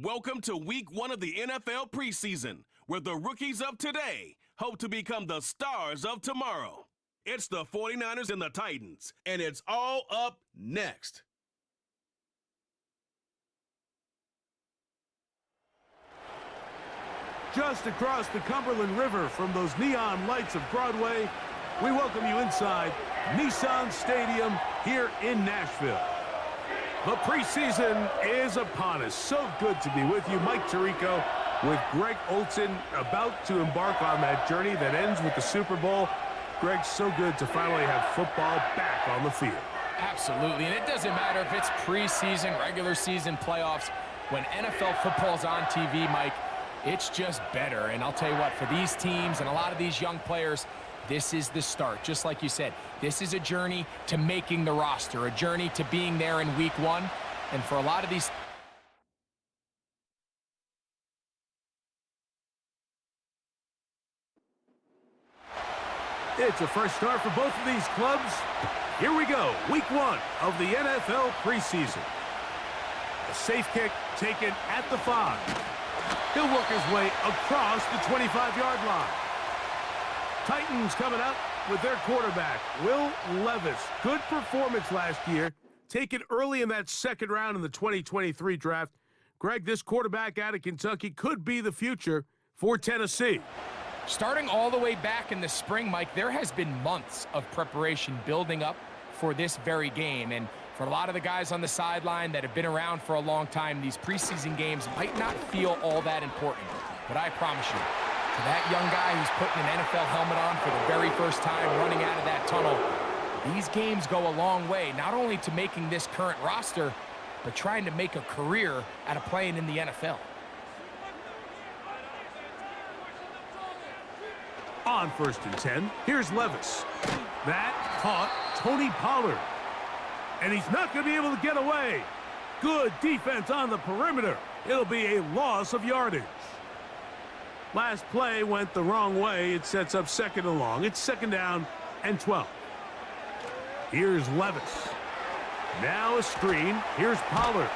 Welcome to week 1 of the NFL preseason, where the rookies of today hope to become the stars of tomorrow. It's the 49ers and the Titans, and it's all up next. Just across the Cumberland River from those neon lights of Broadway, we welcome you inside Nissan Stadium here in Nashville. The preseason is upon us. So good to be with you. Mike Tirico with Greg Olson, about to embark on that journey that ends with the Super Bowl. Greg, so good to finally have football back on the field. Absolutely, and it doesn't matter if it's preseason, regular season, playoffs. When NFL football's on TV, Mike, it's just better. And I'll tell you what, for these teams and a lot of these young players, this is the start. Just like you said, this is a journey to making the roster, a journey to being there in week 1. And for a lot of these... It's a fresh start for both of these clubs. Here we go, week 1 of the NFL preseason. A safe kick taken at the 5. He'll work his way across the 25-yard line. Titans coming out with their quarterback, Will Levis. Good performance last year, taken early in that second round in the 2023 draft. Greg, this quarterback out of Kentucky could be the future for Tennessee. Starting all the way back in the spring, Mike, there has been months of preparation building up for this very game. And for a lot of the guys on the sideline that have been around for a long time, these preseason games might not feel all that important. But I promise you, for that young guy who's putting an NFL helmet on for the very first time, running out of that tunnel, these games go a long way, not only to making this current roster, but trying to make a career out of playing in the NFL. On 1st and 10, here's Levis. That caught Tony Pollard. And he's not going to be able to get away. Good defense on the perimeter. It'll be a loss of yardage. Last play went the wrong way. It sets up 2nd and long. It's 2nd down and 12. Here's Levis. Now a screen. Here's Pollard.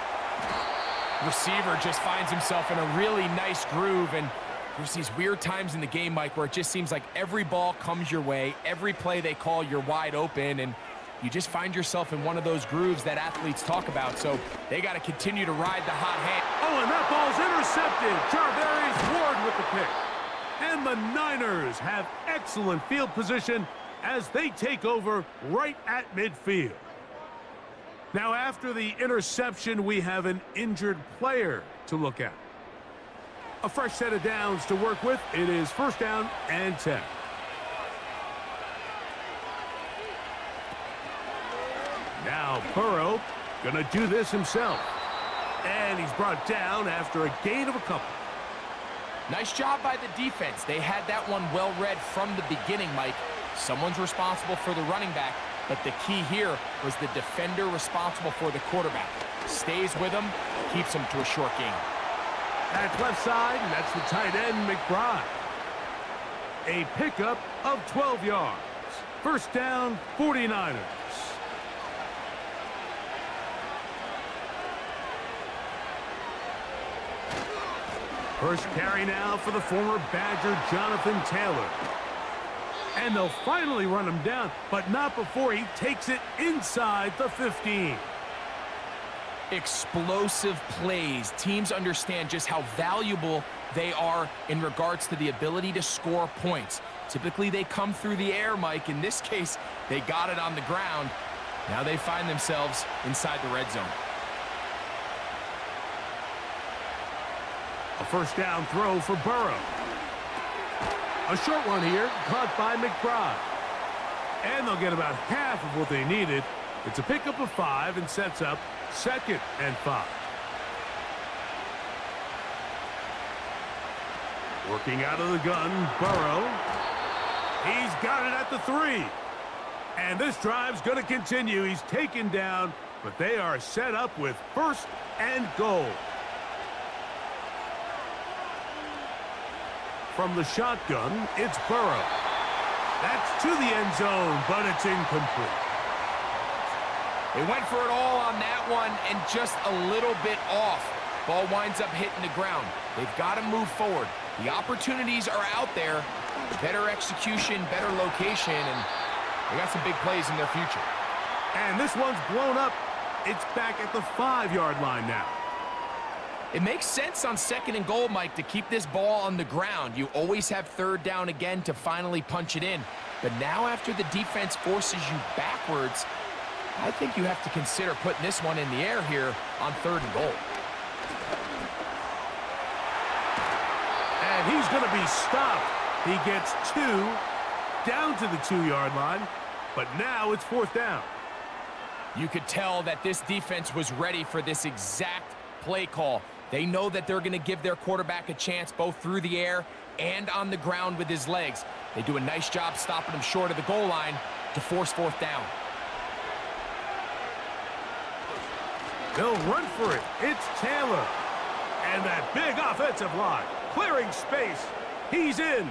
Receiver just finds himself in a really nice groove, and there's these weird times in the game, Mike, where it just seems like every ball comes your way, every play they call, you're wide open, and you just find yourself in one of those grooves that athletes talk about, so they got to continue to ride the hot hand. Oh, and that ball's intercepted. Charvarius Ward with the pick. And the Niners have excellent field position as they take over right at midfield. Now, after the interception, we have an injured player to look at. A fresh set of downs to work with. It is 1st down and 10. Now Burrow gonna do this himself. And he's brought down after a gain of a couple. Nice job by the defense. They had that one well read from the beginning, Mike. Someone's responsible for the running back, but the key here was the defender responsible for the quarterback. Stays with him, keeps him to a short gain. That's left side, and that's the tight end, McBride. A pickup of 12 yards. 1st down, 49ers. First carry now for the former Badger, Jonathan Taylor. And they'll finally run him down, but not before he takes it inside the 15. Explosive plays. Teams understand just how valuable they are in regards to the ability to score points. Typically, they come through the air, Mike. In this case, they got it on the ground. Now they find themselves inside the red zone. A 1st down throw for Burrow. A short one here, caught by McBride. And they'll get about half of what they needed. It's a pickup of 5 and sets up 2nd and 5. Working out of the gun, Burrow. He's got it at the 3. And this drive's going to continue. He's taken down, but they are set up with 1st and goal. From the shotgun, it's Burrow. That's to the end zone, but it's incomplete. They went for it all on that one and just a little bit off. Ball winds up hitting the ground. They've got to move forward. The opportunities are out there. Better execution, better location, and they got some big plays in their future. And this one's blown up. It's back at the 5-yard line now. It makes sense on 2nd and goal, Mike, to keep this ball on the ground. You always have 3rd down again to finally punch it in. But now after the defense forces you backwards, I think you have to consider putting this one in the air here on 3rd and goal. And he's going to be stopped. He gets 2 down to the 2-yard line, but now it's 4th down. You could tell that this defense was ready for this exact play call. They know that they're going to give their quarterback a chance both through the air and on the ground with his legs. They do a nice job stopping him short of the goal line to force 4th down. They'll run for it. It's Taylor. And that big offensive line, clearing space. He's in.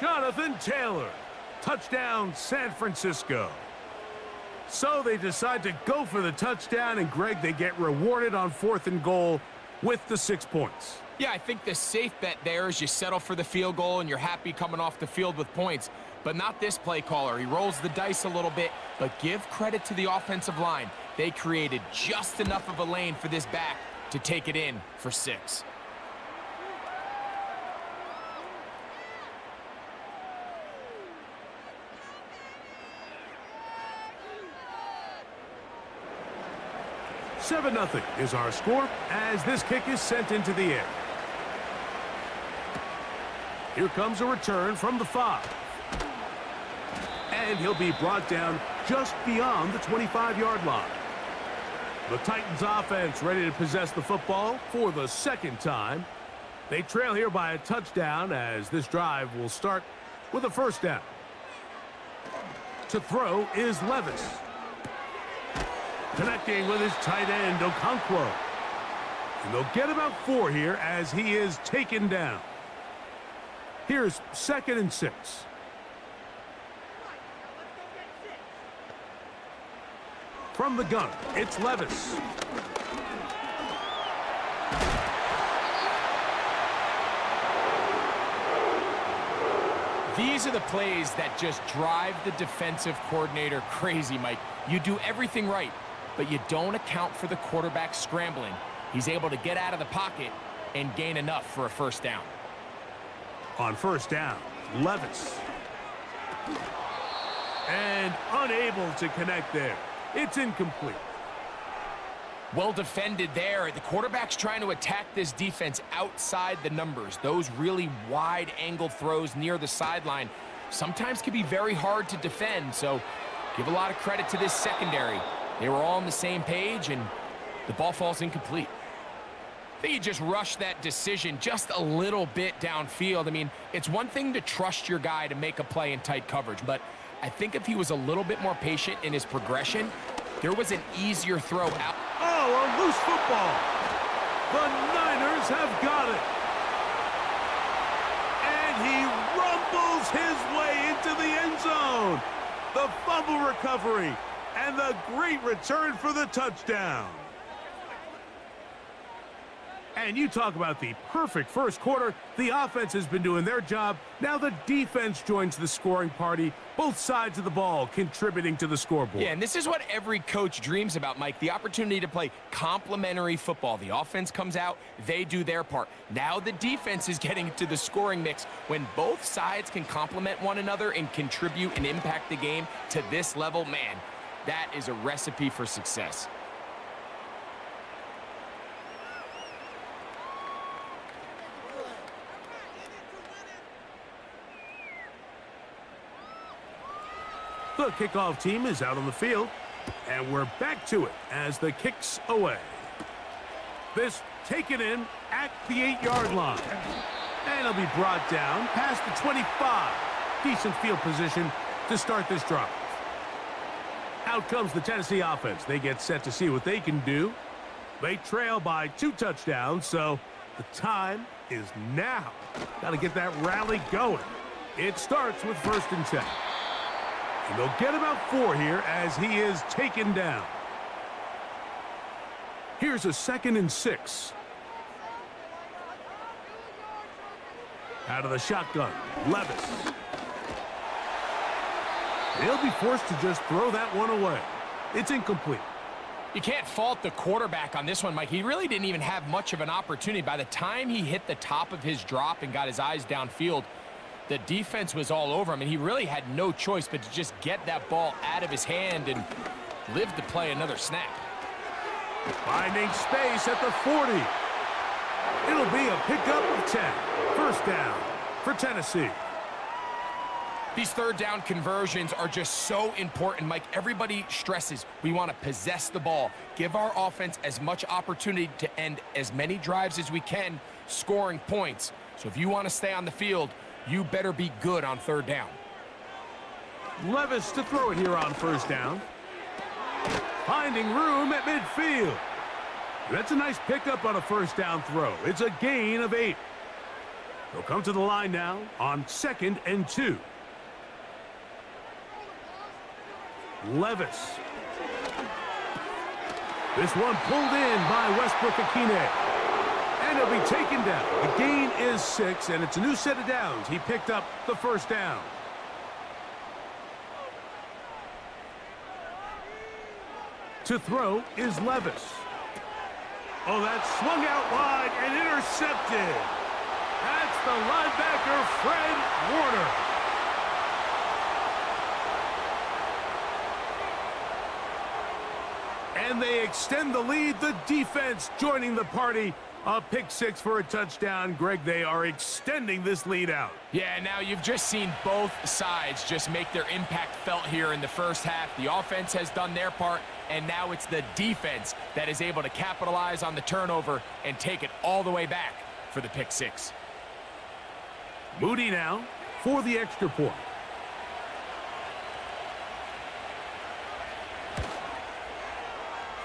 Jonathan Taylor. Touchdown, San Francisco. So they decide to go for the touchdown, and Greg, they get rewarded on 4th and goal with the 6 points. Yeah, I think the safe bet there is you settle for the field goal and you're happy coming off the field with points. But not this play caller. He rolls the dice a little bit, but give credit to the offensive line. They created just enough of a lane for this back to take it in for 6. $7-0 is our score as this kick is sent into the air. Here comes a return from the 5. And he'll be brought down just beyond the 25-yard line. The Titans offense ready to possess the football for the 2nd time. They trail here by a touchdown as this drive will start with a 1st down. To throw is Levis. Connecting with his tight end, Okonkwo. And they'll get about 4 here as he is taken down. Here's 2nd and 6. From the gun, it's Levis. These are the plays that just drive the defensive coordinator crazy, Mike. You do everything right, but you don't account for the quarterback scrambling. He's able to get out of the pocket and gain enough for a 1st down. On 1st down, Levis. And unable to connect there. It's incomplete. Well defended there. The quarterback's trying to attack this defense outside the numbers. Those really wide angle throws near the sideline sometimes can be very hard to defend, so give a lot of credit to this secondary. They were all on the same page, and the ball falls incomplete. I think he just rushed that decision just a little bit downfield. I mean, it's one thing to trust your guy to make a play in tight coverage, but I think if he was a little bit more patient in his progression, there was an easier throw out. Oh, a loose football. The Niners have got it. And he rumbles his way into the end zone. The fumble recovery and the great return for the touchdown. And you talk about the perfect 1st quarter. The offense has been doing their job. Now the defense joins the scoring party. Both sides of the ball contributing to the scoreboard. Yeah, and this is what every coach dreams about, Mike. The opportunity to play complementary football. The offense comes out, they do their part. Now the defense is getting to the scoring mix. When both sides can complement one another and contribute and impact the game to this level, man, that is a recipe for success. The kickoff team is out on the field, and we're back to it as the kick's away. This taken in at the 8-yard line. And it'll be brought down past the 25. Decent field position to start this drive. Out comes the Tennessee offense. They get set to see what they can do. They trail by 2 touchdowns, so the time is now. Got to get that rally going. It starts with 1st and 10. And they'll get about 4 here as he is taken down. Here's a 2nd and 6. Out of the shotgun, Levis. He'll be forced to just throw that one away. It's incomplete. You can't fault the quarterback on this one, Mike. He really didn't even have much of an opportunity. By the time he hit the top of his drop and got his eyes downfield, the defense was all over him, and he really had no choice but to just get that ball out of his hand and live to play another snap. Finding space at the 40. It'll be a pickup of 10. First down for Tennessee. These third down conversions are just so important, Mike. Everybody stresses we want to possess the ball, give our offense as much opportunity to end as many drives as we can, scoring points. So if you want to stay on the field, you better be good on third down. Levis to throw it here on first down. Finding room at midfield. That's a nice pickup on a first down throw. It's a gain of 8. They'll come to the line now on 2nd and 2. Levis. This one pulled in by Westbrook-Akine. And he'll be taken down. The gain is 6, and it's a new set of downs. He picked up the first down. To throw is Levis. Oh, that's swung out wide and intercepted. That's the linebacker, Fred Warner. And they extend the lead. The defense joining the party. A pick 6 for a touchdown. Greg, they are extending this lead out. Yeah, now you've just seen both sides just make their impact felt here in the first half. The offense has done their part, and now it's the defense that is able to capitalize on the turnover and take it all the way back for the pick 6. Moody now for the extra point.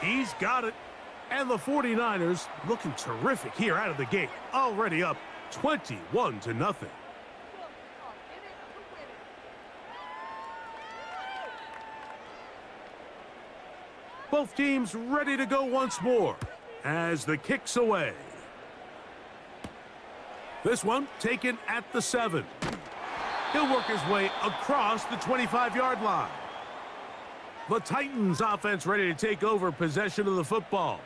He's got it. And the 49ers looking terrific here out of the gate. Already up 21-0. Both teams ready to go once more as the kick's away. This one taken at the 7. He'll work his way across the 25-yard line. The Titans offense ready to take over possession of the football.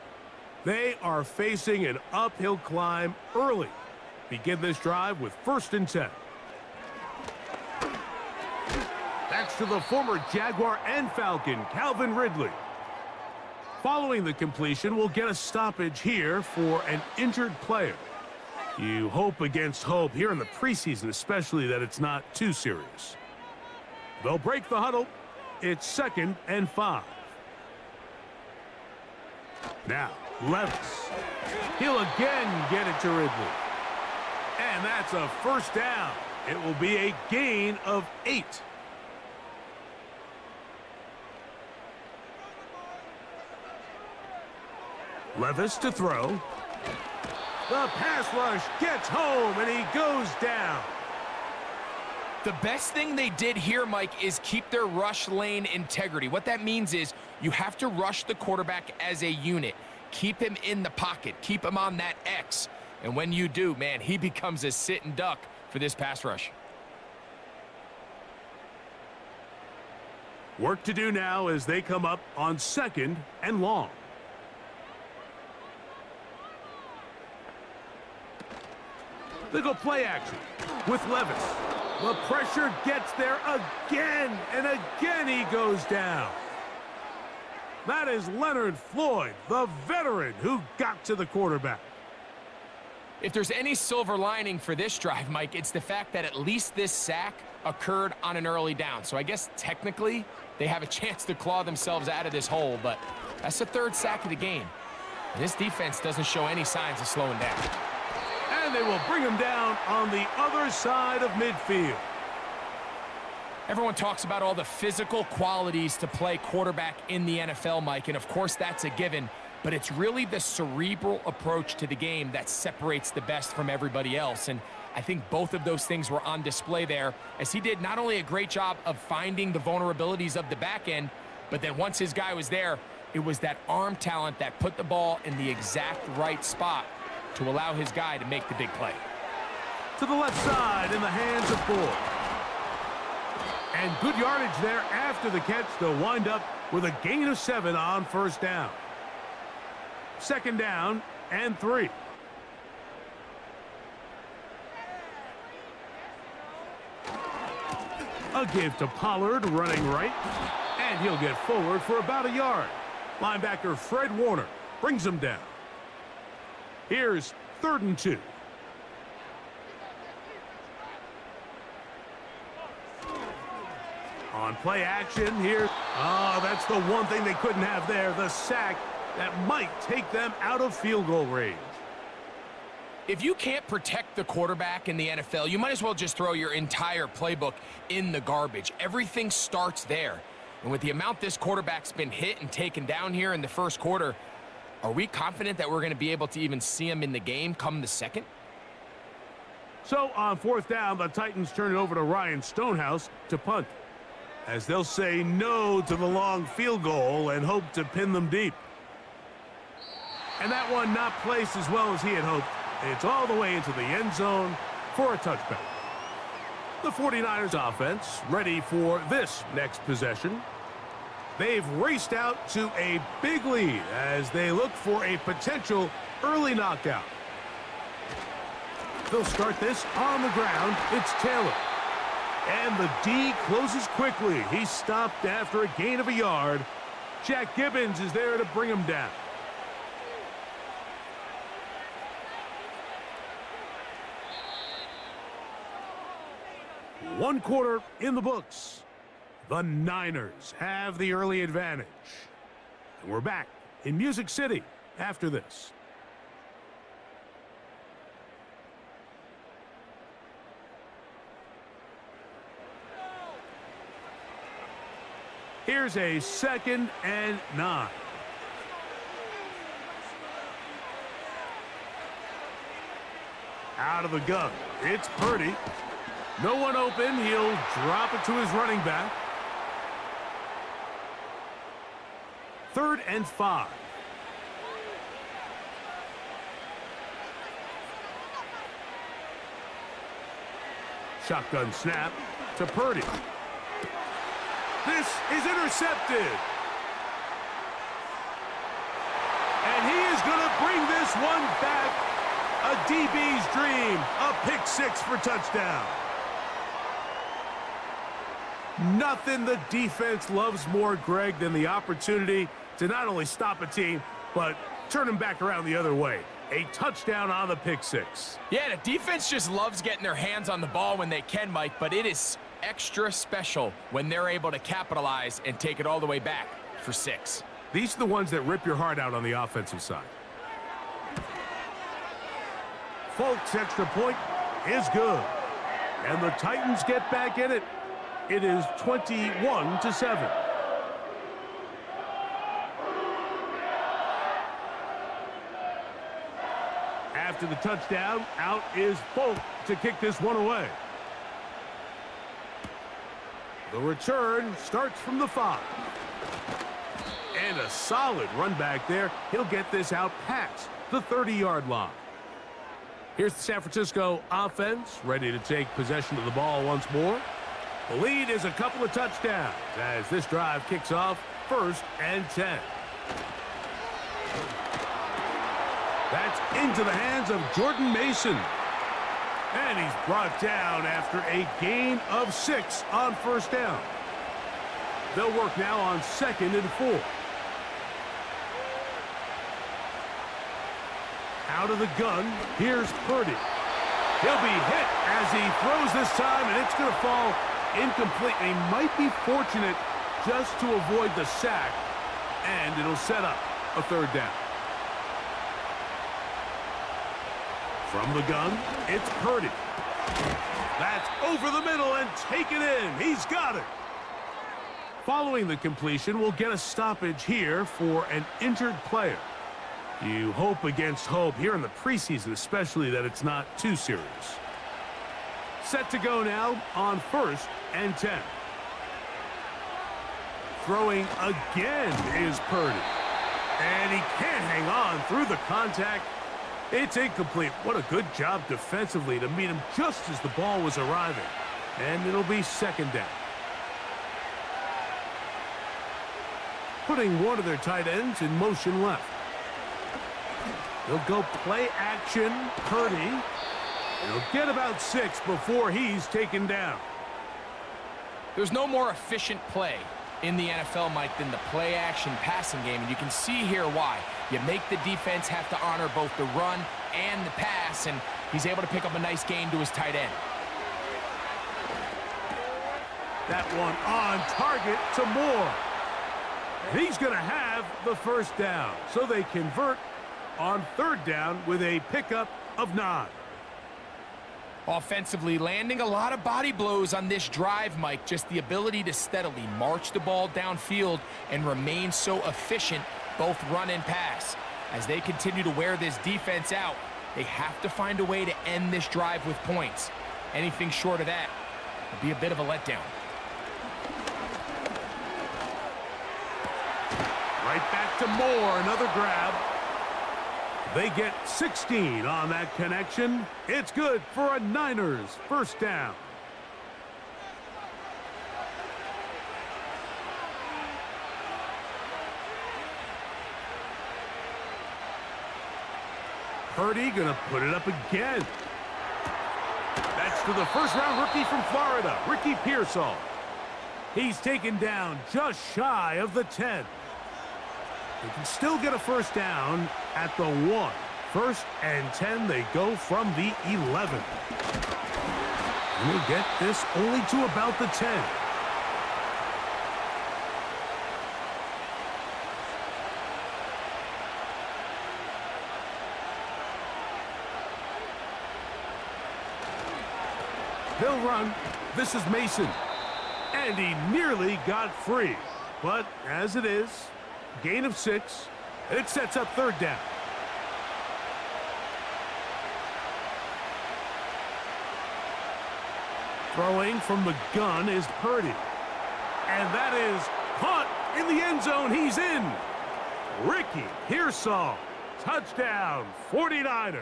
They are facing an uphill climb early. Begin this drive with 1st and 10. That's to the former Jaguar and Falcon, Calvin Ridley. Following the completion, we'll get a stoppage here for an injured player. You hope against hope here in the preseason, especially that it's not too serious. They'll break the huddle. It's 2nd and 5. Now, Levis. He'll again get it to Ridley. And that's a first down. It will be a gain of 8. Levis to throw. The pass rush gets home, and he goes down. The best thing they did here, Mike, is keep their rush lane integrity. What that means is you have to rush the quarterback as a unit. Keep him in the pocket. Keep him on that X. And when you do, man, he becomes a sitting duck for this pass rush. Work to do now as they come up on 2nd and long. They go play action with Levis. The pressure gets there again, and again he goes down. That is Leonard Floyd, the veteran who got to the quarterback. If there's any silver lining for this drive, Mike, it's the fact that at least this sack occurred on an early down. So I guess technically they have a chance to claw themselves out of this hole, but that's the 3rd sack of the game. And this defense doesn't show any signs of slowing down. And they will bring him down on the other side of midfield. Everyone talks about all the physical qualities to play quarterback in the NFL, Mike, and of course that's a given, but it's really the cerebral approach to the game that separates the best from everybody else, and I think both of those things were on display there, as he did not only a great job of finding the vulnerabilities of the back end, but then once his guy was there, it was that arm talent that put the ball in the exact right spot to allow his guy to make the big play. to the left side in the hands of Ford. And good yardage there after the catch to wind up with a gain of 7 on first down. Second down and 3. A give to Pollard running right. And he'll get forward for about a yard. Linebacker Fred Warner brings him down. Here's 3rd and 2. On play action here. Oh, that's the one thing they couldn't have there. The sack that might take them out of field goal range. If you can't protect the quarterback in the NFL, you might as well just throw your entire playbook in the garbage. Everything starts there. And with the amount this quarterback's been hit and taken down here in the first quarter, are we confident that we're going to be able to even see him in the game come the second? So on 4th down, the Titans turn it over to Ryan Stonehouse to punt, as they'll say no to the long field goal and hope to pin them deep. And that one not placed as well as he had hoped. It's all the way into the end zone for a touchback. The 49ers offense ready for this next possession. They've raced out to a big lead as they look for a potential early knockout. They'll start this on the ground. It's Taylor. And the D closes quickly. He's stopped after a gain of a yard. Jack Gibbons is there to bring him down. One quarter in the books. The Niners have the early advantage. And we're back in Music City after this. Here's a 2nd and 9. Out of the gun. It's Purdy. No one open. He'll drop it to his running back. 3rd and 5. Shotgun snap to Purdy. This is intercepted. And he is going to bring this one back. A DB's dream. A pick 6 for touchdown. Nothing the defense loves more, Greg, than the opportunity to not only stop a team, but turn them back around the other way. A touchdown on the pick 6. Yeah, the defense just loves getting their hands on the ball when they can, Mike, but it is extra special when they're able to capitalize and take it all the way back for 6. These are the ones that rip your heart out on the offensive side. Folks' extra point is good. And the Titans get back in it. It is 21-7. After the touchdown, out is Folk to kick this one away. The return starts from the 5. And a solid run back there. He'll get this out past the 30-yard line. Here's the San Francisco offense ready to take possession of the ball once more. The lead is a couple of touchdowns as this drive kicks off 1st and 10. That's into the hands of Jordan Mason. And he's brought down after a gain of 6 on 1st down. They'll work now on 2nd and 4. Out of the gun, here's Purdy. He'll be hit as he throws this time, and it's going to fall incomplete. He might be fortunate just to avoid the sack, and it'll set up a 3rd down. From the gun, it's Purdy. That's over the middle and taken in. He's got it. Following the completion, we'll get a stoppage here for an injured player. You hope against hope here in the preseason, especially that it's not too serious. Set to go now on 1st and 10. Throwing again is Purdy. And he can't hang on through the contact. It's incomplete. What a good job defensively to meet him just as the ball was arriving. And it'll be second down. Putting one of their tight ends in motion left. They'll go play action. Purdy. He'll get about 6 before he's taken down. There's no more efficient play in the NFL, Mike, than the play-action passing game, and you can see here why. You make the defense have to honor both the run and the pass, and he's able to pick up a nice gain to his tight end. That one on target to Moore. He's going to have the first down, so they convert on third down with a pickup of 9. Offensively, landing a lot of body blows on this drive, Mike. Just the ability to steadily march the ball downfield and remain so efficient, both run and pass. As they continue to wear this defense out, they have to find a way to end this drive with points. Anything short of that would be a bit of a letdown. Right back to Moore, another grab. They get 16 on that connection. It's good for a Niners first down. Purdy gonna put it up again. That's to the first-round rookie from Florida, Ricky Pearsall. He's taken down just shy of the 10. They can still get a first down at the 1. First and 10, they go from the 11. And they get this only to about the 10. They'll run. This is Mason. And he nearly got free. But as it is, gain of 6. It sets up third down. Throwing from the gun is Purdy. And that is caught in the end zone. He's in. Ricky Pearsall. Touchdown, 49ers.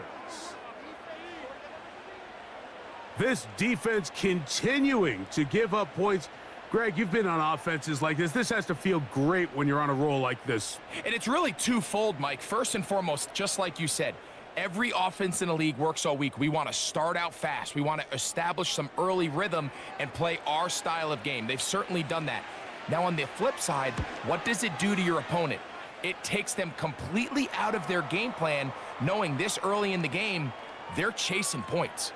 This defense continuing to give up points. Greg, you've been on offenses like this. This has to feel great when you're on a roll like this. And it's really twofold, Mike. First and foremost, just like you said, every offense in the league works all week. We want to start out fast. We want to establish some early rhythm and play our style of game. They've certainly done that. Now, on the flip side, what does it do to your opponent? It takes them completely out of their game plan, knowing this early in the game, they're chasing points.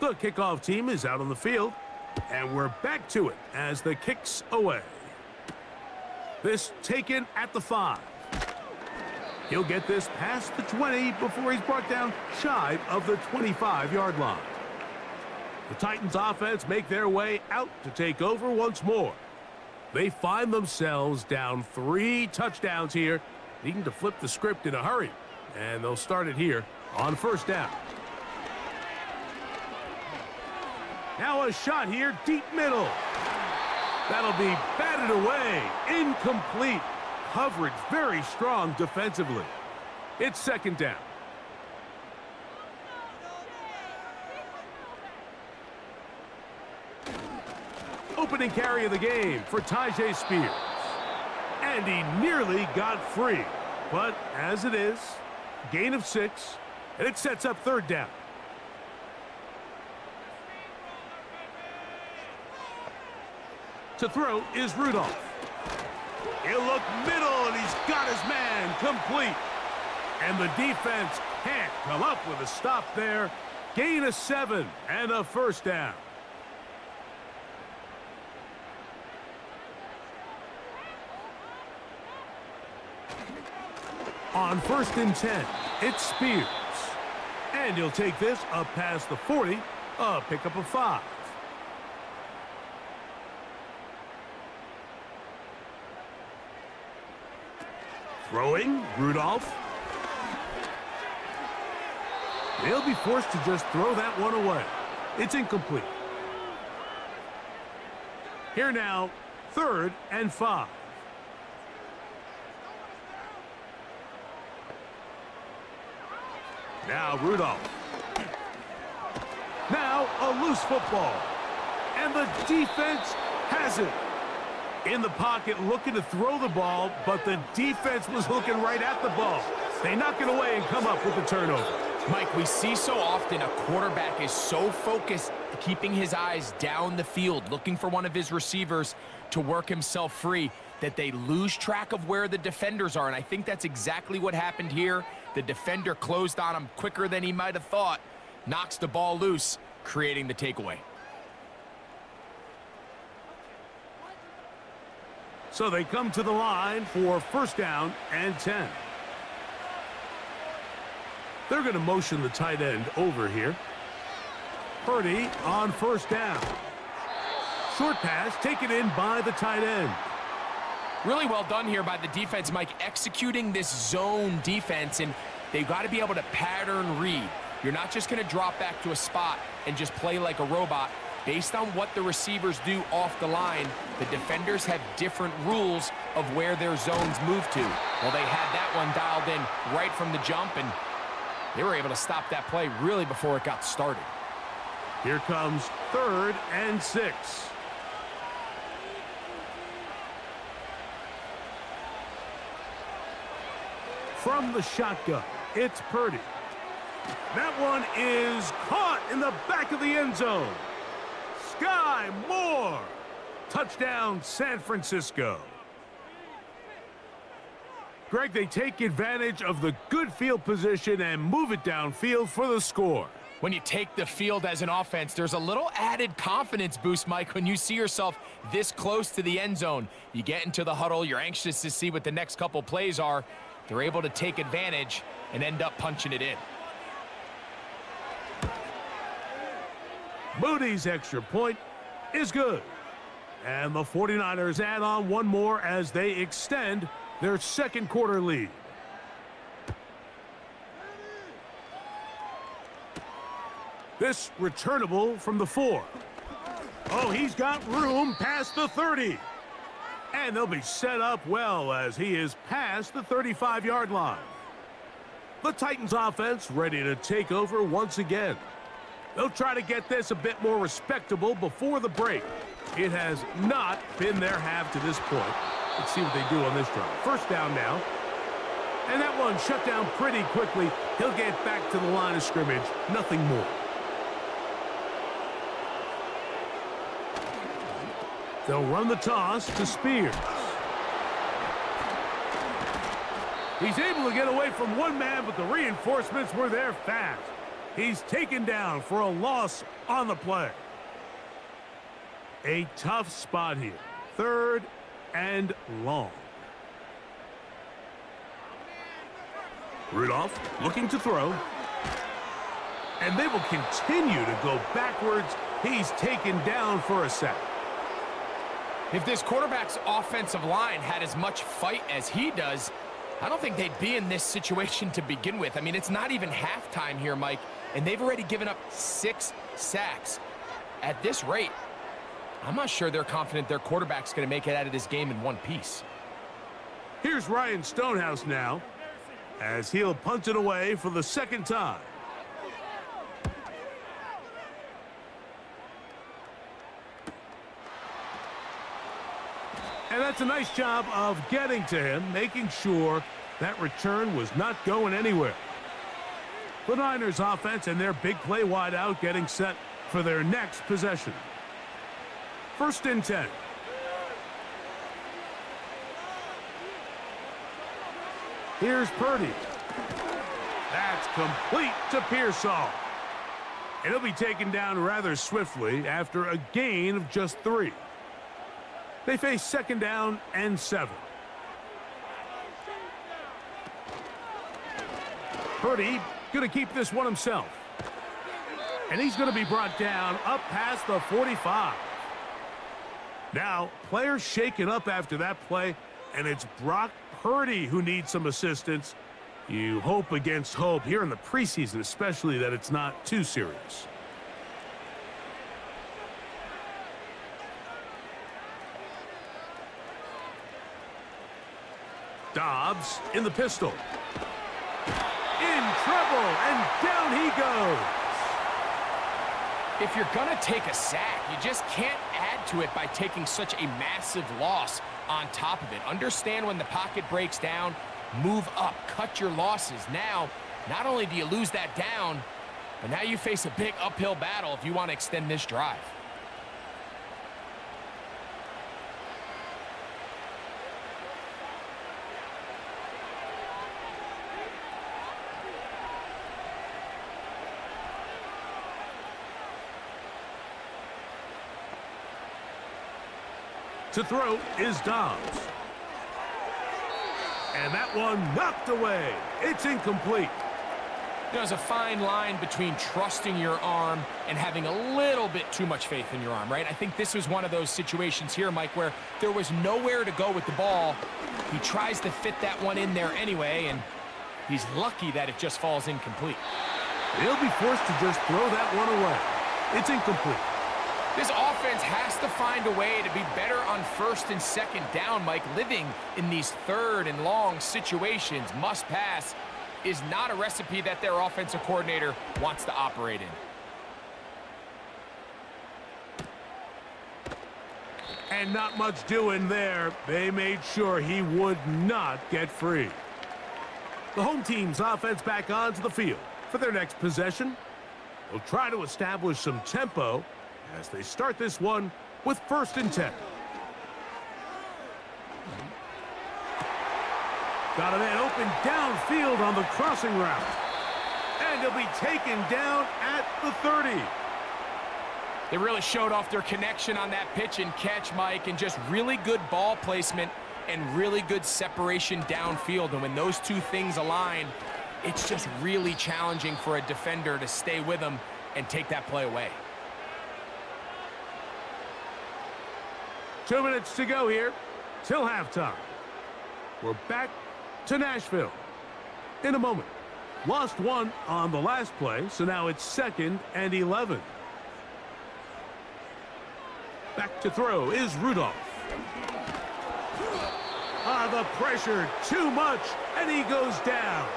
The kickoff team is out on the field, and we're back to it as the kick's away. This taken at the 5. He'll get this past the 20 before he's brought down shy of the 25-yard line. The Titans offense make their way out to take over once more. They find themselves down 3 touchdowns here, needing to flip the script in a hurry, and they'll start it here on first down. Now a shot here, deep middle. That'll be batted away, incomplete. Coverage very strong defensively. It's second down. Opening carry of the game for Tyjae Spears. And he nearly got free. But as it is, gain of 6, and it sets up third down. To throw is Rudolph. He'll look middle, and he's got his man complete. And the defense can't come up with a stop there. Gain of 7 and a first down. On first and 10, it's Spears. And he'll take this up past the 40, a pickup of 5. Throwing, Rudolph. They'll be forced to just throw that one away. It's incomplete. Here now, third and 5. Now Rudolph. Now a loose football. And the defense has it. In the pocket looking to throw the ball, but the defense was looking right at the ball. They knock it away and come up with the turnover. Mike, we see so often a quarterback is so focused, keeping his eyes down the field, looking for one of his receivers to work himself free, that they lose track of where the defenders are. And I think that's exactly what happened here. The defender closed on him quicker than he might have thought, knocks the ball loose, creating the takeaway. So they come to the line for first down and 10. They're going to motion the tight end over here. Purdy on first down. Short pass taken in by the tight end. Really well done here by the defense, Mike, executing this zone defense, and they've got to be able to pattern read. You're not just going to drop back to a spot and just play like a robot. Based on what the receivers do off the line, the defenders have different rules of where their zones move to. Well, they had that one dialed in right from the jump, and they were able to stop that play really before it got started. Here comes 3rd and 6. From the shotgun, it's Purdy. That one is caught in the back of the end zone. Sky Moore. Touchdown, San Francisco. Greg, they take advantage of the good field position and move it downfield for the score. When you take the field as an offense, there's a little added confidence boost, Mike, when you see yourself this close to the end zone. You get into the huddle, you're anxious to see what the next couple plays are. They're able to take advantage and end up punching it in. Moody's extra point is good. And the 49ers add on one more as they extend their second quarter lead. This returnable from the 4. Oh, he's got room past the 30. And they'll be set up well as he is past the 35-yard line. The Titans offense ready to take over once again. They'll try to get this a bit more respectable before the break. It has not been their half to this point. Let's see what they do on this drive. First down now. And that one shut down pretty quickly. He'll get back to the line of scrimmage. Nothing more. They'll run the toss to Spears. He's able to get away from one man, but the reinforcements were there fast. He's taken down for a loss on the play. A tough spot here. 3rd and long. Rudolph looking to throw. And they will continue to go backwards. He's taken down for a sack. If this quarterback's offensive line had as much fight as he does, I don't think they'd be in this situation to begin with. I mean, it's not even halftime here, Mike, and they've already given up 6 sacks. At this rate, I'm not sure they're confident their quarterback's going to make it out of this game in one piece. Here's Ryan Stonehouse now, as he'll punt it away for the second time. And that's a nice job of getting to him, making sure that return was not going anywhere. The Niners offense and their big play wideout getting set for their next possession. 1st and 10. Here's Purdy. That's complete to Pearsall. And he'll be taken down rather swiftly after a gain of just 3. They face 2nd down and 7. Purdy going to keep this one himself. And he's going to be brought down up past the 45. Now, players shaken up after that play, and it's Brock Purdy who needs some assistance. You hope against hope here in the preseason, especially, that it's not too serious. Dobbs in the pistol. In trouble and down he goes. If you're going to take a sack, you just can't add to it by taking such a massive loss on top of it. Understand when the pocket breaks down, move up, cut your losses. Now, not only do you lose that down, but now you face a big uphill battle if you want to extend this drive. To throw is Dobbs. And that one knocked away. It's incomplete. There's a fine line between trusting your arm and having a little bit too much faith in your arm, right? I think this was one of those situations here, Mike, where there was nowhere to go with the ball. He tries to fit that one in there anyway, and he's lucky that it just falls incomplete. He'll be forced to just throw that one away. It's incomplete. This offense has to find a way to be better on first and second down, Mike. Living in these third and long situations, must pass, is not a recipe that their offensive coordinator wants to operate in. And not much doing there. They made sure he would not get free. The home team's offense back onto the field for their next possession. They'll try to establish some tempo as they start this one with 1st and 10. Got a man open downfield on the crossing route. And he'll be taken down at the 30. They really showed off their connection on that pitch and catch, Mike, and just really good ball placement and really good separation downfield. And when those two things align, it's just really challenging for a defender to stay with them and take that play away. 2 minutes to go here till halftime. We're back to Nashville in a moment. Lost one on the last play, so now it's 2nd and 11. Back to throw is Rudolph. The pressure, too much, and he goes down.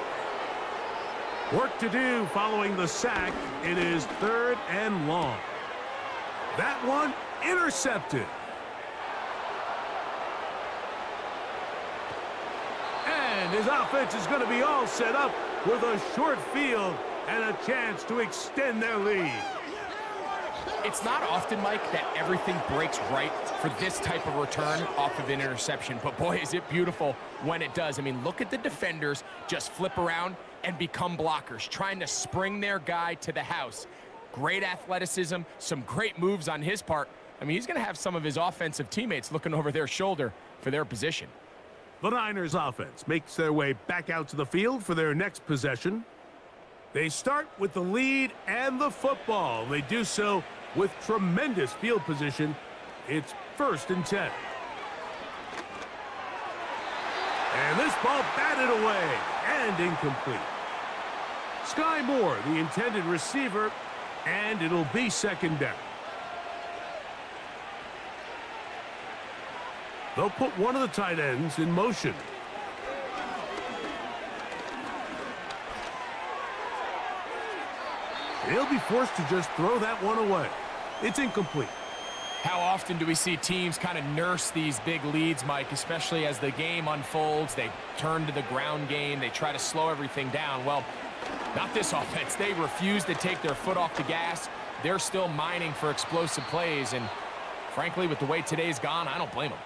Work to do following the sack. It is 3rd and long. That one intercepted. And his offense is going to be all set up with a short field and a chance to extend their lead. It's not often, Mike, that everything breaks right for this type of return off of an interception. But, boy, is it beautiful when it does. I mean, look at the defenders just flip around and become blockers, trying to spring their guy to the house. Great athleticism, some great moves on his part. I mean, he's going to have some of his offensive teammates looking over their shoulder for their position. The Niners offense makes their way back out to the field for their next possession. They start with the lead and the football. They do so with tremendous field position. It's 1st and 10. And this ball batted away and incomplete. Sky Moore, the intended receiver, and it'll be 2nd down. They'll put one of the tight ends in motion. He'll be forced to just throw that one away. It's incomplete. How often do we see teams kind of nurse these big leads, Mike, especially as the game unfolds? They turn to the ground game. They try to slow everything down. Well, not this offense. They refuse to take their foot off the gas. They're still mining for explosive plays. And frankly, with the way today's gone, I don't blame them.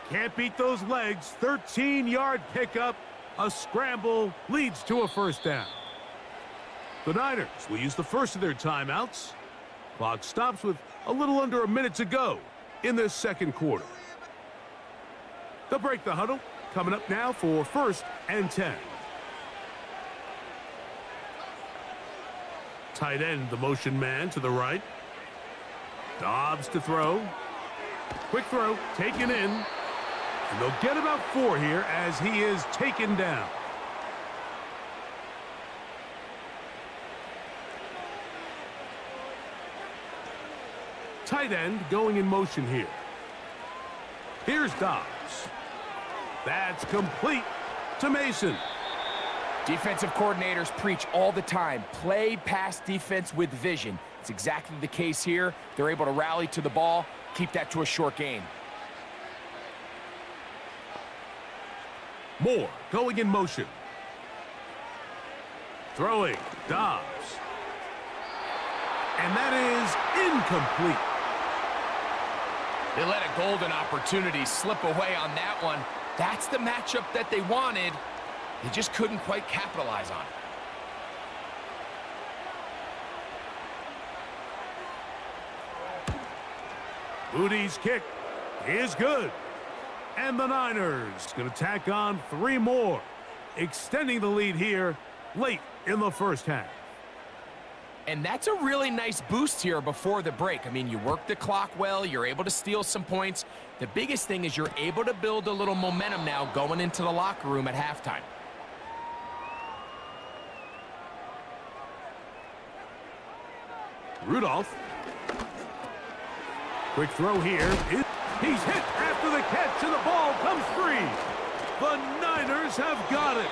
Can't beat those legs. 13-yard pickup. A scramble leads to a 1st down. The Niners will use the first of their timeouts. Clock stops with a little under a minute to go in this 2nd quarter. They'll break the huddle. Coming up now for 1st and 10. Tight end, the motion man to the right. Dobbs to throw. Quick throw, taken in. And they'll get about 4 here as he is taken down. Tight end going in motion here. Here's Dobbs. That's complete to Mason. Defensive coordinators preach all the time, play pass defense with vision. It's exactly the case here. They're able to rally to the ball, keep that to a short gain. Moore going in motion. Throwing, Dobbs. And that is incomplete. They let a golden opportunity slip away on that one. That's the matchup that they wanted. They just couldn't quite capitalize on it. Moody's kick is good. And the Niners going to tack on 3 more, extending the lead here late in the first half. And that's a really nice boost here before the break. I mean, you work the clock well, you're able to steal some points. The biggest thing is you're able to build a little momentum now going into the locker room at halftime. Rudolph. Quick throw here. He's hit after the catch, and the ball comes free. The Niners have got it.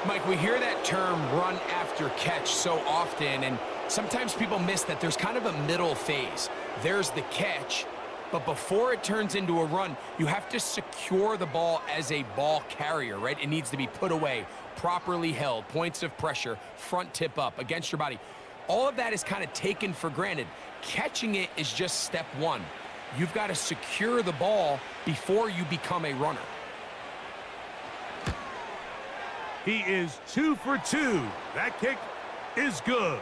Mike, we hear that term run after catch so often, and sometimes people miss that there's kind of a middle phase. There's the catch, but before it turns into a run, you have to secure the ball as a ball carrier, right? It needs to be put away, properly held, points of pressure, front tip up against your body. All of that is kind of taken for granted. Catching it is just step one. You've got to secure the ball before you become a runner. He is 2 for 2. That kick is good.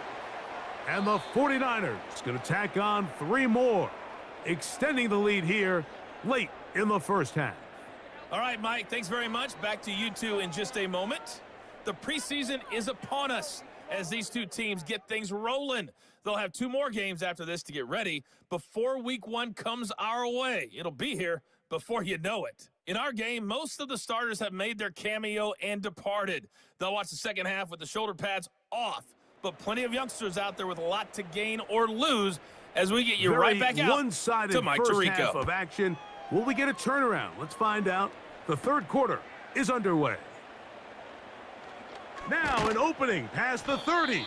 And the 49ers going to tack on 3 more, extending the lead here late in the first half. All right, Mike, thanks very much. Back to you two in just a moment. The preseason is upon us as these two teams get things rolling. They'll have 2 more games after this to get ready before week 1 comes our way. It'll be here before you know it. In our game, most of the starters have made their cameo and departed. They'll watch the second half with the shoulder pads off, but plenty of youngsters out there with a lot to gain or lose as we get you right back out one-sided to Mike first Tirico. half of action. Will we get a turnaround? Let's find out. The third quarter is underway. Now an opening past the 30.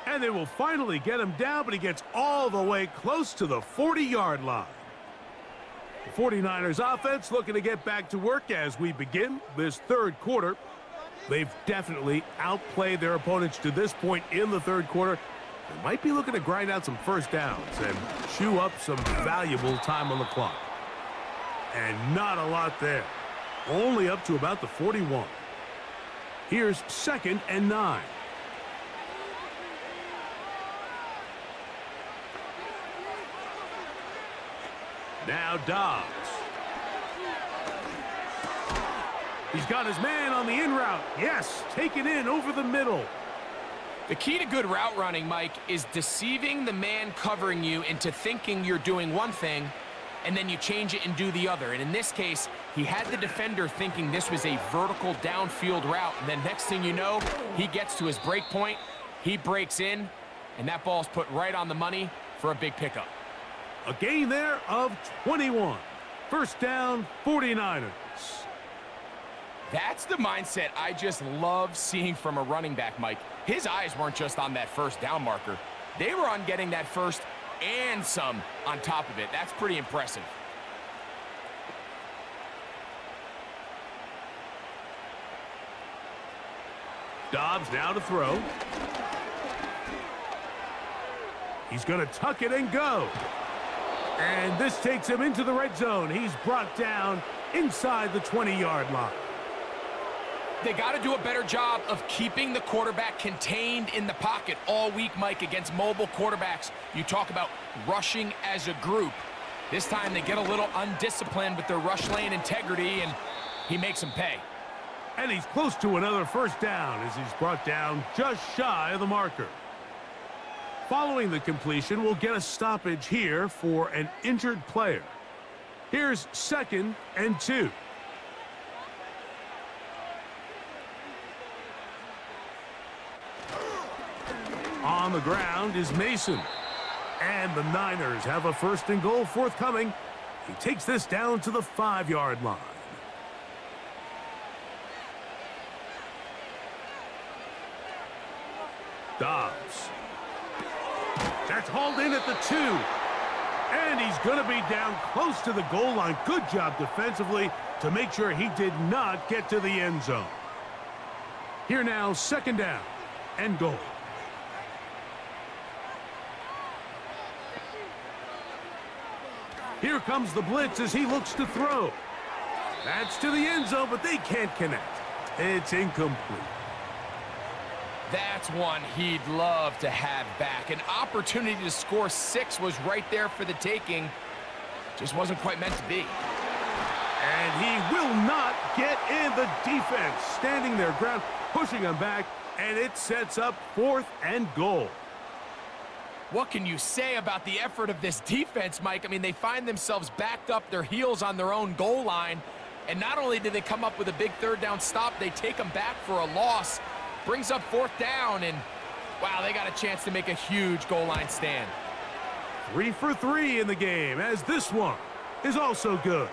And they will finally get him down, but he gets all the way close to the 40-yard line. The 49ers offense looking to get back to work as we begin this third quarter. They've definitely outplayed their opponents to this point in the third quarter. They might be looking to grind out some first downs and chew up some valuable time on the clock. And not a lot there. Only up to about the 41. Here's 2nd and 9. Now Dobbs. He's got his man on the in route. Yes, taken in over the middle. The key to good route running, Mike, is deceiving the man covering you into thinking you're doing one thing, and then you change it and do the other. And in this case, he had the defender thinking this was a vertical downfield route, and then next thing you know, he gets to his break point, he breaks in, and that ball's put right on the money for a big pickup. A gain there of 21. First down, 49ers. That's the mindset I just love seeing from a running back, Mike. His eyes weren't just on that first down marker. They were on getting that first and some on top of it. That's pretty impressive. Dobbs now to throw. He's going to tuck it and go. And this takes him into the red zone. He's brought down inside the 20-yard line. They got to do a better job of keeping the quarterback contained in the pocket all week, Mike, against mobile quarterbacks. You talk about rushing as a group. This time they get a little undisciplined with their rush lane integrity, and he makes them pay. And he's close to another first down as he's brought down just shy of the marker. Following the completion, we'll get a stoppage here for an injured player. Here's 2nd and 2. On the ground is Mason. And the Niners have a 1st and goal forthcoming. He takes this down to the 5-yard line. That's hauled in at the 2. And he's going to be down close to the goal line. Good job defensively to make sure he did not get to the end zone. Here now, second down and goal. Here comes the blitz as he looks to throw. That's to the end zone, but they can't connect. It's incomplete. That's one he'd love to have back. An opportunity to score 6 was right there for the taking. Just wasn't quite meant to be. And he will not get in. The defense standing their ground, pushing him back, and it sets up 4th and goal. What can you say about the effort of this defense, Mike? I mean, they find themselves backed up their heels on their own goal line, and not only do they come up with a big 3rd down stop, they take them back for a loss. Brings up 4th down, and wow, they got a chance to make a huge goal line stand. 3 for 3 in the game, as this one is also good.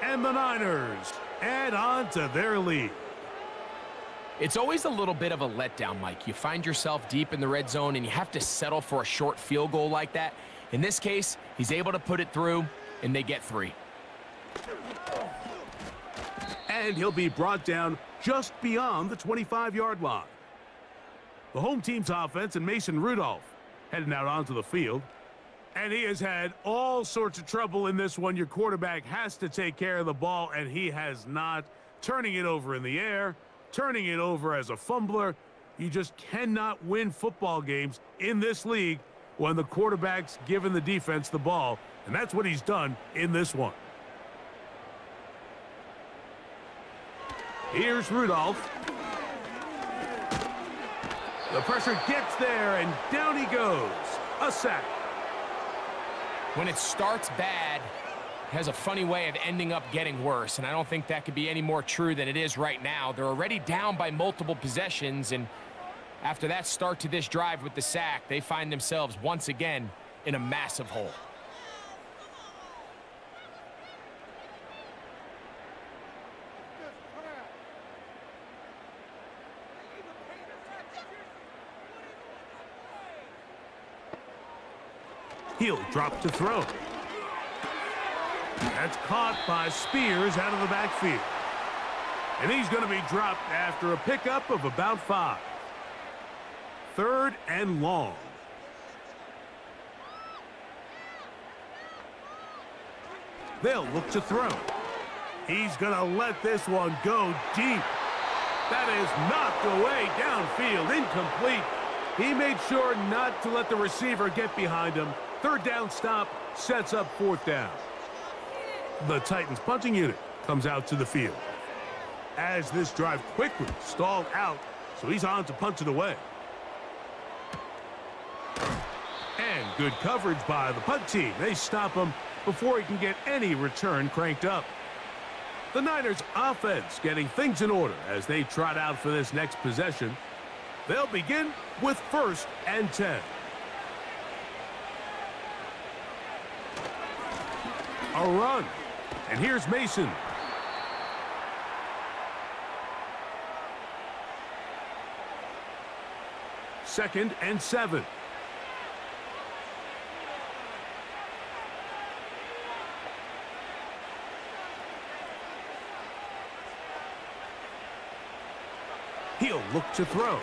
And the Niners add on to their lead. It's always a little bit of a letdown, Mike. You find yourself deep in the red zone, and you have to settle for a short field goal like that. In this case, he's able to put it through, and they get 3. And he'll be brought down just beyond the 25-yard line. The home team's offense and Mason Rudolph heading out onto the field. And he has had all sorts of trouble in this one. Your quarterback has to take care of the ball, and he has not. Turning it over in the air, turning it over as a fumbler. You just cannot win football games in this league when the quarterback's giving the defense the ball. And that's what he's done in this one. Here's Rudolph. The pressure gets there, and down he goes. A sack. When it starts bad, it has a funny way of ending up getting worse, and I don't think that could be any more true than it is right now. They're already down by multiple possessions, and after that start to this drive with the sack, they find themselves once again in a massive hole. He'll drop to throw. That's caught by Spears out of the backfield. And he's going to be dropped after a pickup of about 5. 3rd and long. They'll look to throw. He's going to let this one go deep. That is knocked away downfield, incomplete. He made sure not to let the receiver get behind him. 3rd down stop sets up 4th down. The Titans punting unit comes out to the field. As this drive quickly stalled out, so he's on to punt it away. And good coverage by the punt team. They stop him before he can get any return cranked up. The Niners offense getting things in order as they trot out for this next possession. They'll begin with 1st and 10. A run. And here's Mason. Second and 7. He'll look to throw.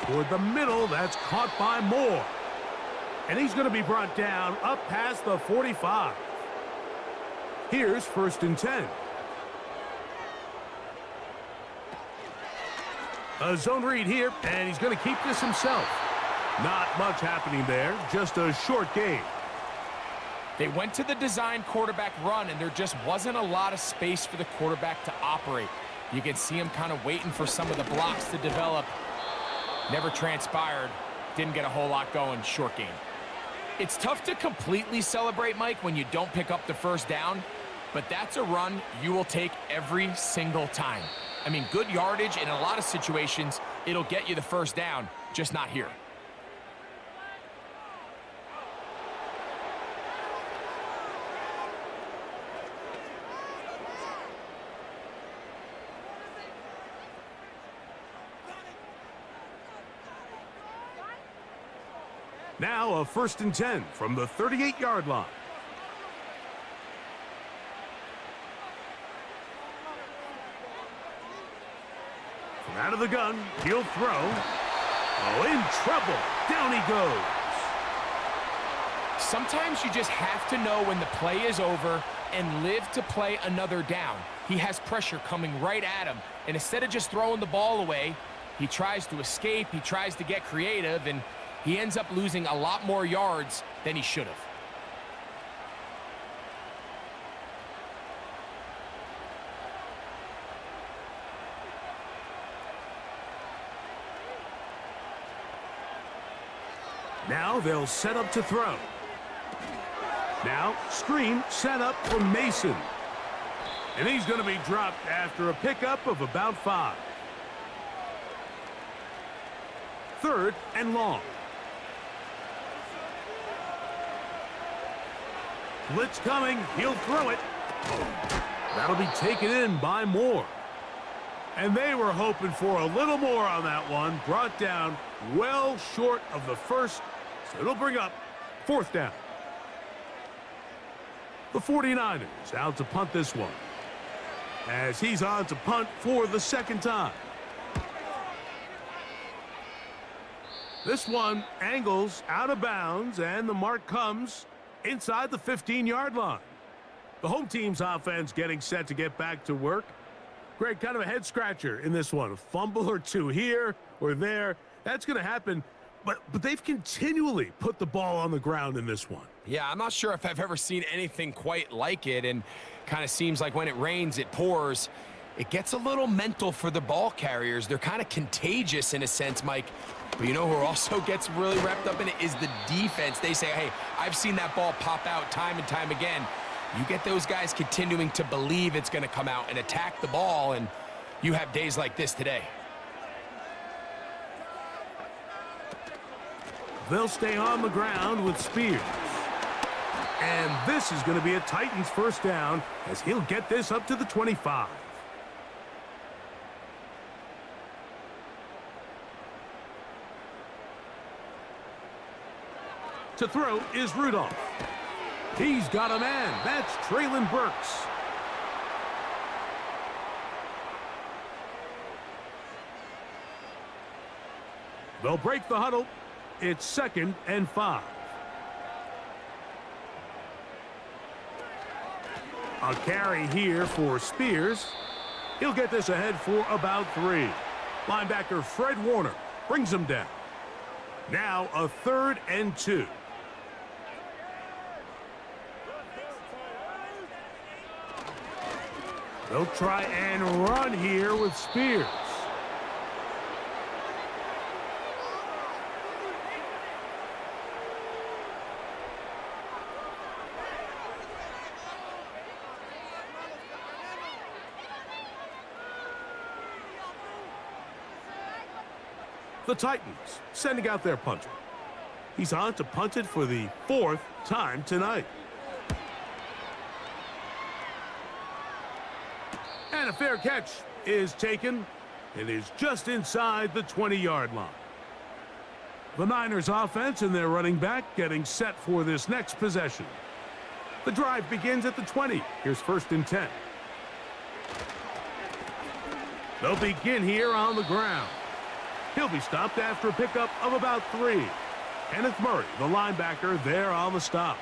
Toward the middle, that's caught by Moore. And he's going to be brought down up past the 45. Here's 1st and 10. A zone read here, and he's going to keep this himself. Not much happening there, just a short gain. They went to the design quarterback run, and there just wasn't a lot of space for the quarterback to operate. You can see him kind of waiting for some of the blocks to develop. Never transpired. Didn't get a whole lot going. Short game. It's tough to completely celebrate, Mike, when you don't pick up the 1st down, but that's a run you will take every single time. I mean, good yardage in a lot of situations, it'll get you the 1st down, just not here. Now a 1st and 10 from the 38-yard line. From out of the gun, he'll throw. Oh, in trouble. Down he goes. Sometimes you just have to know when the play is over and live to play another down. He has pressure coming right at him, and instead of just throwing the ball away, he tries to escape, he tries to get creative, and he ends up losing a lot more yards than he should have. Now they'll set up to throw. Now, screen set up for Mason. And he's going to be dropped after a pickup of about 5. 3rd and long. Blitz coming. He'll throw it. That'll be taken in by Moore. And they were hoping for a little more on that one. Brought down well short of the first. So it'll bring up 4th down. The 49ers out to punt this one, as he's on to punt for the 2nd time. This one angles out of bounds, and the mark comes inside the 15-yard line. The home team's offense getting set to get back to work. Greg, kind of a head-scratcher in this one. A fumble or two here or there. That's going to happen. But they've continually put the ball on the ground in this one. Yeah, I'm not sure if I've ever seen anything quite like it, and kind of seems like when it rains, it pours. It gets a little mental for the ball carriers. They're kind of contagious in a sense, Mike. But you know who also gets really wrapped up in it is the defense. They say, hey, I've seen that ball pop out time and time again. You get those guys continuing to believe it's going to come out and attack the ball, and you have days like this today. They'll stay on the ground with Spears. And this is going to be a Titans 1st down, as he'll get this up to the 25. To throw is Rudolph. He's got a man. That's Traylon Burks. They'll break the huddle. It's 2nd and 5. A carry here for Spears. He'll get this ahead for about 3. Linebacker Fred Warner brings him down. Now a 3rd and 2. They'll try and run here with Spears. The Titans sending out their punter. He's on to punt it for the 4th time tonight. And a fair catch is taken. It is just inside the 20-yard line. The Niners offense and their running back getting set for this next possession. The drive begins at the 20. Here's 1st and 10. They'll begin here on the ground. He'll be stopped after a pickup of about 3. Kenneth Murray, the linebacker, there on the stop.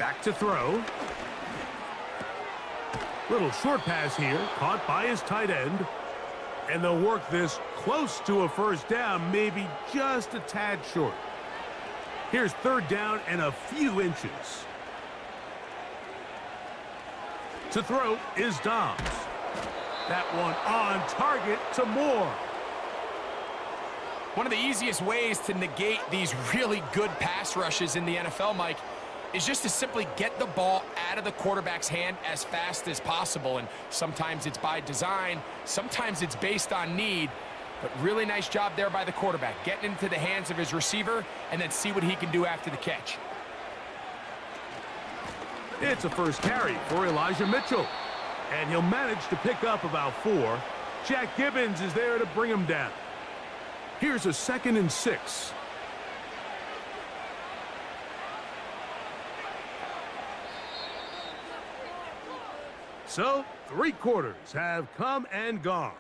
Back to throw. Little short pass here, caught by his tight end. And they'll work this close to a 1st down, maybe just a tad short. Here's 3rd down and a few inches. To throw is Dobbs. That one on target to Moore. One of the easiest ways to negate these really good pass rushes in the NFL, Mike, is just to simply get the ball out of the quarterback's hand as fast as possible. And sometimes it's by design, sometimes it's based on need. But really nice job there by the quarterback, getting into the hands of his receiver and then see what he can do after the catch. It's a 1st carry for Elijah Mitchell. And he'll manage to pick up about 4. Jack Gibbons is there to bring him down. Here's a 2nd and 6. So, 3 quarters have come and gone.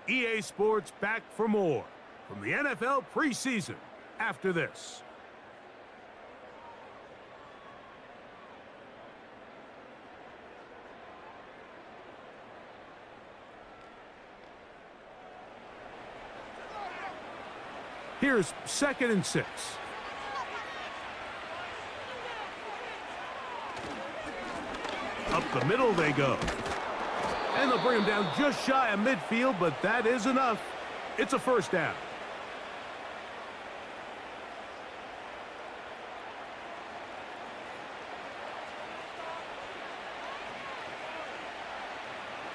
EA Sports back for more from the NFL preseason after this. Here's 2nd and 6. Up the middle they go. And they'll bring him down just shy of midfield, but that is enough. It's a 1st down.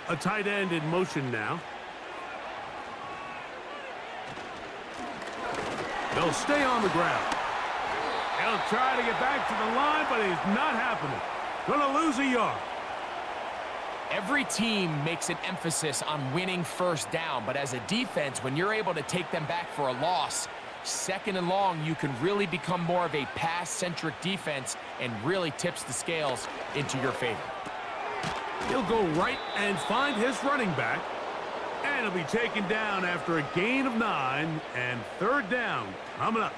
A tight end in motion now. They'll stay on the ground. He'll try to get back to the line, but it's not happening. Gonna lose a yard. Every team makes an emphasis on winning 1st down, but as a defense, when you're able to take them back for a loss, 2nd and long, you can really become more of a pass-centric defense and really tips the scales into your favor. He'll go right and find his running back. And he'll be taken down after a gain of 9 and 3rd down coming up.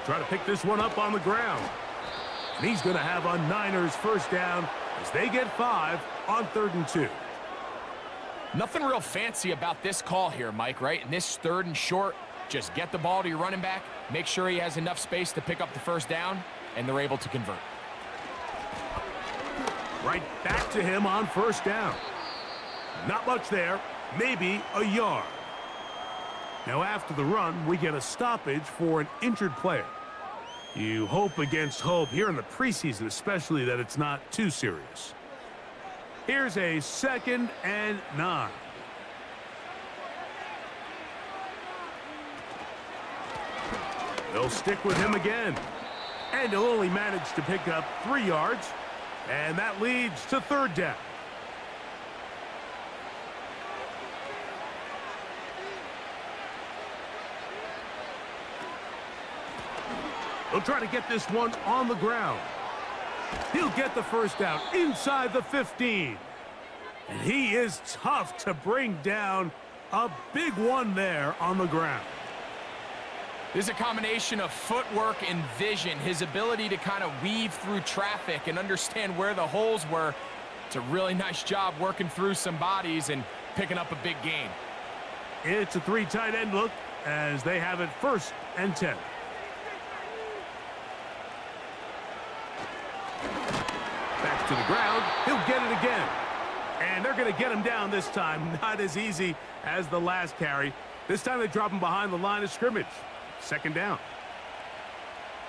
Try to pick this one up on the ground. And he's going to have a Niners 1st down as they get 5 on 3rd and 2. Nothing real fancy about this call here, Mike, right? In this 3rd and short, just get the ball to your running back, make sure he has enough space to pick up the 1st down, and they're able to convert. Right back to him on 1st down. Not much there, maybe a yard. Now after the run, we get a stoppage for an injured player. You hope against hope here in the preseason, especially that it's not too serious. Here's a 2nd and 9. They'll stick with him again. And he'll only manage to pick up 3 yards. And that leads to 3rd down. He'll try to get this one on the ground. He'll get the 1st down inside the 15. And he is tough to bring down. A big one there on the ground. There's a combination of footwork and vision, his ability to kind of weave through traffic and understand where the holes were. It's a really nice job working through some bodies and picking up a big gain. It's a 3 tight end look as they have it 1st and 10. Back to the ground. He'll get it again. And they're going to get him down this time. Not as easy as the last carry. This time they drop him behind the line of scrimmage. 2nd down.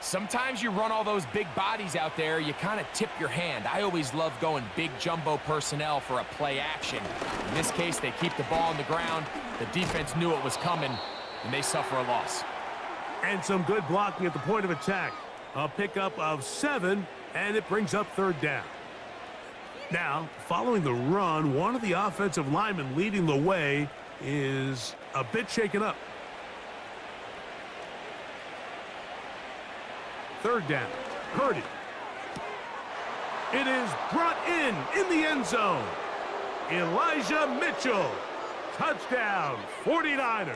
Sometimes you run all those big bodies out there, you kind of tip your hand. I always love going big jumbo personnel for a play action. In this case, they keep the ball on the ground. The defense knew it was coming, and they suffer a loss. And some good blocking at the point of attack. A pickup of 7, and it brings up 3rd down. Now, following the run, one of the offensive linemen leading the way is a bit shaken up. 3rd down. Purdy. It is brought in the end zone. Elijah Mitchell. Touchdown, 49ers.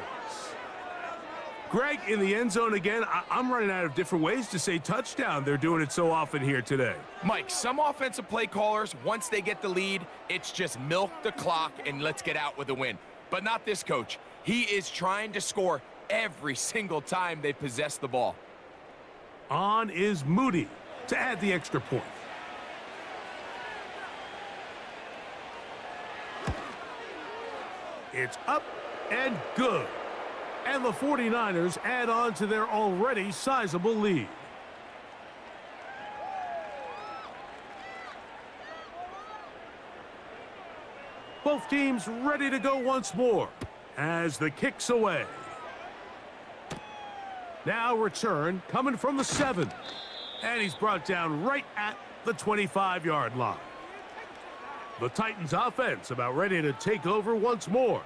Greg, in the end zone again. I'm running out of different ways to say touchdown. They're doing it so often here today. Mike, some offensive play callers, once they get the lead, it's just milk the clock and let's get out with a win. But not this coach. He is trying to score every single time they possess the ball. On is Moody to add the extra point. It's up and good. And the 49ers add on to their already sizable lead. Both teams ready to go once more as the kick's away. Now return coming from the 7. And he's brought down right at the 25-yard line. The Titans offense about ready to take over once more.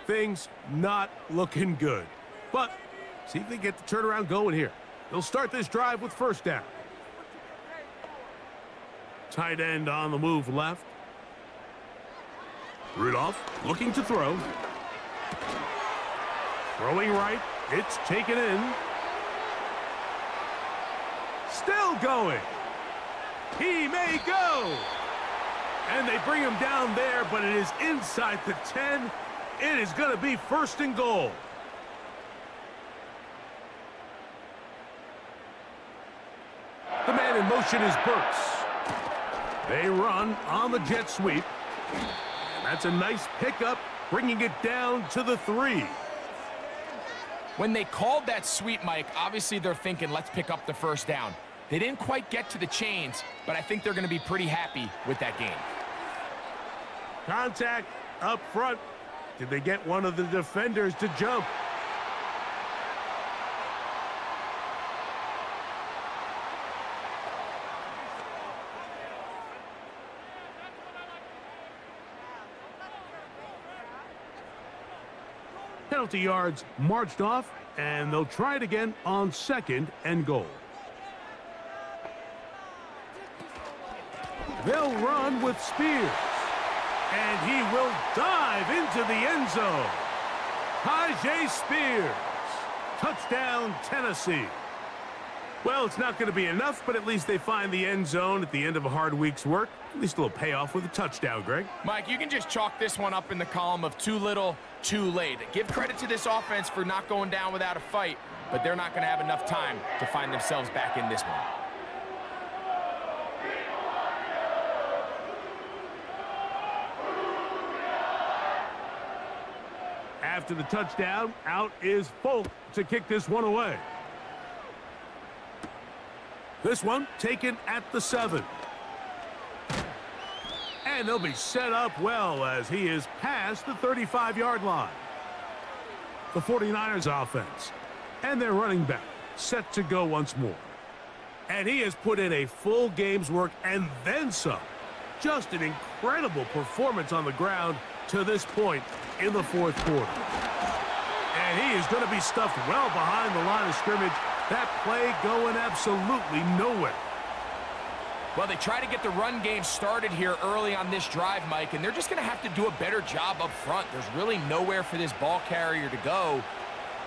Things not looking good. But see if they get the turnaround going here. They'll start this drive with first down. Tight end on the move left. Rudolph looking to throw. Throwing right. It's taken in. Still going. He may go. And they bring him down there, but it is inside the 10. It is going to be first and goal. The man in motion is Burks. They run on the jet sweep. And that's a nice pickup, bringing it down to the 3. When they called that sweep, Mike, obviously they're thinking, let's pick up the first down. They didn't quite get to the chains, but I think they're going to be pretty happy with that game. Contact up front. Did they get one of the defenders to jump? Penalty yards marched off, and they'll try it again on second and goal. They'll run with Spears. And he will dive into the end zone. Tajay Spears. Touchdown, Tennessee. Well, it's not going to be enough, but at least they find the end zone at the end of a hard week's work. At least a little payoff with a touchdown, Greg. Mike, you can just chalk this one up in the column of too little, too late. Give credit to this offense for not going down without a fight, but they're not going to have enough time to find themselves back in this one. After the touchdown, out is Folk to kick this one away. This one taken at the 7. And they'll be set up well as he is past the 35-yard line. The 49ers offense and their running back set to go once more. And he has put in a full game's work and then some. Just an incredible performance on the ground to this point in the fourth quarter. And he is going to be stuffed well behind the line of scrimmage. That play going absolutely nowhere. Well, they try to get the run game started here early on this drive, Mike, and they're just going to have to do a better job up front. There's really nowhere for this ball carrier to go.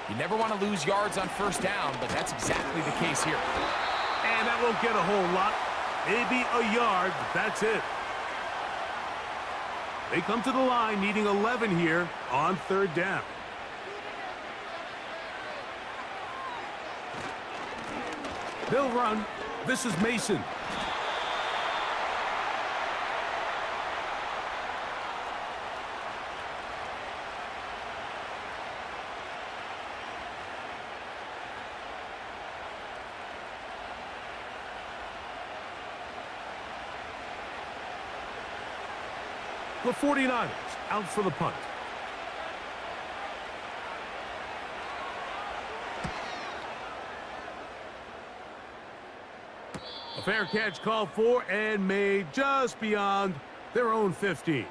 You never want to lose yards on first down, but that's exactly the case here. And that won't get a whole lot. Maybe a yard, but that's it. They come to the line needing 11 here on third down. They'll run. This is Mason. The 49ers out for the punt. A fair catch called for and made just beyond their own 50.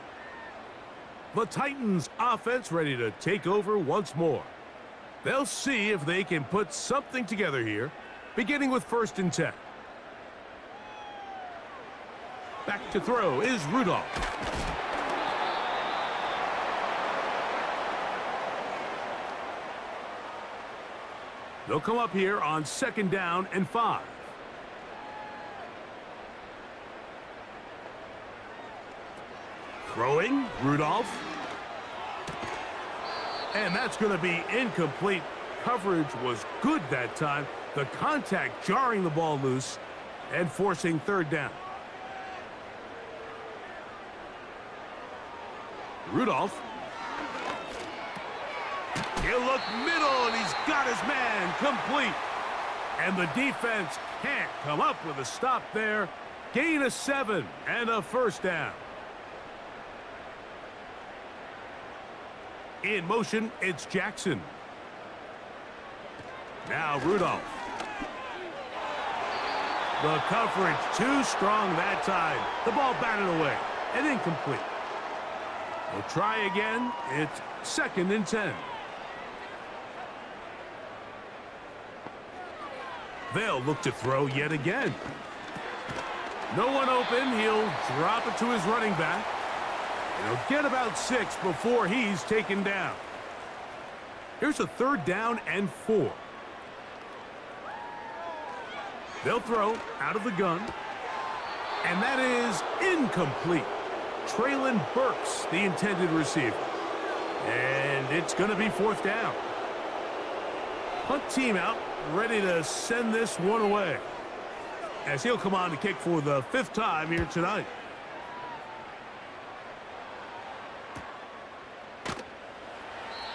The Titans offense ready to take over once more. They'll see if they can put something together here, beginning with first and 10. Back to throw is Rudolph. They'll come up here on second down and 5. Throwing, Rudolph. And that's going to be incomplete. Coverage was good that time. The contact jarring the ball loose and forcing third down. Rudolph. He'll look middle, and he's got his man complete. And the defense can't come up with a stop there. Gain of 7 and a first down. In motion, it's Jackson. Now Rudolph. The coverage too strong that time. The ball batted away and incomplete. We'll try again. It's 2nd and 10. They'll look to throw yet again. No one open. He'll drop it to his running back. And he'll get about 6 before he's taken down. Here's a 3rd down and 4. They'll throw out of the gun. And that is incomplete. Traylon Burks, the intended receiver. And it's going to be 4th down. Punt team out, ready to send this one away, as he'll come on to kick for the 5th time here tonight.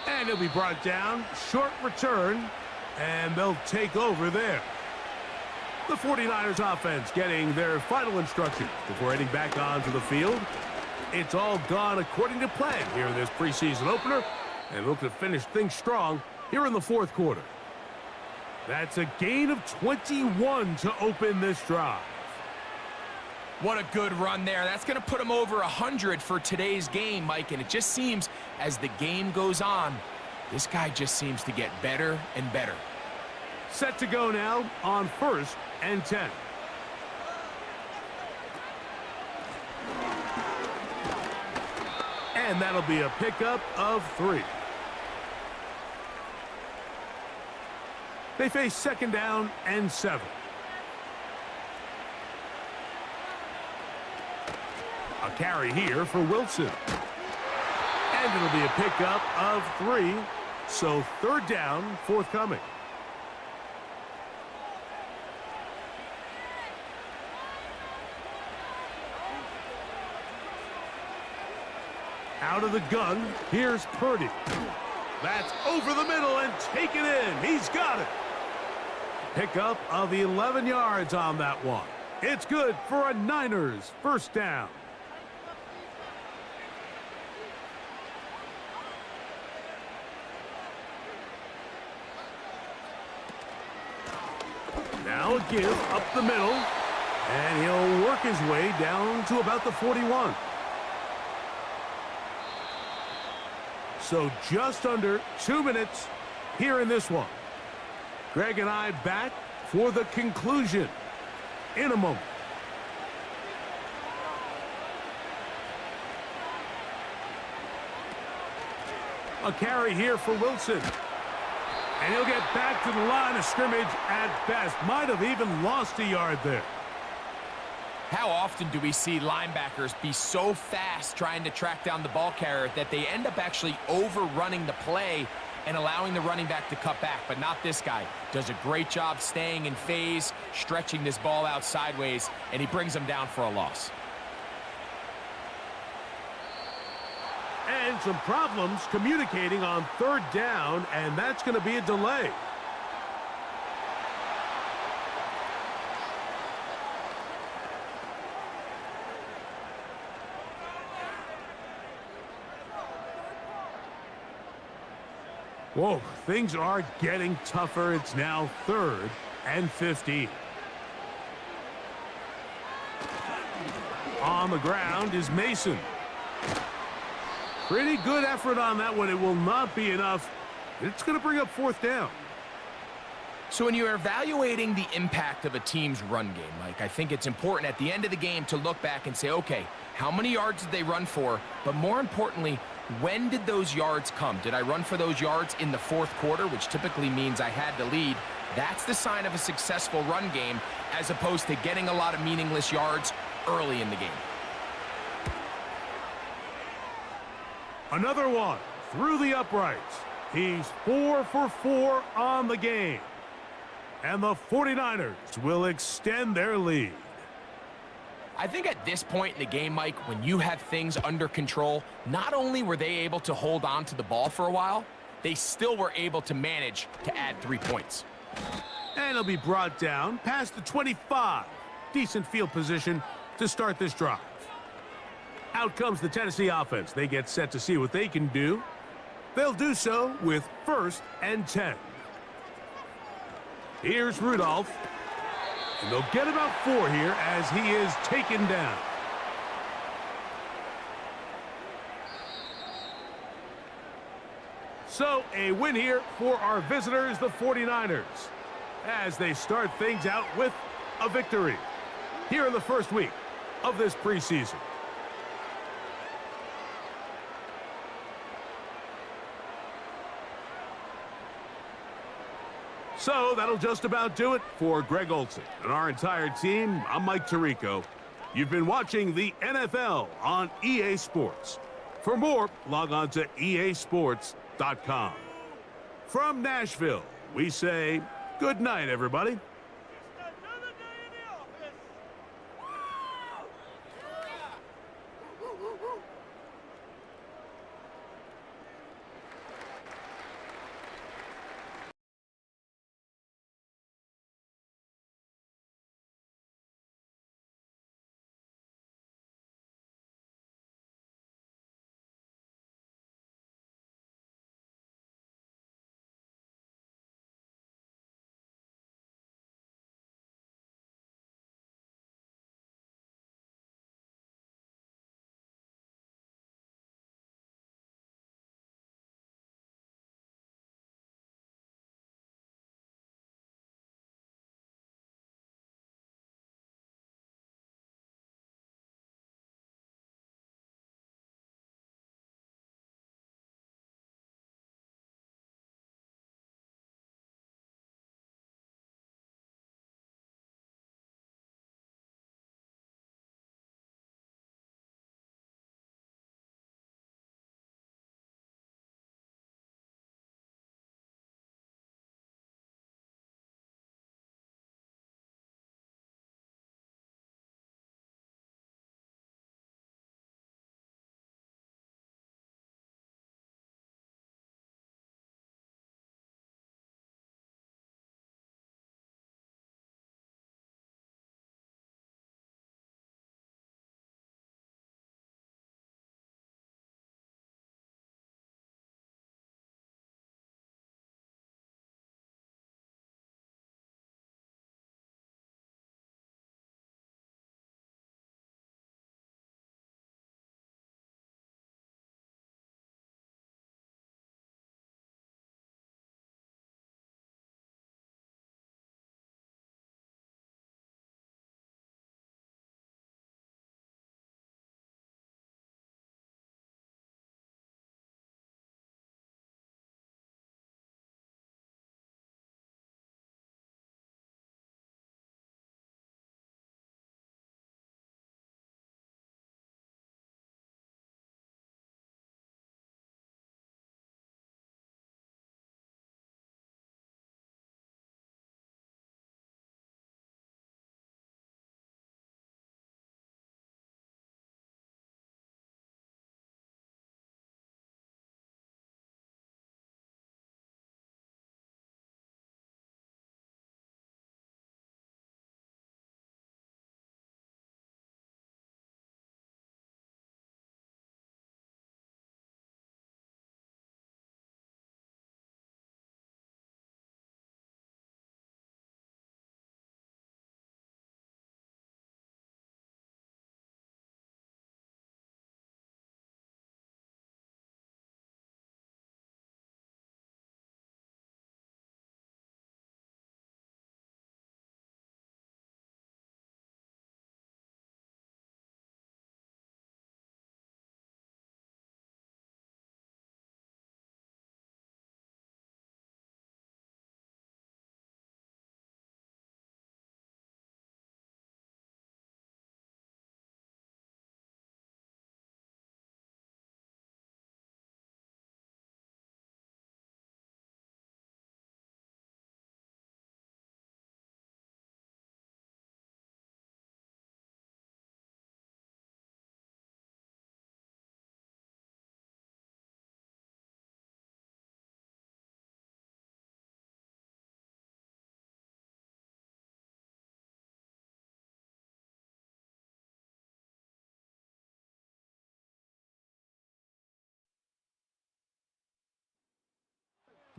And he'll be brought down. Short return, and they'll take over there. The 49ers offense getting their final instructions before heading back onto the field. It's all gone according to plan here in this preseason opener, and look to finish things strong here in the 4th quarter. That's a gain of 21 to open this drive. What a good run there. That's going to put him over 100 for today's game, Mike, and it just seems as the game goes on, this guy just seems to get better and better. Set to go now on 1st and 10. And that'll be a pickup of 3. They face 2nd down and 7. A carry here for Wilson. And it'll be a pickup of 3. So 3rd down forthcoming. Out of the gun, here's Purdy. That's over the middle and taken in. He's got it. Pickup of 11 yards on that one. It's good for a Niners 1st down. Now a give up the middle, and he'll work his way down to about the 41. So just under 2 minutes here in this one. Greg and I back for the conclusion in a moment. A carry here for Wilson. And he'll get back to the line of scrimmage at best. Might have even lost a yard there. How often do we see linebackers be so fast trying to track down the ball carrier that they end up actually overrunning the play and allowing the running back to cut back? But not this guy. Does a great job staying in phase, stretching this ball out sideways, and he brings them down for a loss. And some problems communicating on 3rd down, and that's going to be a delay. Whoa, things are getting tougher. It's now 3rd and 15. On the ground is Mason. Pretty good effort on that one. It will not be enough. It's going to bring up 4th down. So when you're evaluating the impact of a team's run game, Mike, I think it's important at the end of the game to look back and say, okay, how many yards did they run for? But more importantly, when did those yards come? Did I run for those yards in the 4th quarter, which typically means I had to lead? That's the sign of a successful run game, as opposed to getting a lot of meaningless yards early in the game. Another one through the uprights. He's 4 for 4 on the game. And the 49ers will extend their lead. I think at this point in the game, Mike, when you have things under control, not only were they able to hold on to the ball for a while, they still were able to manage to add 3 points. And he'll be brought down past the 25. Decent field position to start this drive. Out comes the Tennessee offense. They get set to see what they can do. They'll do so with 1st and 10. Here's Rudolph. And they'll get about 4 here as he is taken down. So, a win here for our visitors, the 49ers, as they start things out with a victory here in the first week of this preseason. So that'll just about do it for Greg Olson and our entire team. I'm Mike Tirico. You've been watching the NFL on EA Sports. For more, log on to easports.com. From Nashville, we say good night, everybody.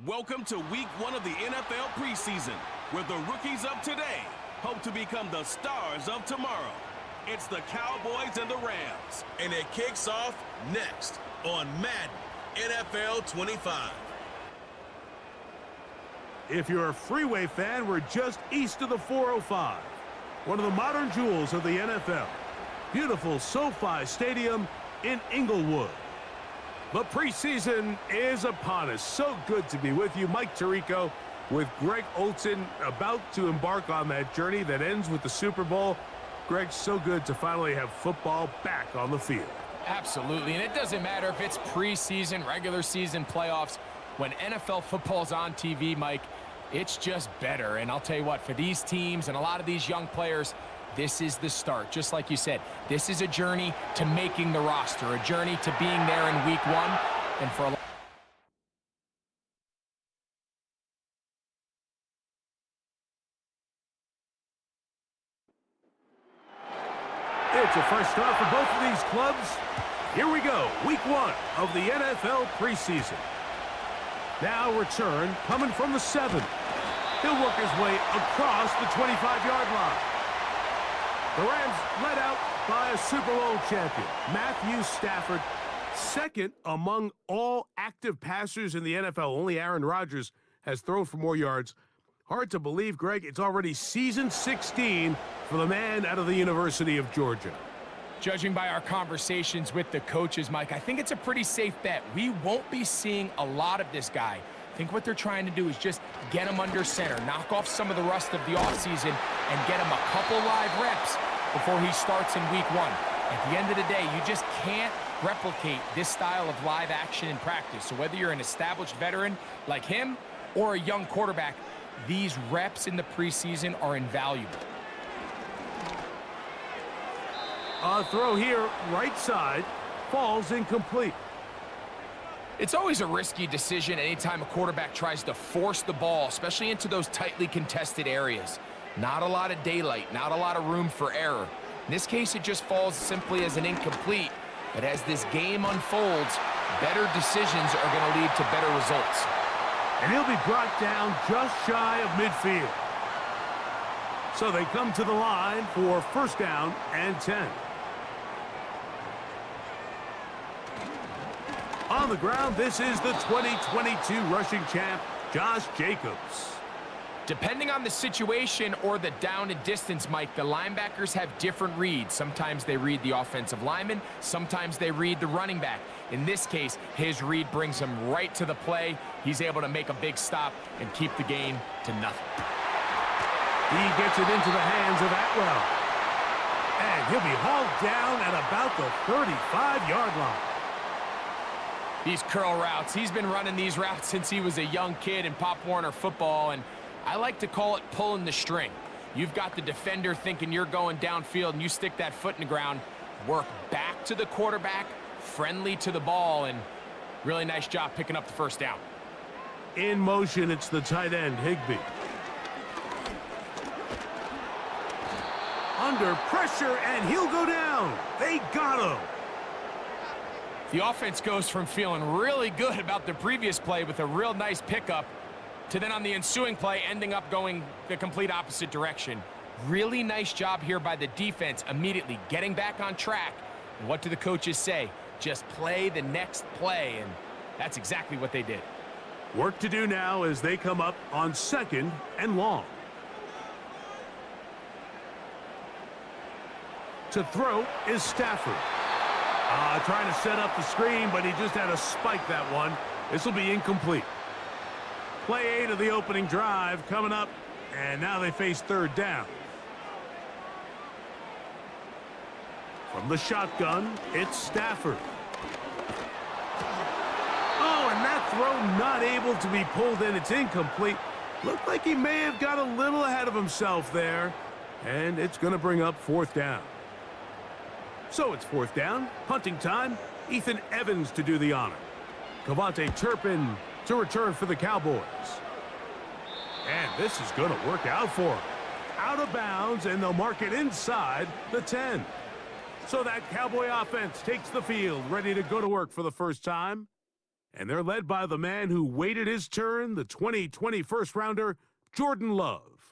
Welcome to week 1 of the NFL preseason. where the rookies of today hope to become the stars of tomorrow. It's the Cowboys and the Rams, and it kicks off next on Madden NFL 25. If you're a Freeway fan, we're just east of the 405, one of the modern jewels of the NFL. Beautiful SoFi Stadium in Inglewood. The preseason is upon us. So good to be with you. Mike Tirico with Greg Olson, about to embark on that journey that ends with the Super Bowl. Greg, so good to finally have football back on the field. Absolutely, and it doesn't matter if it's preseason, regular season, playoffs. When NFL football's on TV, Mike, it's just better. And I'll tell you what, for these teams and a lot of these young players, this is the start. Just like you said, this is a journey to making the roster, a journey to being there in week one. And for a It's a fresh start for both of these clubs. Here we go, week one of the NFL preseason. Now return coming from the 7. He'll work his way across the 25-yard line. The Rams led out by a Super Bowl champion, Matthew Stafford, second among all active passers in the NFL. Only Aaron Rodgers has thrown for more yards. Hard to believe, Greg, it's already season 16 for the man out of the University of Georgia. Judging by our conversations with the coaches, Mike, I think it's a pretty safe bet. We won't be seeing a lot of this guy. I think what they're trying to do is just get him under center, knock off some of the rust of the offseason, and get him a couple live reps before he starts in week one. At the end of the day, you just can't replicate this style of live action in practice. So whether you're an established veteran like him or a young quarterback, these reps in the preseason are invaluable. A throw here, right side, falls incomplete. It's always a risky decision anytime a quarterback tries to force the ball, especially into those tightly contested areas. Not a lot of daylight, not a lot of room for error. In this case, it just falls simply as an incomplete. But as this game unfolds, better decisions are going to lead to better results. And he'll be brought down just shy of midfield. So they come to the line for first down and 10. On the ground, this is the 2022 rushing champ, Josh Jacobs. Depending on the situation or the down and distance, Mike, the linebackers have different reads. Sometimes they read the offensive lineman, sometimes they read the running back. In this case, his read brings him right to the play. He's able to make a big stop and keep the game to nothing. He gets it into the hands of Atwell. And he'll be hauled down at about the 35-yard line. These curl routes, he's been running these routes since he was a young kid in Pop Warner football, and I like to call it pulling the string. You've got the defender thinking you're going downfield, and you stick that foot in the ground, work back to the quarterback, friendly to the ball, and really nice job picking up the first down. In motion, it's the tight end, Higbee. Under pressure, and he'll go down. They got him. The offense goes from feeling really good about the previous play with a real nice pickup to then on the ensuing play ending up going the complete opposite direction. Really nice job here by the defense, immediately getting back on track. And what do the coaches say? Just play the next play, and that's exactly what they did. Work to do now as they come up on second and long. To throw is Stafford. Trying to set up the screen, but he just had to spike that one. This will be incomplete. Play 8 of the opening drive coming up, and now they face third down. From the shotgun, it's Stafford. Oh, and that throw not able to be pulled in. It's incomplete. Looked like he may have got a little ahead of himself there, and it's going to bring up fourth down. So it's fourth down, punting time. Ethan Evans to do the honor. Cavante Turpin to return for the Cowboys. And this is going to work out for him. Out of bounds, and they'll mark it inside the 10. So that Cowboy offense takes the field, ready to go to work for the first time. And they're led by the man who waited his turn, the 2020 first-rounder, Jordan Love.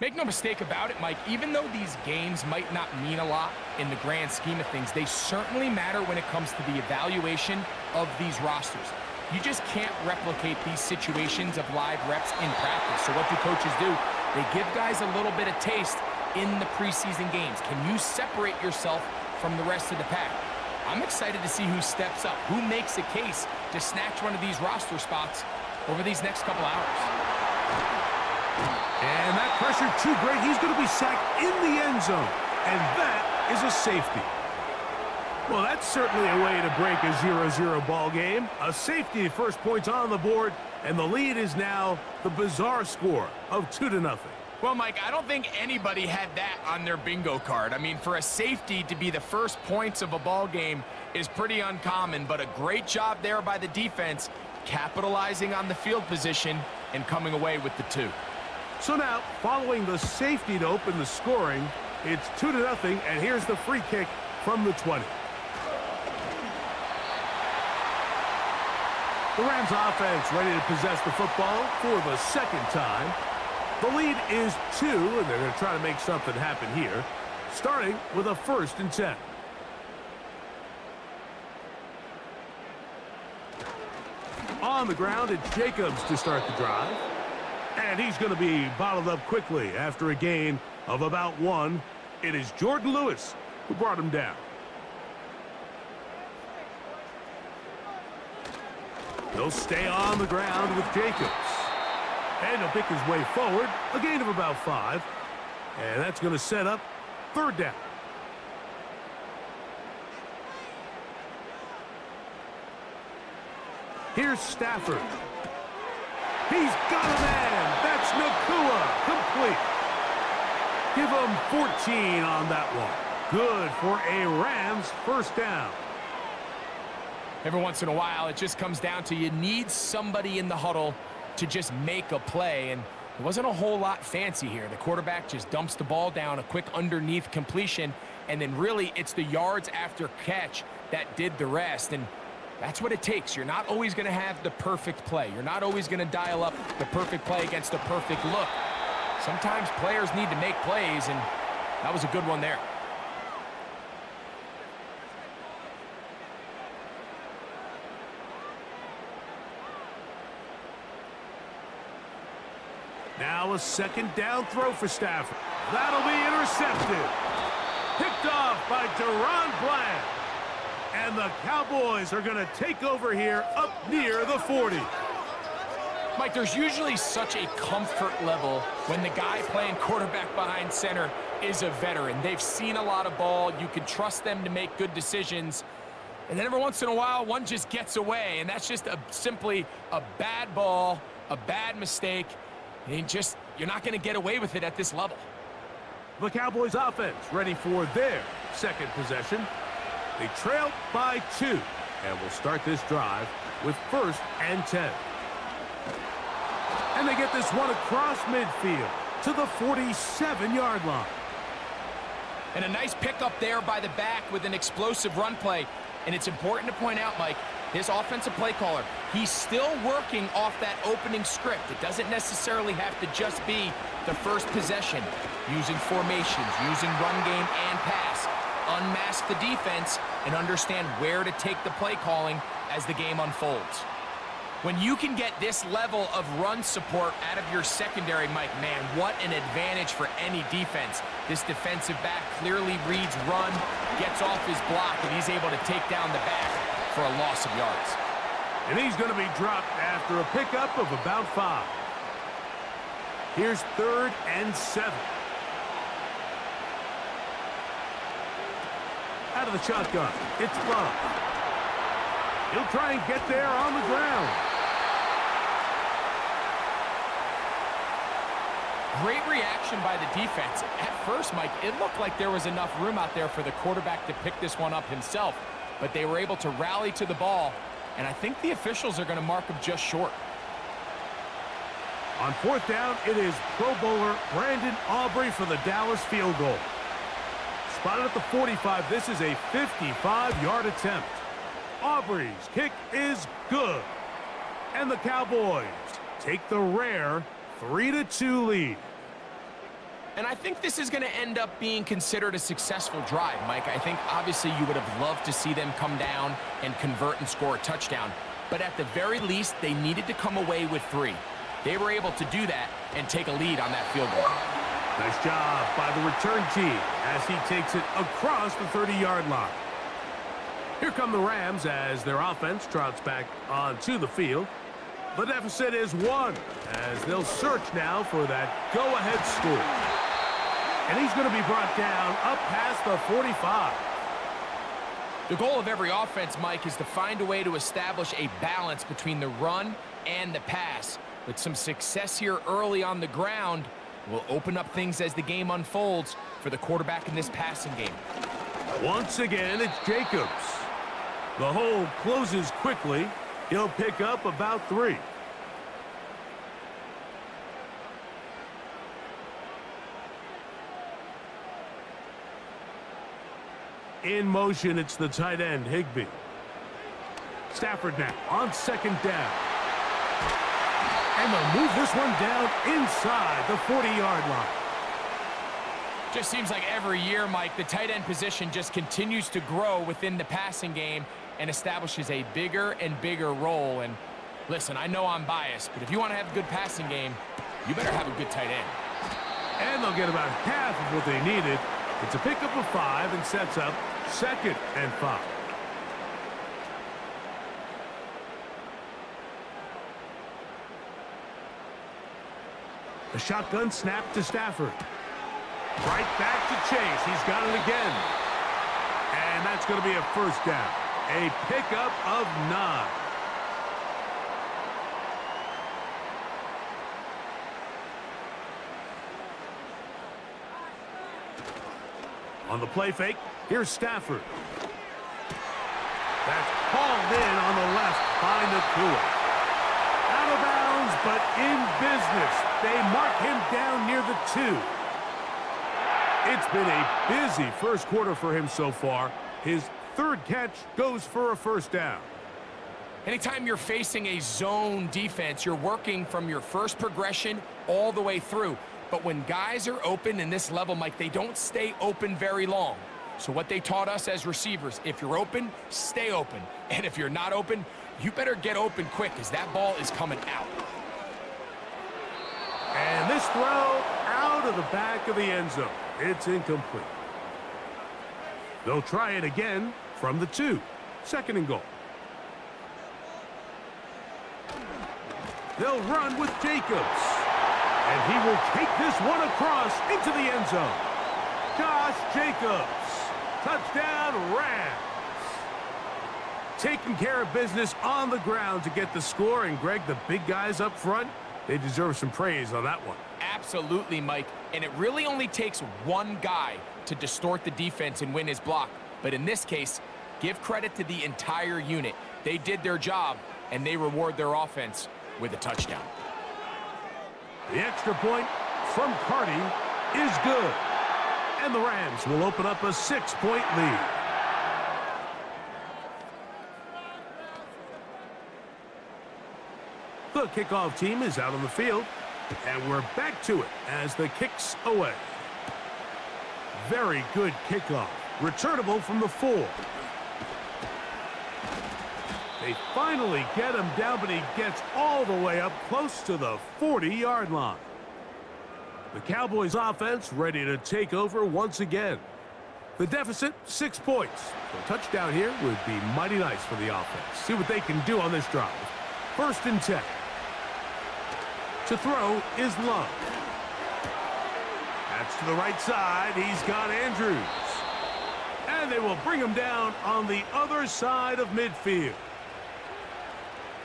Make no mistake about it, Mike, even though these games might not mean a lot in the grand scheme of things, they certainly matter when it comes to the evaluation of these rosters. You just can't replicate these situations of live reps in practice. So what do coaches do? They give guys a little bit of taste in the preseason games. Can you separate yourself from the rest of the pack? I'm excited to see who steps up, who makes a case to snatch one of these roster spots over these next couple hours. And that pressure too great. He's going to be sacked in the end zone. And that is a safety. Well, that's certainly a way to break a 0-0 ball game. A safety, first points on the board, and the lead is now the bizarre score of 2-0. Well, Mike, I don't think anybody had that on their bingo card. I mean, for a safety to be the first points of a ball game is pretty uncommon, but a great job there by the defense, capitalizing on the field position and coming away with the 2. So now, following the safety to open the scoring, it's 2-0, and here's the free kick from the 20. The Rams offense ready to possess the football for the second time. The lead is 2, and they're going to try to make something happen here, starting with a 1st and 10. On the ground, it's Jacobs to start the drive. And he's going to be bottled up quickly after a gain of about 1. It is Jordan Lewis who brought him down. He'll stay on the ground with Jacobs. And he'll pick his way forward, a gain of about 5. And that's going to set up 3rd down. Here's Stafford. He's got a man. That's Nakua. Complete. Give him 14 on that one. Good for a Rams 1st down. Every once in a while, it just comes down to you need somebody in the huddle to just make a play, and it wasn't a whole lot fancy here. The quarterback just dumps the ball down, a quick underneath completion, and then really it's the yards after catch that did the rest, and that's what it takes. You're not always going to have the perfect play. You're not always going to dial up the perfect play against the perfect look. Sometimes players need to make plays, and that was a good one there. Now a 2nd down throw for Stafford. That'll be intercepted. Picked off by Deron Bland. And the Cowboys are going to take over here up near the 40. Mike, there's usually such a comfort level when the guy playing quarterback behind center is a veteran. They've seen a lot of ball. You can trust them to make good decisions. And then every once in a while, one just gets away. And that's just simply a bad ball, a bad mistake. And you're not going to get away with it at this level. The Cowboys offense ready for their 2nd possession. They trail by 2, and will start this drive with 1st and 10. And they get this one across midfield to the 47-yard line. And a nice pickup there by the back with an explosive run play. And it's important to point out, Mike, his offensive play caller, he's still working off that opening script. It doesn't necessarily have to just be the first possession. Using formations, using run game and pass. Unmask the defense and understand where to take the play calling as the game unfolds. When you can get this level of run support out of your secondary, Mike, man, what an advantage for any defense. This defensive back clearly reads run, gets off his block, and he's able to take down the back for a loss of yards. And he's going to be dropped after a pickup of about 5. Here's 3rd and 7. Out of the shotgun, it's Love. He'll try and get there on the ground. Great reaction by the defense. At first, Mike, it looked like there was enough room out there for the quarterback to pick this one up himself, but they were able to rally to the ball, and I think the officials are going to mark him just short. On 4th down, it is Pro Bowler Brandon Aubrey for the Dallas field goal. Spotted at the 45, this is a 55-yard attempt. Aubrey's kick is good. And the Cowboys take the rare 3-2 lead. And I think this is going to end up being considered a successful drive, Mike. I think obviously you would have loved to see them come down and convert and score a touchdown. But at the very least, they needed to come away with 3. They were able to do that and take a lead on that field goal. Nice job by the return team as he takes it across the 30-yard line. Here come the Rams as their offense trots back onto the field. The deficit is 1 as they'll search now for that go-ahead score. And he's going to be brought down up past the 45. The goal of every offense, Mike, is to find a way to establish a balance between the run and the pass. With some success here early on the ground will open up things as the game unfolds for the quarterback in this passing game. Once again, it's Jacobs. The hole closes quickly. He'll pick up about 3. In motion, it's the tight end, Higbee. Stafford now on 2nd down. And they'll move this one down inside the 40-yard line. Just seems like every year, Mike, the tight end position just continues to grow within the passing game and establishes a bigger and bigger role. And listen, I know I'm biased, but if you want to have a good passing game, you better have a good tight end. And they'll get about half of what they needed. It's a pickup of 5 and sets up 2nd and 5. The shotgun snap to Stafford. Right back to Chase. He's got it again. And that's going to be a 1st down. A pickup of 9. On the play fake, here's Stafford. That's hauled in on the left by Nakua. Out of bounds, but in business. They mark him down near the 2. It's been a busy first quarter for him so far. His 3rd catch goes for a 1st down. Anytime you're facing a zone defense, you're working from your first progression all the way through. But when guys are open in this level, Mike, they don't stay open very long. So what they taught us as receivers, if you're open, stay open. And if you're not open, you better get open quick as that ball is coming out. And this throw out of the back of the end zone. It's incomplete. They'll try it again from the 2. 2nd and goal. They'll run with Jacobs. And he will take this one across into the end zone. Josh Jacobs. Touchdown, Rams. Taking care of business on the ground to get the score. And, Greg, the big guys up front, they deserve some praise on that one. Absolutely, Mike. And it really only takes one guy to distort the defense and win his block. But in this case, give credit to the entire unit. They did their job, and they reward their offense with a touchdown. The extra point from Carty is good. And the Rams will open up a 6-point lead. The kickoff team is out on the field. And we're back to it as the kick's away. Very good kickoff. Returnable from the 4. They finally get him down, but he gets all the way up close to the 40-yard line. The Cowboys offense ready to take over once again. The deficit, 6 points. A touchdown here would be mighty nice for the offense. See what they can do on this drive. 1st and 10. To throw is Love. That's to the right side. He's got Andrews. And they will bring him down on the other side of midfield.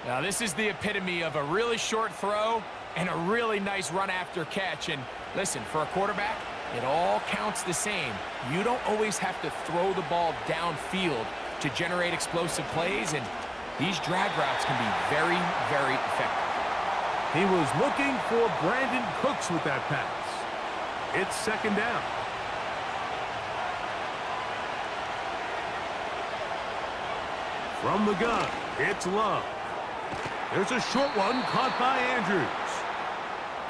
Now, this is the epitome of a really short throw and a really nice run after catch. And listen, for a quarterback, it all counts the same. You don't always have to throw the ball downfield to generate explosive plays, and these drag routes can be very, very effective. He was looking for Brandon Cooks with that pass. It's 2nd down. From the gun, it's Love. There's a short one caught by Andrews.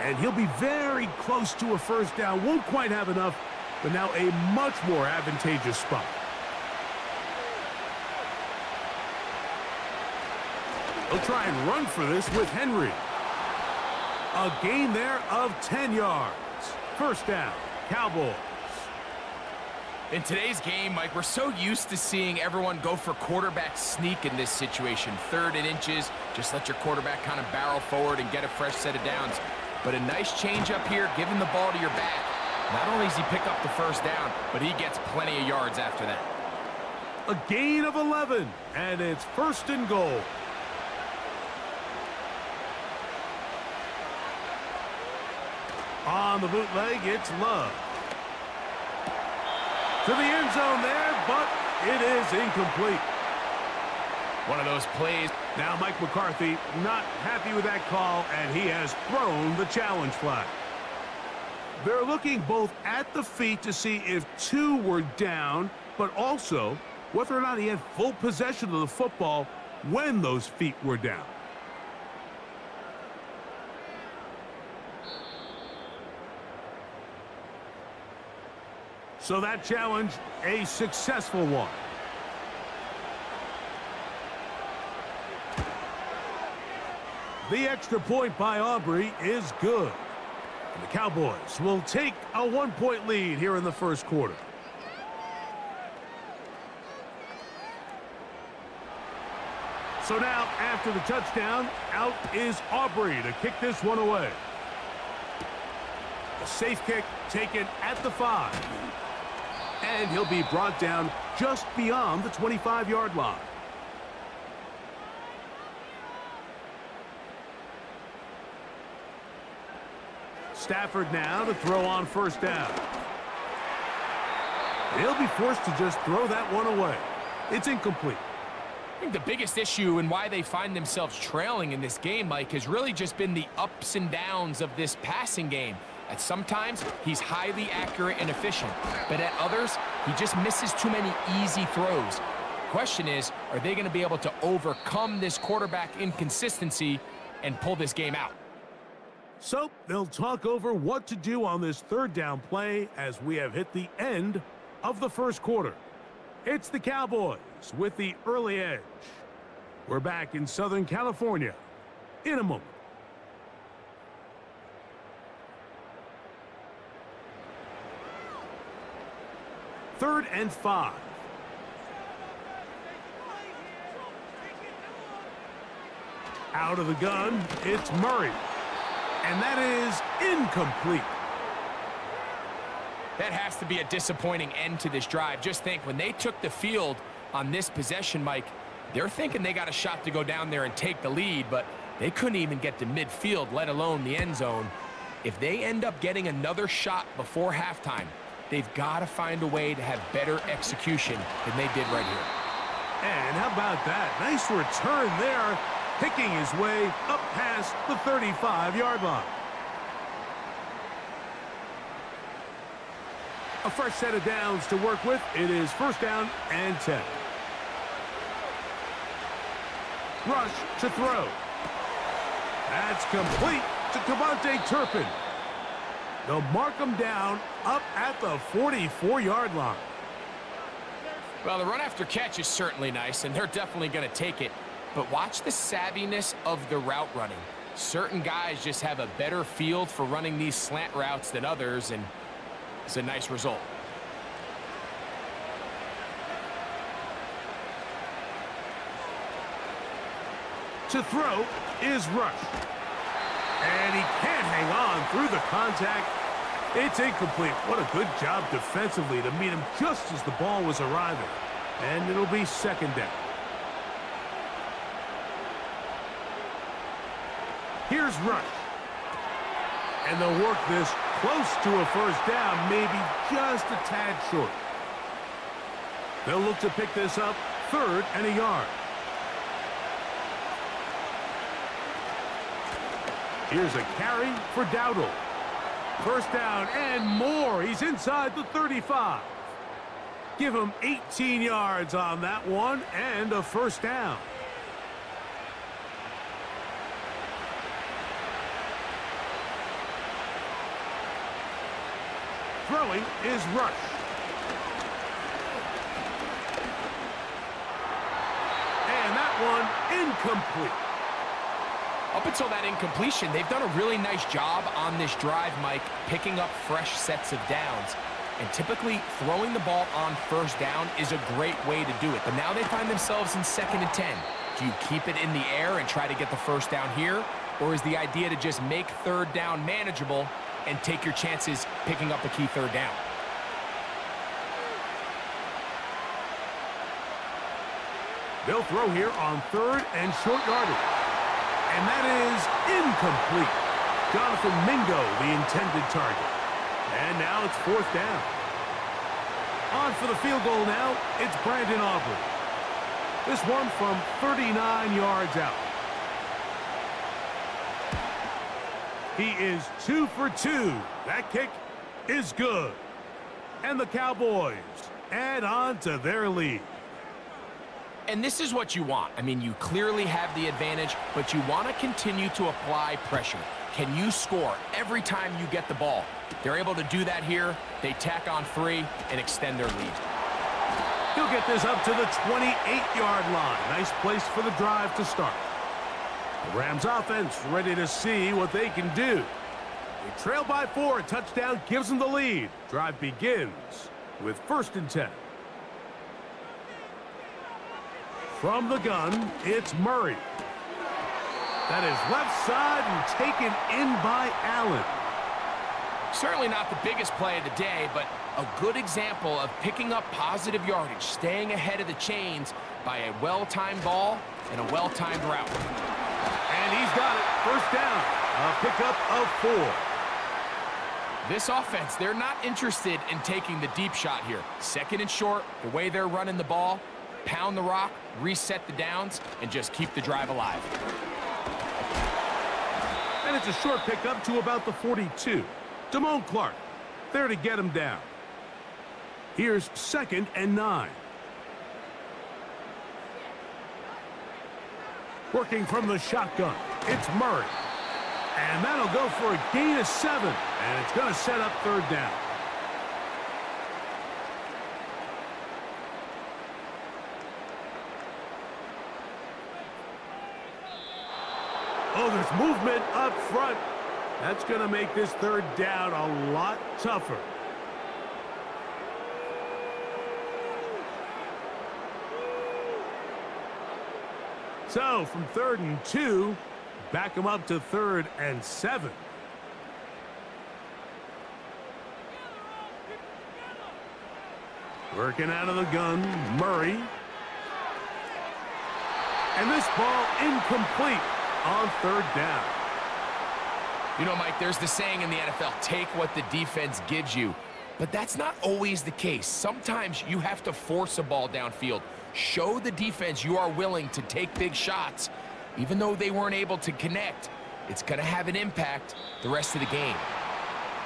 And he'll be very close to a first down. Won't quite have enough, but now a much more advantageous spot. He'll try and run for this with Henry. A gain there of 10 yards. First down, Cowboys. In today's game, Mike, we're so used to seeing everyone go for quarterback sneak in this situation. 3rd and inches, just let your quarterback kind of barrel forward and get a fresh set of downs. But a nice change up here, giving the ball to your back. Not only does he pick up the first down, but he gets plenty of yards after that. A gain of 11, and it's 1st and goal. On the bootleg, it's Love. To the end zone there, but it is incomplete. One of those plays. Now Mike McCarthy not happy with that call, and he has thrown the challenge flag. They're looking both at the feet to see if 2 were down, but also whether or not he had full possession of the football when those feet were down. So that challenge, a successful one. The extra point by Aubrey is good. And the Cowboys will take a 1-point lead here in the first quarter. So now, after the touchdown, out is Aubrey to kick this one away. A safe kick taken at the 5. And he'll be brought down just beyond the 25-yard line. Stafford now to throw on first down. He'll be forced to just throw that one away. It's incomplete. I think the biggest issue and why they find themselves trailing in this game, Mike, has really just been the ups and downs of this passing game. At sometimes, he's highly accurate and efficient, but at others, he just misses too many easy throws. Question is, are they going to be able to overcome this quarterback inconsistency and pull this game out? So they'll talk over what to do on this 3rd down play as we have hit the end of the first quarter. It's the Cowboys with the early edge. We're back in Southern California in a moment. 3rd and 5. Out of the gun, it's Murray. And that is incomplete. That has to be a disappointing end to this drive. Just think, when they took the field on this possession, Mike, they're thinking they got a shot to go down there and take the lead, but they couldn't even get to midfield, let alone the end zone. If they end up getting another shot before halftime, they've got to find a way to have better execution than they did right here. And how about that? Nice return there, picking his way up past the 35-yard line. A fresh set of downs to work with. It is 1st down and 10. Rush to throw. That's complete to Kevontae Turpin. They'll mark him down up at the 44-yard line. Well, the run after catch is certainly nice, and they're definitely going to take it. But watch the savviness of the route running. Certain guys just have a better field for running these slant routes than others, and it's a nice result. To throw is Rush. And he can't hang on through the contact. It's incomplete. What a good job defensively to meet him just as the ball was arriving. And it'll be 2nd down. Here's Rush. And they'll work this close to a 1st down, maybe just a tad short. They'll look to pick this up 3rd and a yard. Here's a carry for Dowdle. 1st down and more. He's inside the 35. Give him 18 yards on that one and a 1st down. throwing is Rush. And that one incomplete. Up until that incompletion, they've done a really nice job on this drive, Mike, picking up fresh sets of downs. And typically, throwing the ball on first down is a great way to do it. But now they find themselves in 2nd and 10. Do you keep it in the air and try to get the first down here? Or is the idea to just make 3rd down manageable and take your chances picking up a key 3rd down? They'll throw here on 3rd and short yardage. And that is incomplete. Jonathan Mingo, the intended target. And now it's 4th down. On for the field goal now, it's Brandon Aubrey. This one from 39 yards out. He is 2 for 2. That kick is good. And the Cowboys add on to their lead. And this is what you want. I mean, you clearly have the advantage, but you want to continue to apply pressure. Can you score every time you get the ball? They're able to do that here. They tack on 3 and extend their lead. He'll get this up to the 28-yard line. Nice place for the drive to start. The Rams offense ready to see what they can do. They trail by 4. A touchdown gives them the lead. Drive begins with 1st and 10. From the gun, it's Murray. That is left side and taken in by Allen. Certainly not the biggest play of the day, but a good example of picking up positive yardage, staying ahead of the chains by a well-timed ball and a well-timed route. And he's got it. 1st down. A pickup of 4. This offense, they're not interested in taking the deep shot here. 2nd and short, the way they're running the ball, pound the rock, reset the downs, and just keep the drive alive. And it's a short pickup to about the 42. Damone Clark there to get him down. Here's 2nd and 9. Working from the shotgun, it's Murray. And that'll go for a gain of 7. And it's going to set up 3rd down. Oh, there's movement up front. That's going to make this 3rd down a lot tougher. So, from 3rd and 2, back them up to 3rd and 7. Working out of the gun, Murray. And this ball incomplete on 3rd down. You know, Mike, there's the saying in the NFL, take what the defense gives you. But that's not always the case. Sometimes you have to force a ball downfield. Show the defense you are willing to take big shots. Even though they weren't able to connect, it's going to have an impact the rest of the game.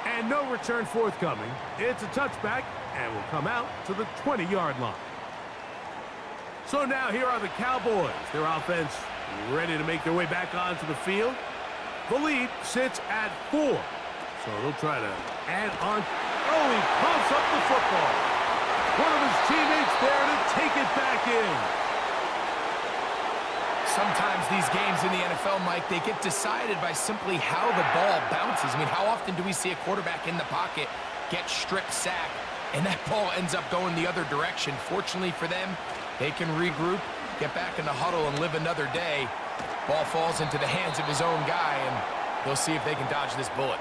And no return forthcoming. It's a touchback and will come out to the 20-yard line. So now here are the Cowboys. Their offense ready to make their way back onto the field. The lead sits at 4. So they'll try to add on. Oh, he pumps up the football. One of his teammates there to take it back in. Sometimes these games in the NFL, Mike, they get decided by simply how the ball bounces. I mean, how often do we see a quarterback in the pocket get strip sacked, and that ball ends up going the other direction? Fortunately for them, they can regroup, get back in the huddle, and live another day. Ball falls into the hands of his own guy, and they'll see if they can dodge this bullet.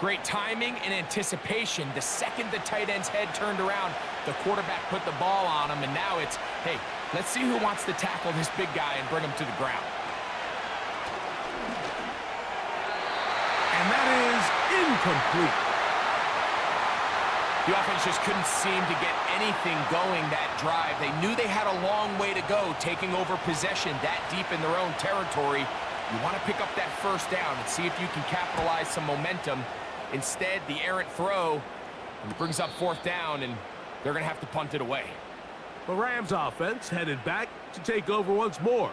Great timing and anticipation. The second the tight end's head turned around, the quarterback put the ball on him, and now it's, hey, let's see who wants to tackle this big guy and bring him to the ground. And that is incomplete. The offense just couldn't seem to get anything going that drive. They knew they had a long way to go, taking over possession that deep in their own territory. You want to pick up that 1st down and see if you can capitalize some momentum. Instead, the errant throw brings up 4th down, and they're going to have to punt it away. The Rams offense headed back to take over once more.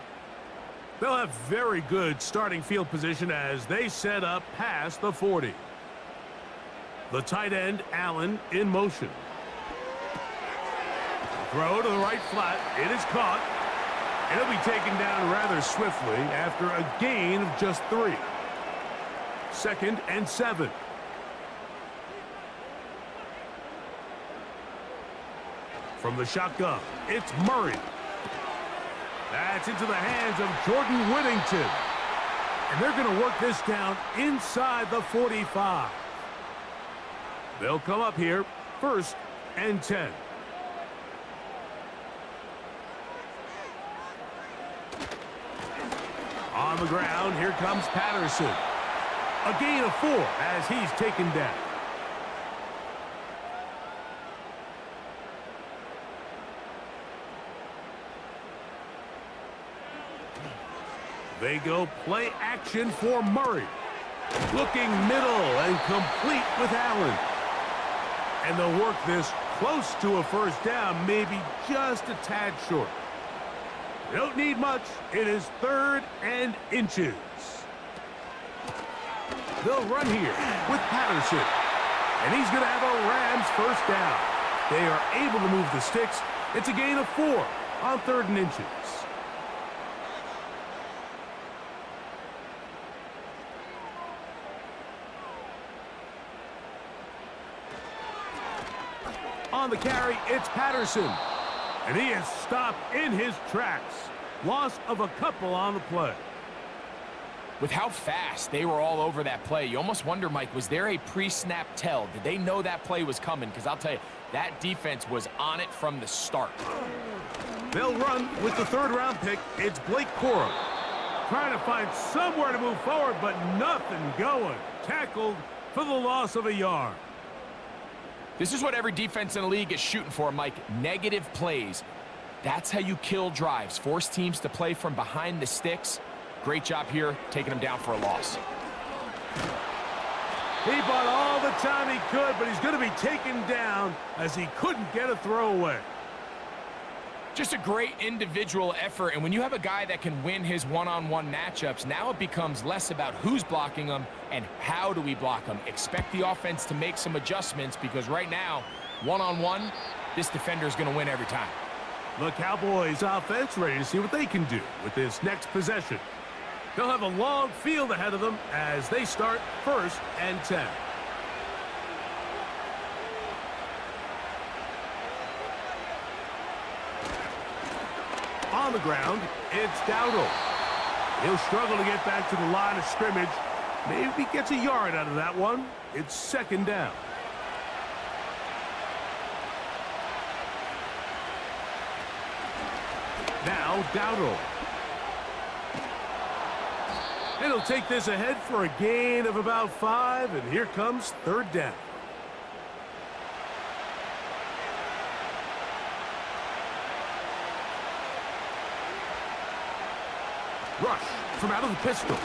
They'll have very good starting field position as they set up past the 40. The tight end, Allen, in motion. Throw to the right flat. It is caught. And it'll be taken down rather swiftly after a gain of just 3. 2nd and 7. From the shotgun, it's Murray. That's into the hands of Jordan Whittington. And they're going to work this down inside the 45. They'll come up here, 1st and 10. On the ground, here comes Patterson. A gain of 4 as he's taken down. They go play action for Murray. Looking middle and complete with Allen. And they'll work this close to a 1st down, maybe just a tad short. They don't need much. It is 3rd and inches. They'll run here with Patterson. And he's going to have a Rams 1st down. They are able to move the sticks. It's a gain of 4 on 3rd and inches. On the carry, it's Patterson. And he is stopped in his tracks. Loss of a couple on the play. With how fast they were all over that play, you almost wonder, Mike, was there a pre-snap tell? Did they know that play was coming? Because I'll tell you, that defense was on it from the start. They'll run with the 3rd-round pick. It's Blake Corum. Trying to find somewhere to move forward, but nothing going. Tackled for the loss of a yard. This is what every defense in the league is shooting for, Mike. Negative plays. That's how you kill drives. Force teams to play from behind the sticks. Great job here, taking them down for a loss. He bought all the time he could, but he's going to be taken down as he couldn't get a throwaway. Just a great individual effort, and when you have a guy that can win his one-on-one matchups, now it becomes less about who's blocking him and how do we block him. Expect the offense to make some adjustments because right now, one-on-one, this defender is going to win every time. The Cowboys offense ready to see what they can do with this next possession. They'll have a long field ahead of them as they start 1st and 10. On the ground, it's Dowdle. He'll struggle to get back to the line of scrimmage. Maybe gets a yard out of that one. It's 2nd down. Now Dowdle. And he'll take this ahead for a gain of about 5, and here comes 3rd down. Rush from out of the pistol.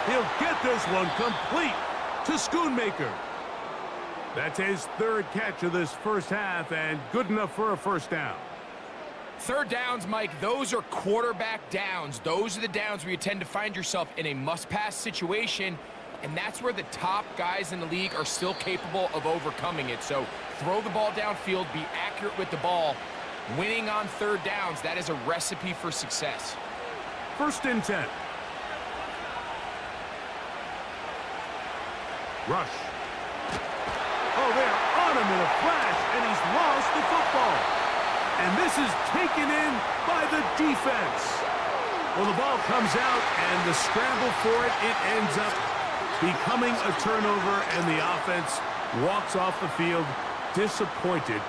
He'll get this one complete to Schoonmaker. That's his 3rd catch of this 1st half and good enough for a 1st down. 3rd downs, Mike, those are quarterback downs. Those are the downs where you tend to find yourself in a must-pass situation, and that's where the top guys in the league are still capable of overcoming it. So throw the ball downfield, be accurate with the ball. Winning on 3rd downs, that is a recipe for success. 1st and 10. Rush. Oh, they're on him in a flash, and he's lost the football. And this is taken in by the defense. Well, the ball comes out, and the scramble for it, it ends up becoming a turnover, and the offense walks off the field disappointed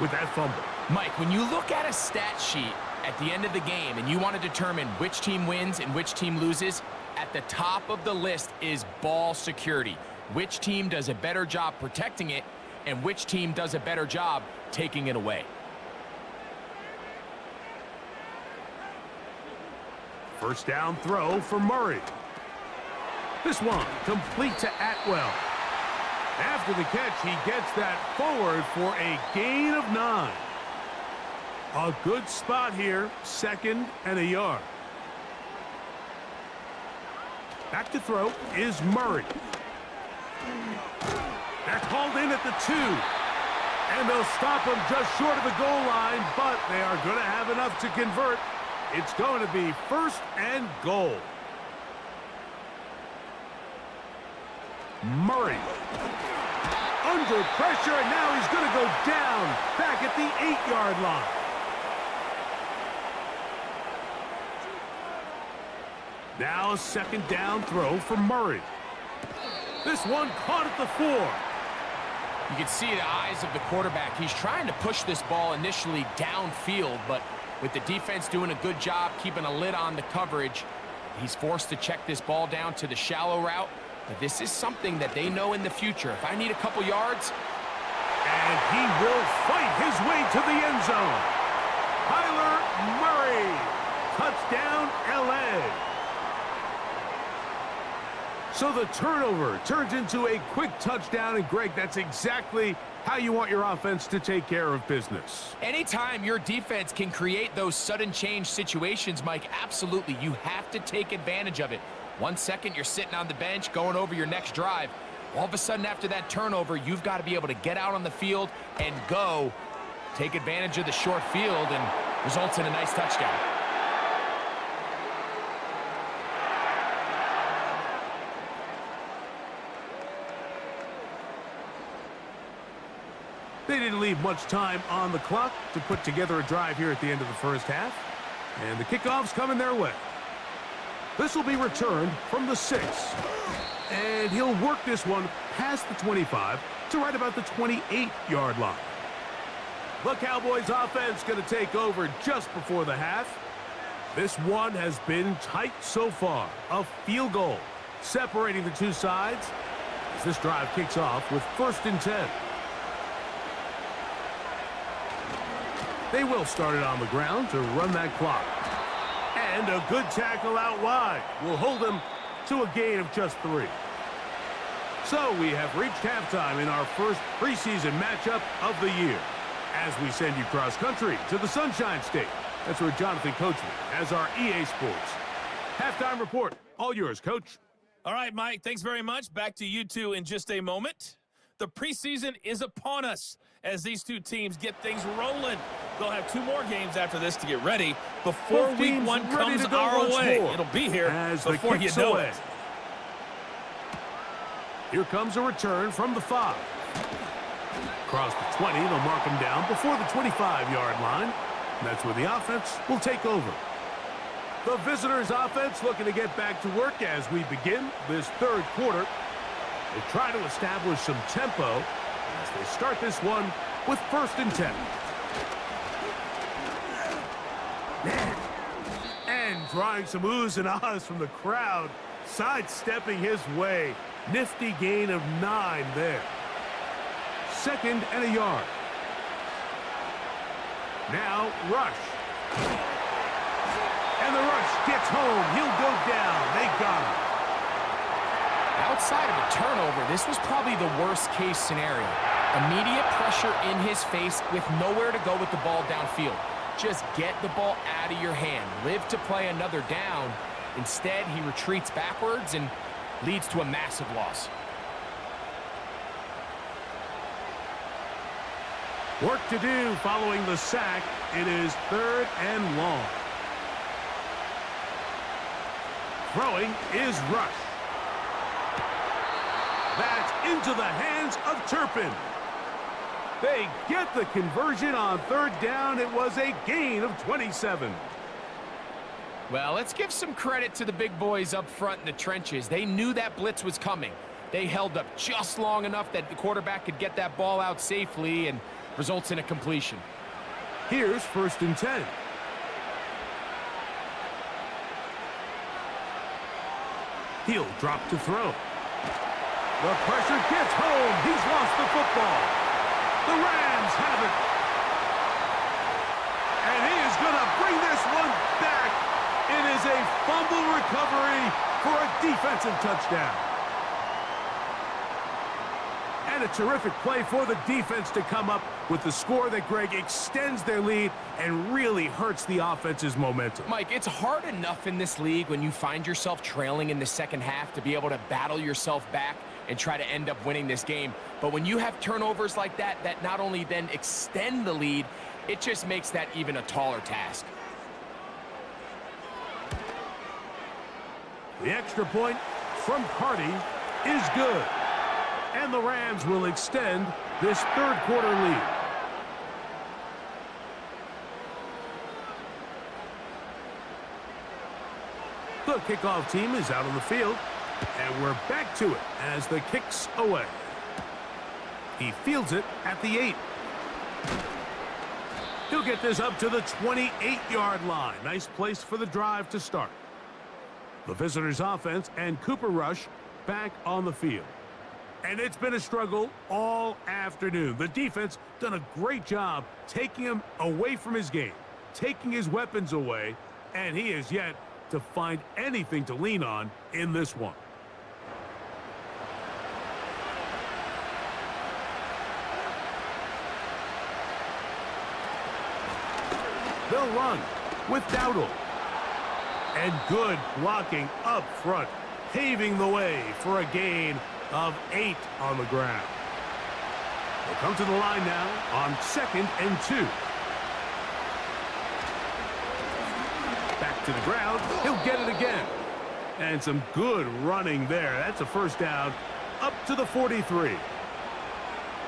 with that fumble. Mike, when you look at a stat sheet at the end of the game and you want to determine which team wins and which team loses, at the top of the list is ball security. Which team does a better job protecting it and which team does a better job taking it away. First down throw for Murray. This one complete to Atwell. After the catch, he gets that forward for a gain of 9. A good spot here, 2nd and a yard. Back to throw is Murray. at the 2. And they'll stop him just short of the goal line, but they are going to have enough to convert. It's going to be 1st and goal. Murray. Under pressure, and now he's going to go down back at the 8-yard line. Now a 2nd down throw for Murray. This one caught at the 4. You can see the eyes of the quarterback. He's trying to push this ball initially downfield, but with the defense doing a good job keeping a lid on the coverage, he's forced to check this ball down to the shallow route. But this is something that they know in the future. If I need a couple yards. And he will fight his way to the end zone. Kyler Murray. Touchdown, LA. So the turnover turns into a quick touchdown, and Greg, that's exactly how you want your offense to take care of business. Anytime your defense can create those sudden change situations, Mike, absolutely, you have to take advantage of it. 1 second, you're sitting on the bench, going over your next drive. All of a sudden, after that turnover, you've got to be able to get out on the field and go. Take advantage of the short field, and results in a nice touchdown. They didn't leave much time on the clock to put together a drive here at the end of the first half. And the kickoff's coming their way. This will be returned from the 6. And he'll work this one past the 25 to right about the 28-yard line. The Cowboys offense going to take over just before the half. This one has been tight so far. A field goal separating the two sides as this drive kicks off with 1st and 10. They will start it on the ground to run that clock. And a good tackle out wide will hold them to a gain of just 3. So we have reached halftime in our first preseason matchup of the year as we send you cross country to the Sunshine State. That's where Jonathan Coachman has our EA Sports halftime report. All yours, Coach. All right, Mike, thanks very much. Back to you two in just a moment. The preseason is upon us as these two teams get things rolling. They'll have 2 more games after this to get ready before week 1 comes our way. It'll be here as before you know it. Here comes a return from the 5. Across the 20, they'll mark him down before the 25-yard line. That's where the offense will take over. The visitors' offense looking to get back to work as we begin this 3rd quarter. They try to establish some tempo as they start this one with 1st and 10. And drawing some oohs and ahs from the crowd, sidestepping his way. Nifty gain of 9 there. 2nd and a yard. Now rush. And the rush gets home. He'll go down. They got him. Outside of a turnover, this was probably the worst-case scenario. Immediate pressure in his face with nowhere to go with the ball downfield. Just get the ball out of your hand. Live to play another down. Instead, he retreats backwards and leads to a massive loss. Work to do following the sack. It is 3rd and long. Throwing is Rush. That's into the hands of Turpin. They get the conversion on 3rd down. It was a gain of 27. Well, let's give some credit to the big boys up front in the trenches. They knew that blitz was coming. They held up just long enough that the quarterback could get that ball out safely and results in a completion. Here's 1st and 10. He'll drop to throw. The pressure gets home. He's lost the football. The Rams have it. And he is going to bring this one back. It is a fumble recovery for a defensive touchdown. And a terrific play for the defense to come up with the score that, Greg, extends their lead and really hurts the offense's momentum. Mike, it's hard enough in this league when you find yourself trailing in the second half to be able to battle yourself back and try to end up winning this game. But when you have turnovers like that, that not only then extend the lead, it just makes that even a taller task. The extra point from Carty is good. And the Rams will extend this third quarter lead. The kickoff team is out on the field, and we're back to it as the kick's away. He fields it at the 8. He'll get this up to the 28-yard line. Nice place for the drive to start. The visitors' offense and Cooper Rush back on the field. And it's been a struggle all afternoon. The defense done a great job taking him away from his game, taking his weapons away, and he is yet to find anything to lean on in this one. They'll run with Dowdle. And good blocking up front, paving the way for a gain of 8 on the ground. They'll come to the line now on 2nd and 2. Back to the ground. He'll get it again. And some good running there. That's a first down up to the 43.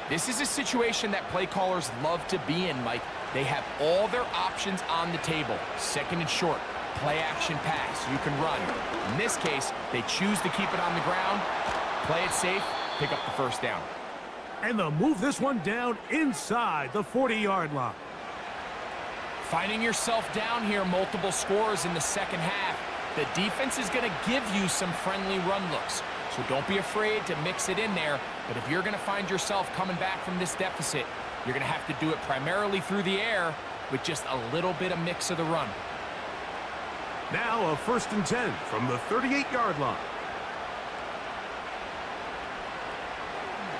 This is a situation that play callers love to be in, Mike. They have all their options on the table. 2nd and short. Play action pass. You can run. In this case, they choose to keep it on the ground, play it safe, pick up the first down. And they'll move this one down inside the 40-yard line. Finding yourself down here, multiple scores in the second half. The defense is going to give you some friendly run looks. So don't be afraid to mix it in there. But if you're going to find yourself coming back from this deficit, you're going to have to do it primarily through the air with just a little bit of mix of the run. Now a 1st and 10 from the 38-yard line.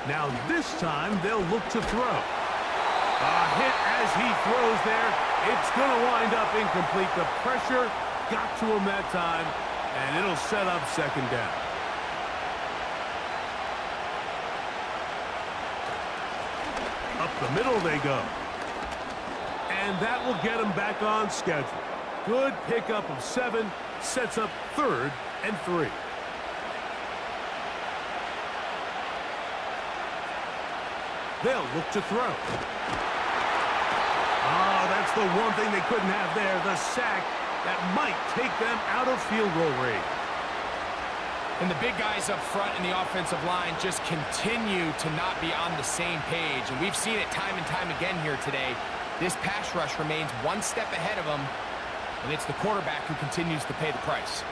Now this time they'll look to throw. A hit as he throws there. It's going to wind up incomplete. The pressure got to him that time, and it'll set up 2nd down. Up the middle they go. And that will get him back on schedule. Good pickup of 7, sets up 3rd and 3. They'll look to throw. Oh, that's the one thing they couldn't have there, the sack that might take them out of field goal range. And the big guys up front in the offensive line just continue to not be on the same page. And we've seen it time and time again here today. This pass rush remains one step ahead of them, and it's the quarterback who continues to pay the price.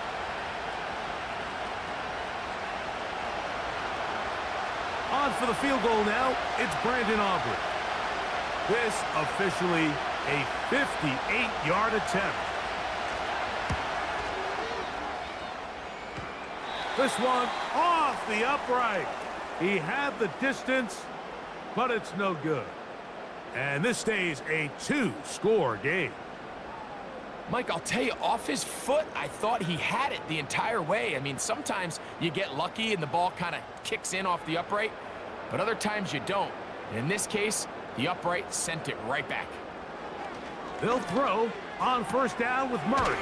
On for the field goal now, it's Brandon Aubrey. This officially a 58-yard attempt. This one off the upright. He had the distance, but it's no good. And this stays a 2-score game. Mike, I'll tell you, off his foot, I thought he had it the entire way. I mean, sometimes you get lucky and the ball kind of kicks in off the upright, but other times you don't. And in this case, the upright sent it right back. They'll throw on 1st down with Murray.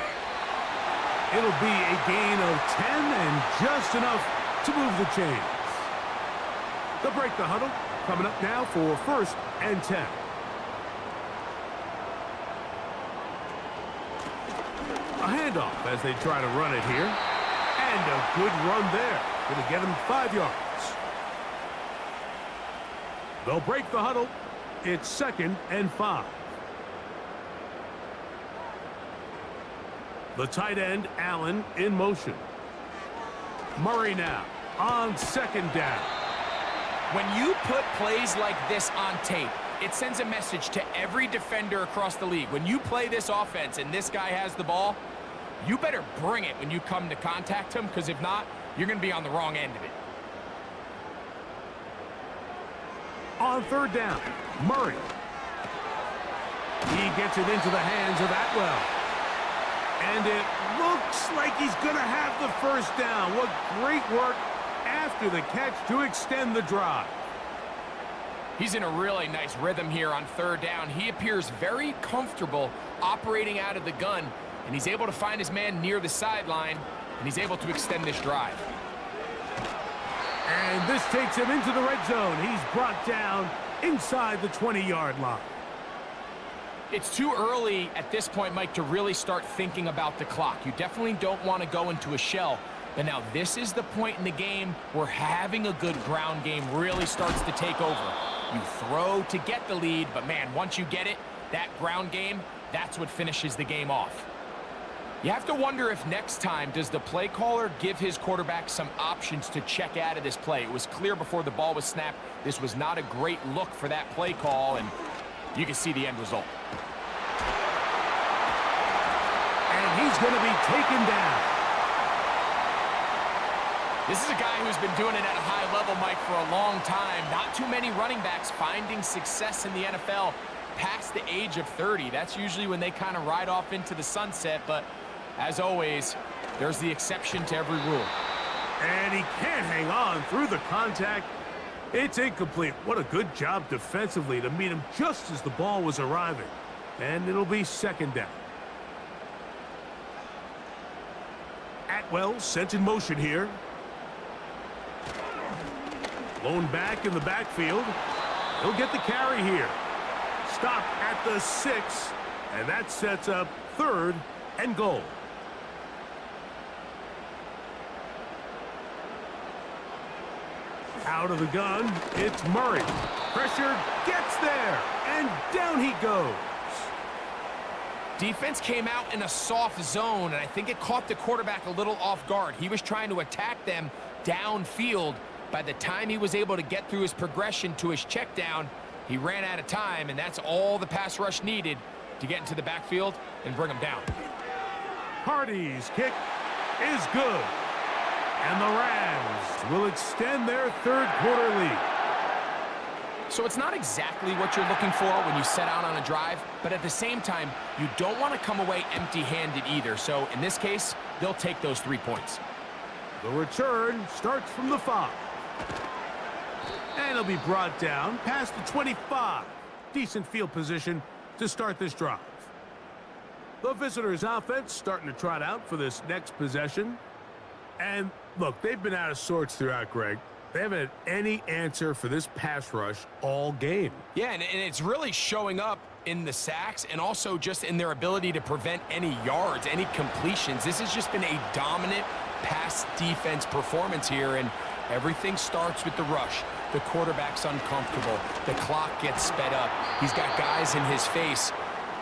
It'll be a gain of 10 and just enough to move the chains. They'll break the huddle. Coming up now for 1st and 10. A handoff as they try to run it here. And a good run there. Going to get him 5 yards. They'll break the huddle. It's 2nd and 5. The tight end, Allen, in motion. Murray now on 2nd down. When you put plays like this on tape, it sends a message to every defender across the league. When you play this offense and this guy has the ball, you better bring it when you come to contact him, because if not, you're going to be on the wrong end of it. On 3rd down, Murray. He gets it into the hands of Atwell. And it looks like he's going to have the 1st down. What great work after after the catch to extend the drive. He's in a really nice rhythm here on third down. He appears very comfortable operating out of the gun, and he's able to find his man near the sideline, and he's able to extend this drive. And this takes him into the red zone. He's brought down inside the 20-yard line. It's too early at this point, Mike, to really start thinking about the clock. You definitely don't want to go into a shell. But now this is the point in the game where having a good ground game really starts to take over. You throw to get the lead, but man, once you get it, that ground game, that's what finishes the game off. You have to wonder if next time, does the play caller give his quarterback some options to check out of this play? It was clear before the ball was snapped, this was not a great look for that play call, and you can see the end result. And he's going to be taken down. This is a guy who's been doing it at a high level, Mike, for a long time. Not too many running backs finding success in the NFL past the age of 30. That's usually when they kind of ride off into the sunset, but as always, there's the exception to every rule. And he can't hang on through the contact. It's incomplete. What a good job defensively to meet him just as the ball was arriving. And it'll be second down. Atwell sent in motion here. Blown back in the backfield. He'll get the carry here. Stop at the 6, and that sets up third and goal. Out of the gun, it's Murray. Pressure gets there, and down he goes. Defense came out in a soft zone, and I think it caught the quarterback a little off guard. He was trying to attack them downfield. By the time he was able to get through his progression to his check down, he ran out of time, and that's all the pass rush needed to get into the backfield and bring him down. Hardy's kick is good. And the Rams will extend their third quarter lead. So it's not exactly what you're looking for when you set out on a drive, but at the same time, you don't want to come away empty-handed either. So in this case, they'll take those 3 points. The return starts from the 5. And it'll be brought down past the 25. Decent field position to start this drive. The visitors' offense starting to trot out for this next possession. And look, they've been out of sorts throughout, Greg. They haven't had any answer for this pass rush all game. Yeah, and it's really showing up in the sacks and also just in their ability to prevent any yards, any completions. This has just been a dominant pass defense performance here, and everything starts with the rush. The quarterback's uncomfortable. The clock gets sped up. He's got guys in his face.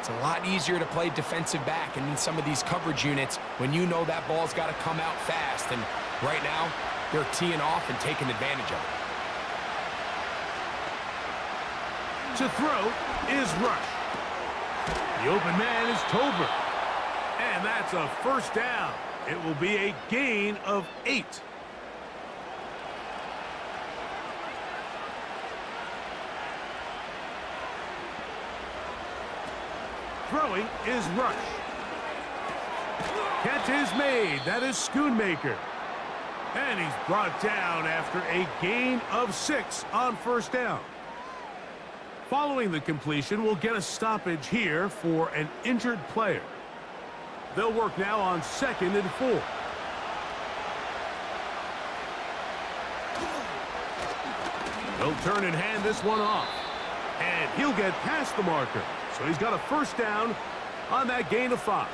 It's a lot easier to play defensive back and in some of these coverage units when you know that ball's got to come out fast. And right now, they're teeing off and taking advantage of it. To throw is Rush. The open man is Tolbert. And that's a first down. It will be a gain of 8. Throwing is Rush. Catch is made. That is Schoonmaker. And he's brought down after a gain of 6 on first down. Following the completion, we'll get a stoppage here for an injured player. They'll work now on 2nd and 4. They'll turn and hand this one off. And he'll get past the marker. So he's got a first down on that gain of 5.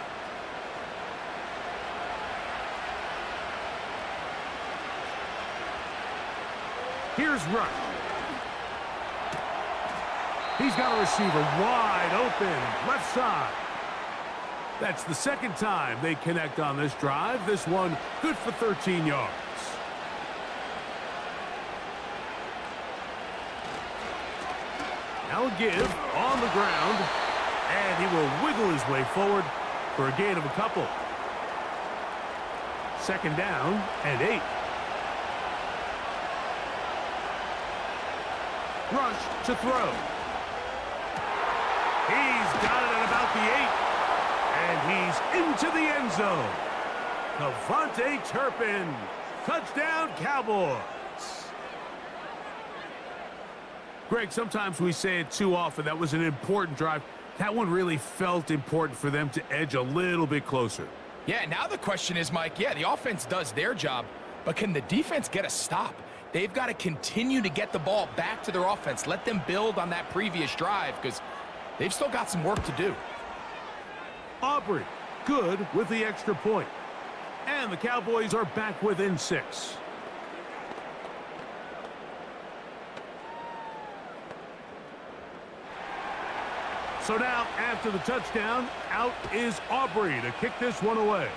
Here's Rush. He's got a receiver wide open, left side. That's the second time they connect on this drive. This one good for 13 yards. Now a give on the ground, and he will wiggle his way forward for a gain of a couple. Second down and 8. Rush to throw. He's got it at about the 8. And he's into the end zone. Devontae Turpin. Touchdown, Cowboys. Greg, sometimes we say it too often. That was an important drive. That one really felt important for them to edge a little bit closer. Yeah, now the question is, Mike, yeah, the offense does their job, but can the defense get a stop? They've got to continue to get the ball back to their offense. Let them build on that previous drive because they've still got some work to do. Aubrey, good with the extra point. And the Cowboys are back within 6. So now, after the touchdown, out is Aubrey to kick this one away.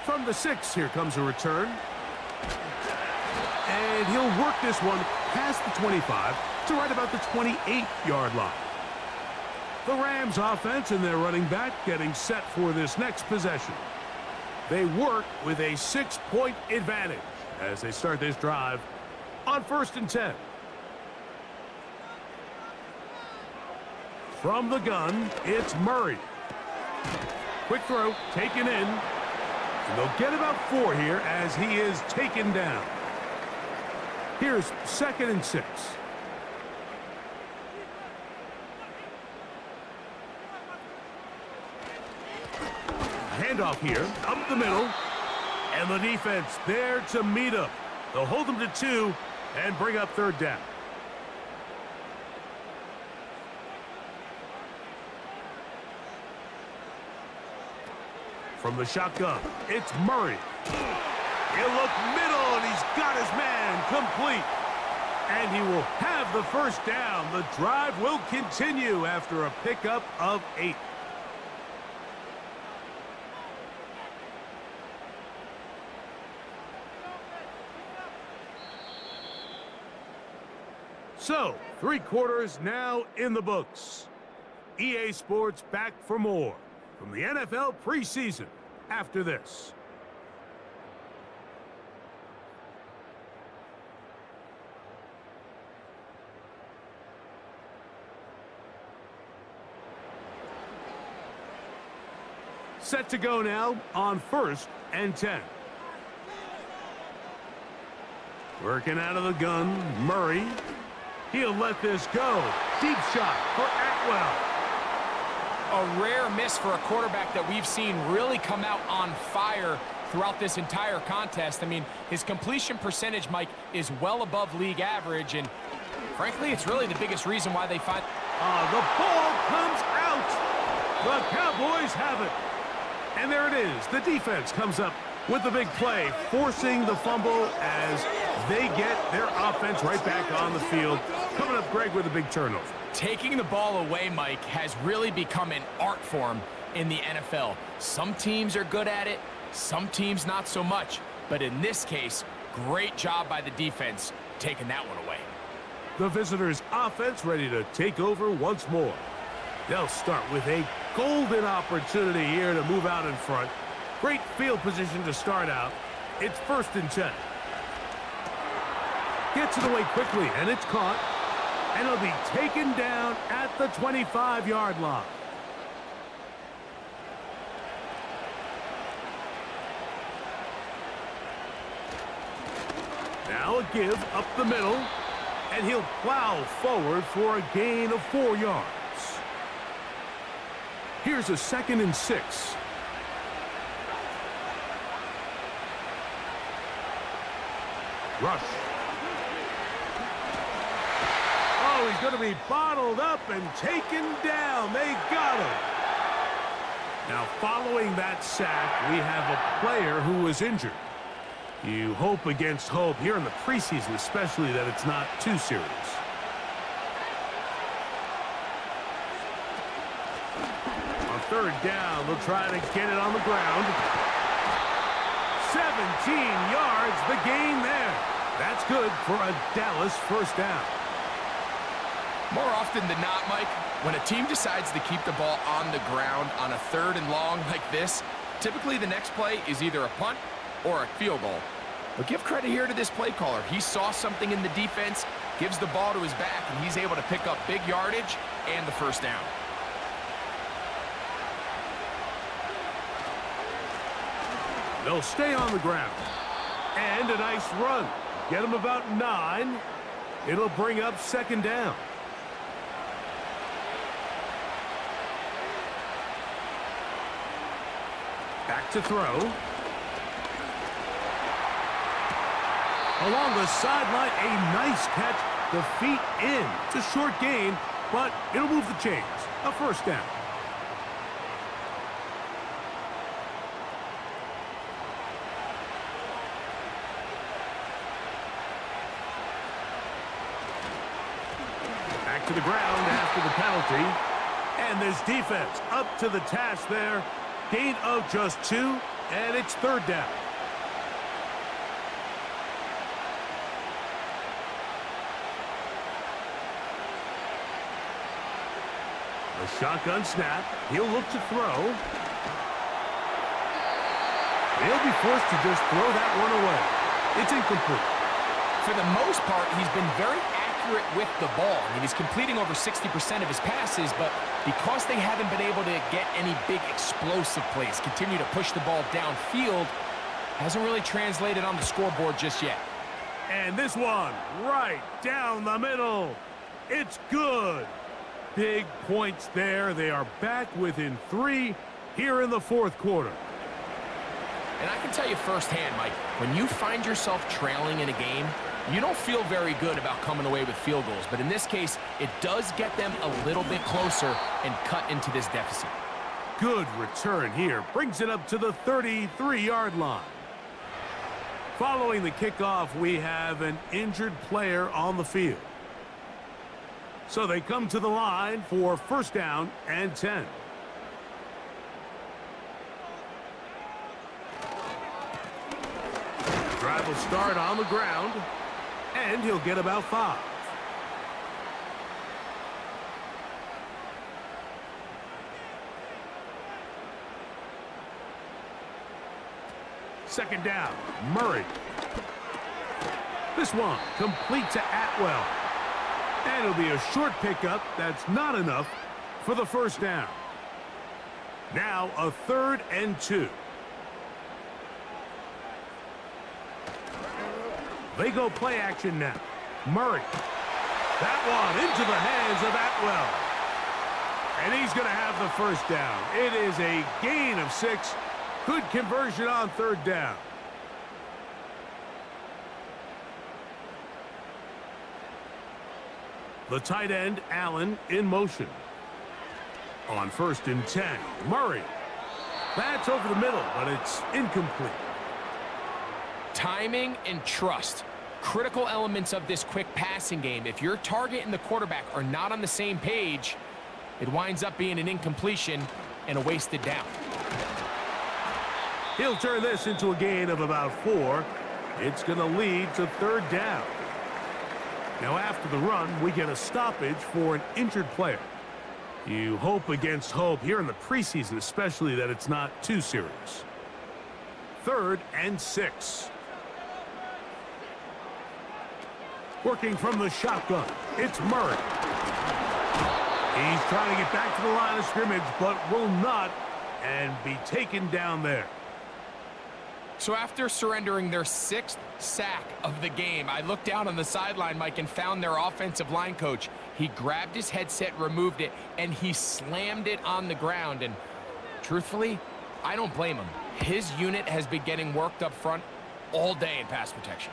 From the 6, here comes a return. And he'll work this one past the 25 to right about the 28-yard line. The Rams offense and their running back getting set for this next possession. They work with a 6-point advantage as they start this drive on 1st and 10. From the gun, it's Murray. Quick throw, taken in. And they'll get about 4 here as he is taken down. Here's 2nd and 6. Handoff here, up the middle. And the defense there to meet up. They'll hold them to 2 and bring up 3rd down. From the shotgun, it's Murray. He'll look middle, and he's got his man complete. And he will have the 1st down. The drive will continue after a pickup of 8. So, 3 quarters now in the books. EA Sports back for more from the NFL preseason after this. Set to go now on 1st and 10. Working out of the gun, Murray. He'll let this go. Deep shot for Atwell. A rare miss for a quarterback that we've seen really come out on fire throughout this entire contest. I mean, his completion percentage, Mike, is well above league average, and frankly, it's really the biggest reason why they find... The ball comes out. The Cowboys have it. And there it is. The defense comes up with the big play, forcing the fumble as they get their offense right back on the field. Coming up, Greg, with a big turnover. Taking the ball away, Mike, has really become an art form in the NFL. Some teams are good at it, some teams not so much. But in this case, great job by the defense taking that one away. The visitors' offense ready to take over once more. They'll start with a golden opportunity here to move out in front. Great field position to start out. It's 1st and 10. Gets it away quickly, and it's caught. And it'll be taken down at the 25-yard line. Now a give up the middle, and he'll plow forward for a gain of 4 yards. Here's a 2nd and 6. Rush. Oh, he's going to be bottled up and taken down. They got him. Now, following that sack, we have a player who was injured. You hope against hope here in the preseason, especially that it's not too serious. On 3rd down, they'll try to get it on the ground. 17 yards, the gain there. That's good for a Dallas 1st down. More often than not, Mike, when a team decides to keep the ball on the ground on a 3rd and long like this, typically the next play is either a punt or a field goal. But give credit here to this play caller. He saw something in the defense, gives the ball to his back, and he's able to pick up big yardage and the 1st down. They'll stay on the ground. And a nice run. Get him about 9. It'll bring up second down. Back to throw. Along the sideline, a nice catch. The feet in. It's a short gain, but it'll move the chains. A first down. Back to the ground after the penalty. And this defense up to the task there. Gain of just 2, and it's third down. A shotgun snap. He'll look to throw. He'll be forced to just throw that one away. It's incomplete. For the most part, he's been very accurate with the ball. I mean, he's completing over 60% of his passes, but because they haven't been able to get any big explosive plays, continue to push the ball downfield, hasn't really translated on the scoreboard just yet. And this one, right down the middle. It's good. Big points there. They are back within 3 here in the fourth quarter. And I can tell you firsthand, Mike, when you find yourself trailing in a game, you don't feel very good about coming away with field goals. But in this case, it does get them a little bit closer and cut into this deficit. Good return here. Brings it up to the 33-yard line. Following the kickoff, we have an injured player on the field. So they come to the line for first down and 10. Drive will start on the ground, and he'll get about 5. Second down, Murray. This one complete to Atwell. And it'll be a short pickup. That's not enough for the first down. Now a 3rd and 2. They go play action now. Murray. That one into the hands of Atwell. And he's going to have the first down. It is a gain of 6. Good conversion on 3rd down. The tight end, Allen, in motion. On 1st and 10, Murray. That's over the middle, but it's incomplete. Timing and trust. Critical elements of this quick passing game. If your target and the quarterback are not on the same page, it winds up being an incompletion and a wasted down. He'll turn this into a gain of about 4. It's going to lead to 3rd down. Now after the run, we get a stoppage for an injured player. You hope against hope here in the preseason, especially that it's not too serious. 3rd and 6. Working from the shotgun, it's Murray. He's trying to get back to the line of scrimmage, but will not, and be taken down there. So after surrendering their 6th sack of the game, I looked down on the sideline, Mike, and found their offensive line coach. He grabbed his headset, removed it, and he slammed it on the ground. And truthfully, I don't blame him. His unit has been getting worked up front all day in pass protection.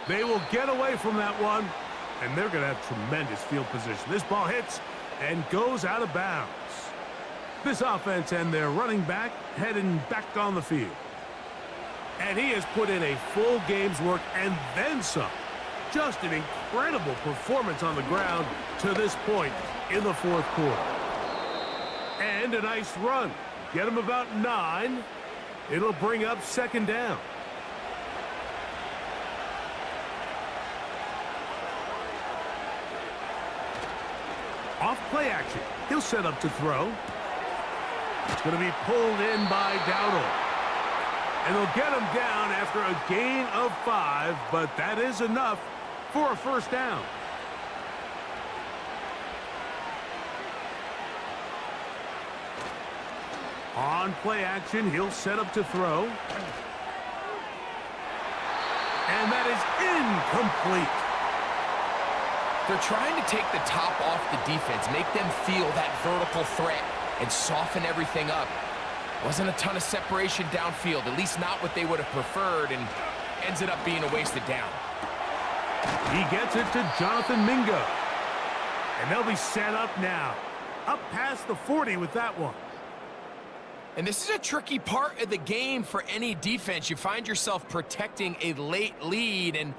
They will get away from that one, and they're going to have tremendous field position. This ball hits and goes out of bounds. This offense and their running back heading back on the field. And he has put in a full game's work and then some. Just an incredible performance on the ground to this point in the fourth quarter. And a nice run. Get him about 9. It'll bring up 2nd down. Off play action. He'll set up to throw. It's going to be pulled in by Dowdle. And they'll get him down after a gain of 5, but that is enough for a first down. On play action, he'll set up to throw. And that is incomplete. They're trying to take the top off the defense, make them feel that vertical threat, and soften everything up. Wasn't a ton of separation downfield, at least not what they would have preferred, and ends it up being a wasted down. He gets it to Jonathan Mingo. And they'll be set up now. Up past the 40 with that one. And this is a tricky part of the game for any defense. You find yourself protecting a late lead, and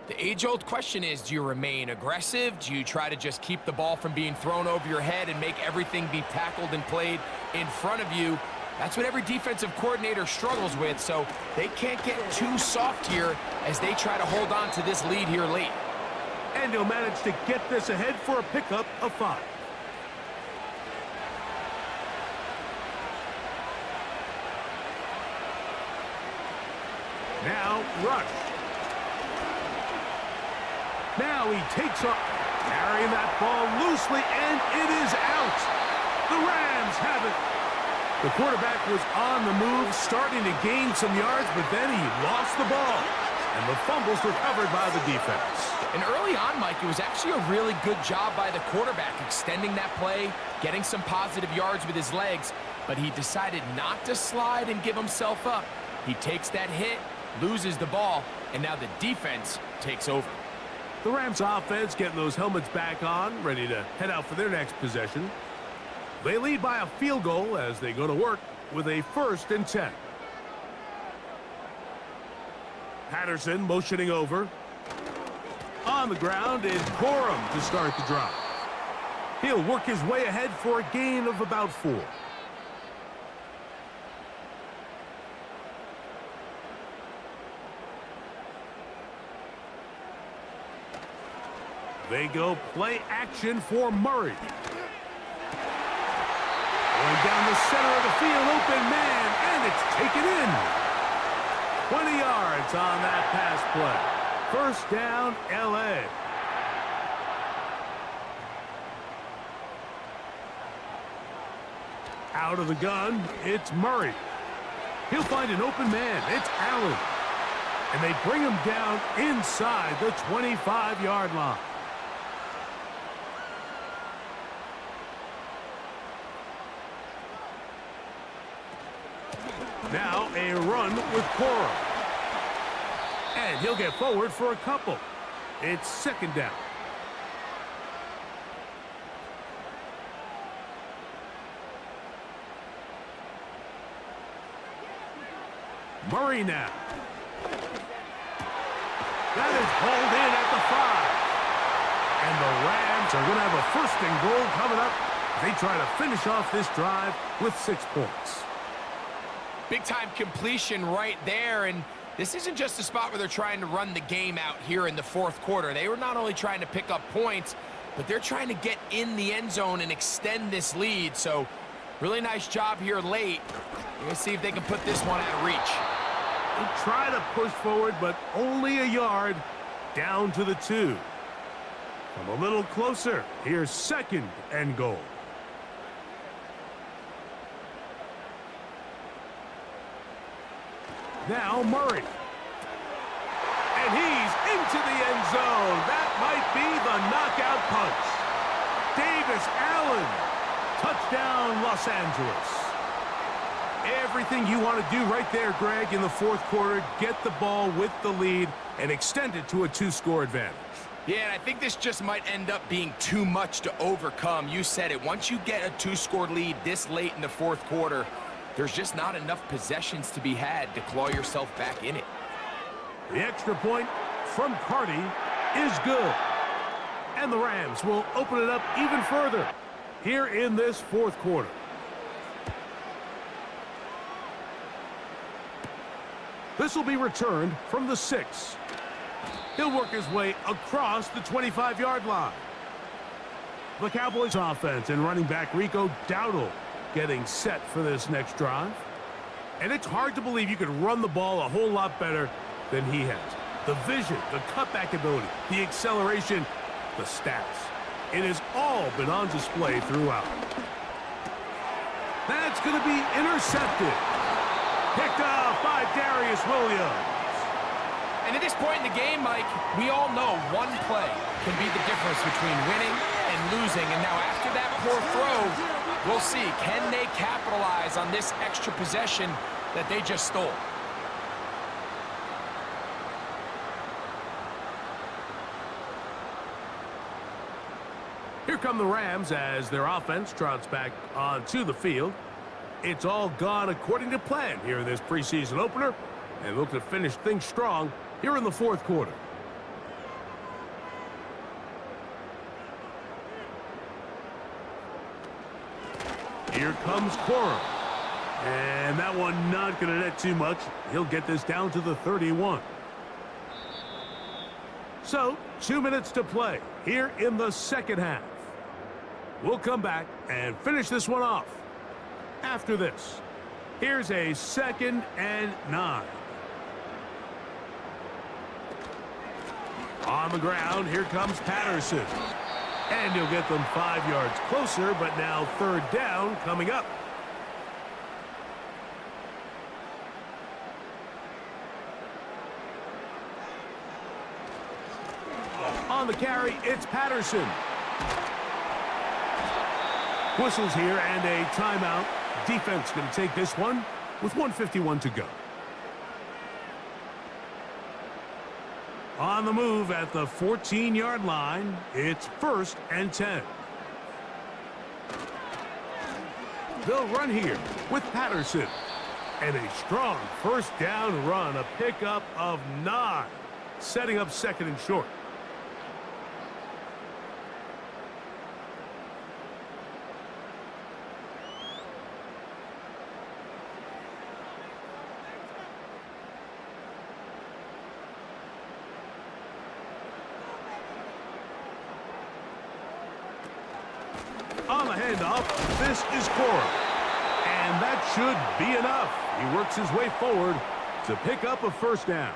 the age-old question is, do you remain aggressive? Do you try to just keep the ball from being thrown over your head and make everything be tackled and played in front of you? That's what every defensive coordinator struggles with, so they can't get too soft here as they try to hold on to this lead here late. And he'll manage to get this ahead for a pickup of 5. Now, rush. Now he takes off, carrying that ball loosely, and it is out. The Rams have it. The quarterback was on the move, starting to gain some yards, but then he lost the ball. And the fumble's recovered by the defense. And early on, Mike, it was actually a really good job by the quarterback, extending that play, getting some positive yards with his legs, but he decided not to slide and give himself up. He takes that hit, loses the ball, and now the defense takes over. The Rams offense getting those helmets back on, ready to head out for their next possession. They lead by a field goal as they go to work with a 1st and 10. Patterson motioning over. On the ground is Corum to start the drive. He'll work his way ahead for a gain of about 4. They go play action for Murray. Going down the center of the field, open man, and it's taken in. 20 yards on that pass play. 1st down, L.A. Out of the gun, it's Murray. He'll find an open man. It's Allen. And they bring him down inside the 25-yard line. Now a run with Corum. And he'll get forward for a couple. It's 2nd down. Murray now. That is hauled in at the 5. And the Rams are going to have a 1st and goal coming up. They try to finish off this drive with 6 points. Big-time completion right there, and this isn't just a spot where they're trying to run the game out here in the 4th quarter. They were not only trying to pick up points, but they're trying to get in the end zone and extend this lead. So really nice job here late. We're going to see if they can put this one out of reach. They try to push forward, but only a yard down to the 2. Come a little closer. Here's 2nd and goal. Now Murray. And he's into the end zone. That might be the knockout punch. Davis Allen. Touchdown, Los Angeles. Everything you want to do right there, Greg, in the 4th quarter. Get the ball with the lead and extend it to a 2-score advantage. Yeah, and I think this just might end up being too much to overcome. You said it. Once you get a 2-score lead this late in the 4th quarter, there's just not enough possessions to be had to claw yourself back in it. The extra point from Carty is good. And the Rams will open it up even further here in this 4th quarter. This will be returned from the 6. He'll work his way across the 25-yard line. The Cowboys offense and running back Rico Dowdle getting set for this next drive. And it's hard to believe you could run the ball a whole lot better than he has. The vision, the cutback ability, the acceleration, the stats. It has all been on display throughout. That's going to be intercepted. Picked off by Darius Williams. And at this point in the game, Mike, we all know one play can be the difference between winning and losing. And now after that poor throw, we'll see, can they capitalize on this extra possession that they just stole? Here come the Rams as their offense trots back onto the field. It's all gone according to plan here in this preseason opener, and look to finish things strong here in the fourth quarter. Here comes Quorum. And that one not going to net too much. He'll get this down to the 31. So, 2 minutes to play here in the second half. We'll come back and finish this one off after this. Here's a 2nd and 9. On the ground, here comes Patterson. And he'll get them 5 yards closer, but now 3rd down coming up. On the carry, it's Patterson. Whistles here and a timeout. Defense going to take this one with 1:51 to go. On the move at the 14-yard line, it's 1st and 10. They'll run here with Patterson. And a strong 1st down run, a pickup of 9, setting up 2nd and short. On the handoff, this is Quorum. And that should be enough. He works his way forward to pick up a 1st down.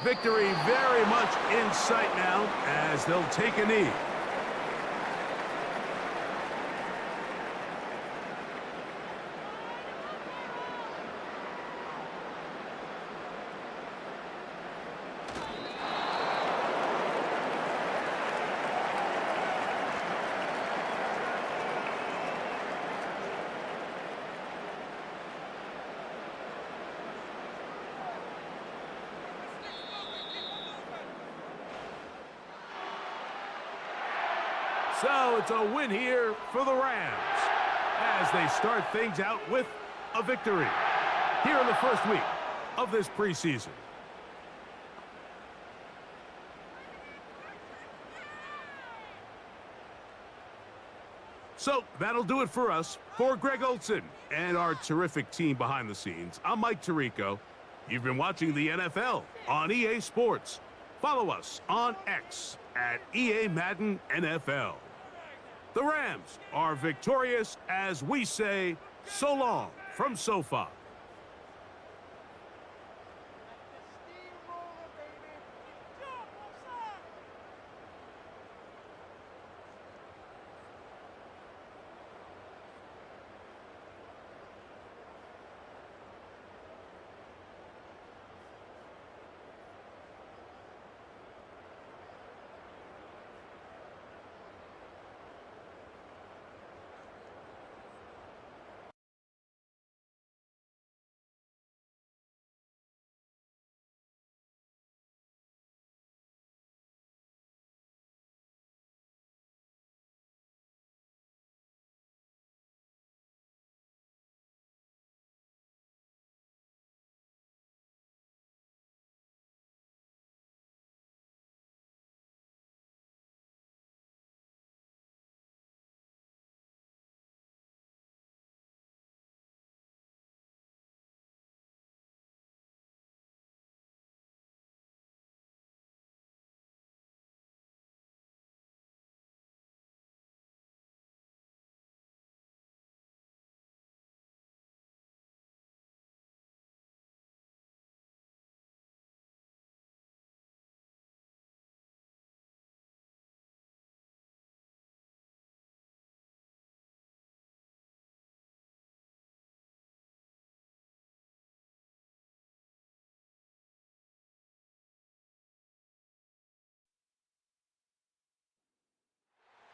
Victory very much in sight now as they'll take a knee. So it's a win here for the Rams as they start things out with a victory here in the first week of this preseason. So that'll do it for us. For Greg Olson and our terrific team behind the scenes, I'm Mike Tirico. You've been watching the NFL on EA Sports. Follow us on X at EA Madden NFL. The Rams are victorious as we say so long from SoFi.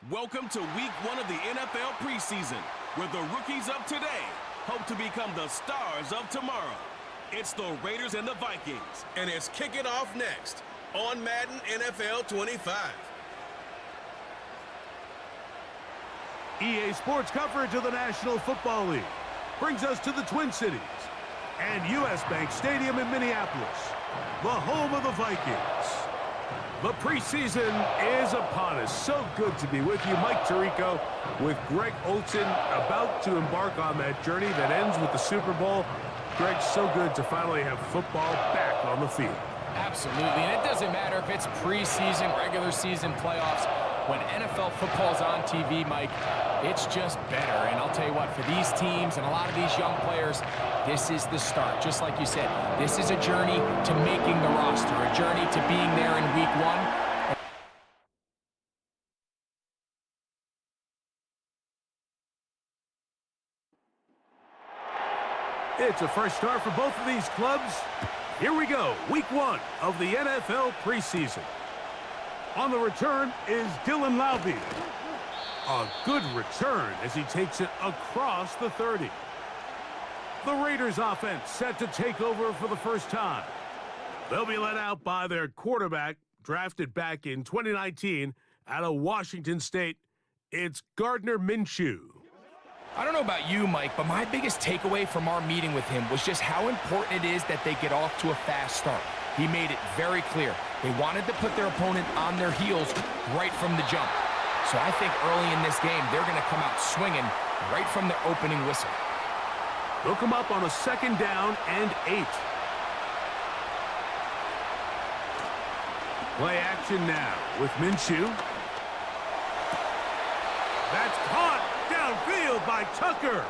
Welcome to week 1 of the NFL preseason, where the rookies of today hope to become the stars of tomorrow. It's the Raiders and the Vikings, and it's kicking off next on Madden NFL 25. EA Sports coverage of the National Football League brings us to the Twin Cities and U.S. Bank Stadium in Minneapolis, the home of the Vikings. The preseason is upon us. So good to be with you. Mike Tirico with Greg Olson, about to embark on that journey that ends with the Super Bowl. Greg, so good to finally have football back on the field. Absolutely, and it doesn't matter if it's preseason, regular season, playoffs. When NFL football's on TV, Mike, it's just better. And I'll tell you what, for these teams and a lot of these young players, this is the start. Just like you said, this is a journey to making the roster, a journey to being there in week 1. It's a fresh start for both of these clubs. Here we go, week 1 of the NFL preseason. On the return is Dylan Laube. A good return as he takes it across the 30. The Raiders offense set to take over for the first time. They'll be led out by their quarterback, drafted back in 2019 out of Washington State. It's Gardner Minshew. I don't know about you, Mike, but my biggest takeaway from our meeting with him was just how important it is that they get off to a fast start. He made it very clear. They wanted to put their opponent on their heels right from the jump. So I think early in this game, they're going to come out swinging right from the opening whistle. They'll come up on a 2nd down and 8. Play action now with Minshew. That's caught downfield by Tucker.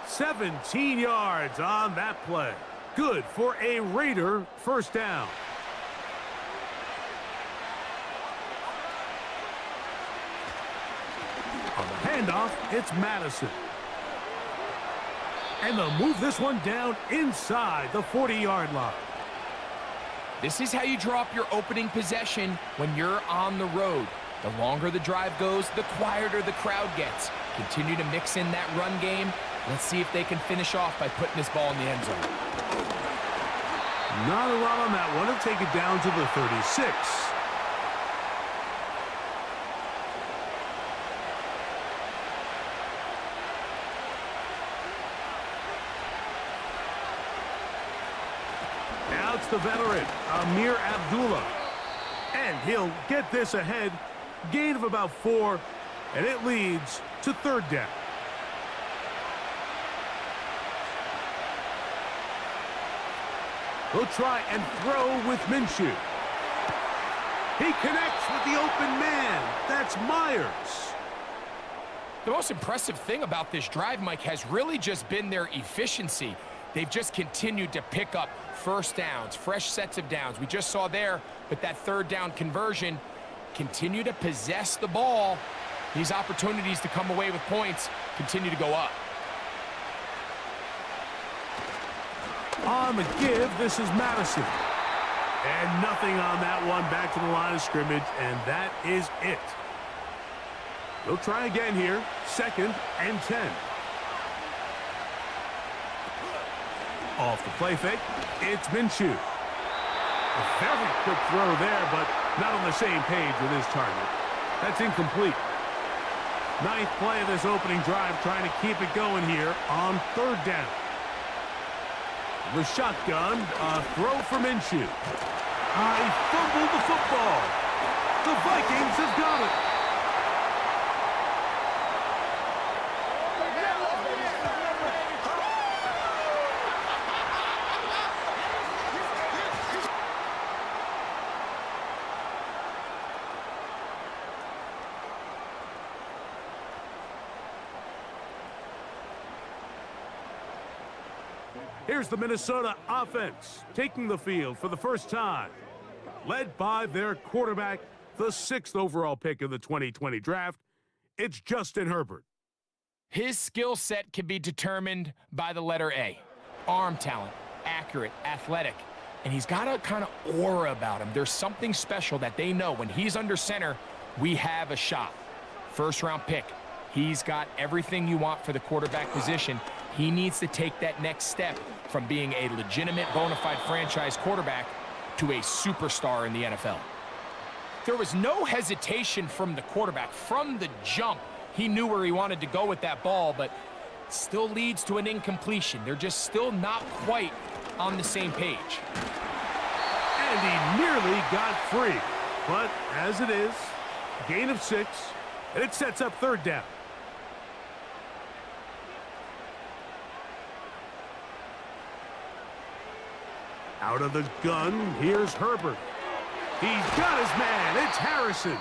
17 yards on that play. Good for a Raider first down. On the handoff, it's Madison. And they'll move this one down inside the 40-yard line. This is how you draw up your opening possession when you're on the road. The longer the drive goes, the quieter the crowd gets. Continue to mix in that run game. Let's see if they can finish off by putting this ball in the end zone. Not a lot on that one. He'll take it down to the 36. Now it's the veteran, Amir Abdullah. And he'll get this ahead. Gain of about 4, and it leads to 3rd down. He'll try and throw with Minshew. He connects with the open man. That's Myers. The most impressive thing about this drive, Mike, has really just been their efficiency. They've just continued to pick up first downs, fresh sets of downs. We just saw there with that 3rd down conversion, continue to possess the ball. These opportunities to come away with points continue to go up. On the give, this is Madison. And nothing on that one, back to the line of scrimmage, and that is it. They'll try again here, 2nd and 10. Off the play fake, it's Minshew. A very quick throw there, but not on the same page with his target. That's incomplete. 9th play of this opening drive, trying to keep it going here on 3rd down. The shotgun, a throw for Minshew. He fumbled the football. The Vikings have got it. Here's the Minnesota offense taking the field for the first time, led by their quarterback, the 6th overall pick of the 2020 draft. It's Justin Herbert. His skill set can be determined by the letter A. Arm talent, accurate, athletic, and he's got a kind of aura about him. There's something special that they know when he's under center, we have a shot. first-round pick. He's got everything you want for the quarterback position. He needs to take that next step from being a legitimate, bona fide franchise quarterback to a superstar in the NFL. There was no hesitation from the quarterback. From the jump, he knew where he wanted to go with that ball, but still leads to an incompletion. They're just still not quite on the same page. And he nearly got free. But as it is, gain of 6, and it sets up third down. Out of the gun, here's Herbert. He's got his man. It's Harrison.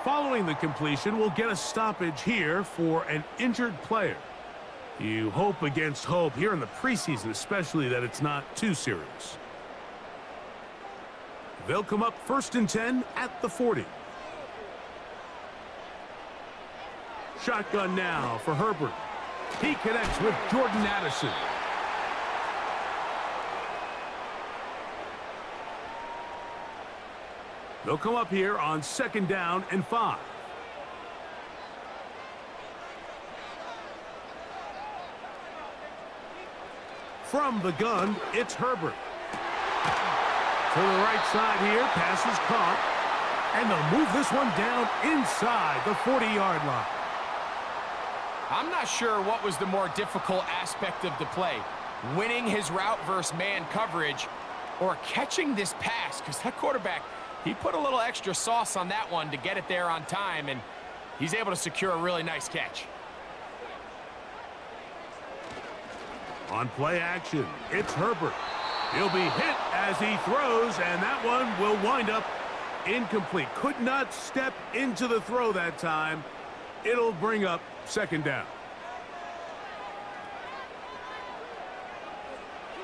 Following the completion, we'll get a stoppage here for an injured player. You hope against hope here in the preseason, especially that it's not too serious. They'll come up 1st and 10 at the 40. Shotgun now for Herbert. He connects with Jordan Addison. They'll come up here on 2nd down and 5. From the gun, it's Herbert. To the right side here, pass is caught. And they'll move this one down inside the 40-yard line. I'm not sure what was the more difficult aspect of the play. Winning his route versus man coverage or catching this pass, because that quarterback, he put a little extra sauce on that one to get it there on time, and he's able to secure a really nice catch. On play action, it's Herbert. He'll be hit as he throws, and that one will wind up incomplete. Could not step into the throw that time. It'll bring up 2nd down.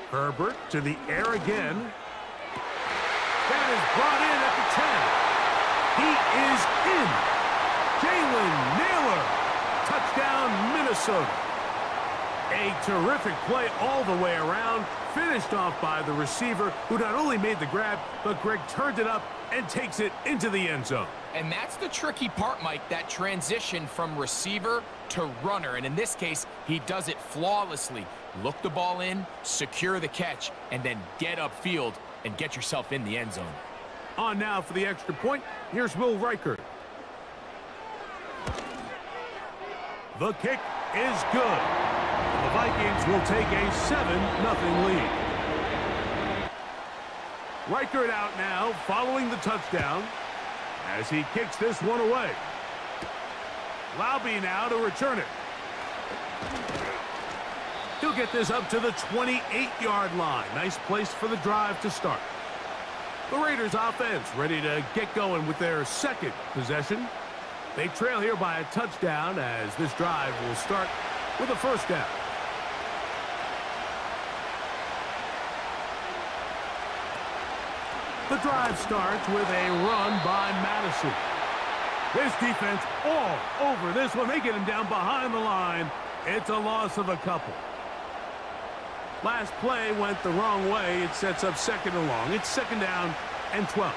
Herbert to the air again. That is brought in at the 10. He is in. Jalen Naylor. Touchdown, Minnesota. A terrific play all the way around. Finished off by the receiver, who not only made the grab, but Greg turned it up and takes it into the end zone. And that's the tricky part, Mike, that transition from receiver to runner. And in this case, he does it flawlessly. Look the ball in, secure the catch, and then get upfield and get yourself in the end zone. On now for the extra point, here's Will Reichert. The kick is good. The Vikings will take a 7-0 lead. Reichert out now following the touchdown as he kicks this one away. Laube now to return it. He'll get this up to the 28-yard line. Nice place for the drive to start. The Raiders offense ready to get going with their 2nd possession. They trail here by a touchdown as this drive will start with a 1st down. The drive starts with a run by Madison. This defense all over this one. They get him down behind the line. It's a loss of a couple. Last play went the wrong way. It sets up 2nd and long. It's 2nd down and 12.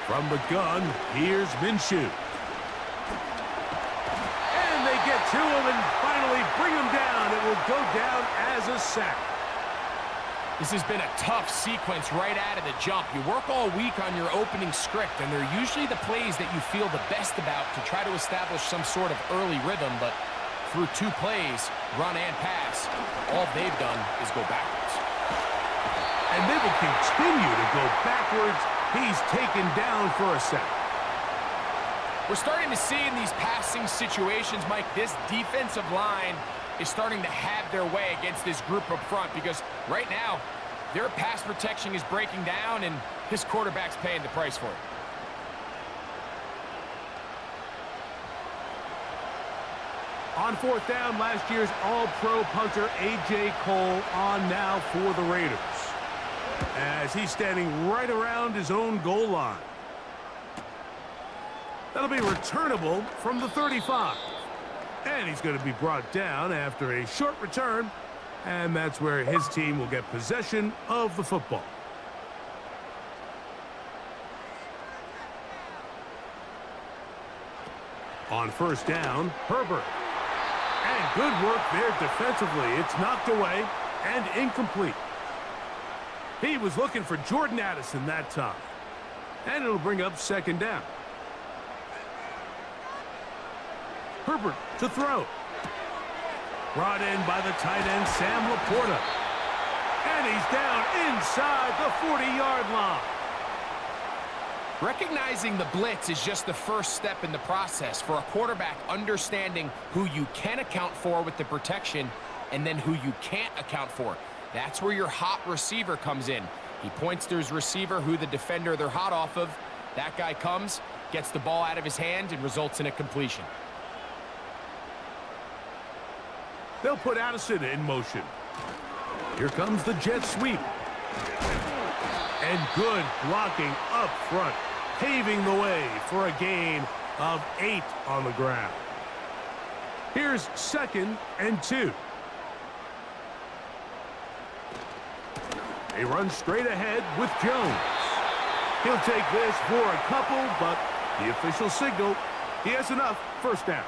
From the gun, here's Minshew. And they get to him and finally bring him down. It will go down as a sack. This has been a tough sequence right out of the jump. You work all week on your opening script, and they're usually the plays that you feel the best about to try to establish some sort of early rhythm, but through 2 plays, run and pass, all they've done is go backwards. And they will continue to go backwards. He's taken down for a sack. We're starting to see in these passing situations, Mike, this defensive line is starting to have their way against this group up front, because right now their pass protection is breaking down and this quarterback's paying the price for it. On 4th down, last year's all-pro punter A.J. Cole on now for the Raiders as he's standing right around his own goal line. That'll be returnable from the 35. And he's going to be brought down after a short return, and that's where his team will get possession of the football. On first down, Herbert. And good work there defensively. It's knocked away and incomplete. He was looking for Jordan Addison that time. And it'll bring up second down. Herbert to throw. Brought in by the tight end, Sam Laporta. And he's down inside the 40-yard line. Recognizing the blitz is just the first step in the process for a quarterback, understanding who you can account for with the protection and then who you can't account for. That's where your hot receiver comes in. He points to his receiver, who the defender they're hot off of. That guy comes, gets the ball out of his hand, and results in a completion. They'll put Addison in motion. Here comes the jet sweep. And good blocking up front, paving the way for a gain of 8 on the ground. Here's 2nd and 2. They run straight ahead with Jones. He'll take this for a couple, but the official signal, he has enough. First down.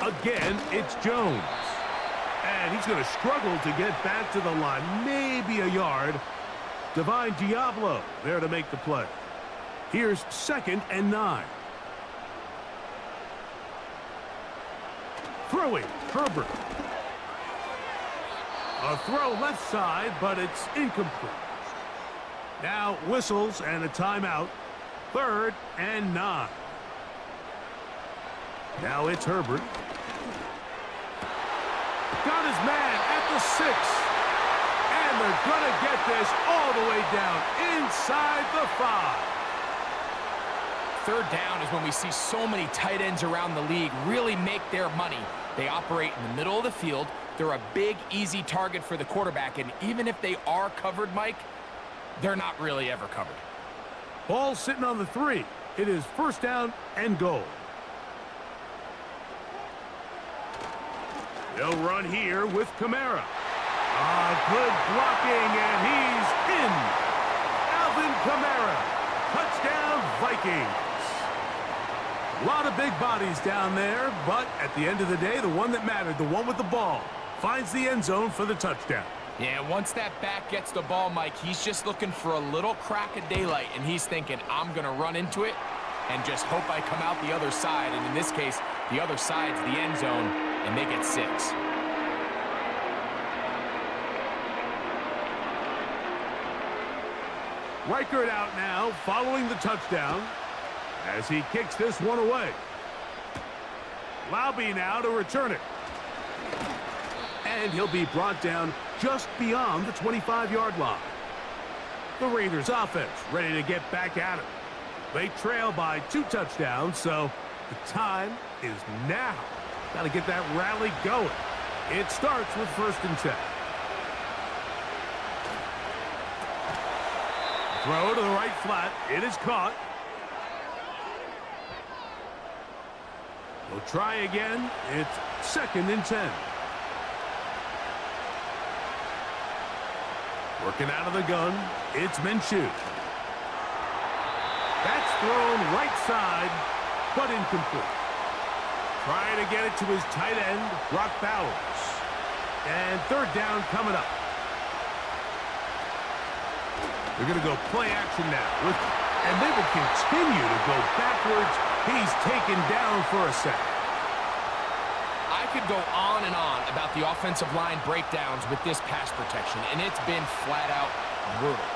Again, it's Jones. And he's going to struggle to get back to the line. Maybe a yard. Divine Diablo there to make the play. Here's 2nd and 9. Throwing, Herbert. A throw left side, but it's incomplete. Now whistles and a timeout. 3rd and 9. Now it's Herbert. Got his man at the 6. And they're going to get this all the way down inside the 5. 3rd down is when we see so many tight ends around the league really make their money. They operate in the middle of the field. They're a big, easy target for the quarterback. And even if they are covered, Mike, they're not really ever covered. Ball sitting on the 3. It is first down and goal. They'll run here with Kamara. Good blocking, and he's in. Alvin Kamara. Touchdown, Vikings. A lot of big bodies down there, but at the end of the day, the one that mattered, the one with the ball, finds the end zone for the touchdown. Yeah, once that back gets the ball, Mike, he's just looking for a little crack of daylight, and he's thinking, I'm going to run into it and just hope I come out the other side. And in this case, the other side's the end zone, and they get 6. Reichert out now, following the touchdown, as he kicks this one away. Laube now to return it. And he'll be brought down just beyond the 25-yard line. The Raiders offense ready to get back at it. They trail by 2 touchdowns, so the time is now. Got to get that rally going. It starts with 1st and 10. Throw to the right flat. It is caught. We'll try again. It's 2nd and 10. Working out of the gun. It's Minshew. That's thrown right side, but incomplete. Trying to get it to his tight end, Brock Bowers. And 3rd down coming up. They're going to go play action now. And they will continue to go backwards. He's taken down for a sack. I could go on and on about the offensive line breakdowns with this pass protection, and it's been flat-out brutal.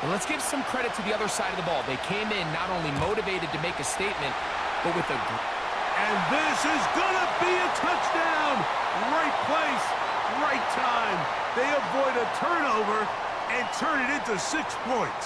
And let's give some credit to the other side of the ball. They came in not only motivated to make a statement, but with a... And this is going to be a touchdown. Right place, right time. They avoid a turnover and turn it into 6 points.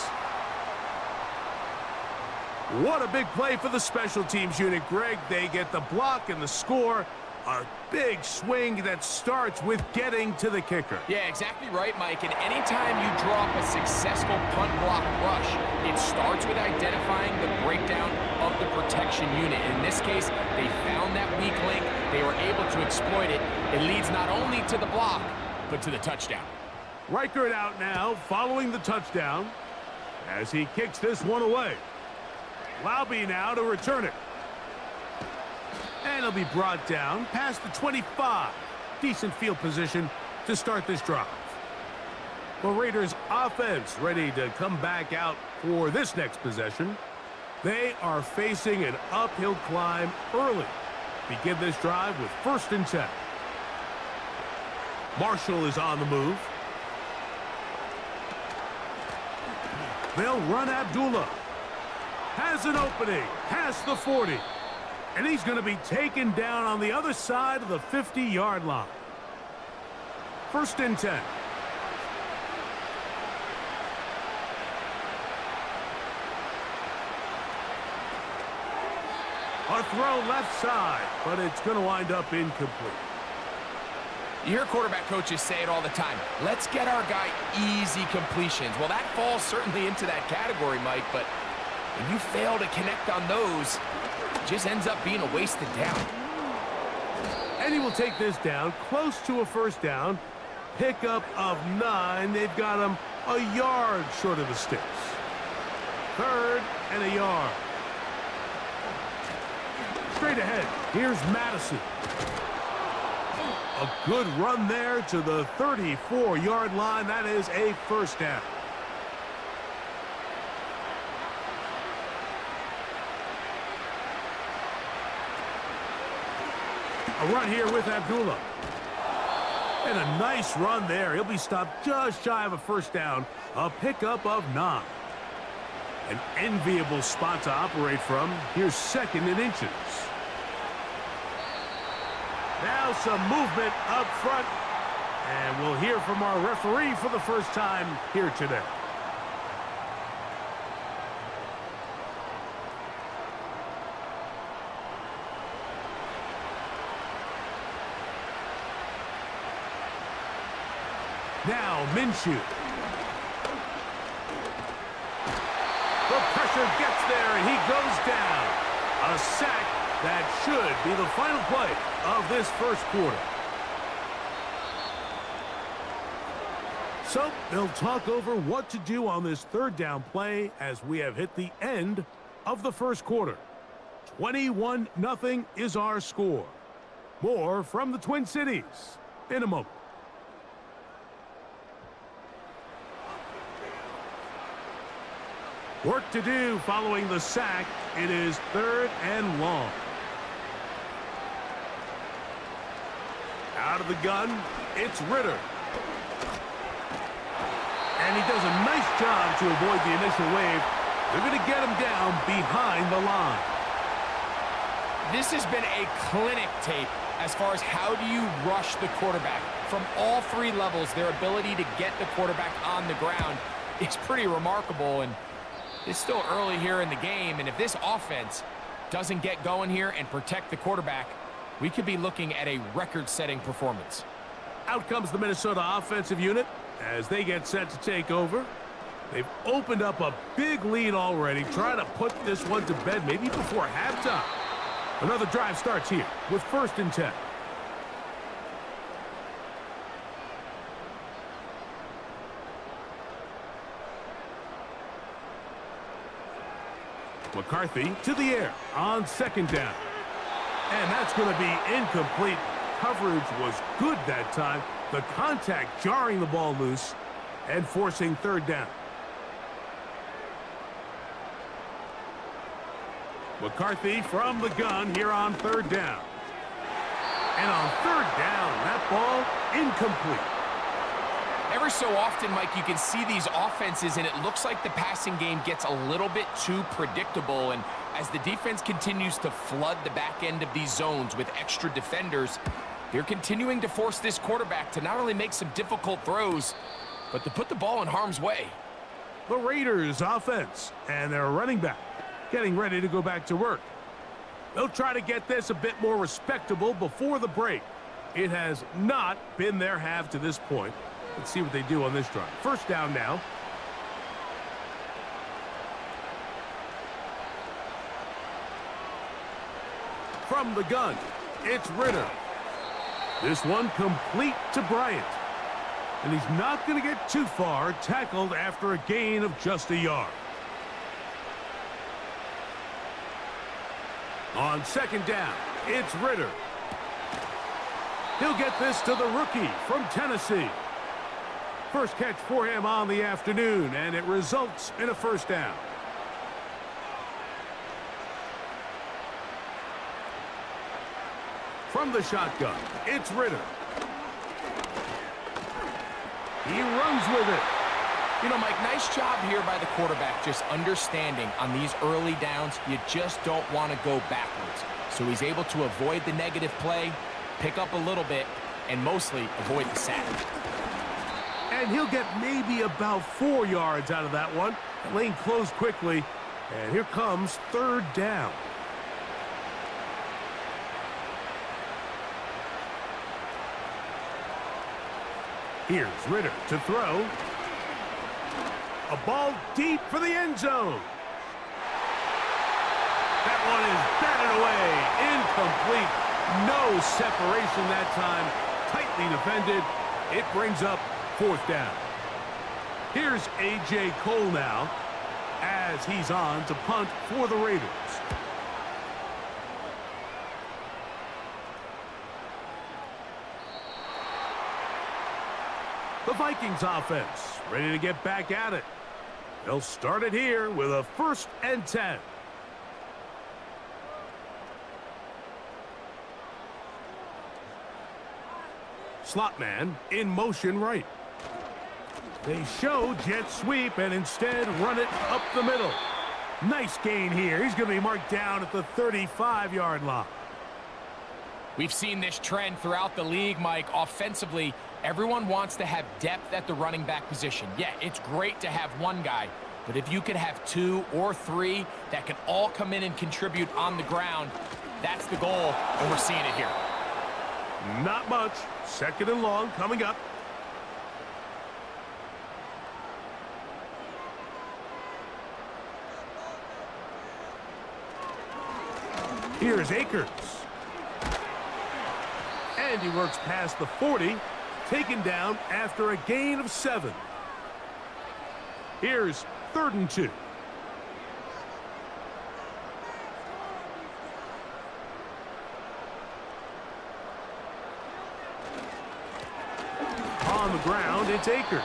What a big play for the special teams unit, Greg. They get the block and the score. A big swing that starts with getting to the kicker. Yeah, exactly right, Mike. And anytime you draw up a successful punt block rush, it starts with identifying the breakdown of the protection unit. In this case, they found that weak link. They were able to exploit it. It leads not only to the block, but to the touchdown. Reichert out now following the touchdown as he kicks this one away. Laube now to return it. And he'll be brought down past the 25. Decent field position to start this drive. The Raiders offense ready to come back out for this next possession. They are facing an uphill climb early. Begin this drive with 1st and 10. Marshall is on the move. They'll run Abdullah. Has an opening past the 40. And he's going to be taken down on the other side of the 50-yard line. 1st and 10. A throw left side, but it's going to wind up incomplete. You hear quarterback coaches say it all the time. Let's get our guy easy completions. Well, that falls certainly into that category, Mike, but when you fail to connect on those, it just ends up being a wasted down. And he will take this down close to a 1st down. Pickup of 9. They've got him a yard short of the sticks. 3rd and a yard. Straight ahead, here's Madison. A good run there to the 34-yard line. That is a 1st down. A run here with Abdullah. And a nice run there. He'll be stopped just shy of a 1st down. A pickup of 9. An enviable spot to operate from. Here's 2nd and inches. Now some movement up front. And we'll hear from our referee for the first time here today. Now Minshew. The pressure gets there and he goes down. A sack that should be the final play of this 1st quarter. So they'll talk over what to do on this 3rd down play as we have hit the end of the 1st quarter. 21-0 is our score. More from the Twin Cities in a moment. Work to do following the sack. It is 3rd and long. Out of the gun, it's Ritter. And he does a nice job to avoid the initial wave. They're going to get him down behind the line. This has been a clinic tape as far as how do you rush the quarterback. From all 3 levels, their ability to get the quarterback on the ground is pretty remarkable. And it's still early here in the game, and if this offense doesn't get going here and protect the quarterback, we could be looking at a record-setting performance. Out comes the Minnesota offensive unit as they get set to take over. They've opened up a big lead already, trying to put this one to bed maybe before halftime. Another drive starts here with 1st and 10. McCarthy to the air on 2nd down. And that's going to be incomplete. Coverage was good that time. The contact jarring the ball loose and forcing 3rd down. McCarthy from the gun here on 3rd down. And on 3rd down, that ball incomplete. Every so often, Mike, you can see these offenses, and it looks like the passing game gets a little bit too predictable. And as the defense continues to flood the back end of these zones with extra defenders, they're continuing to force this quarterback to not only make some difficult throws, but to put the ball in harm's way. The Raiders offense and their running back getting ready to go back to work. They'll try to get this a bit more respectable before the break. It has not been their half to this point. Let's see what they do on this drive. 1st down now. From the gun, it's Ritter. This one complete to Bryant. And he's not going to get too far, tackled after a gain of just a yard. On second down, it's Ritter. He'll get this to the rookie from Tennessee. First catch for him on the afternoon, and it results in a first down. From the shotgun, it's Ritter. He runs with it. You know, Mike, nice job here by the quarterback, just understanding on these early downs, you just don't want to go backwards. So he's able to avoid the negative play, pick up a little bit, and mostly avoid the sack. And he'll get maybe about 4 yards out of that one. The lane closed quickly, and here comes third down. Here's Ritter to throw. A ball deep for the end zone. That one is batted away. Incomplete. No separation that time. Tightly defended. It brings up fourth down. Here's A.J. Cole now as he's on to punt for the Raiders. The Vikings offense ready to get back at it. They'll start it here with a 1st and 10. Slot man in motion right. They show jet sweep and instead run it up the middle. Nice gain here. He's going to be marked down at the 35-yard line. We've seen this trend throughout the league, Mike. Offensively, everyone wants to have depth at the running back position. Yeah, it's great to have one guy, but if you could have 2 or 3 that can all come in and contribute on the ground, that's the goal, and we're seeing it here. Not much. 2nd and long coming up. Here's Akers. And he works past the 40, taken down after a gain of 7. Here's 3rd and 2. On the ground, it's Akers.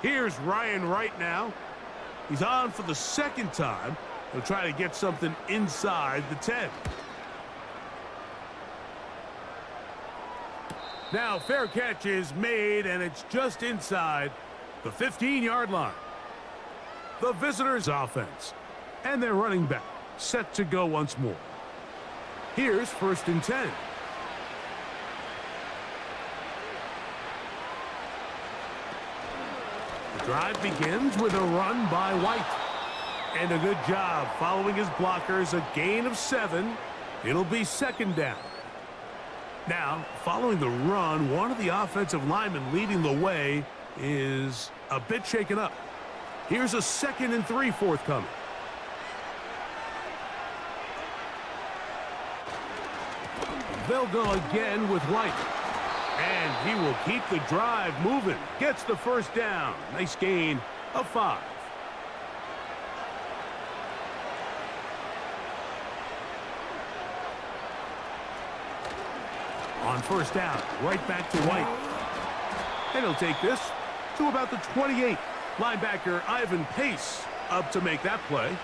Here's Ryan Wright now. He's on for the 2nd time. He'll try to get something inside the 10. Now, fair catch is made, and it's just inside the 15-yard line. The visitors' offense and their running back set to go once more. Here's 1st and 10. The drive begins with a run by White. And a good job following his blockers, a gain of 7. It'll be 2nd down. Now, following the run, one of the offensive linemen leading the way is a bit shaken up. Here's a 2nd and 3 forthcoming. They'll go again with White. And he will keep the drive moving. Gets the 1st down. Nice gain of 5. On 1st down, right back to White. And he'll take this to about the 28. Linebacker Ivan Pace up to make that play.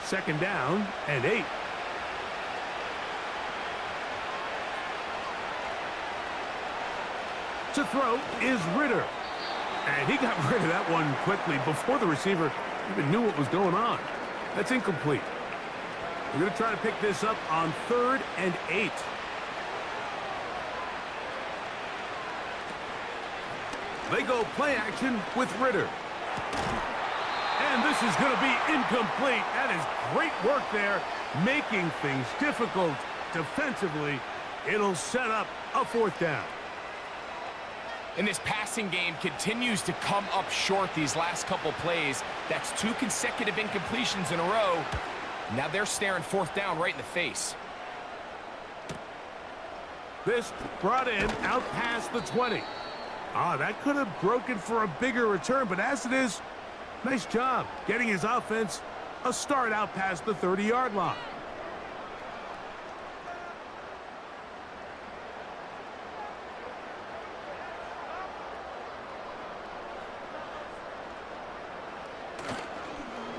2nd down and 8. To throw is Ritter. And he got rid of that one quickly before the receiver even knew what was going on. That's incomplete. We're going to try to pick this up on 3rd and 8. They go play action with Ritter. And this is going to be incomplete. That is great work there, making things difficult defensively. It'll set up a 4th down. And this passing game continues to come up short these last couple plays. That's 2 consecutive incompletions in a row. Now they're staring 4th down right in the face. This brought in out past the 20. That could have broken for a bigger return, but as it is, nice job getting his offense a start out past the 30-yard line.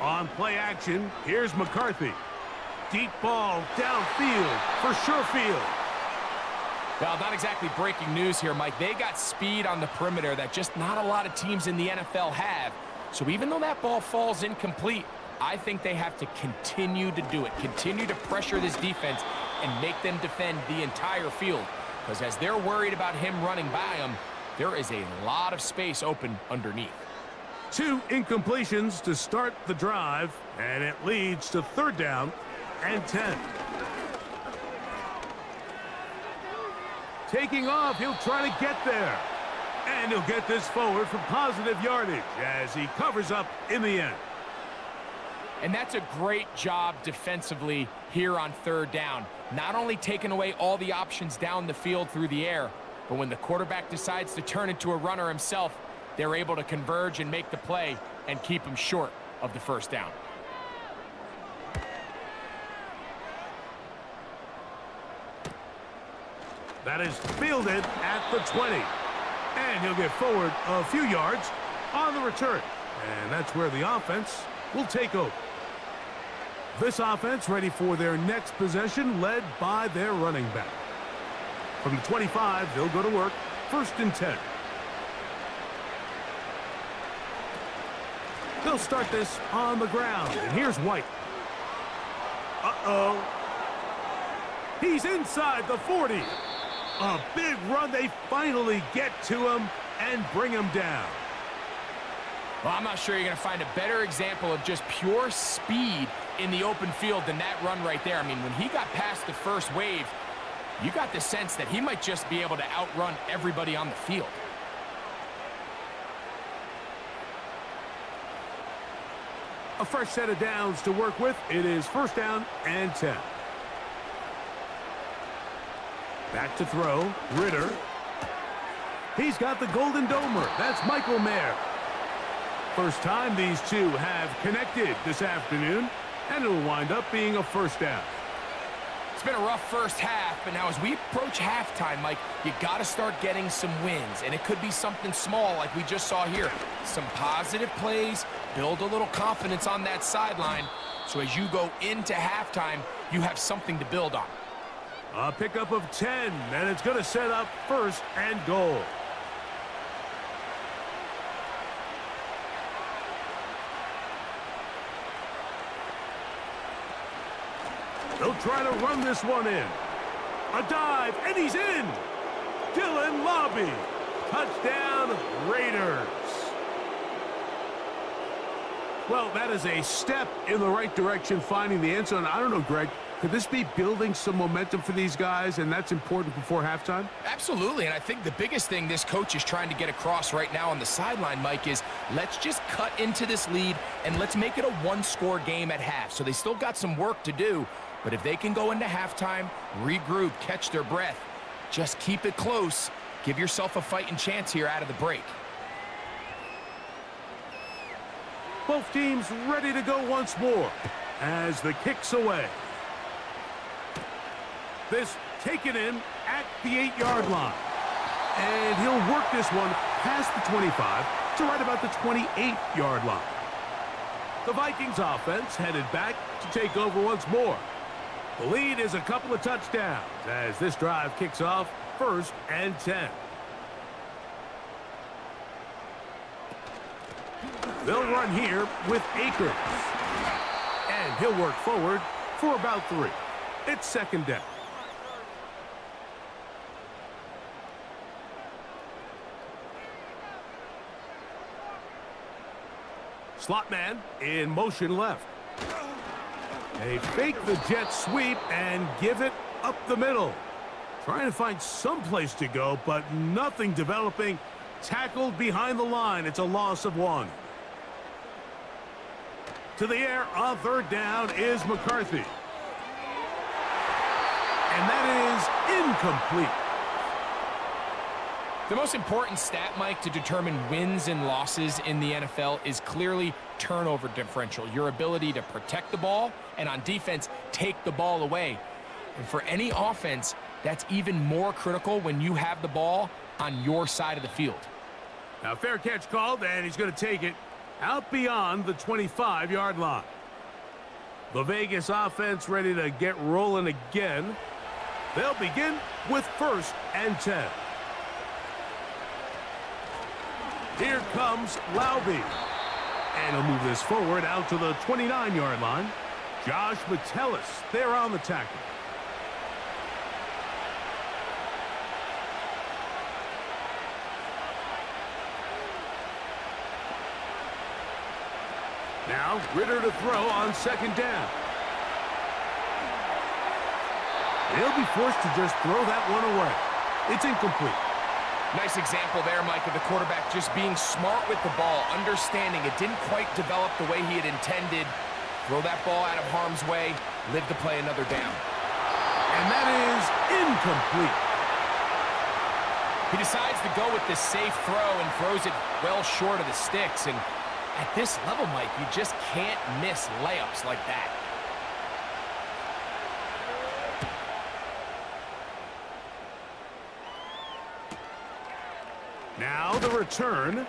On play action, here's McCarthy. Deep ball downfield for Sherfield. Well, not exactly breaking news here, Mike. They got speed on the perimeter that just not a lot of teams in the NFL have. So even though that ball falls incomplete, I think they have to continue to do it. Continue to pressure this defense and make them defend the entire field. Because as they're worried about him running by them, there is a lot of space open underneath. 2 incompletions to start the drive, and it leads to 3rd down and 10. Taking off, he'll try to get there. And he'll get this forward for positive yardage as he covers up in the end. And that's a great job defensively here on 3rd down. Not only taking away all the options down the field through the air, but when the quarterback decides to turn into a runner himself, they're able to converge and make the play and keep him short of the 1st down. That is fielded at the 20. And he'll get forward a few yards on the return. And that's where the offense will take over. This offense ready for their next possession, led by their running back. From the 25, they'll go to work. 1st and 10. They'll start this on the ground. And here's White. Uh-oh. He's inside the 40. A big run. They finally get to him and bring him down. Well, I'm not sure you're going to find a better example of just pure speed in the open field than that run right there. I mean, when he got past the first wave, you got the sense that he might just be able to outrun everybody on the field. A fresh set of downs to work with. It is 1st down and 10. Back to throw. Ritter. He's got the Golden Domer. That's Michael Mayer. First time these two have connected this afternoon, and it'll wind up being a 1st down. It's been a rough first half, but now as we approach halftime, Mike, you got to start getting some wins, and it could be something small like we just saw here. Some positive plays, build a little confidence on that sideline, so as you go into halftime, you have something to build on. A pickup of 10, and it's going to set up 1st and goal. They'll try to run this one in. A dive, and he's in. Dylan Lobby. Touchdown, Raiders. Well, that is a step in the right direction, finding the end zone. I don't know, Greg, could this be building some momentum for these guys, and that's important before halftime? Absolutely, and I think the biggest thing this coach is trying to get across right now on the sideline, Mike, is let's just cut into this lead, and let's make it a 1-score game at half. So they still got some work to do, but if they can go into halftime, regroup, catch their breath, just keep it close, give yourself a fighting chance here out of the break. Both teams ready to go once more as the kick's away. This taken in at the 8-yard line. And he'll work this one past the 25 to right about the 28-yard line. The Vikings offense headed back to take over once more. The lead is a couple of touchdowns as this drive kicks off 1st and 10. They'll run here with Akers. And he'll work forward for about 3. It's 2nd down. Slot man in motion left. They fake the jet sweep and give it up the middle. Trying to find some place to go, but nothing developing Tackled behind the line. It's a loss of 1. To the air on third down is McCarthy. And that is incomplete. The most important stat, Mike, to determine wins and losses in the NFL is clearly turnover differential, your ability to protect the ball and on defense, take the ball away. And for any offense, that's even more critical when you have the ball on your side of the field. Now, fair catch called, and he's going to take it out beyond the 25-yard line. The Vegas offense ready to get rolling again. They'll begin with 1st and 10. Here comes Laube. And he'll move this forward out to the 29-yard line. Josh Metellus there on the tackle. Now, Ritter to throw on 2nd down. He'll be forced to just throw that one away. It's incomplete. Nice example there, Mike, of the quarterback just being smart with the ball, understanding it didn't quite develop the way he had intended. Throw that ball out of harm's way, live to play another down. And that is incomplete. He decides to go with this safe throw and throws it well short of the sticks. And at this level, Mike, you just can't miss layups like that. Now the return,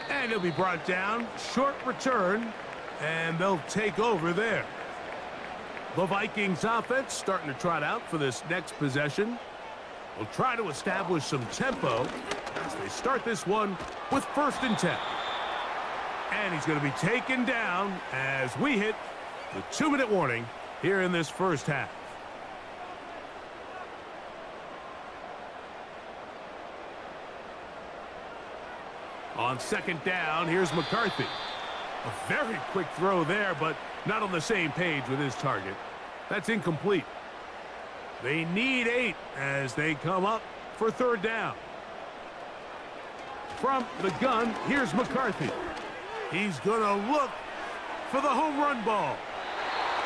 and he'll be brought down. Short return, and they'll take over there. The Vikings offense starting to trot out for this next possession. Will try to establish some tempo as they start this one with 1st and 10. And he's going to be taken down as we hit the 2-minute warning here in this first half. On 2nd down, here's McCarthy. A very quick throw there, but not on the same page with his target. That's incomplete. They need 8 as they come up for 3rd down. From the gun, here's McCarthy. He's going to look for the home run ball.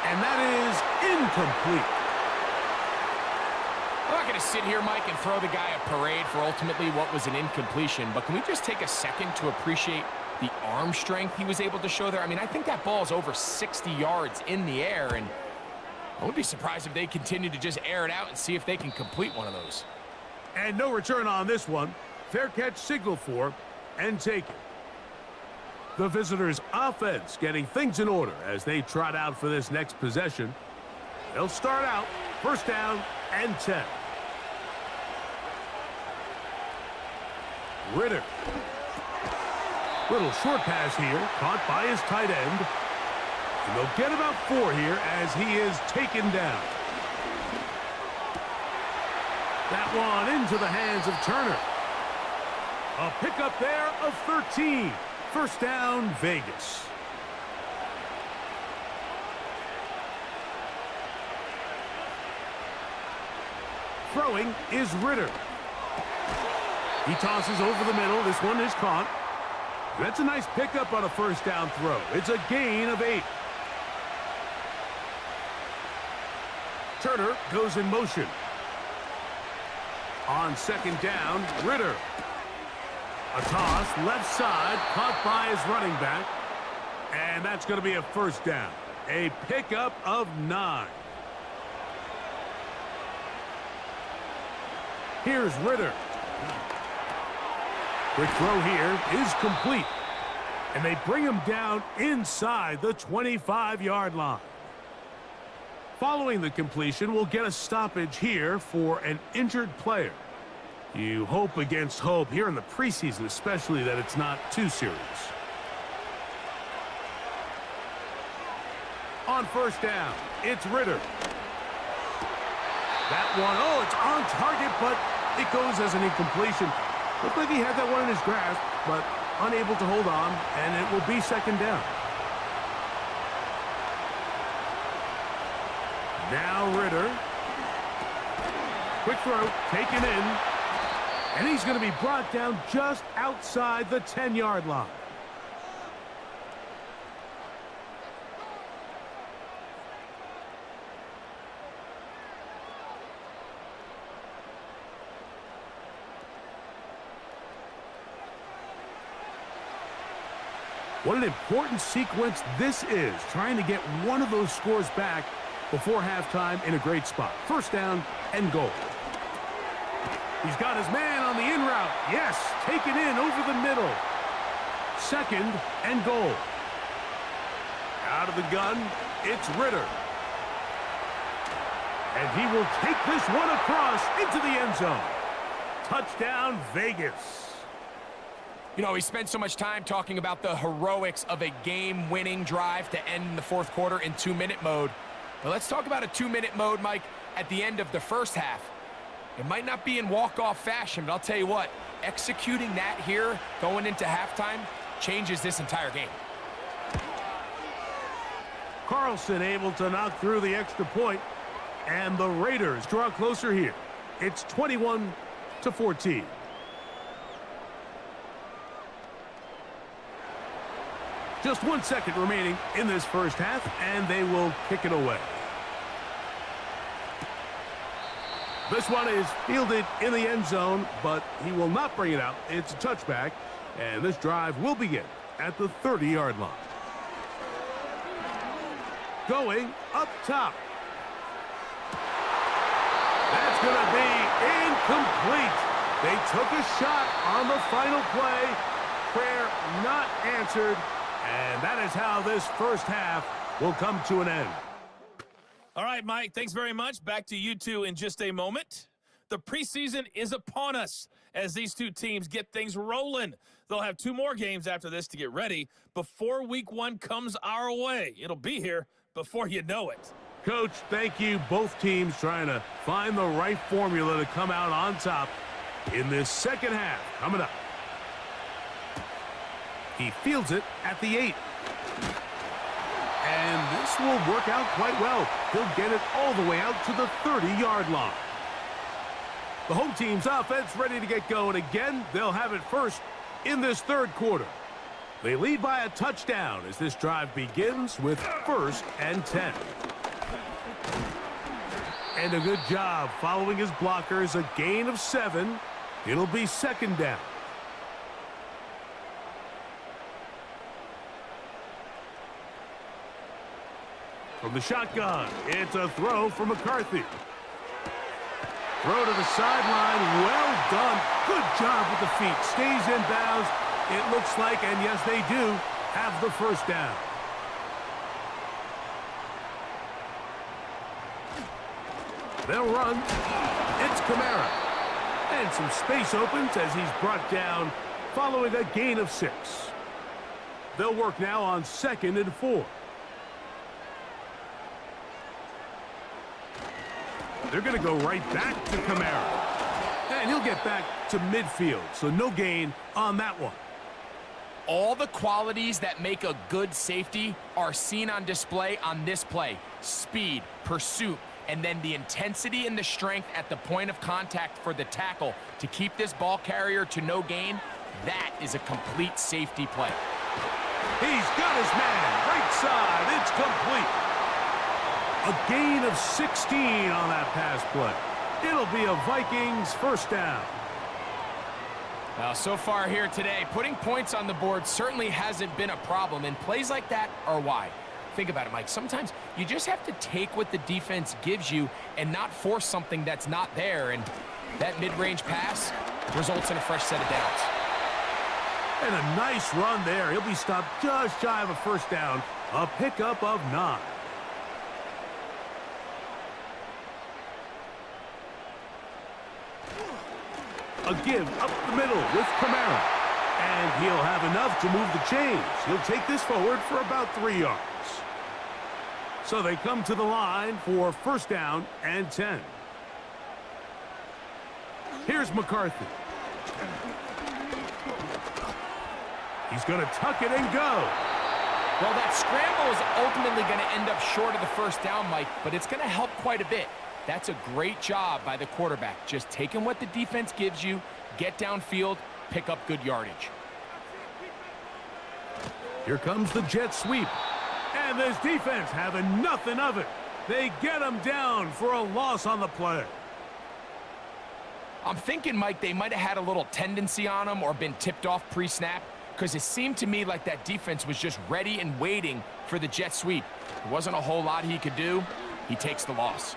And that is incomplete. I'm not going to sit here, Mike, and throw the guy a parade for ultimately what was an incompletion, but can we just take a second to appreciate the arm strength he was able to show there? I mean, I think that ball is over 60 yards in the air, and I wouldn't be surprised if they continue to just air it out and see if they can complete one of those. And no return on this one. Fair catch signal for and taken. The visitors' offense getting things in order as they trot out for this next possession. They'll start out 1st down and 10. Ritter. Little short pass here, caught by his tight end. And they'll get about 4 here as he is taken down. That one into the hands of Turner. A pickup there of 13. 1st down, Vegas. Throwing is Ritter. He tosses over the middle. This one is caught. That's a nice pickup on a 1st down throw. It's a gain of 8. Turner goes in motion. On 2nd down, Ritter. A toss, left side, caught by his running back. And that's going to be a 1st down. A pickup of 9. Here's Ritter. Quick throw here is complete. And they bring him down inside the 25-yard line. Following the completion, we'll get a stoppage here for an injured player. You hope against hope here in the preseason, especially that it's not too serious. On 1st down, it's Ritter. That one, oh, it's on target, but it goes as an incompletion. Looked like he had that one in his grasp, but unable to hold on, and it will be 2nd down. Now Ritter. Quick throw, taken in. And he's going to be brought down just outside the 10-yard line. What an important sequence this is, trying to get one of those scores back before halftime in a great spot. First down and goal. He's got his man on the in route. Yes, taken in over the middle. Second and goal. Out of the gun, it's Ritter. And he will take this one across into the end zone. Touchdown, Vegas. You know, we spent so much time talking about the heroics of a game-winning drive to end the fourth quarter in 2-minute mode. But let's talk about a 2-minute mode, Mike, at the end of the first half. It might not be in walk-off fashion, but I'll tell you what, executing that here going into halftime changes this entire game. Carlson able to knock through the extra point, and the Raiders draw closer here. It's 21-14. Just 1 second remaining in this first half, and they will kick it away. This one is fielded in the end zone, but he will not bring it out. It's a touchback, and this drive will begin at the 30-yard line. Going up top. That's going to be incomplete. They took a shot on the final play. Prayer not answered. And that is how this first half will come to an end. All right, Mike, thanks very much. Back to you two in just a moment. The preseason is upon us as these two teams get things rolling. They'll have 2 more games after this to get ready before week 1 comes our way. It'll be here before you know it. Coach, thank you. Both teams trying to find the right formula to come out on top in this second half coming up. He fields it at the 8. And this will work out quite well. He'll get it all the way out to the 30-yard line. The home team's offense ready to get going again. They'll have it first in this third quarter. They lead by a touchdown as this drive begins with 1st and 10. And a good job following his blockers. A gain of 7. It'll be 2nd down. From the shotgun, it's a throw for McCarthy. Throw to the sideline, well done. Good job with the feet, stays in bounds. It looks like, and yes they do, have the first down. They'll run, it's Kamara. And some space opens as he's brought down following a gain of 6. They'll work now on 2nd and 4. They're going to go right back to Kamara. And he'll get back to midfield, so no gain on that one. All the qualities that make a good safety are seen on display on this play. Speed, pursuit, and then the intensity and the strength at the point of contact for the tackle to keep this ball carrier to no gain. That is a complete safety play. He's got his man, right side, it's complete. A gain of 16 on that pass play. It'll be a Vikings first down. Well, so far here today, putting points on the board certainly hasn't been a problem, and plays like that are why. Think about it, Mike. Sometimes you just have to take what the defense gives you and not force something that's not there, and that mid-range pass results in a fresh set of downs. And a nice run there. He'll be stopped just shy of a first down. A pickup of 9. A give up the middle with Kamara. And he'll have enough to move the chains. He'll take this forward for about 3 yards. So they come to the line for first down and 10. Here's McCarthy. He's going to tuck it and go. Well, that scramble is ultimately going to end up short of the first down, Mike, but it's going to help quite a bit. That's a great job by the quarterback. Just taking what the defense gives you, get downfield, pick up good yardage. Here comes the jet sweep. And this defense having nothing of it. They get him down for a loss on the play. I'm thinking, Mike, they might have had a little tendency on him or been tipped off pre-snap, because it seemed to me like that defense was just ready and waiting for the jet sweep. There wasn't a whole lot he could do. He takes the loss.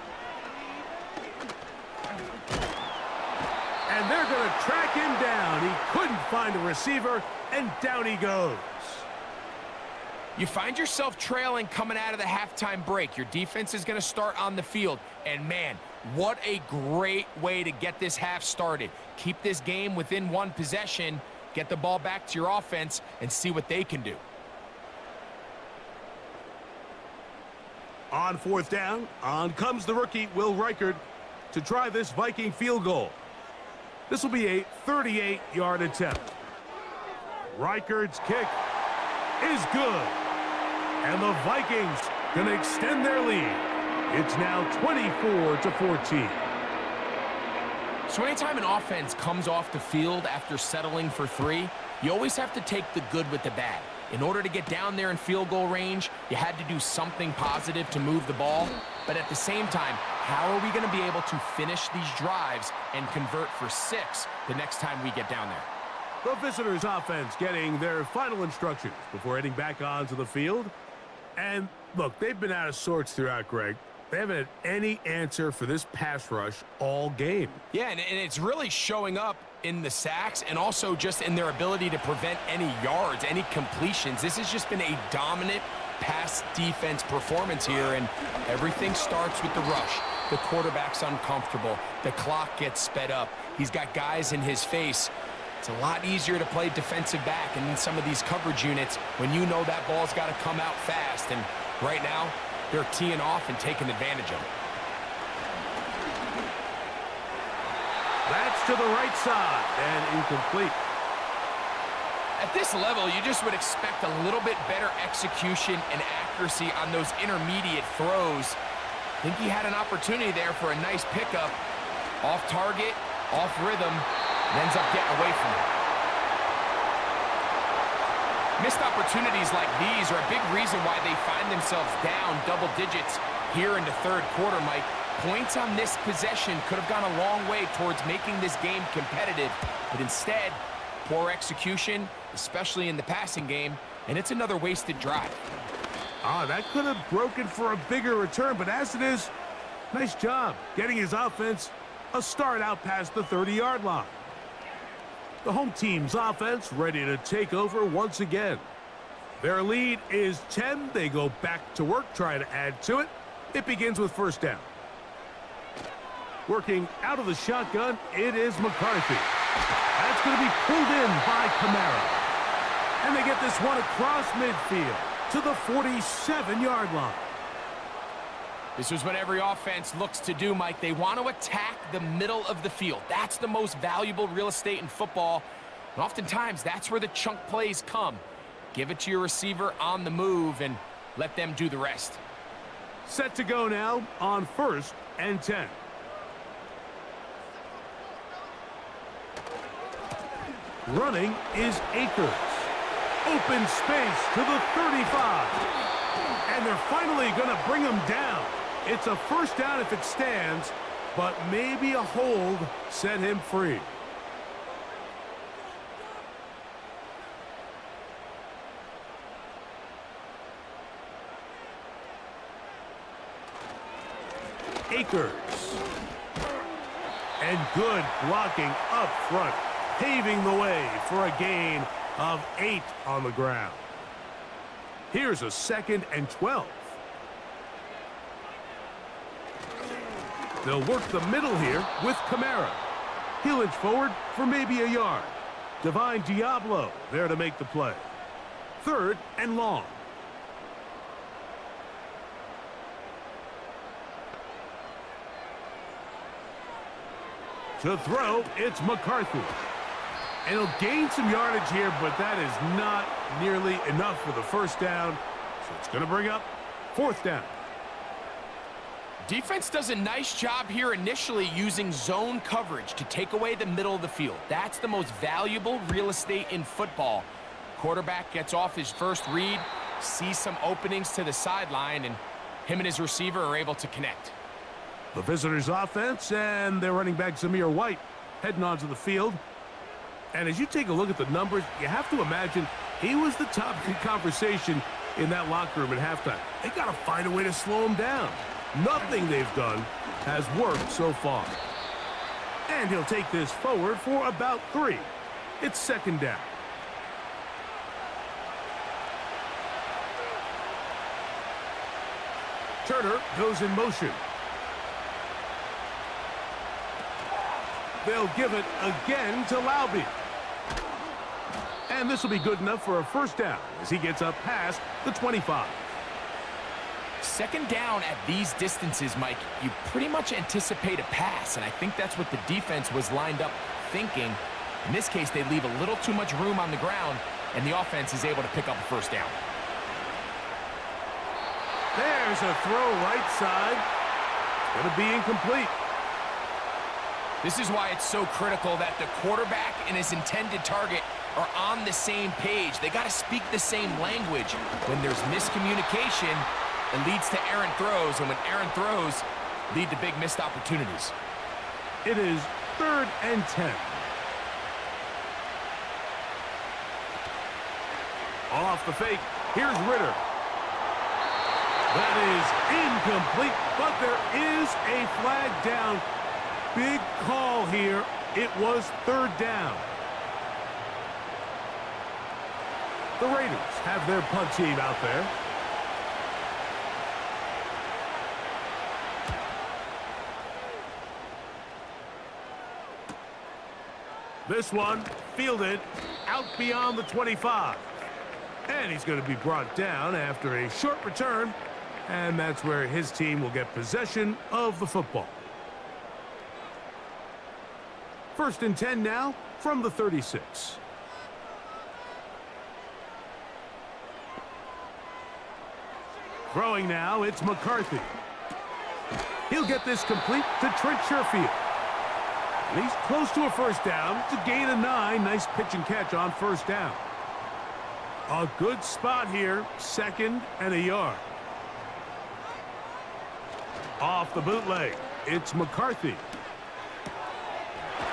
And they're going to track him down. He couldn't find a receiver, and down he goes. You find yourself trailing coming out of the halftime break. Your defense is going to start on the field. And, man, what a great way to get this half started. Keep this game within one possession, get the ball back to your offense, and see what they can do. On fourth down, on comes the rookie, Will Reichard, to try this Viking field goal. This will be a 38-yard attempt. Reichard's kick is good. And the Vikings going to extend their lead. It's now 24-14. So anytime an offense comes off the field after settling for 3, you always have to take the good with the bad. In order to get down there in field goal range, you had to do something positive to move the ball. But at the same time, how are we going to be able to finish these drives and convert for 6 the next time we get down there? The visitors' offense getting their final instructions before heading back onto the field. And, look, they've been out of sorts throughout, Greg. They haven't had any answer for this pass rush all game. Yeah, and it's really showing up in the sacks and also just in their ability to prevent any yards, any completions. This has just been a dominant pass defense performance here, and everything starts with the rush. The quarterback's uncomfortable. The clock gets sped up. He's got guys in his face. It's a lot easier to play defensive back and in some of these coverage units when you know that ball's got to come out fast. And right now, they're teeing off and taking advantage of it. That's to the right side and incomplete. At this level, you just would expect a little bit better execution and accuracy on those intermediate throws. I think he had an opportunity there for a nice pickup. Off target, off rhythm, and ends up getting away from it. Missed opportunities like these are a big reason why they find themselves down double digits here in the third quarter, Mike. Points on this possession could have gone a long way towards making this game competitive, but instead, poor execution, especially in the passing game, and it's another wasted drive. That could have broken for a bigger return, but as it is, nice job getting his offense a start out past the 30-yard line. The home team's offense ready to take over once again. Their lead is 10. They go back to work, trying to add to it. It begins with first down. Working out of the shotgun, it is McCarthy. That's going to be pulled in by Kamara. And they get this one across midfield to the 47-yard line. This is what every offense looks to do, Mike. They want to attack the middle of the field. That's the most valuable real estate in football. And oftentimes, that's where the chunk plays come. Give it to your receiver on the move and let them do the rest. Set to go now on 1st and 10. Running is Akers. Open space to the 35. And they're finally going to bring him down. It's a first down if it stands, but maybe a hold set him free. Akers. And good blocking up front, paving the way for a gain of 8 on the ground. Here's a 2nd and 12. They'll work the middle here with Kamara. He'll inch forward for maybe a yard. Divine Diablo there to make the play. 3rd and long. To throw, it's McCarthy. And he'll gain some yardage here, but that is not nearly enough for the first down. So it's going to bring up 4th down. Defense does a nice job here initially using zone coverage to take away the middle of the field. That's the most valuable real estate in football. Quarterback gets off his first read, sees some openings to the sideline, and him and his receiver are able to connect. The visitors' offense and their running back Zamir White heading onto the field. And as you take a look at the numbers, you have to imagine he was the topic of conversation in that locker room at halftime. They got to find a way to slow him down. Nothing they've done has worked so far. And he'll take this forward for about 3. It's second down. Turner goes in motion. They'll give it again to Laube. And this will be good enough for a first down as he gets up past the 25. Second down at these distances, Mike, you pretty much anticipate a pass, and I think that's what the defense was lined up thinking. In this case, they leave a little too much room on the ground, and the offense is able to pick up a first down. There's a throw right side. It's going to be incomplete. This is why it's so critical that the quarterback and his intended target are on the same page. They got to speak the same language. When there's miscommunication, it leads to errant throws, and when errant throws lead to big missed opportunities. It is 3rd and 10. Off the fake, here's Ritter. That is incomplete, but there is a flag down. Big call here. It was 3rd down. The Raiders have their punt team out there. This one fielded out beyond the 25. And he's going to be brought down after a short return. And that's where his team will get possession of the football. 1st and 10 now from the 36. Throwing now, it's McCarthy. He'll get this complete to Trent Sherfield. And he's close to a first down. It's a gain of 9. Nice pitch and catch on first down. A good spot here. 2nd and a yard. Off the bootleg, it's McCarthy.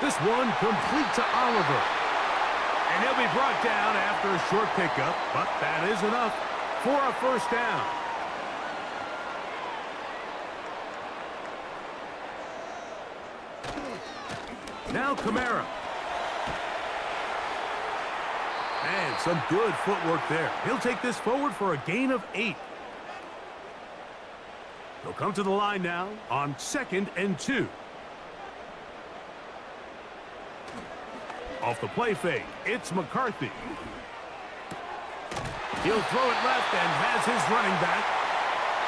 This one complete to Oliver. And he'll be brought down after a short pickup, but that is enough for a first down. Now Kamara. And some good footwork there. He'll take this forward for a gain of 8. They'll come to the line now on 2nd and 2. Off the play fake, it's McCarthy. He'll throw it left and has his running back.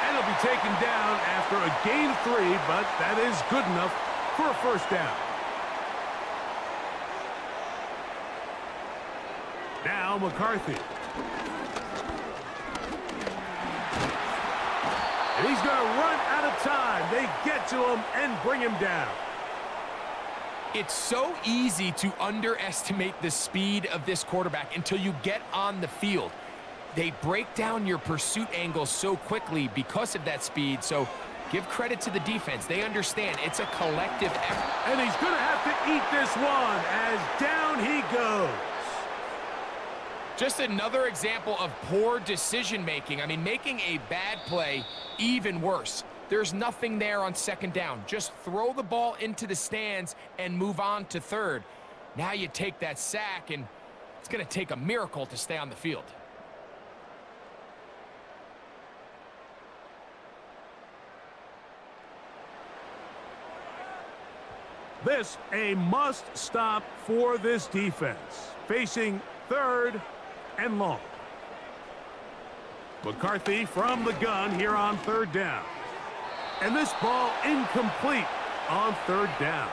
And he'll be taken down after a gain of 3, but that is good enough for a first down. Now McCarthy. And he's going to run out of time. They get to him and bring him down. It's so easy to underestimate the speed of this quarterback until you get on the field. They break down your pursuit angles so quickly because of that speed, so give credit to the defense. They understand it's a collective effort. And he's going to have to eat this one as down he goes. Just another example of poor decision-making. I mean, making a bad play even worse. There's nothing there on 2nd down. Just throw the ball into the stands and move on to 3rd. Now you take that sack, and it's going to take a miracle to stay on the field. This a must-stop for this defense. Facing 3rd and long. McCarthy from the gun here on 3rd down. And this ball incomplete on 3rd down.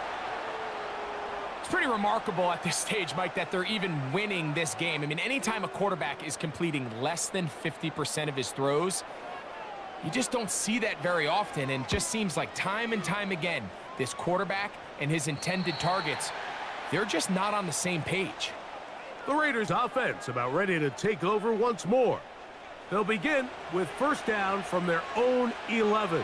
It's pretty remarkable at this stage, Mike, that they're even winning this game. I mean, anytime a quarterback is completing less than 50% of his throws, You just don't see that very often, and just seems like time and time again, this quarterback and his intended targets, they're just not on the same page. The Raiders offense about ready to take over once more. They'll begin with first down from their own 11.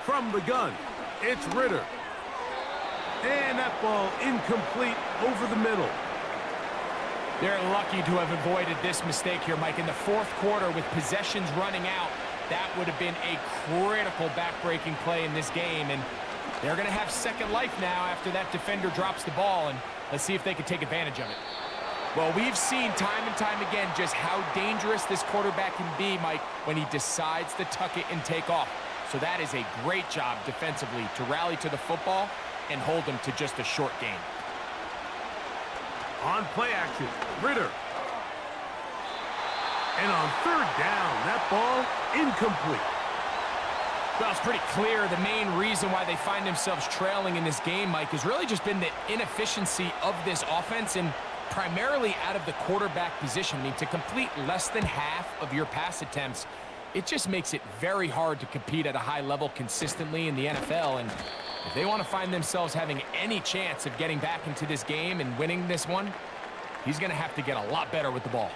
From the gun, it's Ritter. And that ball incomplete over the middle. They're lucky to have avoided this mistake here, Mike. In the fourth quarter, with possessions running out, that would have been a critical back-breaking play in this game. And they're going to have second life now after that defender drops the ball. And let's see if they can take advantage of it. Well, we've seen time and time again just how dangerous this quarterback can be, Mike, when he decides to tuck it and take off. So that is a great job defensively to rally to the football and hold him to just a short gain. On play action, Ritter. And on third down, that ball incomplete. Well, it's pretty clear the main reason why they find themselves trailing in this game, Mike, has really just been the inefficiency of this offense and primarily out of the quarterback position. I mean, to complete less than half of your pass attempts, it just makes it very hard to compete at a high level consistently in the NFL. And if they want to find themselves having any chance of getting back into this game and winning this one, he's going to have to get a lot better with the ball.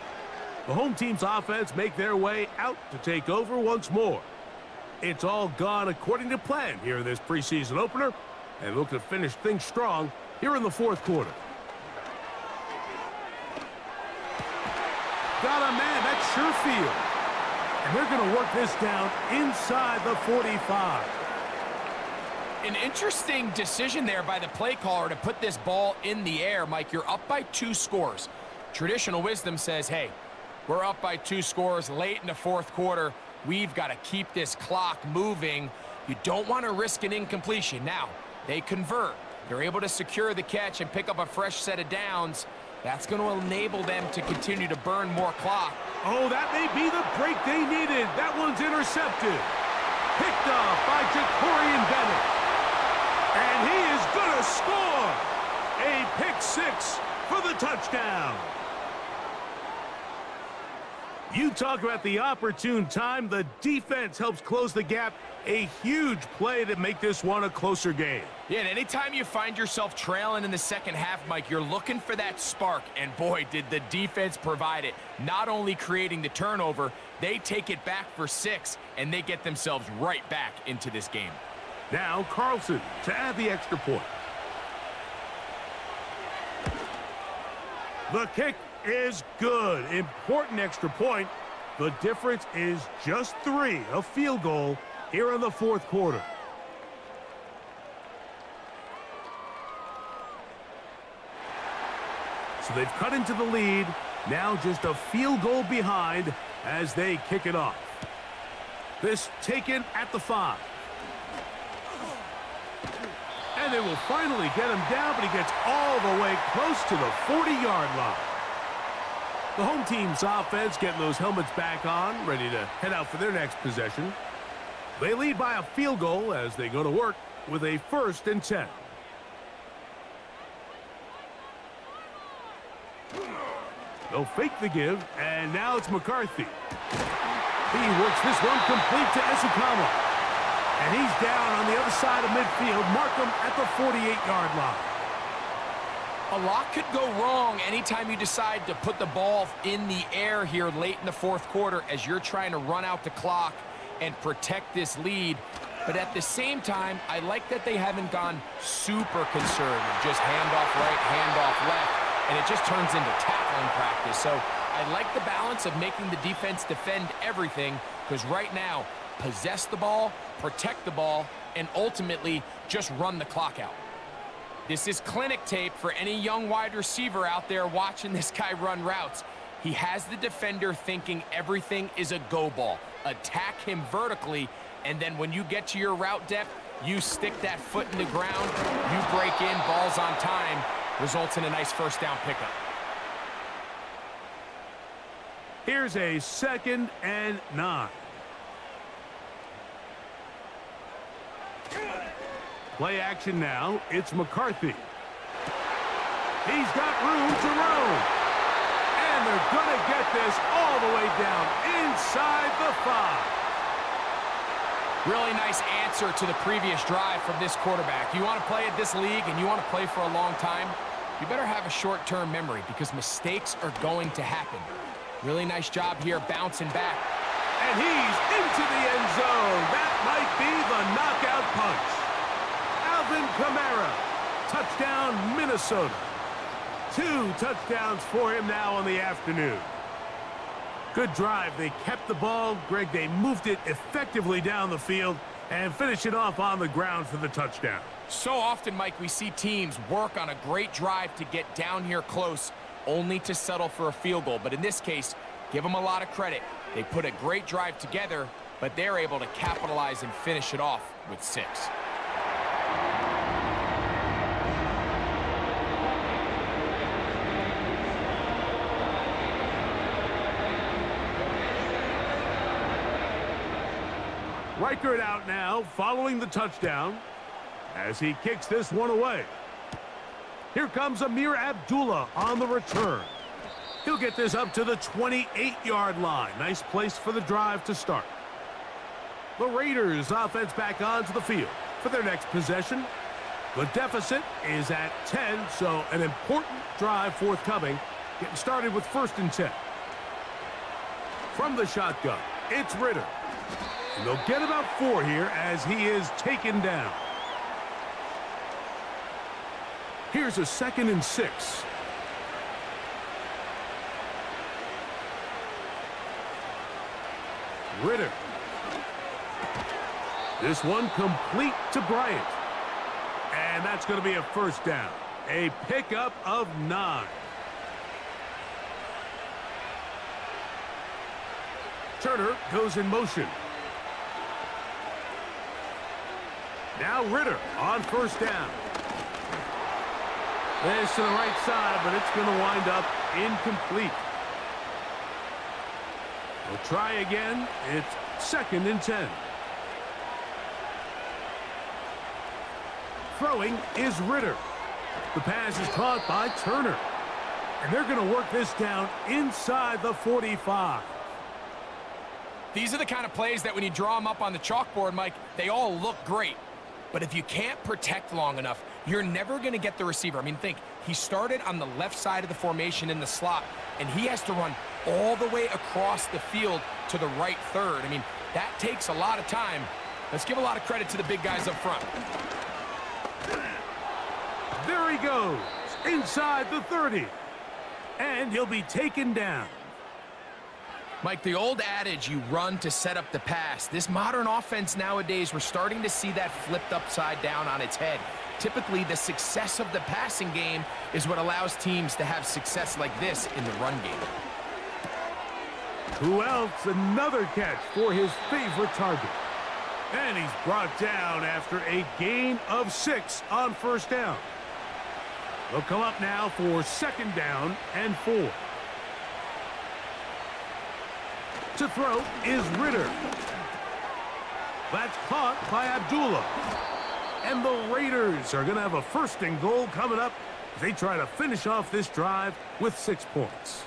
The home team's offense make their way out to take over once more. It's all gone according to plan here in this preseason opener, and look to finish things strong here in the fourth quarter. Got a man, that's Sherfield. And they're going to work this down inside the 45. An interesting decision there by the play caller to put this ball in the air. Mike, you're up by 2 scores. Traditional wisdom says, hey, we're up by 2 scores late in the fourth quarter. We've got to keep this clock moving. You don't want to risk an incompletion. Now, they convert. They're able to secure the catch and pick up a fresh set of downs. That's going to enable them to continue to burn more clock. Oh, that may be the break they needed. That one's intercepted. Picked up by Jacorian Bennett. And he is going to score. A pick 6 for the touchdown. You talk about the opportune time. The defense helps close the gap. A huge play to make this one a closer game. Yeah, and anytime you find yourself trailing in the second half, Mike, you're looking for that spark. And boy, did the defense provide it. Not only creating the turnover, they take it back for 6, and they get themselves right back into this game. Now Carlson to add the extra point. The kick is good. Important extra point. The difference is just 3, a field goal here in the fourth quarter. So they've cut into the lead. Now just a field goal behind as they kick it off. This taken at the 5. And they will finally get him down, but he gets all the way close to the 40-yard line. The home team's offense getting those helmets back on, ready to head out for their next possession. They lead by a field goal as they go to work with a 1st and 10. They'll fake the give, and now it's McCarthy. He works this one complete to Esukama. And he's down on the other side of midfield. Mark him at the 48-yard line. A lot could go wrong anytime you decide to put the ball in the air here late in the fourth quarter as you're trying to run out the clock and protect this lead. But at the same time, I like that they haven't gone super conservative. Just handoff right, handoff left, and it just turns into tackling practice. So I like the balance of making the defense defend everything, because right now, possess the ball, protect the ball, and ultimately just run the clock out. This is clinic tape for any young wide receiver out there watching this guy run routes. He has the defender thinking everything is a go ball. Attack him vertically, and then when you get to your route depth, you stick that foot in the ground, you break in, balls on time, results in a nice first down pickup. Here's a 2nd and 9. Play action now. It's McCarthy. He's got room to roam. And they're going to get this all the way down inside the 5. Really nice answer to the previous drive from this quarterback. You want to play at this league and you want to play for a long time, you better have a short-term memory because mistakes are going to happen. Really nice job here bouncing back. And he's into the end zone. That might be the knockout punch. Alvin Kamara, touchdown Minnesota. 2 touchdowns for him now on the afternoon. Good drive. They kept the ball. Greg, they moved it effectively down the field and finished it off on the ground for the touchdown. So often, Mike, we see teams work on a great drive to get down here close, only to settle for a field goal. But in this case, give them a lot of credit. They put a great drive together, but they're able to capitalize and finish it off with 6. Reichert out now, following the touchdown, as he kicks this one away. Here comes Amir Abdullah on the return. He'll get this up to the 28-yard line. Nice place for the drive to start. The Raiders offense back onto the field for their next possession. The deficit is at 10, so an important drive forthcoming. Getting started with 1st and 10. From the shotgun, it's Ritter. And they'll get about 4 here as he is taken down. Here's a 2nd and 6. Ritter. This one complete to Bryant. And that's going to be a 1st down. A pickup of 9. Turner goes in motion. Now Ritter on 1st down. This to the right side, but it's going to wind up incomplete. We'll try again. It's 2nd and 10. Throwing is Ritter. The pass is caught by Turner. And they're going to work this down inside the 45. These are the kind of plays that when you draw them up on the chalkboard, Mike, they all look great. But if you can't protect long enough, you're never going to get the receiver. I mean, think, he started on the left side of the formation in the slot, and he has to run all the way across the field to the right third. I mean, that takes a lot of time. Let's give a lot of credit to the big guys up front. There he goes, inside the 30. And he'll be taken down. Mike, the old adage, you run to set up the pass. This modern offense nowadays, we're starting to see that flipped upside down on its head. Typically, the success of the passing game is what allows teams to have success like this in the run game. Who else? Another catch for his favorite target. And he's brought down after a gain of 6 on 1st down. They'll come up now for 2nd down and 4. To throw is Ritter. That's caught by Abdullah. And the Raiders are going to have a 1st and goal coming up as they try to finish off this drive with 6 points.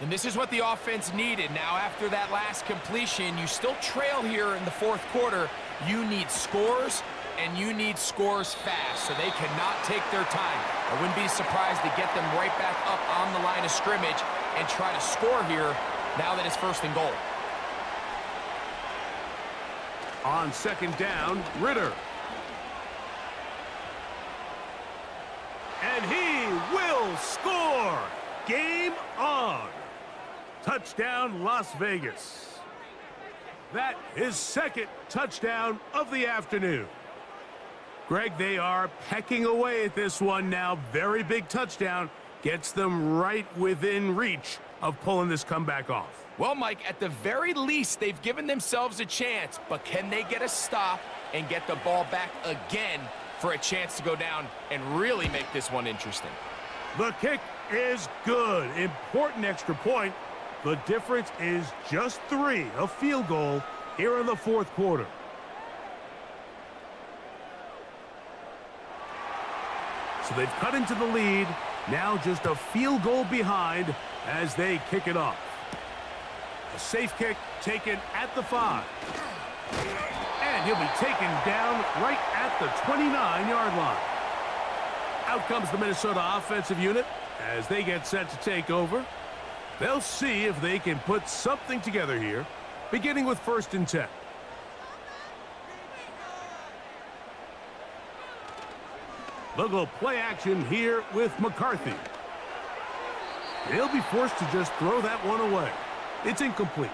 And this is what the offense needed. Now, after that last completion, you still trail here in the 4th quarter. You need scores, and you need scores fast, so they cannot take their time. I wouldn't be surprised to get them right back up on the line of scrimmage and try to score here now that it's 1st and goal. On 2nd down, Ritter. And he will score! Game on! Touchdown, Las Vegas. That is 2nd touchdown of the afternoon. Greg, they are pecking away at this one now. Very big touchdown. Gets them right within reach of pulling this comeback off. Well, Mike, at the very least, they've given themselves a chance, but can they get a stop and get the ball back again for a chance to go down and really make this one interesting? The kick is good. Important extra point. The difference is just 3, a field goal here in the 4th quarter. So they've cut into the lead. Now just a field goal behind as they kick it off. A safe kick taken at the 5. And he'll be taken down right at the 29-yard line. Out comes the Minnesota offensive unit as they get set to take over. They'll see if they can put something together here, beginning with 1st and 10. They'll go play action here with McCarthy. He'll be forced to just throw that one away. It's incomplete.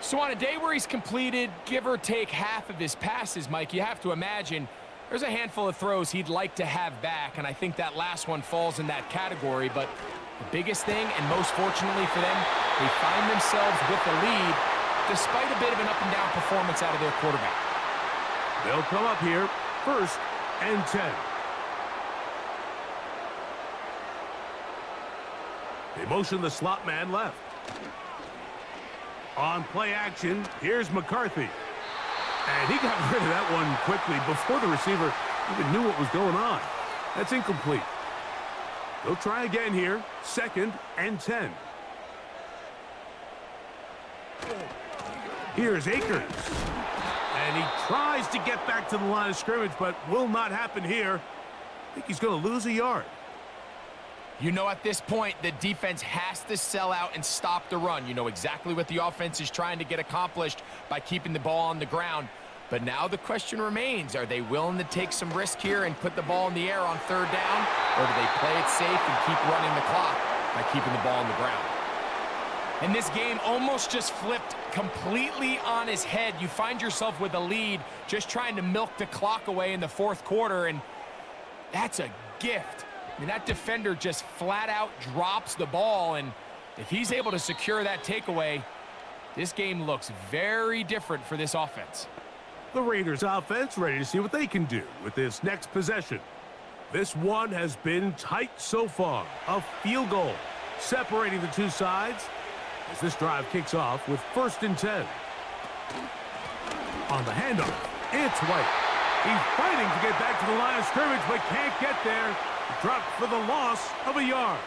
So on a day where he's completed, give or take half of his passes, Mike, you have to imagine there's a handful of throws he'd like to have back, and I think that last one falls in that category. But the biggest thing, and most fortunately for them, they find themselves with the lead despite a bit of an up-and-down performance out of their quarterback. They'll come up here, 1st and 10. They motion the slot man left. On play action, here's McCarthy. And he got rid of that one quickly before the receiver even knew what was going on. That's incomplete. They'll try again here, 2nd and 10. Here's Akers. And he tries to get back to the line of scrimmage, but will not happen here. I think he's going to lose a yard. You know, at this point, the defense has to sell out and stop the run. You know exactly what the offense is trying to get accomplished by keeping the ball on the ground. But now the question remains, are they willing to take some risk here and put the ball in the air on 3rd down? Or do they play it safe and keep running the clock by keeping the ball on the ground? And this game almost just flipped completely on his head. You find yourself with a lead, just trying to milk the clock away in the 4th quarter, and that's a gift. I mean, that defender just flat out drops the ball, and if he's able to secure that takeaway, this game looks very different for this offense. The Raiders offense ready to see what they can do with this next possession. This one has been tight so far. A field goal separating the two sides as this drive kicks off with 1st and 10. On the handoff, it's White. He's fighting to get back to the line of scrimmage, but can't get there. Dropped for the loss of a yard.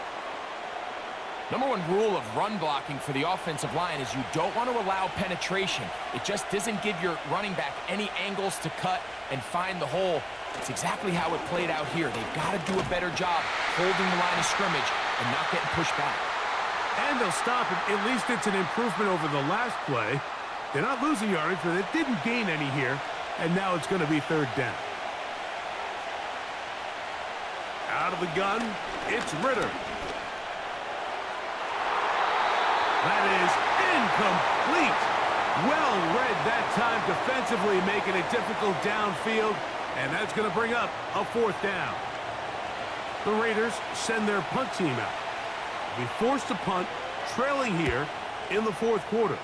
#1 rule of run blocking for the offensive line is you don't want to allow penetration. It just doesn't give your running back any angles to cut and find the hole. It's exactly how it played out here. They've got to do a better job holding the line of scrimmage and not getting pushed back. And they'll stop it. At least it's an improvement over the last play. They're not losing yardage, but they didn't gain any here. And now it's going to be 3rd down. Out of the gun, it's Ritter. That is incomplete. Well read that time defensively, making it difficult downfield, and that's going to bring up a 4th down. The Raiders send their punt team out. They'll be forced to punt, trailing here in the 4th quarter.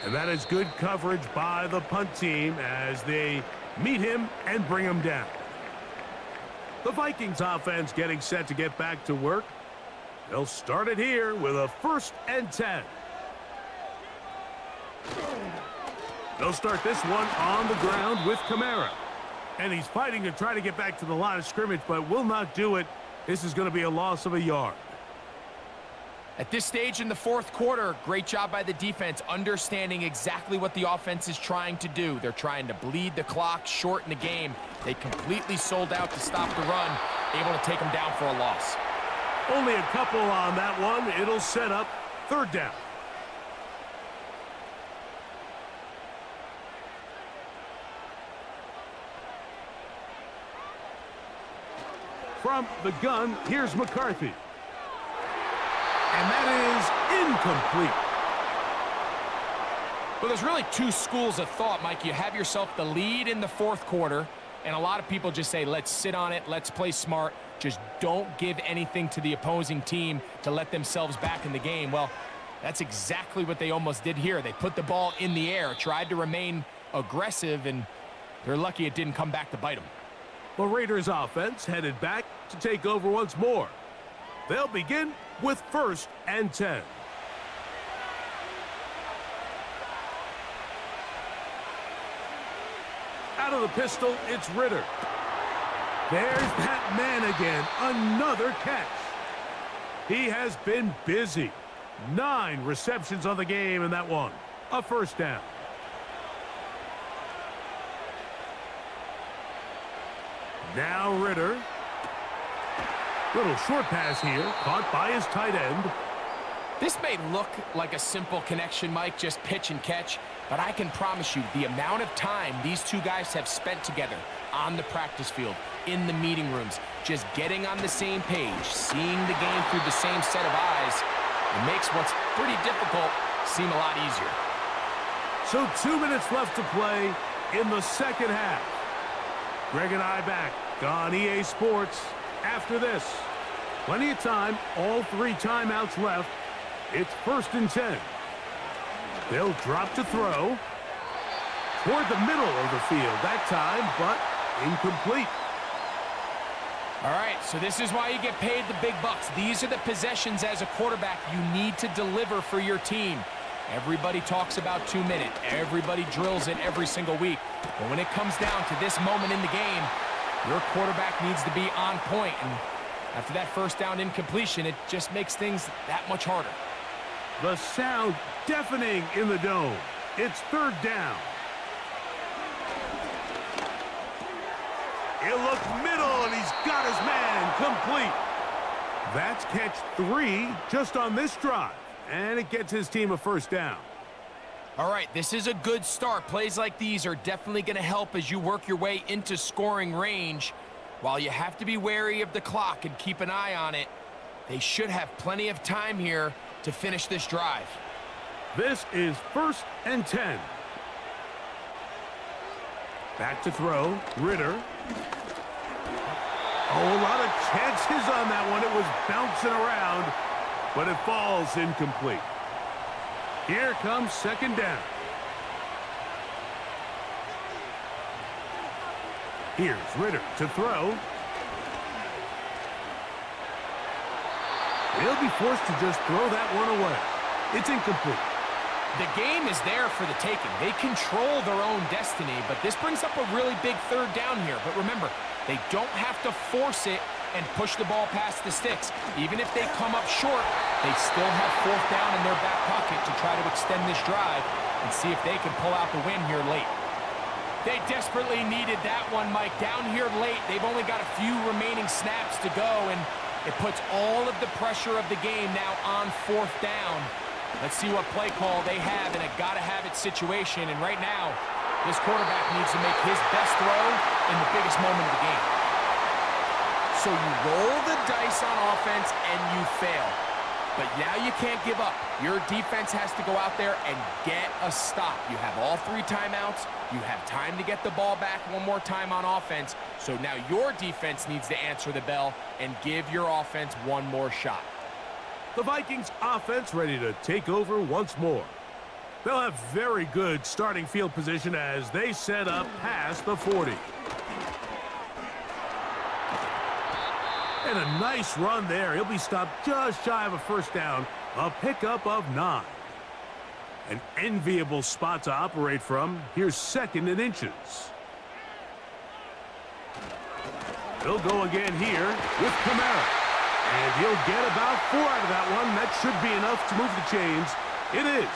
And that is good coverage by the punt team as they meet him and bring him down. The Vikings offense getting set to get back to work. They'll start it here with a 1st and 10. They'll start this one on the ground with Kamara. And he's fighting to try to get back to the line of scrimmage, but will not do it. This is going to be a loss of a yard. At this stage in the 4th quarter, great job by the defense, understanding exactly what the offense is trying to do. They're trying to bleed the clock, shorten the game. They completely sold out to stop the run, able to take them down for a loss. Only a couple on that one. It'll set up 3rd down. From the gun, here's McCarthy. And that is incomplete. Well, there's really 2 schools of thought, Mike. You have yourself the lead in the 4th quarter, and a lot of people just say, let's sit on it, let's play smart, just don't give anything to the opposing team to let themselves back in the game. Well, that's exactly what they almost did here. They put the ball in the air, tried to remain aggressive, and they're lucky it didn't come back to bite them. The Raiders offense headed back to take over once more. They'll begin with 1st and 10. Out Out of the pistol, it's Ritter. There's that man again. Another catch. He has been busy. 9 receptions on the game in that one. A first down. Now Ritter. Little short pass here, caught by his tight end. This may look like a simple connection, Mike, just pitch and catch, but I can promise you the amount of time these two guys have spent together on the practice field, in the meeting rooms, just getting on the same page, seeing the game through the same set of eyes, it makes what's pretty difficult seem a lot easier. So 2 minutes left to play in the second half. Greg and I back on EA Sports after this. Plenty of time, all 3 timeouts left. It's 1st and 10. They'll drop to throw. Toward the middle of the field that time, but incomplete. All right, so this is why you get paid the big bucks. These are the possessions as a quarterback you need to deliver for your team. Everybody talks about 2 minutes. Everybody drills it every single week. But when it comes down to this moment in the game, your quarterback needs to be on point. And after that first down incompletion, it just makes things that much harder. The sound deafening in the dome. It's 3rd down. He'll look middle, and he's got his man complete. That's catch 3 just on this drive, and it gets his team a first down. All right, this is a good start. Plays like these are definitely going to help as you work your way into scoring range. While you have to be wary of the clock and keep an eye on it, they should have plenty of time here to finish this drive. This is 1st and 10. Back to throw, Ritter. Oh, a lot of chances on that one. It was bouncing around, but it falls incomplete. Here comes 2nd down. Here's Ritter to throw. He'll be forced to just throw that one away. It's incomplete. The game is there for the taking. They control their own destiny, but this brings up a really big 3rd down here. But remember, they don't have to force it and push the ball past the sticks. Even if they come up short, they still have 4th down in their back pocket to try to extend this drive and see if they can pull out the win here late. They desperately needed that one, Mike. Down here late, they've only got a few remaining snaps to go, and it puts all of the pressure of the game now on 4th down. Let's see what play call they have in a gotta-have-it situation. And right now, this quarterback needs to make his best throw in the biggest moment of the game. So you roll the dice on offense and you fail. But now you can't give up. Your defense has to go out there and get a stop. You have all 3 timeouts. You have time to get the ball back one more time on offense. So now your defense needs to answer the bell and give your offense one more shot. The Vikings offense ready to take over once more. They'll have very good starting field position as they set up past the 40. And a nice run there. He'll be stopped just shy of a first down. A pickup of 9. An enviable spot to operate from. Here's 2nd and inches. He'll go again here with Kamara. And he'll get about 4 out of that one. That should be enough to move the chains. It is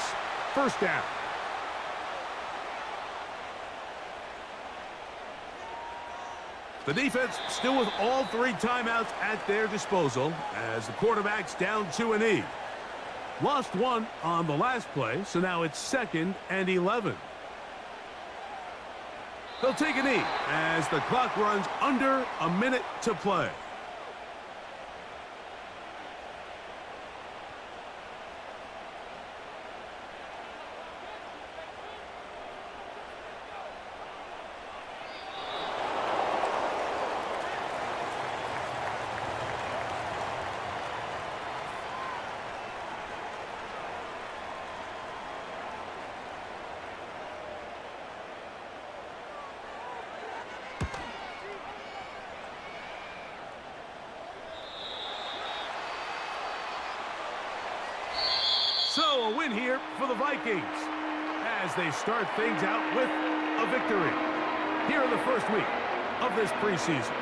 1st down. The defense still with all 3 timeouts at their disposal as the quarterback's down to a knee. Lost 1 on the last play, so now it's 2nd and 11. They'll take a knee as the clock runs under a minute to play. So a win here for the Vikings as they start things out with a victory. here in the first week of this preseason.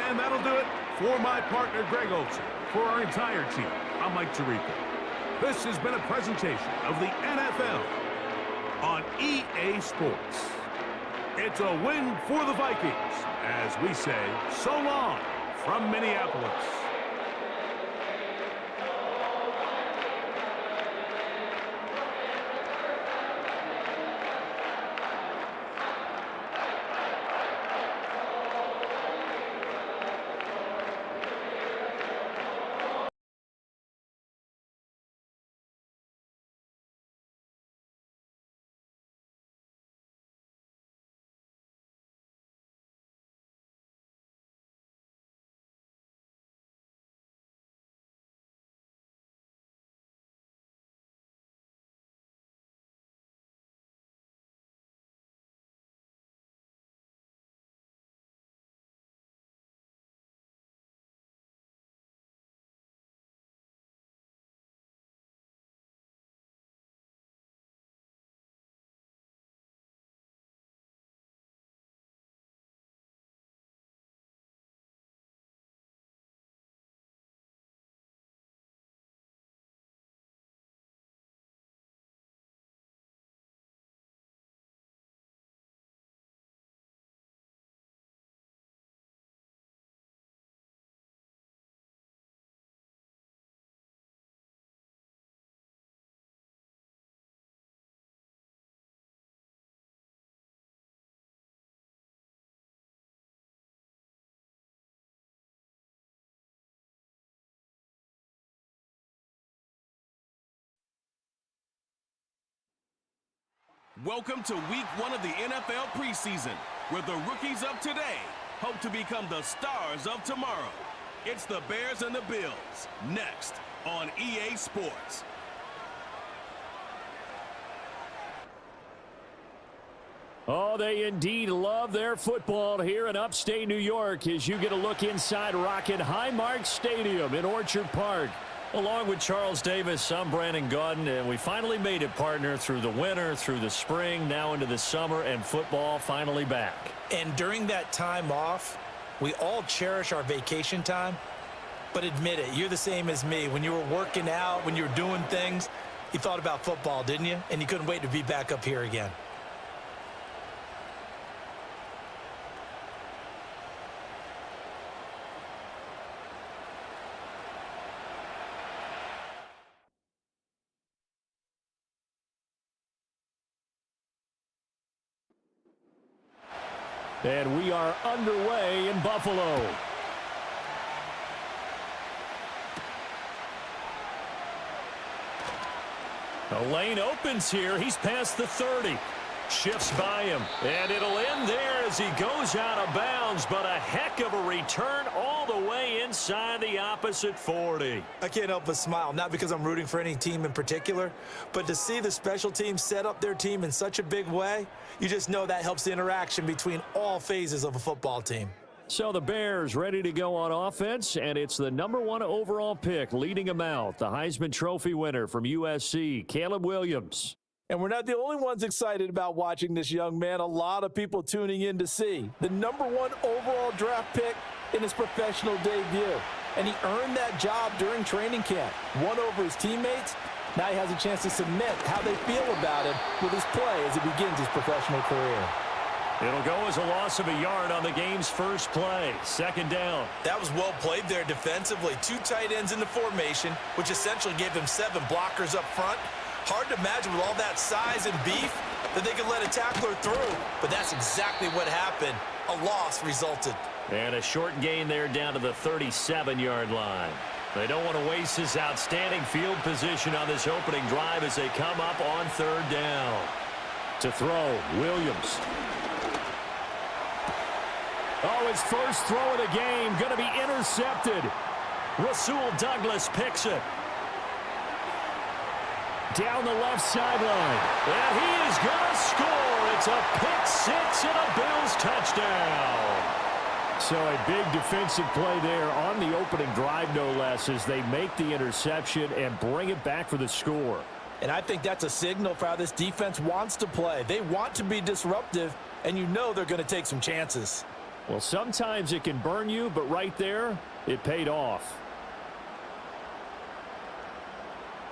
And that'll do it for my partner, Greg Olson. For our entire team, I'm Mike Tirico. This has been a presentation of the NFL on EA Sports. It's a win for the Vikings, as we say so long from Minneapolis. Welcome to week 1 of the NFL preseason, where the rookies of today hope to become the stars of tomorrow. It's the Bears and the Bills, next on EA Sports. Oh, they indeed love their football here in upstate New York as you get a look inside Rocket Highmark Stadium in Orchard Park. Along with Charles Davis, I'm Brandon Gaudin, and we finally made it, partner, through the winter, through the spring, now into the summer, and football finally back. And during that time off, we all cherish our vacation time. But admit it, you're the same as me. When you were working out, when you were doing things, you thought about football, didn't you? And you couldn't wait to be back up here again. And we are underway in Buffalo. The lane opens here. He's past the 30. Shifts by him. And it'll end there as he goes out of bounds. But a heck of a return all the way inside the opposite 40. I can't help but smile, not because I'm rooting for any team in particular, but to see the special teams set up their team in such a big way, you just know that helps the interaction between all phases of a football team. So the Bears ready to go on offense, and it's the #1 overall pick leading them out, the Heisman Trophy winner from USC, Caleb Williams. And we're not the only ones excited about watching this young man. A lot of people tuning in to see the #1 overall draft pick in his professional debut. And he earned that job during training camp, won over his teammates. Now he has a chance to submit how they feel about him with his play as he begins his professional career. It'll go as a loss of a yard on the game's first play. Second down. That was well played there defensively. 2 tight ends in the formation, which essentially gave them 7 blockers up front. Hard to imagine with all that size and beef that they could let a tackler through. But that's exactly what happened. A loss resulted. And a short gain there down to the 37-yard line. They don't want to waste this outstanding field position on this opening drive as they come up on 3rd down. To throw, Williams. Oh, his first throw of the game going to be intercepted. Rasul Douglas picks it. Down the left sideline. And he is going to score. It's a pick 6 and a Bills touchdown. So a big defensive play there on the opening drive, no less, as they make the interception and bring it back for the score. And I think that's a signal for how this defense wants to play. They want to be disruptive, and you know they're going to take some chances. Well, sometimes it can burn you, but right there, it paid off.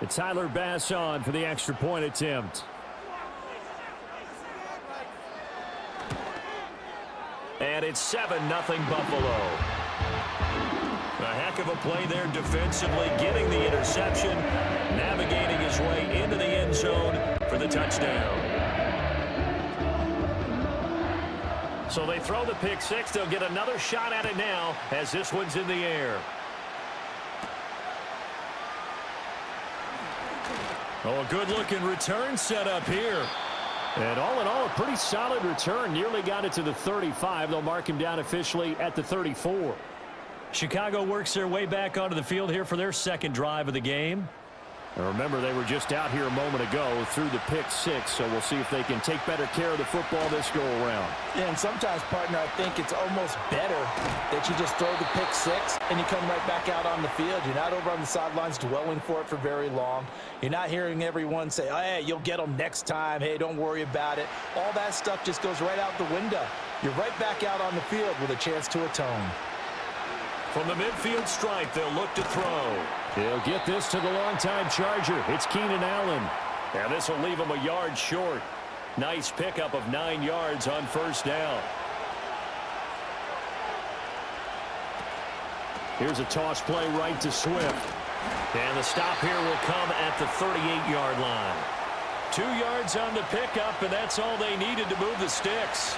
It's Tyler Bass on for the extra point attempt. And it's 7-0 Buffalo. A heck of a play there defensively, getting the interception, navigating his way into the end zone for the touchdown. So they throw the pick six. They'll get another shot at it now as this one's in the air. Oh, a good-looking return set up here. And all in all, a pretty solid return. Nearly got it to the 35. They'll mark him down officially at the 34. Chicago works their way back onto the field here for their second drive of the game. And remember, they were just out here a moment ago through the pick six, so we'll see if they can take better care of the football this go-around. Yeah, and sometimes, partner, I think it's almost better that you just throw the pick six and you come right back out on the field. You're not over on the sidelines dwelling for it for very long. You're not hearing everyone say, oh, hey, you'll get them next time. Hey, don't worry about it. All that stuff just goes right out the window. You're right back out on the field with a chance to atone. From the midfield stripe, they'll look to throw. He'll get this to the longtime Charger. It's Keenan Allen. And this will leave him a yard short. Nice pickup of 9 yards on first down. Here's a toss play right to Swift. And the stop here will come at the 38-yard line. 2 yards on the pickup, and that's all they needed to move the sticks.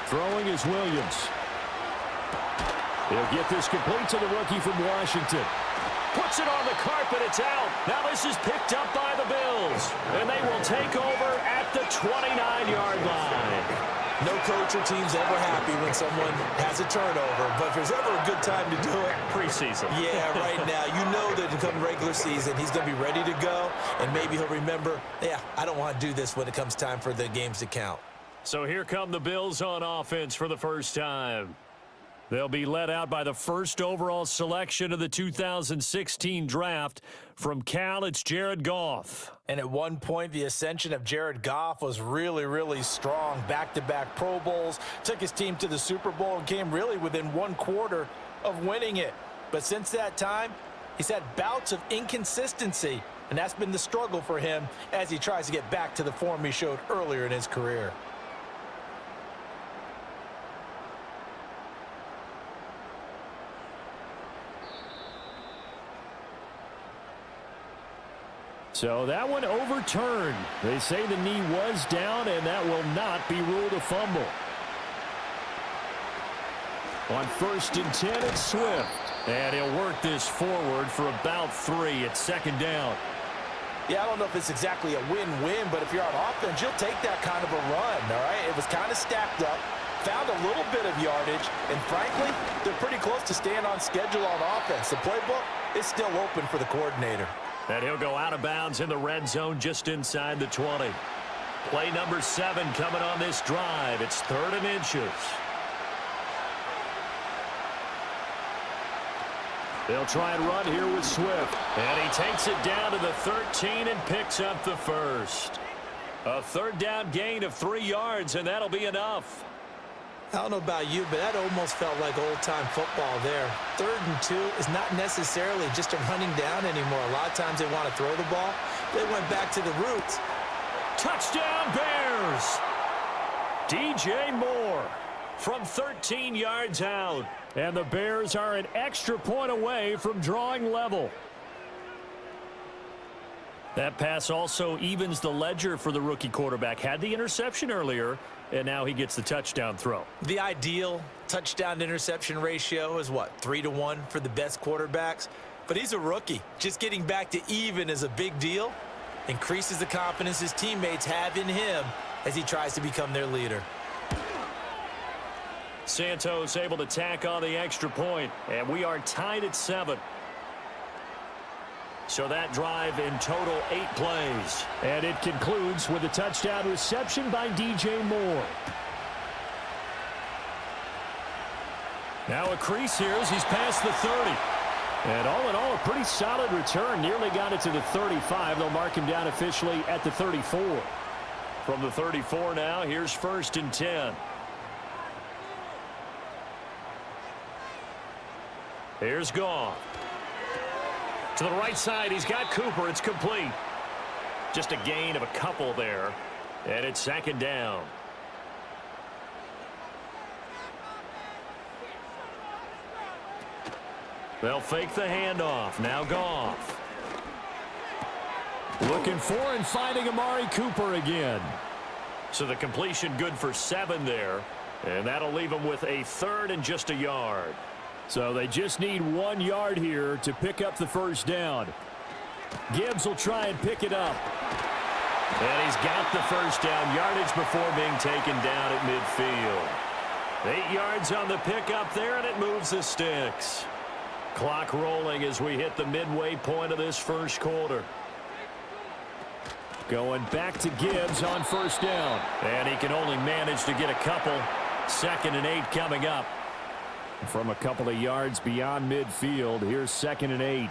Throwing is Williams. He'll get this complete to the rookie from Washington. Puts it on the carpet. It's out. Now this is picked up by the Bills. And they will take over at the 29-yard line. No coach or team's ever happy when someone has a turnover, but if there's ever a good time to do it, Preseason. Yeah, right now. You know that to come regular season, he's going to be ready to go, and maybe he'll remember, yeah, I don't want to do this when it comes time for the games to count. So here come the Bills on offense for the first time. They'll be led out by the first overall selection of the 2016 draft. From Cal, it's Jared Goff. And at one point, the ascension of Jared Goff was really, really strong. Back-to-back Pro Bowls, took his team to the Super Bowl and came really within 1 quarter of winning it. But since that time, he's had bouts of inconsistency, and that's been the struggle for him as he tries to get back to the form he showed earlier in his career. So that one overturned. They say the knee was down, and that will not be ruled a fumble. On 1st and 10, it's Swift. And he'll work this forward for about 3 at 2nd down. Yeah, I don't know if it's exactly a win-win, but if you're on offense, you'll take that kind of a run, all right? It was kind of stacked up, found a little bit of yardage, and frankly, they're pretty close to staying on schedule on offense. The playbook is still open for the coordinator. And he'll go out of bounds in the red zone just inside the 20. Play number 7 coming on this drive. It's 3rd and inches. They'll try and run here with Swift. And he takes it down to the 13 and picks up the first. A 3rd down gain of 3 yards, and that'll be enough. I don't know about you, but that almost felt like old-time football there. 3rd and 2 is not necessarily just a running down anymore. A lot of times they want to throw the ball. They went back to the roots. Touchdown, Bears! DJ Moore from 13 yards out. And the Bears are an extra point away from drawing level. That pass also evens the ledger for the rookie quarterback. Had the interception earlier, and now he gets the touchdown throw. The ideal touchdown-interception ratio is what, 3-to-1 for the best quarterbacks? But he's a rookie. Just getting back to even is a big deal. Increases the confidence his teammates have in him as he tries to become their leader. Santos able to tack on the extra point, and we are tied at 7. So that drive in total 8 plays. And it concludes with a touchdown reception by DJ Moore. Now a crease here as he's past the 30. And all in all, a pretty solid return. Nearly got it to the 35. They'll mark him down officially at the 34. From the 34 now, here's 1st and 10. Here's Goff. To the right side, he's got Cooper. It's complete. Just a gain of a couple there. And it's 2nd down. They'll fake the handoff. Now Goff. Looking for and finding Amari Cooper again. So the completion good for 7 there. And that'll leave them with a 3rd and just a yard. So they just need 1 yard here to pick up the 1st down. Gibbs will try and pick it up. And he's got the 1st down yardage before being taken down at midfield. 8 yards on the pickup there, and it moves the sticks. Clock rolling as we hit the midway point of this 1st quarter. Going back to Gibbs on 1st down. And he can only manage to get a couple. 2nd and 8 coming up. From a couple of yards beyond midfield, here's 2nd and 8.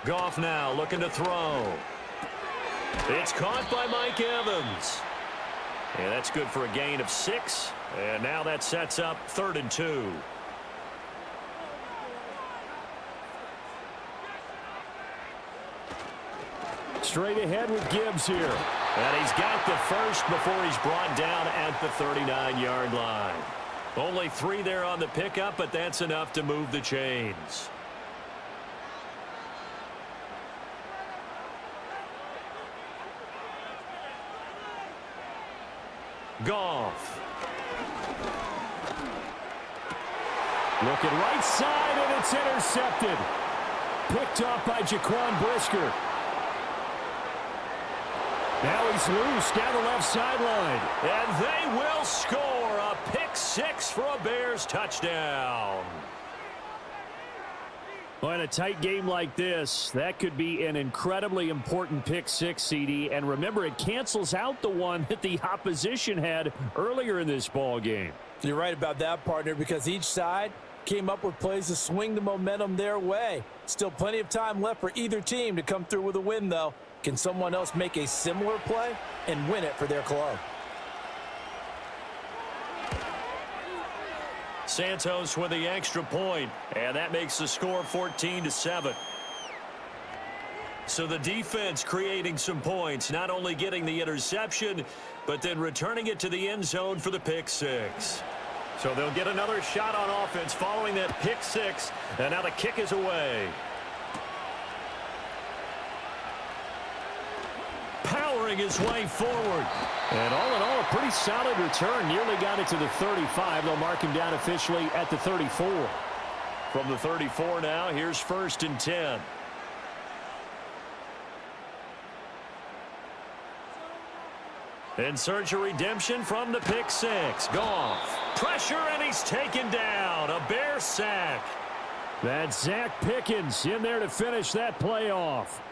Goff now looking to throw. It's caught by Mike Evans. And that's good for a gain of 6. And now that sets up 3rd and 2. Straight ahead with Gibbs here. And he's got the 1st before he's brought down at the 39-yard line. Only 3 there on the pickup, but that's enough to move the chains. Goff. Looking right side, and it's intercepted. Picked off by Jaquan Brisker. Now he's loose down the left sideline. And they will score a pick-6 for a Bears touchdown. Well, in a tight game like this, that could be an incredibly important pick-6, CD. And remember, it cancels out the one that the opposition had earlier in this ball game. You're right about that, partner, because each side came up with plays to swing the momentum their way. Still plenty of time left for either team to come through with a win, though. Can someone else make a similar play and win it for their club? Santos with the extra point, and that makes the score 14-7. So the defense creating some points, not only getting the interception, but then returning it to the end zone for the pick-6. So they'll get another shot on offense following that pick-6, and now the kick is away. Powering his way forward. And all in all, a pretty solid return. Nearly got it to the 35. They'll mark him down officially at the 34. From the 34 now, here's 1st and 10. In search of redemption from the pick-6. Goff. Pressure, and he's taken down. A Bear sack. That's Zach Pickens in there to finish that play off.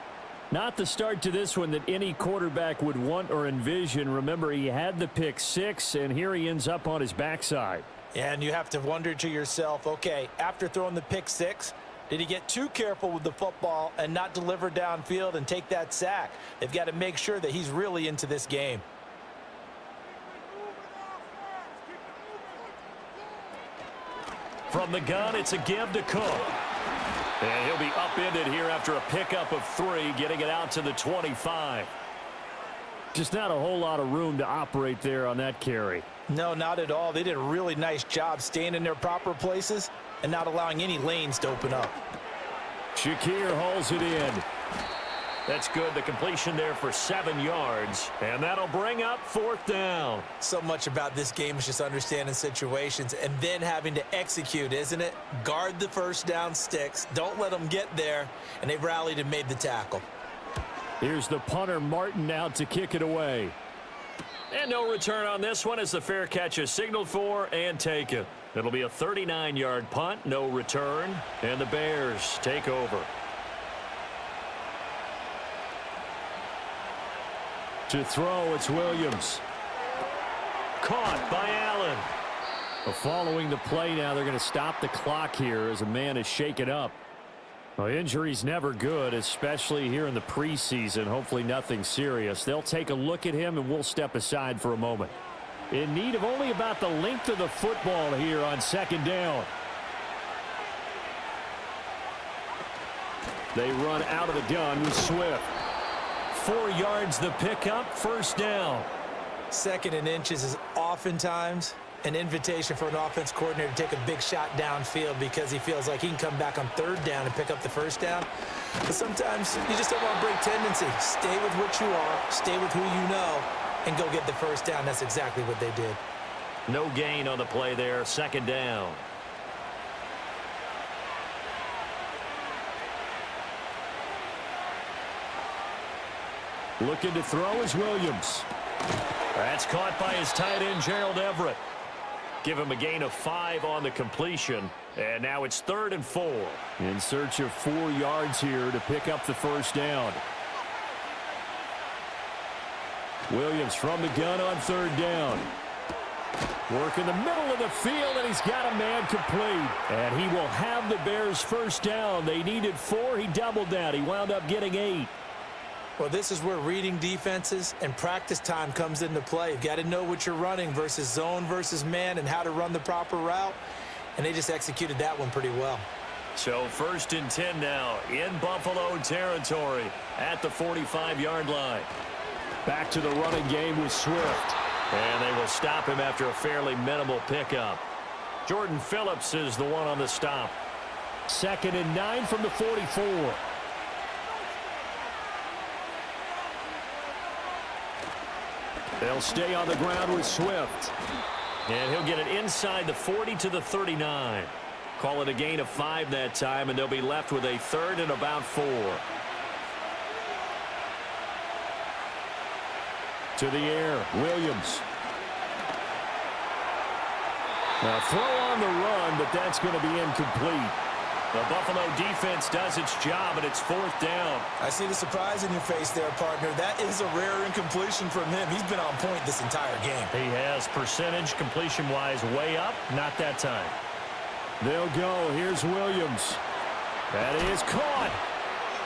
Not the start to this one that any quarterback would want or envision. Remember, he had the pick-6, and here he ends up on his backside. And you have to wonder to yourself, okay, after throwing the pick-6, did he get too careful with the football and not deliver downfield and take that sack? They've got to make sure that he's really into this game. From the gun, it's a give to Cook. And he'll be upended here after a pickup of 3, getting it out to the 25. Just not a whole lot of room to operate there on that carry. No, not at all. They did a really nice job staying in their proper places and not allowing any lanes to open up. Shakir hauls it in. That's good. The completion there for 7 yards. And that'll bring up 4th down. So much about this game is just understanding situations and then having to execute, isn't it? Guard the 1st down sticks. Don't let them get there. And they rallied and made the tackle. Here's the punter, Martin, out to kick it away. And no return on this one as the fair catch is signaled for and taken. It'll be a 39-yard punt, no return. And the Bears take over. To throw, it's Williams. caught by Allen. Following the play now, they're going to stop the clock here as a man is shaken up. Well, injury's never good, especially here in the preseason. Hopefully nothing serious. They'll take a look at him, and we'll step aside for a moment. In need of only about the length of the football here on second down. They run out of the gun with Swift. 4 yards the pickup, first down. Second and inches is oftentimes an invitation for an offense coordinator to take a big shot downfield because he feels like he can come back on third down and pick up the first down. But sometimes you just don't want to break tendency. Stay with what you are, stay with who you know, and go get the first down. That's exactly what they did. No gain on the play there, second down. Looking to throw is Williams. That's caught by his tight end, Gerald Everett. Give him a gain of 5 on the completion. And now it's 3rd and 4. In search of 4 yards here to pick up the first down. Williams from the gun on 3rd down. Work in the middle of the field, and he's got a man complete. And he will have the Bears first down. They needed 4. He doubled that. He wound up getting 8. Well, this is where reading defenses and practice time comes into play. You've got to know what you're running versus zone versus man and how to run the proper route. And they just executed that one pretty well. So 1st and 10 now in Buffalo territory at the 45-yard line. Back to the running game with Swift. And they will stop him after a fairly minimal pickup. Jordan Phillips is the one on the stop. 2nd and 9 from the 44. They'll stay on the ground with Swift. And he'll get it inside the 40 to the 39. Call it a gain of 5 that time, and they'll be left with a 3rd and about 4. To the air, Williams. Now throw on the run, but that's going to be incomplete. The Buffalo defense does its job, and it's 4th down. I see the surprise in your face there, partner. That is a rare incompletion from him. He's been on point this entire game. He has percentage completion-wise way up, not that time. They'll go. Here's Williams. That is caught.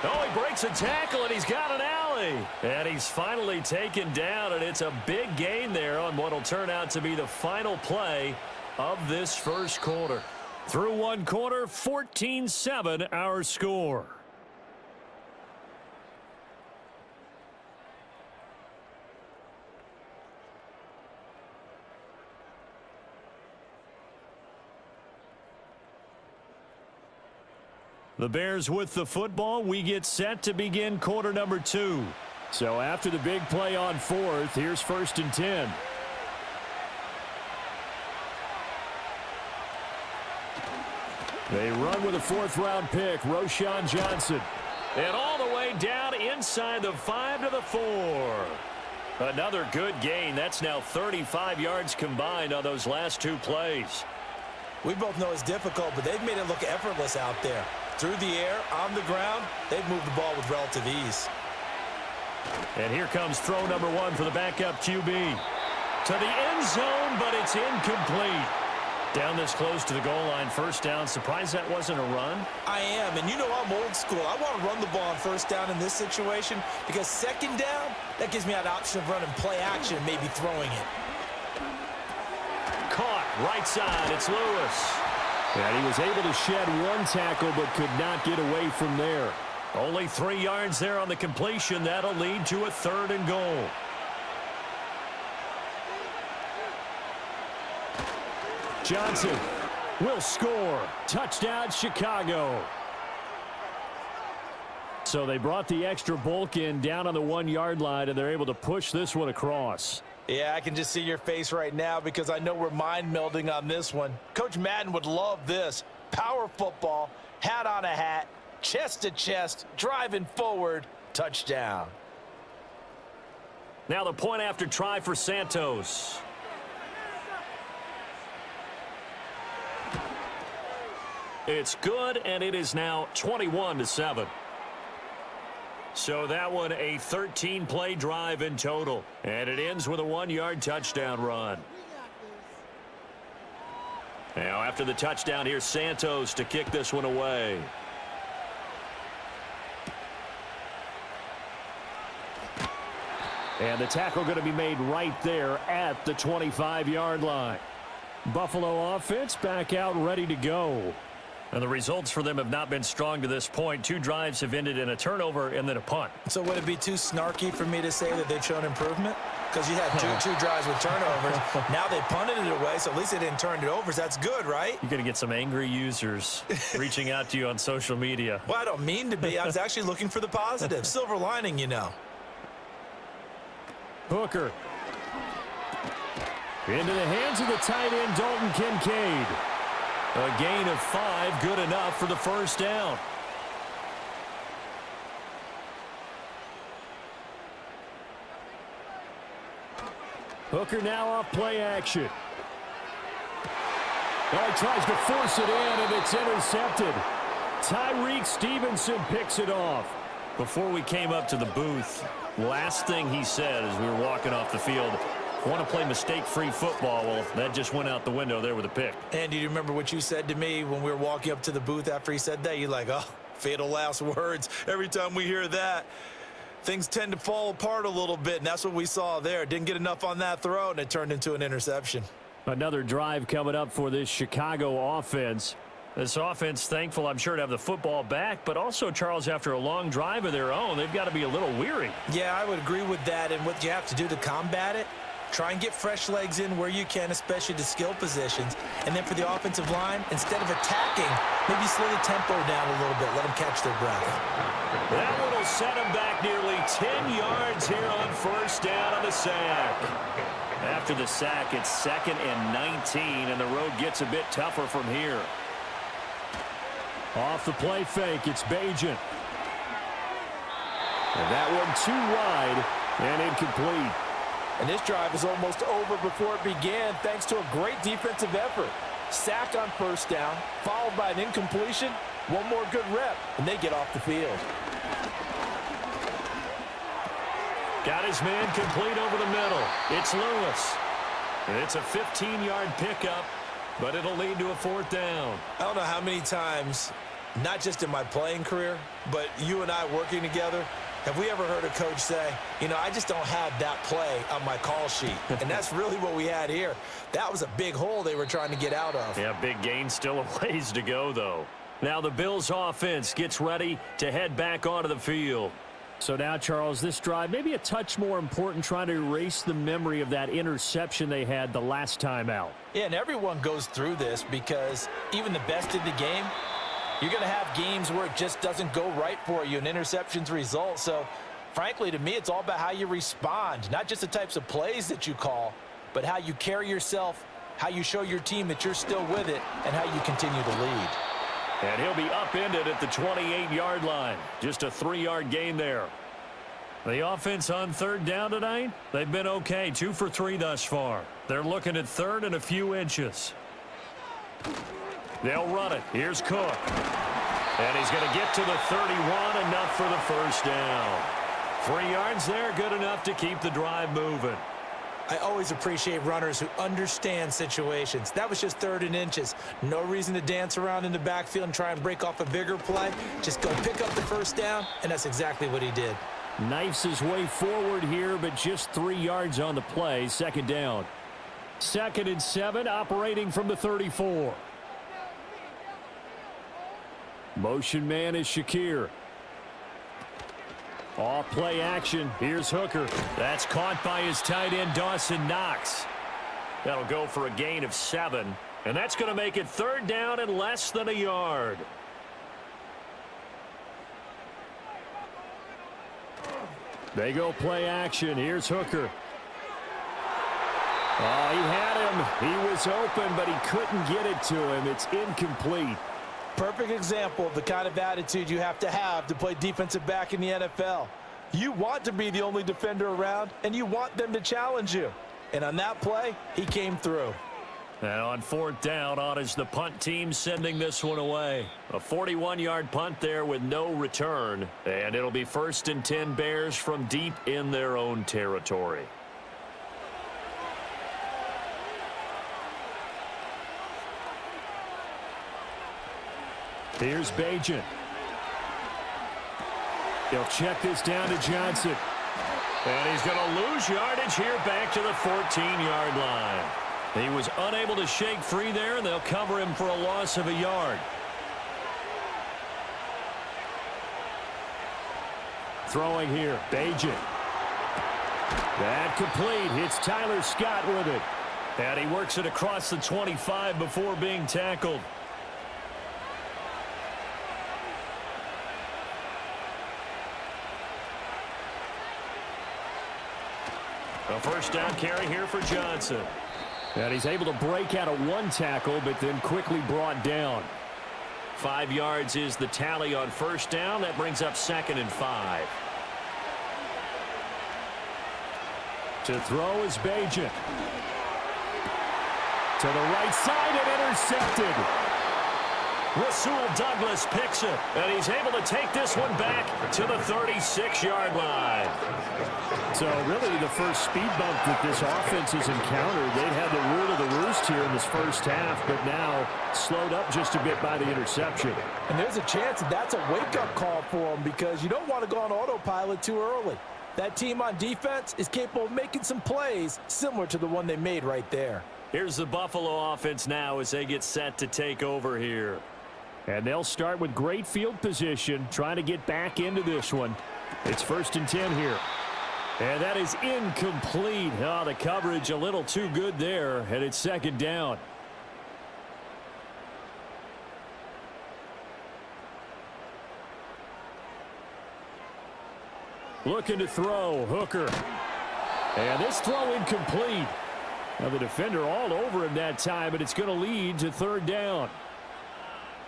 Oh, he breaks a tackle, and he's got an alley. And he's finally taken down, and it's a big gain there on what will turn out to be the final play of this first quarter. Through one quarter, 14-7 our score. The Bears with the football. We get set to begin quarter number 2. So after the big play on 4th, here's 1st and 10. They run with a 4th-round pick, Roschon Johnson. And all the way down inside the 5 to the 4. Another good gain. That's now 35 yards combined on those last 2 plays. We both know it's difficult, but they've made it look effortless out there. Through the air, on the ground, they've moved the ball with relative ease. And here comes throw number 1 for the backup QB. To the end zone, but it's incomplete. Down this close to the goal line, first down. Surprised that wasn't a run? I am, and you know I'm old school. I want to run the ball on first down in this situation because second down, that gives me an option of running play action, maybe throwing it. Caught, right side, it's Lewis. And he was able to shed 1 tackle but could not get away from there. Only 3 yards there on the completion. That'll lead to a 3rd and goal. Johnson will score. Touchdown, Chicago. So they brought the extra bulk in down on the 1-yard line, and they're able to push this one across. Yeah, I can just see your face right now because I know we're mind melding on this one. Coach Madden would love this. Power football, hat on a hat, chest to chest, driving forward, touchdown. Now the point after try for Santos. It's good, and it is now 21-7. So that one a 13-play drive in total, and it ends with a 1-yard touchdown run. Now after the touchdown, here's Santos to kick this one away. And the tackle going to be made right there at the 25-yard line. Buffalo offense back out ready to go. And the results for them have not been strong to this point. 2 drives have ended in a turnover and then a punt. So would it be too snarky for me to say that they've shown improvement? Because you had two drives with turnovers. Now they punted it away, so at least they didn't turn it over. So that's good, right? You're going to get some angry users reaching out to you on social media. Well, I don't mean to be. I was actually looking for the positive. Silver lining, you know. Hooker. Into the hands of the tight end, Dalton Kincaid. A gain of 5, good enough for the first down. Hooker now off play action. Oh, he tries to force it in, and it's intercepted. Tyreek Stevenson picks it off. Before we came up to the booth, last thing he said as we were walking off the field, want to play mistake-free football. Well, that just went out the window there with a pick. And do you remember what you said to me when we were walking up to the booth after he said that? You're like, oh, fatal last words. Every time we hear that, things tend to fall apart a little bit, and that's what we saw there. Didn't get enough on that throw, and it turned into an interception. Another drive coming up for this Chicago offense. This offense, thankful, I'm sure, to have the football back, but also, Charles, after a long drive of their own, they've got to be a little weary. Yeah, I would agree with that, and what you have to do to combat it, try and get fresh legs in where you can, especially to skill positions. And then for the offensive line, instead of attacking, maybe slow the tempo down a little bit. Let them catch their breath. That one will set them back nearly 10 yards here on first down on the sack. After the sack, it's 2nd and 19, and the road gets a bit tougher from here. Off the play fake, it's Bajan. And that one too wide and incomplete. And this drive is almost over before it began thanks to a great defensive effort. Sacked on first down, followed by an incompletion, one more good rep, and they get off the field. Got his man complete over the middle. It's Lewis. And it's a 15-yard pickup, but it'll lead to a 4th down. I don't know how many times, not just in my playing career, but you and I working together, have we ever heard a coach say, you know, I just don't have that play on my call sheet? And that's really what we had here. That was a big hole they were trying to get out of. Yeah, big gain, still a ways to go, though. Now the Bills offense gets ready to head back onto the field. So now, Charles, this drive maybe a touch more important, trying to erase the memory of that interception they had the last time out. Yeah, and everyone goes through this because even the best in the game, you're going to have games where it just doesn't go right for you, and interceptions result. So, frankly, to me, it's all about how you respond, not just the types of plays that you call, but how you carry yourself, how you show your team that you're still with it, and how you continue to lead. And he'll be upended at the 28-yard line. Just a 3-yard gain there. The offense on 3rd down tonight, they've been okay. 2 for 3 thus far. They're looking at 3rd and a few inches. They'll run it. Here's Cook. And he's going to get to the 31, enough for the first down. 3 yards there, good enough to keep the drive moving. I always appreciate runners who understand situations. That was just 3rd and inches. No reason to dance around in the backfield and try and break off a bigger play. Just go pick up the first down, and that's exactly what he did. Knifes his way forward here, but just 3 yards on the play. 2nd down. 2nd and 7, operating from the 34. Motion man is Shakir. Off play action. Here's Hooker. That's caught by his tight end, Dawson Knox. That'll go for a gain of 7. And that's going to make it 3rd down and less than a yard. They go play action. Here's Hooker. Oh, he had him. He was open, but he couldn't get it to him. It's incomplete. Perfect example of the kind of attitude you have to play defensive back in the NFL. You want to be the only defender around, and you want them to challenge you. And on that play, he came through. And on 4th down, on is the punt team sending this one away. A 41-yard punt there with no return. And it'll be 1st and 10 Bears from deep in their own territory. Here's Bajan. He'll check this down to Johnson. And he's going to lose yardage here back to the 14-yard line. He was unable to shake free there, and they'll cover him for a loss of a yard. Throwing here, Bajan. That complete. Hits Tyler Scott with it. And he works it across the 25 before being tackled. A first down carry here for Johnson. And he's able to break out of one tackle, but then quickly brought down. 5 yards is the tally on first down. That brings up 2nd and 5. To throw is Bajan. To the right side and intercepted. Rasul Douglas picks it, and he's able to take this one back to the 36-yard line. So really the first speed bump that this offense has encountered. They've had the rule of the roost here in this first half, but now slowed up just a bit by the interception. And there's a chance that that's a wake-up call for them because you don't want to go on autopilot too early. That team on defense is capable of making some plays similar to the one they made right there. Here's the Buffalo offense now as they get set to take over here. And they'll start with great field position, trying to get back into this one. It's 1st and 10 here. And that is incomplete. Oh, the coverage a little too good there, and it's 2nd down. Looking to throw, Hooker. And this throw incomplete. Now the defender all over him that time, but it's going to lead to 3rd down.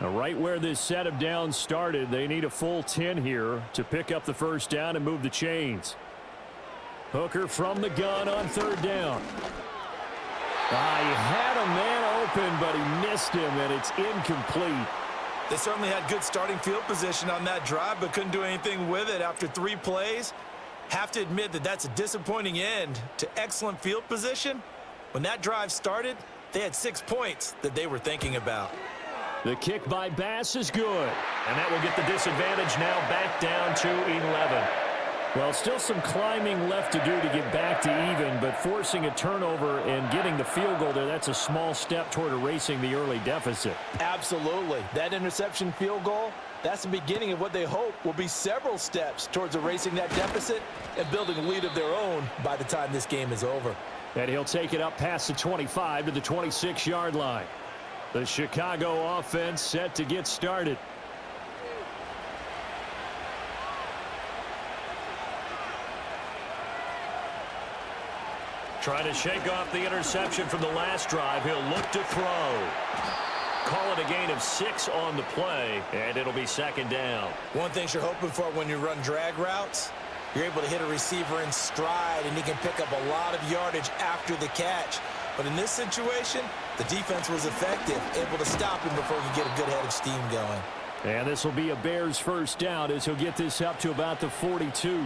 Now right where this set of downs started, they need a full 10 here to pick up the first down and move the chains. Hooker from the gun on 3rd down. He had a man open, but he missed him, and it's incomplete. They certainly had good starting field position on that drive, but couldn't do anything with it after 3 plays. Have to admit that that's a disappointing end to excellent field position. When that drive started, they had 6 points that they were thinking about. The kick by Bass is good. And that will get the disadvantage now back down to 11. Well, still some climbing left to do to get back to even, but forcing a turnover and getting the field goal there, that's a small step toward erasing the early deficit. Absolutely. That interception field goal, that's the beginning of what they hope will be several steps towards erasing that deficit and building a lead of their own by the time this game is over. And he'll take it up past the 25 to the 26-yard line. The Chicago offense set to get started. Trying to shake off the interception from the last drive. He'll look to throw. Call it a gain of 6 on the play, and it'll be 2nd down. One thing you're hoping for when you run drag routes, you're able to hit a receiver in stride, and he can pick up a lot of yardage after the catch. But in this situation, the defense was effective, able to stop him before he could get a good head of steam going. And this will be a Bears first down as he'll get this up to about the 42.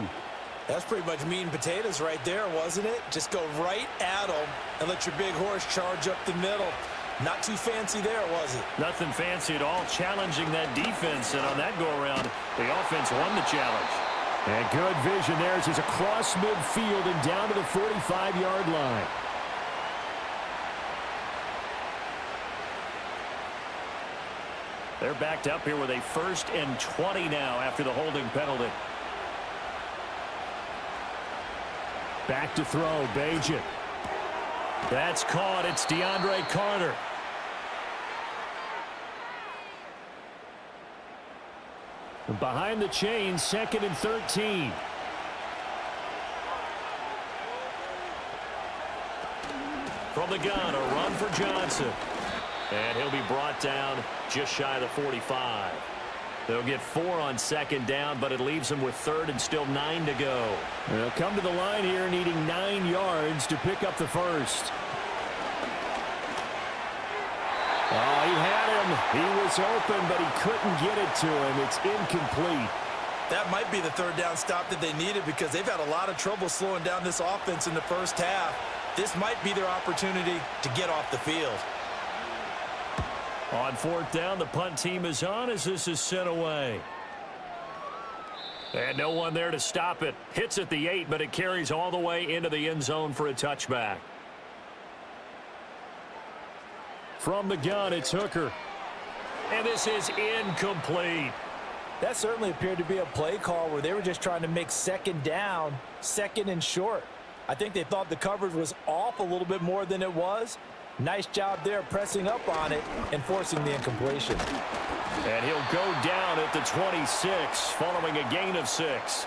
That's pretty much meat and potatoes right there, wasn't it? Just go right at him and let your big horse charge up the middle. Not too fancy there, was it? Nothing fancy at all, challenging that defense. And on that go-around, the offense won the challenge. And good vision there as he's across midfield and down to the 45-yard line. They're backed up here with a 1st and 20 now after the holding penalty. Back to throw, Bajan. That's caught. It's DeAndre Carter. Behind the chains, 2nd and 13. From the gun, a run for Johnson. And he'll be brought down just shy of the 45. They'll get 4 on 2nd down, but it leaves them with 3rd and still 9 to go. They'll come to the line here needing 9 yards to pick up the first. Oh, he had him. He was open, but he couldn't get it to him. It's incomplete. That might be the 3rd down stop that they needed because they've had a lot of trouble slowing down this offense in the first half. This might be their opportunity to get off the field. On fourth down, the punt team is on as this is sent away. And no one there to stop it. Hits at the 8, but it carries all the way into the end zone for a touchback. From the gun, it's Hooker. And this is incomplete. That certainly appeared to be a play call where they were just trying to make second down, second and short. I think they thought the coverage was off a little bit more than it was. Nice job there pressing up on it and forcing the incompletion. And he'll go down at the 26 following a gain of 6.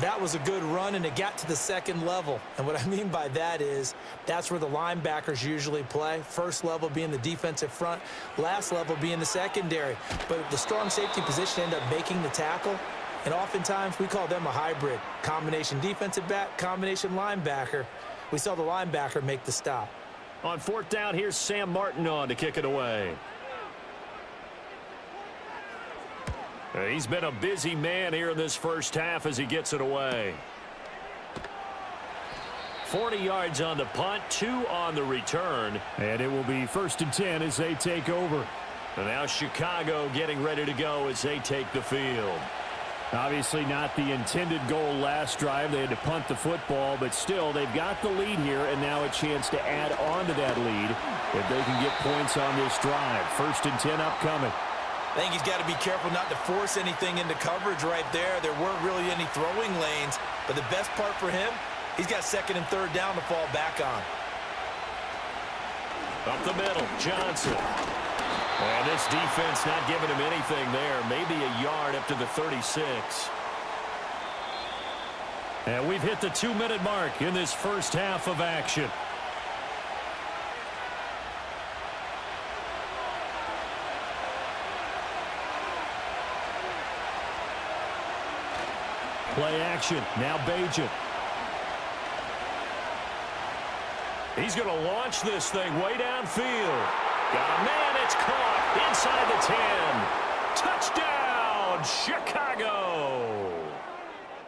That was a good run, and it got to the second level. And what I mean by that is that's where the linebackers usually play. First level being the defensive front, last level being the secondary. But the strong safety position ended up making the tackle, and oftentimes we call them a hybrid. Combination defensive back, combination linebacker. We saw the linebacker make the stop. On fourth down, here's Sam Martin on to kick it away. He's been a busy man here in this first half as he gets it away. 40 yards on the punt, 2 on the return. And it will be 1st and 10 as they take over. And now Chicago getting ready to go as they take the field. Obviously not the intended goal last drive. They had to punt the football, but still they've got the lead here and now a chance to add on to that lead if they can get points on this drive. 1st and 10 upcoming. I think he's got to be careful not to force anything into coverage right there. There weren't really any throwing lanes, but the best part for him, he's got 2nd and 3rd down to fall back on. Up the middle, Johnson. And this defense not giving him anything there. Maybe a yard up to the 36. And we've hit the 2-minute mark in this first half of action. Play action. Now Bajan. He's going to launch this thing way downfield. Got a man. It's caught inside the 10. Touchdown, Chicago.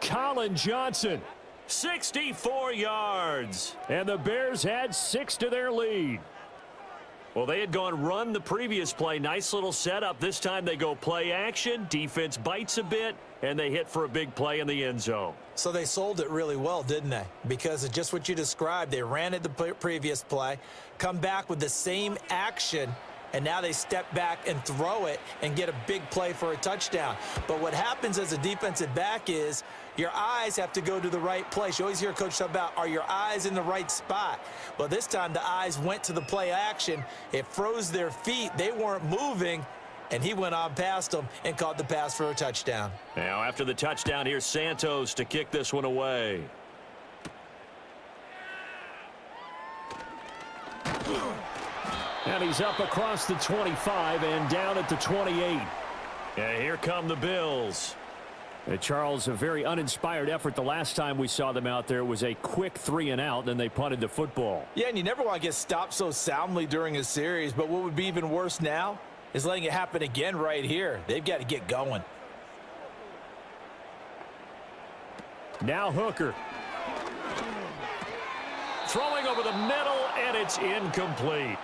Colin Johnson. 64 yards. And the Bears had 6 to their lead. Well, they had gone run the previous play. Nice little setup. This time they go play action. Defense bites a bit, and they hit for a big play in the end zone. So they sold it really well, didn't they? Because of just what you described. They ran it the previous play, come back with the same action, and now they step back and throw it and get a big play for a touchdown. But what happens as a defensive back is your eyes have to go to the right place. You always hear a coach talk about, are your eyes in the right spot? Well, this time the eyes went to the play action. It froze their feet. They weren't moving, and he went on past them and caught the pass for a touchdown. Now, after the touchdown, here's Santos to kick this one away. And he's up across the 25 and down at the 28. And here come the Bills. Charles, a very uninspired effort the last time we saw them out there. It was a quick 3-and-out, then they punted the football. Yeah, and you never want to get stopped so soundly during a series, but what would be even worse now is letting it happen again right here. They've got to get going. Now Hooker. Throwing over the middle, and it's incomplete.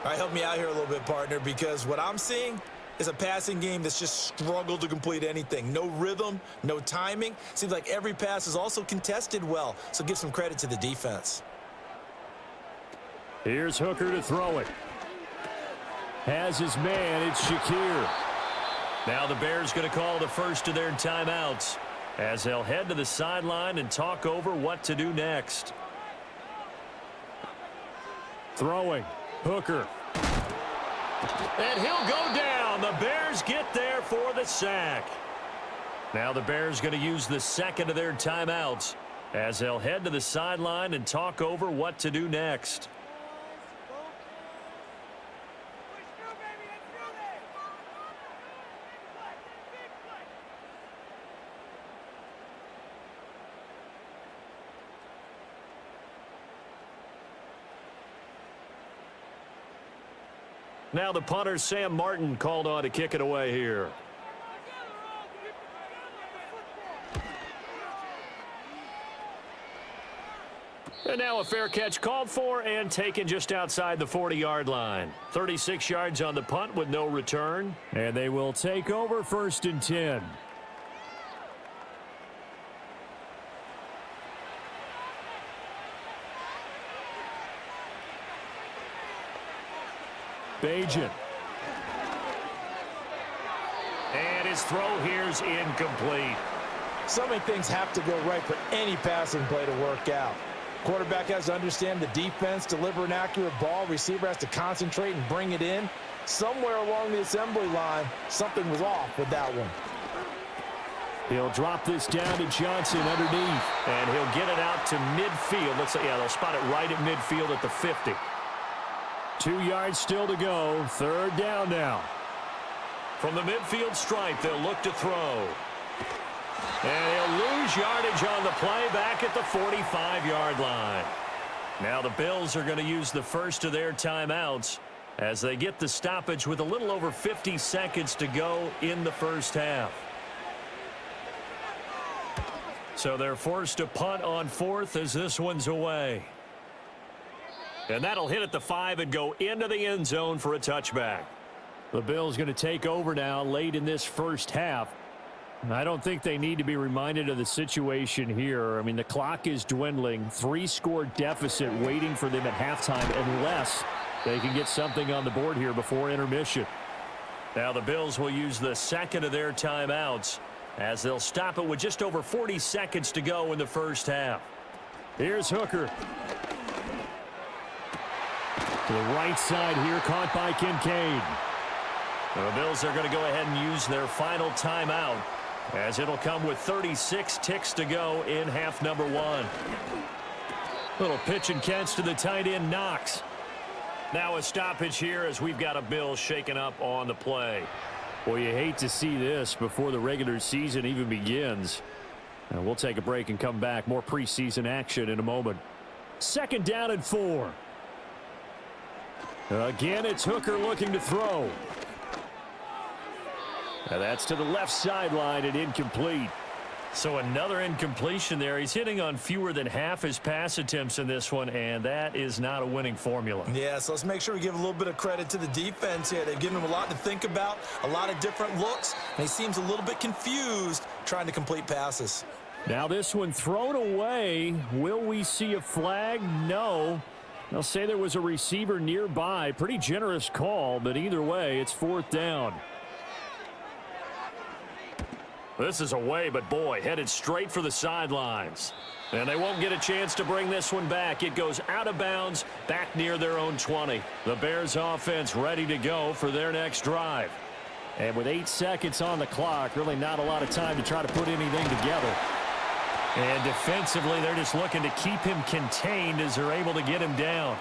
All right, help me out here a little bit, partner, because what I'm seeing is a passing game that's just struggled to complete anything. No rhythm, no timing. Seems like every pass is also contested well, so give some credit to the defense. Here's Hooker to throw it. Has his man, it's Shakir. Now the Bears going to call the first of their timeouts as they'll head to the sideline and talk over what to do next. Throwing. Hooker. And he'll go down. The Bears get there for the sack. Now the Bears going to use the second of their timeouts as they'll head to the sideline and talk over what to do next. Now the punter, Sam Martin, called on to kick it away here. And now a fair catch called for and taken just outside the 40-yard line. 36 yards on the punt with no return. And they will take over 1st and 10. Bajan. And his throw here's incomplete. So many things have to go right for any passing play to work out. Quarterback has to understand the defense, deliver an accurate ball. Receiver has to concentrate and bring it in. Somewhere along the assembly line, something was off with that one. He'll drop this down to Johnson underneath, and he'll get it out to midfield. Let's say, yeah, they'll spot it right at midfield at the 50. 2 yards still to go. 3rd down now. From the midfield stripe, they'll look to throw. And he'll lose yardage on the play back at the 45-yard line. Now the Bills are going to use the first of their timeouts as they get the stoppage with a little over 50 seconds to go in the first half. So they're forced to punt on 4th as this one's away. And that'll hit at the 5 and go into the end zone for a touchback. The Bills going to take over now late in this first half. I don't think they need to be reminded of the situation here. I mean, the clock is dwindling. 3-score deficit waiting for them at halftime unless they can get something on the board here before intermission. Now the Bills will use the second of their timeouts as they'll stop it with just over 40 seconds to go in the first half. Here's Hooker. To the right side here, caught by Kincaid. The Bills are going to go ahead and use their final timeout as it'll come with 36 ticks to go in half number 1. Little pitch and catch to the tight end, Knox. Now a stoppage here as we've got a Bills shaken up on the play. Well, you hate to see this before the regular season even begins. And we'll take a break and come back. More preseason action in a moment. 2nd down and 4. Again, it's Hooker looking to throw. And that's to the left sideline and incomplete. So another incompletion there. He's hitting on fewer than half his pass attempts in this one, and that is not a winning formula. Yeah, so let's make sure we give a little bit of credit to the defense here. They've given him a lot to think about, a lot of different looks, and he seems a little bit confused trying to complete passes. Now this one thrown away. Will we see a flag? No. They'll say there was a receiver nearby. Pretty generous call, but either way, it's 4th down. This is away, but boy, headed straight for the sidelines. And they won't get a chance to bring this one back. It goes out of bounds, back near their own 20. The Bears offense ready to go for their next drive. And with 8 seconds on the clock, really not a lot of time to try to put anything together. And defensively, they're just looking to keep him contained as they're able to get him down.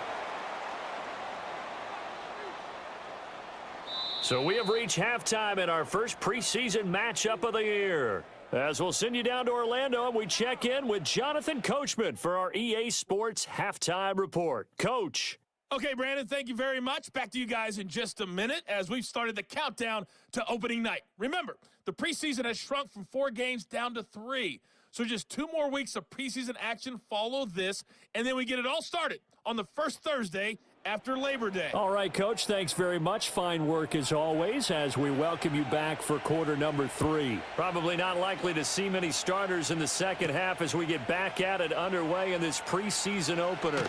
So we have reached halftime in our first preseason matchup of the year. As we'll send you down to Orlando and we check in with Jonathan Coachman for our EA Sports Halftime Report. Coach. Okay, Brandon, thank you very much. Back to you guys in just a minute as we've started the countdown to opening night. Remember, the preseason has shrunk from 4 games down to 3. So just 2 more weeks of preseason action follow this, and then we get it all started on the first Thursday after Labor Day. All right, Coach, thanks very much. Fine work as always as we welcome you back for quarter number 3. Probably not likely to see many starters in the second half as we get back at it underway in this preseason opener.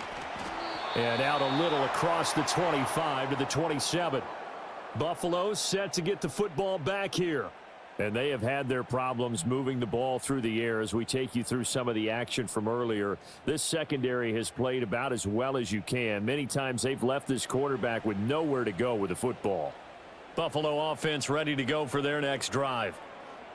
And out a little across the 25 to the 27. Buffalo set to get the football back here. And they have had their problems moving the ball through the air as we take you through some of the action from earlier. This secondary has played about as well as you can. Many times they've left this quarterback with nowhere to go with the football. Buffalo offense ready to go for their next drive.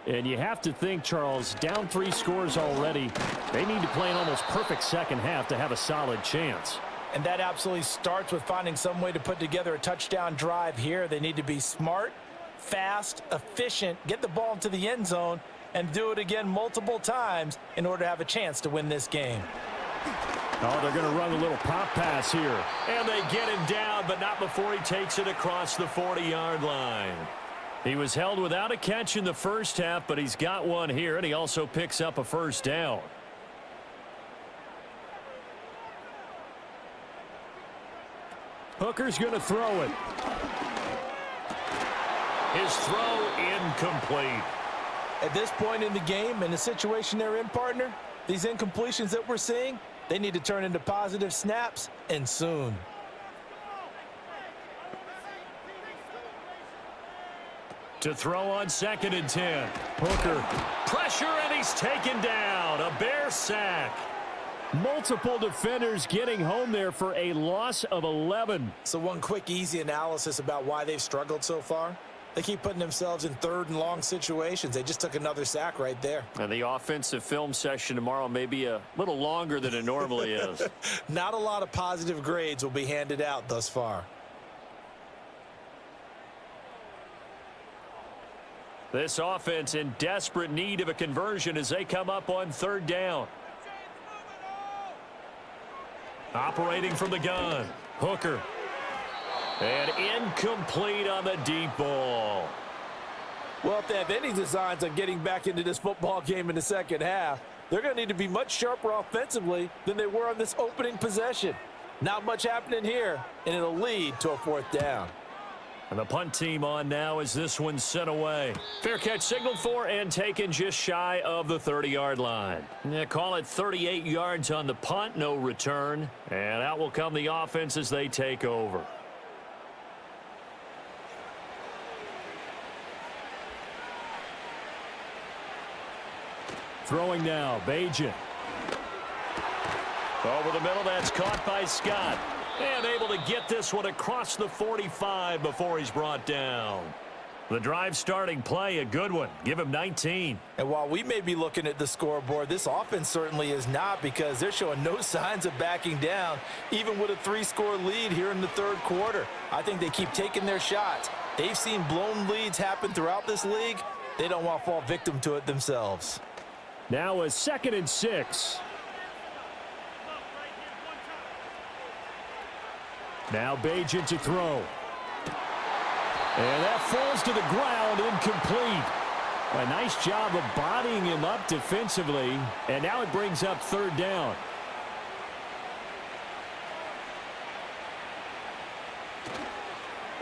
And you have to think, Charles, down 3 scores already. They need to play an almost perfect second half to have a solid chance. And that absolutely starts with finding some way to put together a touchdown drive here. They need to be smart, fast, efficient, get the ball into the end zone, and do it again multiple times in order to have a chance to win this game. Oh, they're going to run a little pop pass here. And they get him down, but not before he takes it across the 40-yard line. He was held without a catch in the first half, but he's got one here, and he also picks up a first down. Hooker's going to throw it. His throw incomplete. At this point in the game, in the situation they're in, partner, these incompletions that we're seeing, they need to turn into positive snaps, and soon. To throw on 2nd and 10. Hooker. Pressure, and he's taken down. A Bear sack. Multiple defenders getting home there for a loss of 11. So one quick, easy analysis about why they've struggled so far. They keep putting themselves in 3rd and long situations. They just took another sack right there. And the offensive film session tomorrow may be a little longer than it normally is. Not a lot of positive grades will be handed out thus far. This offense in desperate need of a conversion as they come up on 3rd down. Operating from the gun. Hooker. And incomplete on the deep ball. Well, if they have any designs on getting back into this football game in the second half, they're going to need to be much sharper offensively than they were on this opening possession. Not much happening here, and it'll lead to a 4th down. And the punt team on now as this one's sent away. Fair catch signaled for and taken just shy of the 30-yard line. Yeah, call it 38 yards on the punt, no return. And out will come the offense as they take over. Throwing now, Bajan. Over the middle, that's caught by Scott. And able to get this one across the 45 before he's brought down. The drive starting play, a good one. Give him 19. And while we may be looking at the scoreboard, this offense certainly is not, because they're showing no signs of backing down, even with a 3-score lead here in the 3rd quarter. I think they keep taking their shots. They've seen blown leads happen throughout this league. They don't want to fall victim to it themselves. Now a 2nd and 6. Now Bajan to throw. And that falls to the ground, incomplete. A nice job of bodying him up defensively. And now it brings up 3rd down.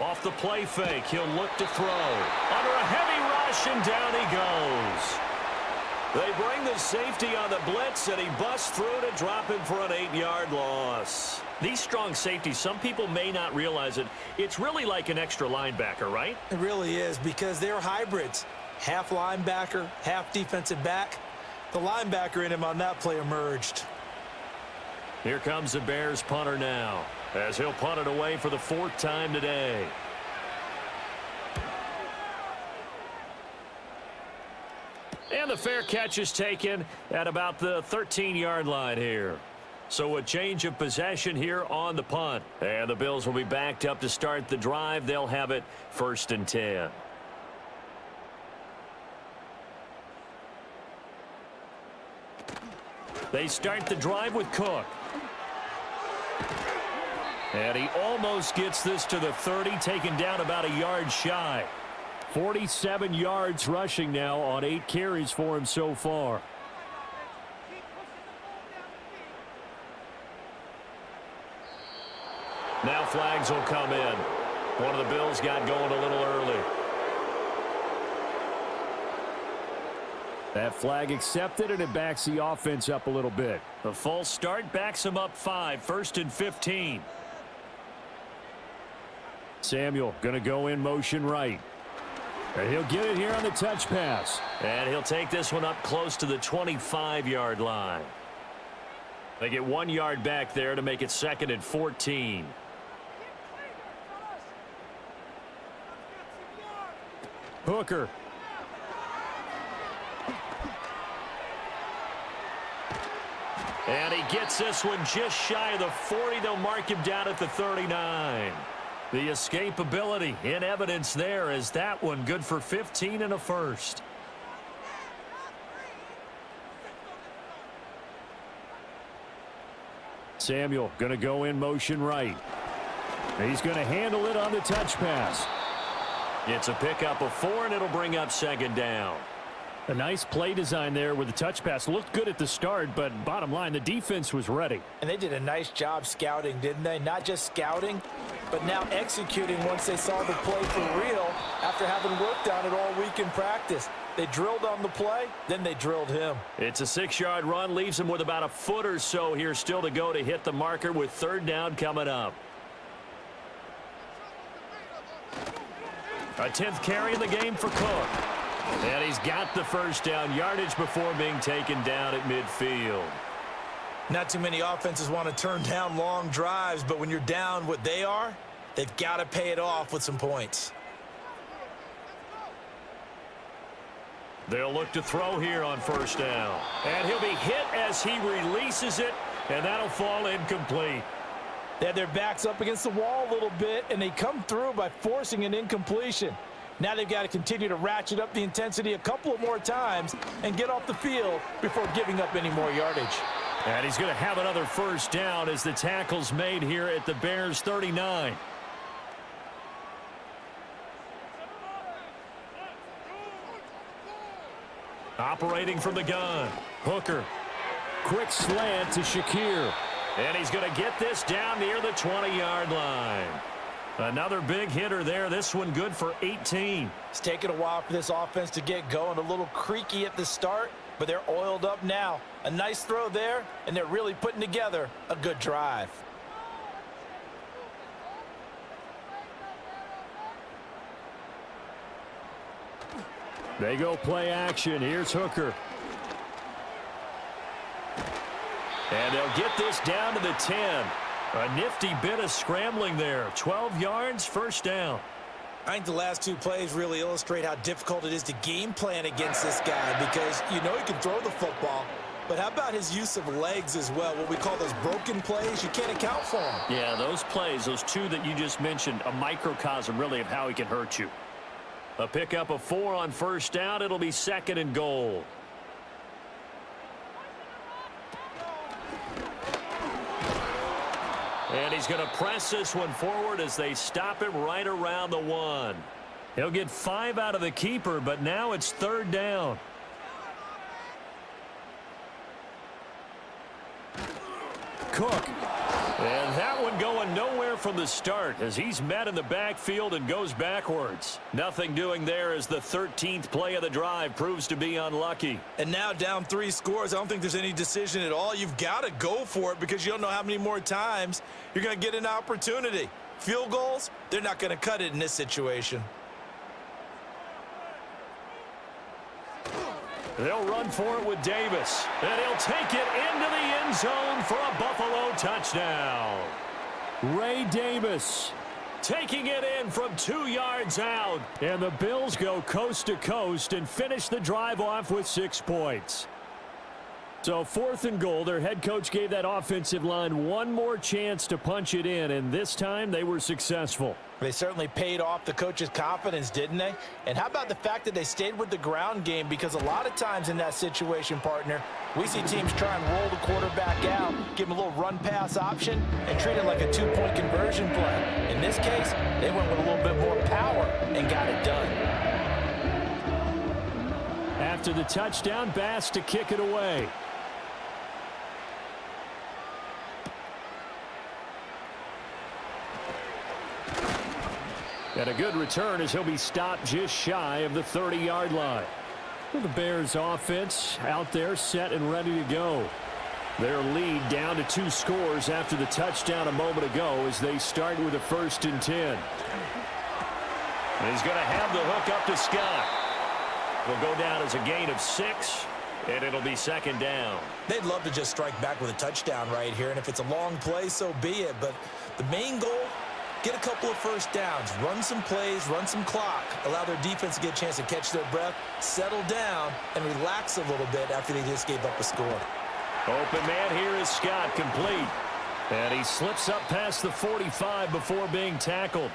Off the play fake, he'll look to throw. Under a heavy rush, and down he goes. They bring the safety on the blitz, and he busts through to drop him for an 8-yard loss. These strong safeties, some people may not realize it. It's really like an extra linebacker, right? It really is, because they're hybrids. Half linebacker, half defensive back. The linebacker in him on that play emerged. Here comes the Bears punter now, as he'll punt it away for the 4th time today. And the fair catch is taken at about the 13-yard line here. So a change of possession here on the punt. And the Bills will be backed up to start the drive. They'll have it 1st and 10. They start the drive with Cook. And he almost gets this to the 30, taken down about a yard shy. 47 yards rushing now on 8 carries for him so far. Now flags will come in. One of the Bills got going a little early. That flag accepted, and it backs the offense up a little bit. The false start backs him up 5, 1st and 15. Samuel going to go in motion right. And he'll get it here on the touch pass. And he'll take this one up close to the 25-yard line. They get 1 yard back there to make it 2nd and 14. Hooker. And he gets this one just shy of the 40. They'll mark him down at the 39. The escapability in evidence there as that one good for 15 and a 1st. Samuel going to go in motion right. He's going to handle it on the touch pass. It's a pickup of 4, and it'll bring up 2nd down. A nice play design there with the touch pass. Looked good at the start, but bottom line, the defense was ready. And they did a nice job scouting, didn't they? Not just scouting, but now executing once they saw the play for real after having worked on it all week in practice. They drilled on the play, then they drilled him. It's a 6-yard run, leaves him with about a foot or so here still to go to hit the marker with 3rd down coming up. A 10th carry in the game for Cook. And he's got the 1st down yardage before being taken down at midfield. Not too many offenses want to turn down long drives, but when you're down what they are, they've got to pay it off with some points. They'll look to throw here on 1st down. And he'll be hit as he releases it, and that'll fall incomplete. They had their backs up against the wall a little bit, and they come through by forcing an incompletion. Now they've got to continue to ratchet up the intensity a couple of more times and get off the field before giving up any more yardage. And he's going to have another 1st down as the tackle's made here at the Bears' 39. Operating from the gun. Hooker. Quick slant to Shakir. And he's going to get this down near the 20-yard line. Another big hitter there. This one good for 18. It's taken a while for this offense to get going. A little creaky at the start, but they're oiled up now. A nice throw there, and they're really putting together a good drive. They go play action. Here's Hooker. And they'll get this down to the 10. A nifty bit of scrambling there. 12 yards, 1st down. I think the last 2 plays really illustrate how difficult it is to game plan against this guy because you know he can throw the football, but how about his use of legs as well? What we call those broken plays, you can't account for them. Yeah, those plays, those 2 that you just mentioned, a microcosm really of how he can hurt you. A pickup of 4 on 1st down. It'll be 2nd and goal. And he's going to press this one forward as they stop him right around the 1. He'll get 5 out of the keeper, but now it's 3rd down. Cook. And that one going nowhere from the start as he's met in the backfield and goes backwards. Nothing doing there as the 13th play of the drive proves to be unlucky. And now down 3 scores. I don't think there's any decision at all. You've got to go for it because you don't know how many more times you're going to get an opportunity. Field goals, they're not going to cut it in this situation. They'll run for it with Davis, and he'll take it into the end zone for a Buffalo touchdown. Ray Davis taking it in from 2 yards out, and the Bills go coast to coast and finish the drive off with 6 points. So 4th and goal, their head coach gave that offensive line one more chance to punch it in, and this time they were successful. They certainly paid off the coach's confidence, didn't they? And how about the fact that they stayed with the ground game? Because a lot of times in that situation, partner, we see teams try and roll the quarterback out, give him a little run-pass option, and treat it like a 2-point conversion play. In this case, they went with a little bit more power and got it done. After the touchdown, Bass to kick it away. And a good return as he'll be stopped just shy of the 30-yard line. The Bears offense out there set and ready to go. Their lead down to 2 scores after the touchdown a moment ago as they start with a 1st and 10. And he's going to have the hook up to Scott. Will go down as a gain of 6, and it'll be 2nd down. They'd love to just strike back with a touchdown right here, and if it's a long play, so be it. But the main goal, get a couple of 1st downs, run some plays, run some clock, allow their defense to get a chance to catch their breath, settle down, and relax a little bit after they just gave up a score. Open man here is Scott, complete. And he slips up past the 45 before being tackled.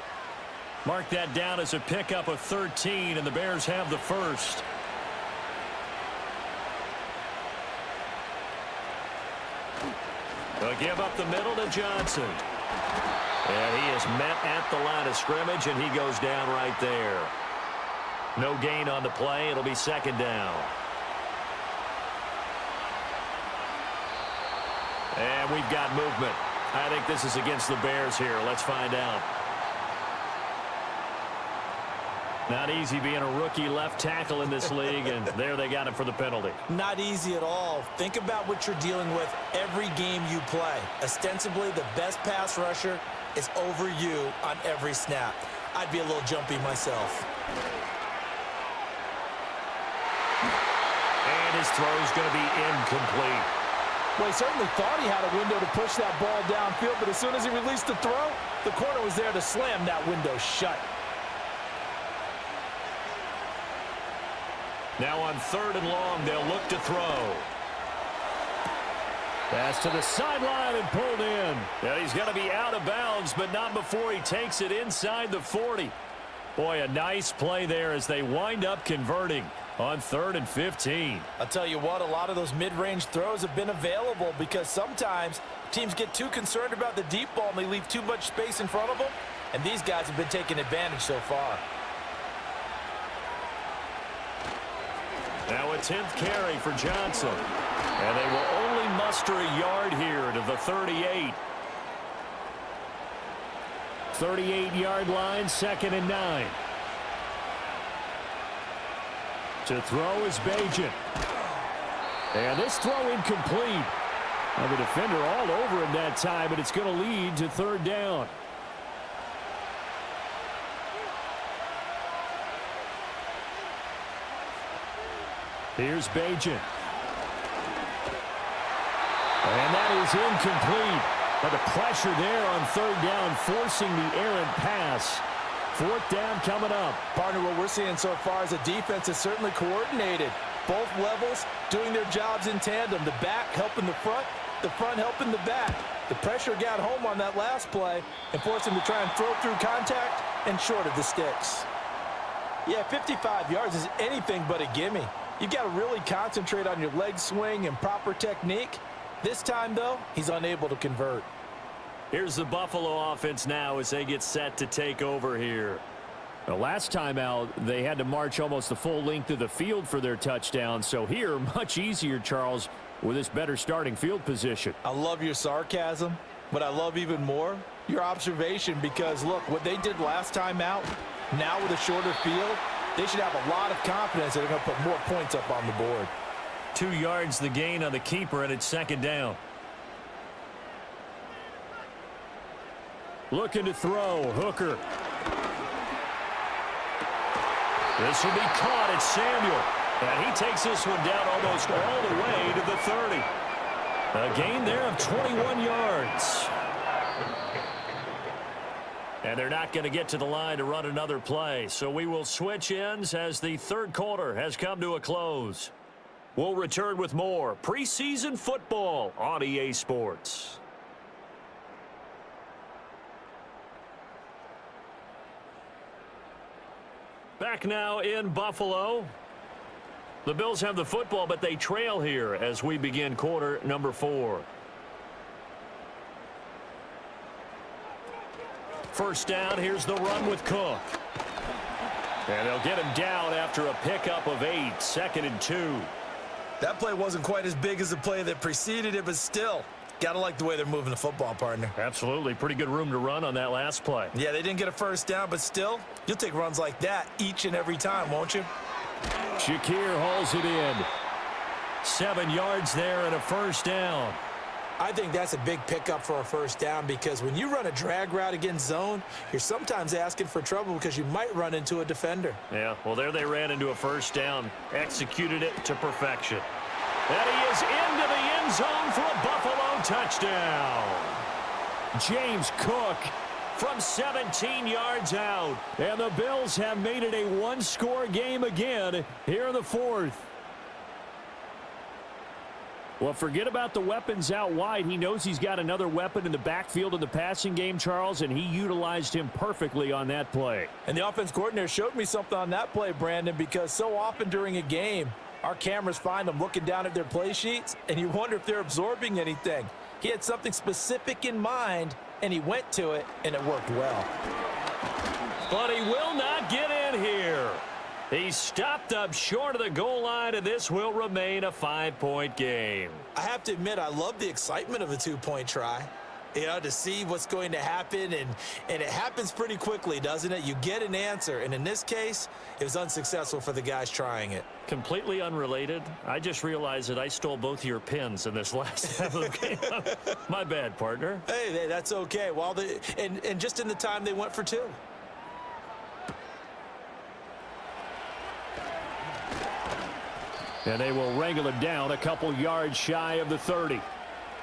Mark that down as a pickup of 13, and the Bears have the 1st. They'll give up the middle to Johnson. And he is met at the line of scrimmage, and he goes down right there. No gain on the play. It'll be 2nd down. And we've got movement. I think this is against the Bears here. Let's find out. Not easy being a rookie left tackle in this league, and there they got it for the penalty. Not easy at all. Think about what you're dealing with every game you play. Ostensibly, the best pass rusher is over you on every snap. I'd be a little jumpy myself. And his throw's going to be incomplete. Well, he certainly thought he had a window to push that ball downfield, but as soon as he released the throw, the corner was there to slam that window shut. Now on 3rd and long, they'll look to throw. Pass to the sideline and pulled in. Yeah, he's going to be out of bounds, but not before he takes it inside the 40. Boy, a nice play there as they wind up converting on 3rd and 15. I'll tell you what, a lot of those mid-range throws have been available because sometimes teams get too concerned about the deep ball and they leave too much space in front of them, and these guys have been taking advantage so far. Now a 10th carry for Johnson. And they will only muster a yard here to the 38. 38-yard line, 2nd and 9. To throw is Bajan. And this throw incomplete. Now the defender all over him that time, but it's going to lead to 3rd down. Here's Bajan. And that is incomplete. But the pressure there on 3rd down, forcing the errant pass. 4th down coming up. Partner, what we're seeing so far is a defense that's certainly coordinated. Both levels doing their jobs in tandem. The back helping the front helping the back. The pressure got home on that last play and forced him to try and throw through contact and short of the sticks. Yeah, 55 yards is anything but a gimme. You've got to really concentrate on your leg swing and proper technique. This time, though, he's unable to convert. Here's the Buffalo offense now as they get set to take over here. The last time out, they had to march almost the full length of the field for their touchdown. So here, much easier, Charles, with this better starting field position. I love your sarcasm, but I love even more your observation because, look, what they did last time out, now with a shorter field, they should have a lot of confidence that they're going to put more points up on the board. 2 yards the gain on the keeper, and it's 2nd down. Looking to throw, Hooker. This will be caught. It's Samuel. And he takes this one down almost all the way to the 30. A gain there of 21 yards. And they're not going to get to the line to run another play. So we will switch ends as the 3rd quarter has come to a close. We'll return with more preseason football on EA Sports. Back now in Buffalo. The Bills have the football, but they trail here as we begin quarter number 4. 1st down, here's the run with Cook. And they'll get him down after a pickup of 8, 2nd and 2. That play wasn't quite as big as the play that preceded it, but still, gotta like the way they're moving the football, partner. Absolutely. Pretty good room to run on that last play. Yeah, they didn't get a 1st down, but still, you'll take runs like that each and every time, won't you? Shakir hauls it in. 7 yards there and a 1st down. I think that's a big pickup for a 1st down because when you run a drag route against zone, you're sometimes asking for trouble because you might run into a defender. Yeah, well, there they ran into a 1st down. Executed it to perfection. And he is into the end zone for a Buffalo touchdown. James Cook from 17 yards out. And the Bills have made it a 1-score game again here in the 4th. Well, forget about the weapons out wide. He knows he's got another weapon in the backfield in the passing game, Charles, and he utilized him perfectly on that play. And the offense coordinator showed me something on that play, Brandon, because so often during a game, our cameras find them looking down at their play sheets, and you wonder if they're absorbing anything. He had something specific in mind, and he went to it, and it worked well. But he will not get in here. He stopped up short of the goal line, and this will remain a 5-point game. I have to admit, I love the excitement of a 2-point try. to see what's going to happen, and it happens pretty quickly, doesn't it? You get an answer, and in this case, it was unsuccessful for the guys trying it. Completely unrelated. I just realized that I stole both of your pins in this last half of the game. My bad, partner. Hey, that's okay. Well, and just in the time they went for 2. And they will wrangle it down a couple yards shy of the 30.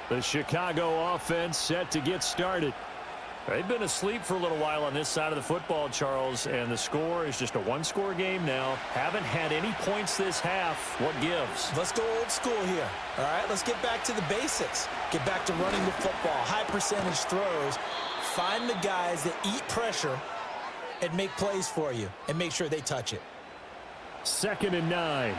The Chicago offense set to get started. They've been asleep for a little while on this side of the football, Charles, and the score is just a one-score game now. Haven't had any points this half. What gives? Let's go old school here, all right? Let's get back to the basics. Get back to running the football, high percentage throws. Find the guys that eat pressure and make plays for you and make sure they touch it. 2nd and 9.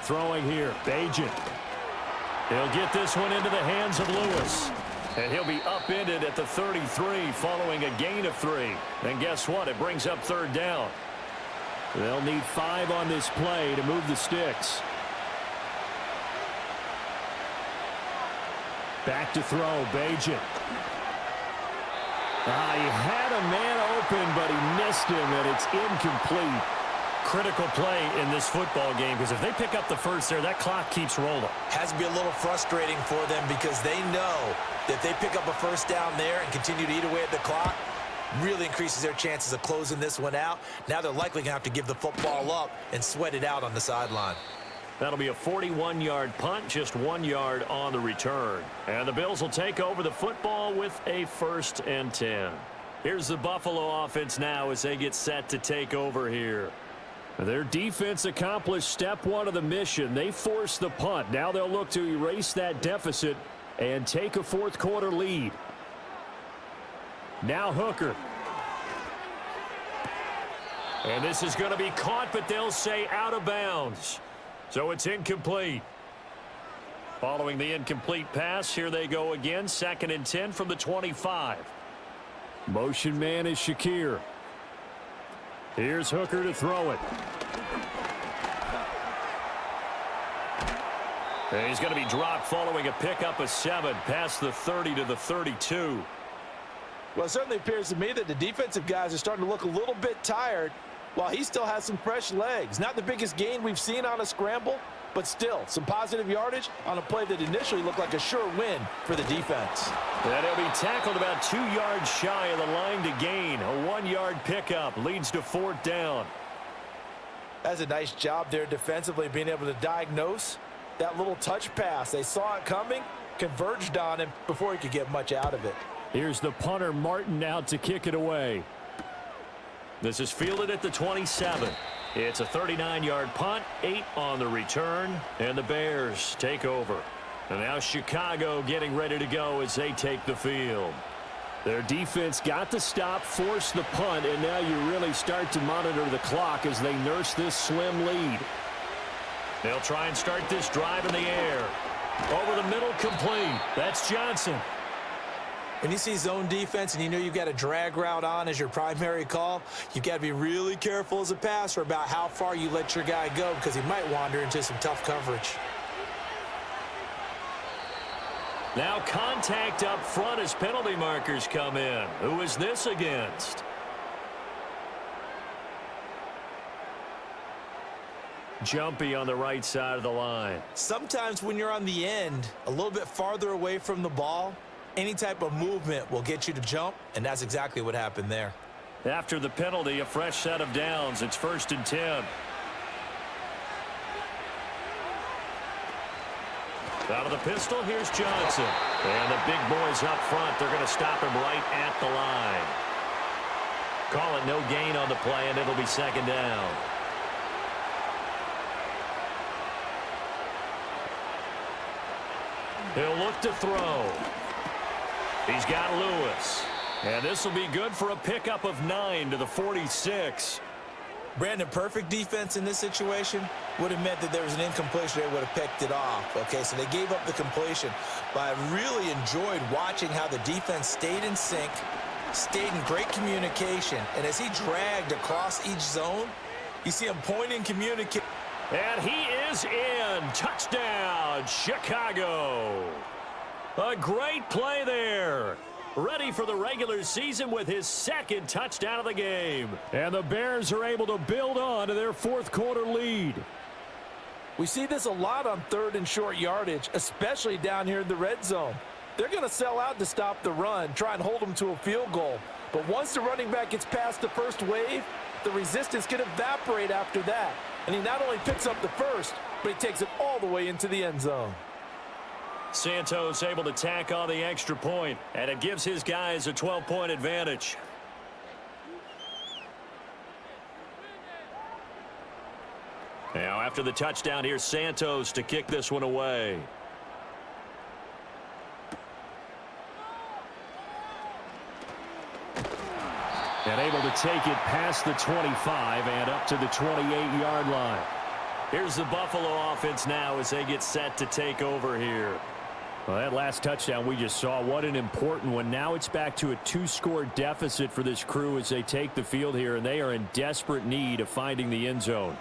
Throwing here, Bajan. He'll get this one into the hands of Lewis. And he'll be upended at the 33 following a gain of 3. And guess what? It brings up 3rd down. They'll need 5 on this play to move the sticks. Back to throw, Bajan. He had a man open, but he missed him, and it's incomplete. Critical play in this football game, because if they pick up the first there, that clock keeps rolling. Has to be a little frustrating for them because they know that if they pick up a first down there and continue to eat away at the clock, really increases their chances of closing this one out. Now they're likely going to have to give the football up and sweat it out on the sideline. That'll be a 41-yard punt, just 1 yard on the return. And the Bills will take over the football with a 1st and 10. Here's the Buffalo offense now as they get set to take over here. Their defense accomplished step 1 of the mission. They forced the punt. Now they'll look to erase that deficit and take a 4th quarter lead. Now Hooker. And this is going to be caught, but they'll say out of bounds. So it's incomplete. Following the incomplete pass, here they go again. 2nd and 10 from the 25. Motion man is Shakir. Here's Hooker to throw it. And he's going to be dropped following a pickup of 7 past the 30 to the 32. Well, it certainly appears to me that the defensive guys are starting to look a little bit tired while he still has some fresh legs. Not the biggest gain we've seen on a scramble, but still some positive yardage on a play that initially looked like a sure win for the defense. And he'll be tackled about 2 yards shy of the line to gain. A 1-yard pickup leads to 4th down. That's a nice job there defensively, being able to diagnose that little touch pass. They saw it coming, converged on him before he could get much out of it. Here's the punter, Martin, out to kick it away. This is fielded at the 27. It's a 39-yard punt, 8 on the return, and the Bears take over. And now Chicago getting ready to go as they take the field. Their defense got the stop, forced the punt, and now you really start to monitor the clock as they nurse this slim lead. They'll try and start this drive in the air. Over the middle, complete. That's Johnson. When you see zone defense and you know you've got a drag route on as your primary call, you've got to be really careful as a passer about how far you let your guy go because he might wander into some tough coverage. Now contact up front as penalty markers come in. Who is this against? Jumpy on the right side of the line. Sometimes when you're on the end, a little bit farther away from the ball, any type of movement will get you to jump, and that's exactly what happened there. After the penalty, a fresh set of downs. It's 1st and 10. Out of the pistol, here's Johnson. And the big boys up front, they're going to stop him right at the line. Call it no gain on the play, and it'll be 2nd down. He'll look to throw. He's got Lewis. And this will be good for a pickup of 9 to the 46. Brandon, perfect defense in this situation would have meant that there was an incompletion. They would have picked it off. Okay, so they gave up the completion. But I really enjoyed watching how the defense stayed in sync, stayed in great communication. And as he dragged across each zone, You see him pointing, communicate. And he is in. Touchdown, Chicago. A great play there. Ready for the regular season with his second touchdown of the game. And the Bears are able to build on to their fourth quarter lead. We see this a lot on third and short yardage, especially down here in the red zone. They're going to sell out to stop the run, try and hold them to a field goal. But once the running back gets past the first wave, the resistance can evaporate after that. And he not only picks up the first, but he takes it all the way into the end zone. Santos able to tack on the extra point, and it gives his guys a 12-point advantage. Now, after the touchdown, here's Santos to kick this one away. And able to take it past the 25 and up to the 28-yard line. Here's the Buffalo offense now as they get set to take over here. Well, that last touchdown we just saw, what an important one. Now it's back to a 2-score deficit for this crew as they take the field here, and they are in desperate need of finding the end zone.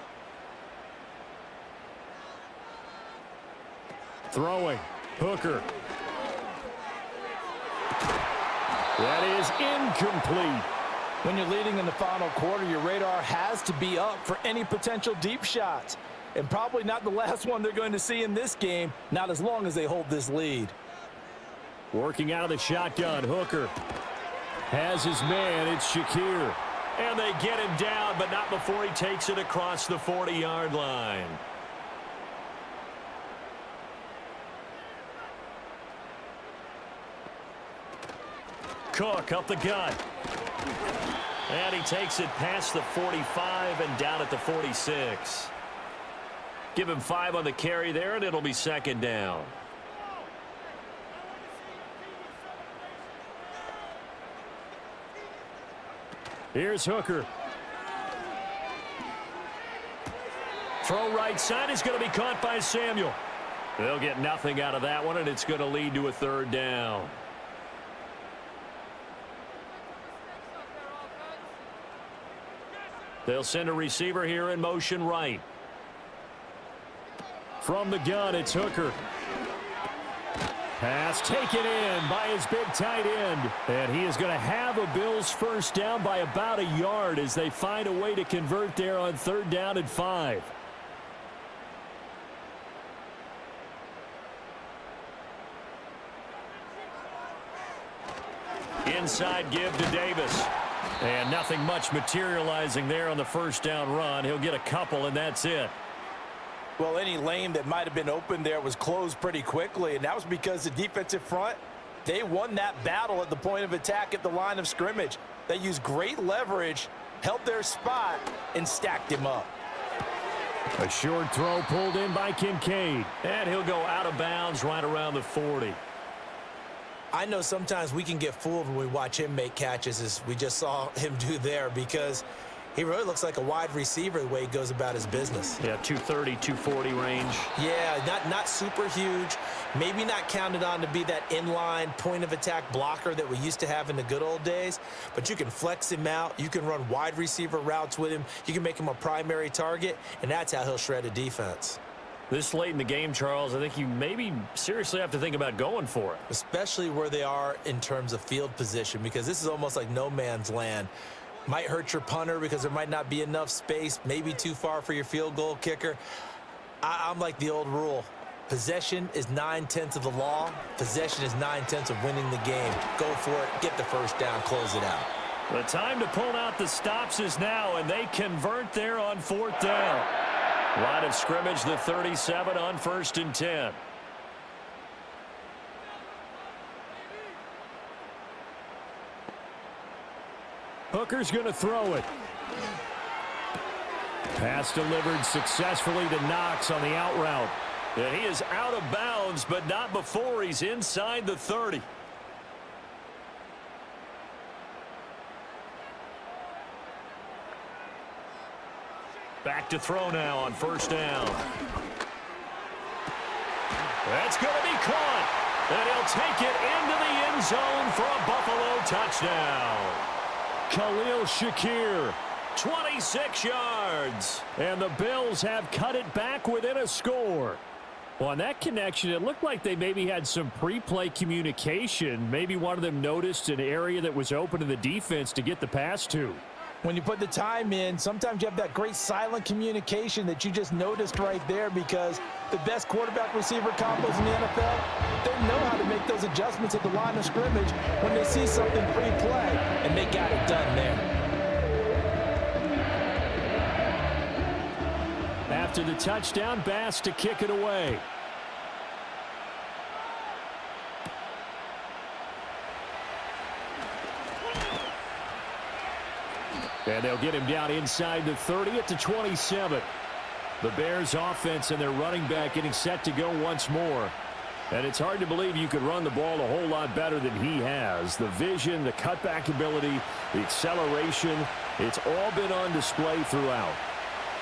Throwing. Hooker. That is incomplete. When you're leading in the final quarter, your radar has to be up for any potential deep shots. And probably not the last one they're going to see in this game, not as long as they hold this lead. Working out of the shotgun, Hooker has his man, it's Shakir. And they get him down, but not before he takes it across the 40-yard line. Cook up the gut. And he takes it past the 45 and down at the 46. Give him 5 on the carry there, and it'll be second down. Here's Hooker. Throw right side is going to be caught by Samuel. They'll get nothing out of that one, and it's going to lead to a third down. They'll send a receiver here in motion right. From the gun, it's Hooker. Pass taken in by his big tight end. And he is going to have a Bills first down by about a yard as they find a way to convert there on third down and 5. Inside give to Davis. And nothing much materializing there on the first down run. He'll get a couple, and that's it. Well, any lane that might have been open there was closed pretty quickly, and that was because the defensive front, they won that battle at the point of attack at the line of scrimmage. They used great leverage, held their spot, and stacked him up. A short throw pulled in by Kincaid, and he'll go out of bounds right around the 40. I know sometimes we can get fooled when we watch him make catches, as we just saw him do there, because he really looks like a wide receiver the way he goes about his business. Yeah, 230, 240 range. Yeah, not super huge. Maybe not counted on to be that inline point-of-attack blocker that we used to have in the good old days. But you can flex him out. You can run wide receiver routes with him. You can make him a primary target, and that's how he'll shred a defense. This late in the game, Charles, I think you maybe seriously have to think about going for it. Especially where they are in terms of field position, because this is almost like no man's land. Might hurt your punter because there might not be enough space, maybe too far for your field goal kicker. I'm like the old rule. Possession is 9/10 of the law. Possession is 9/10 of winning the game. Go for it, get the first down, close it out. The time to pull out the stops is now, and they convert there on fourth down. Line of scrimmage, the 37 on 1st and 10. Hooker's going to throw it. Pass delivered successfully to Knox on the out route. And he is out of bounds, but not before he's inside the 30. Back to throw now on 1st down. That's going to be caught. And he'll take it into the end zone for a Buffalo touchdown. Khalil Shakir 26 yards. And the Bills have cut it back within a score. Well, on that connection, it looked like they maybe had some pre-play communication. Maybe one of them noticed an area that was open to the defense to get the pass to. When you put the time in, sometimes you have that great silent communication that you just noticed right there, because the best quarterback-receiver combos in the NFL, they know how to make those adjustments at the line of scrimmage when they see something pre-play, and they got it done there. After the touchdown, Bass to kick it away. And they'll get him down inside the 30 at the 27. The Bears offense and their running back getting set to go once more. And it's hard to believe you could run the ball a whole lot better than he has. The vision, the cutback ability, the acceleration, it's all been on display throughout.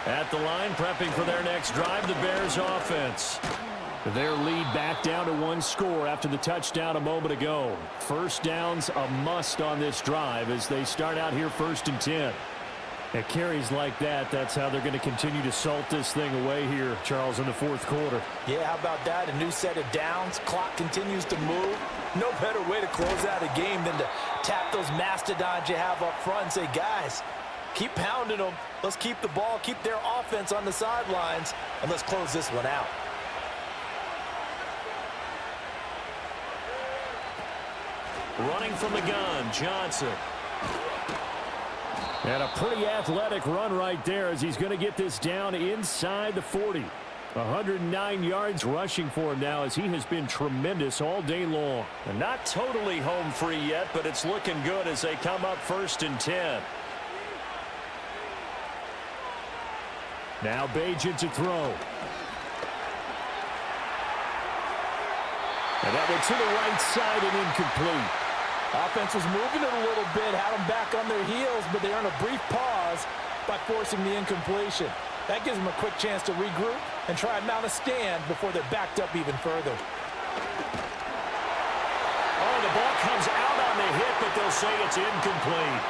At the line, prepping for their next drive, the Bears offense. Their lead back down to one score after the touchdown a moment ago. First down's a must on this drive as they start out here 1st and 10. At carries like that, that's how they're going to continue to salt this thing away here, Charles, in the 4th quarter. Yeah, how about that? A new set of downs. Clock continues to move. No better way to close out a game than to tap those mastodons you have up front and say, guys, keep pounding them. Let's keep the ball, keep their offense on the sidelines, and let's close this one out. Running from the gun, Johnson. And a pretty athletic run right there as he's going to get this down inside the 40. 109 yards rushing for him now as he has been tremendous all day long. And not totally home free yet, but it's looking good as they come up 1st and 10. Now Bajan to throw. And that went to the right side and incomplete. Offense was moving it a little bit, had them back on their heels, but they earned a brief pause by forcing the incompletion. That gives them a quick chance to regroup and try and mount a stand before they're backed up even further. Oh, the ball comes out on the hit, but they'll say it's incomplete.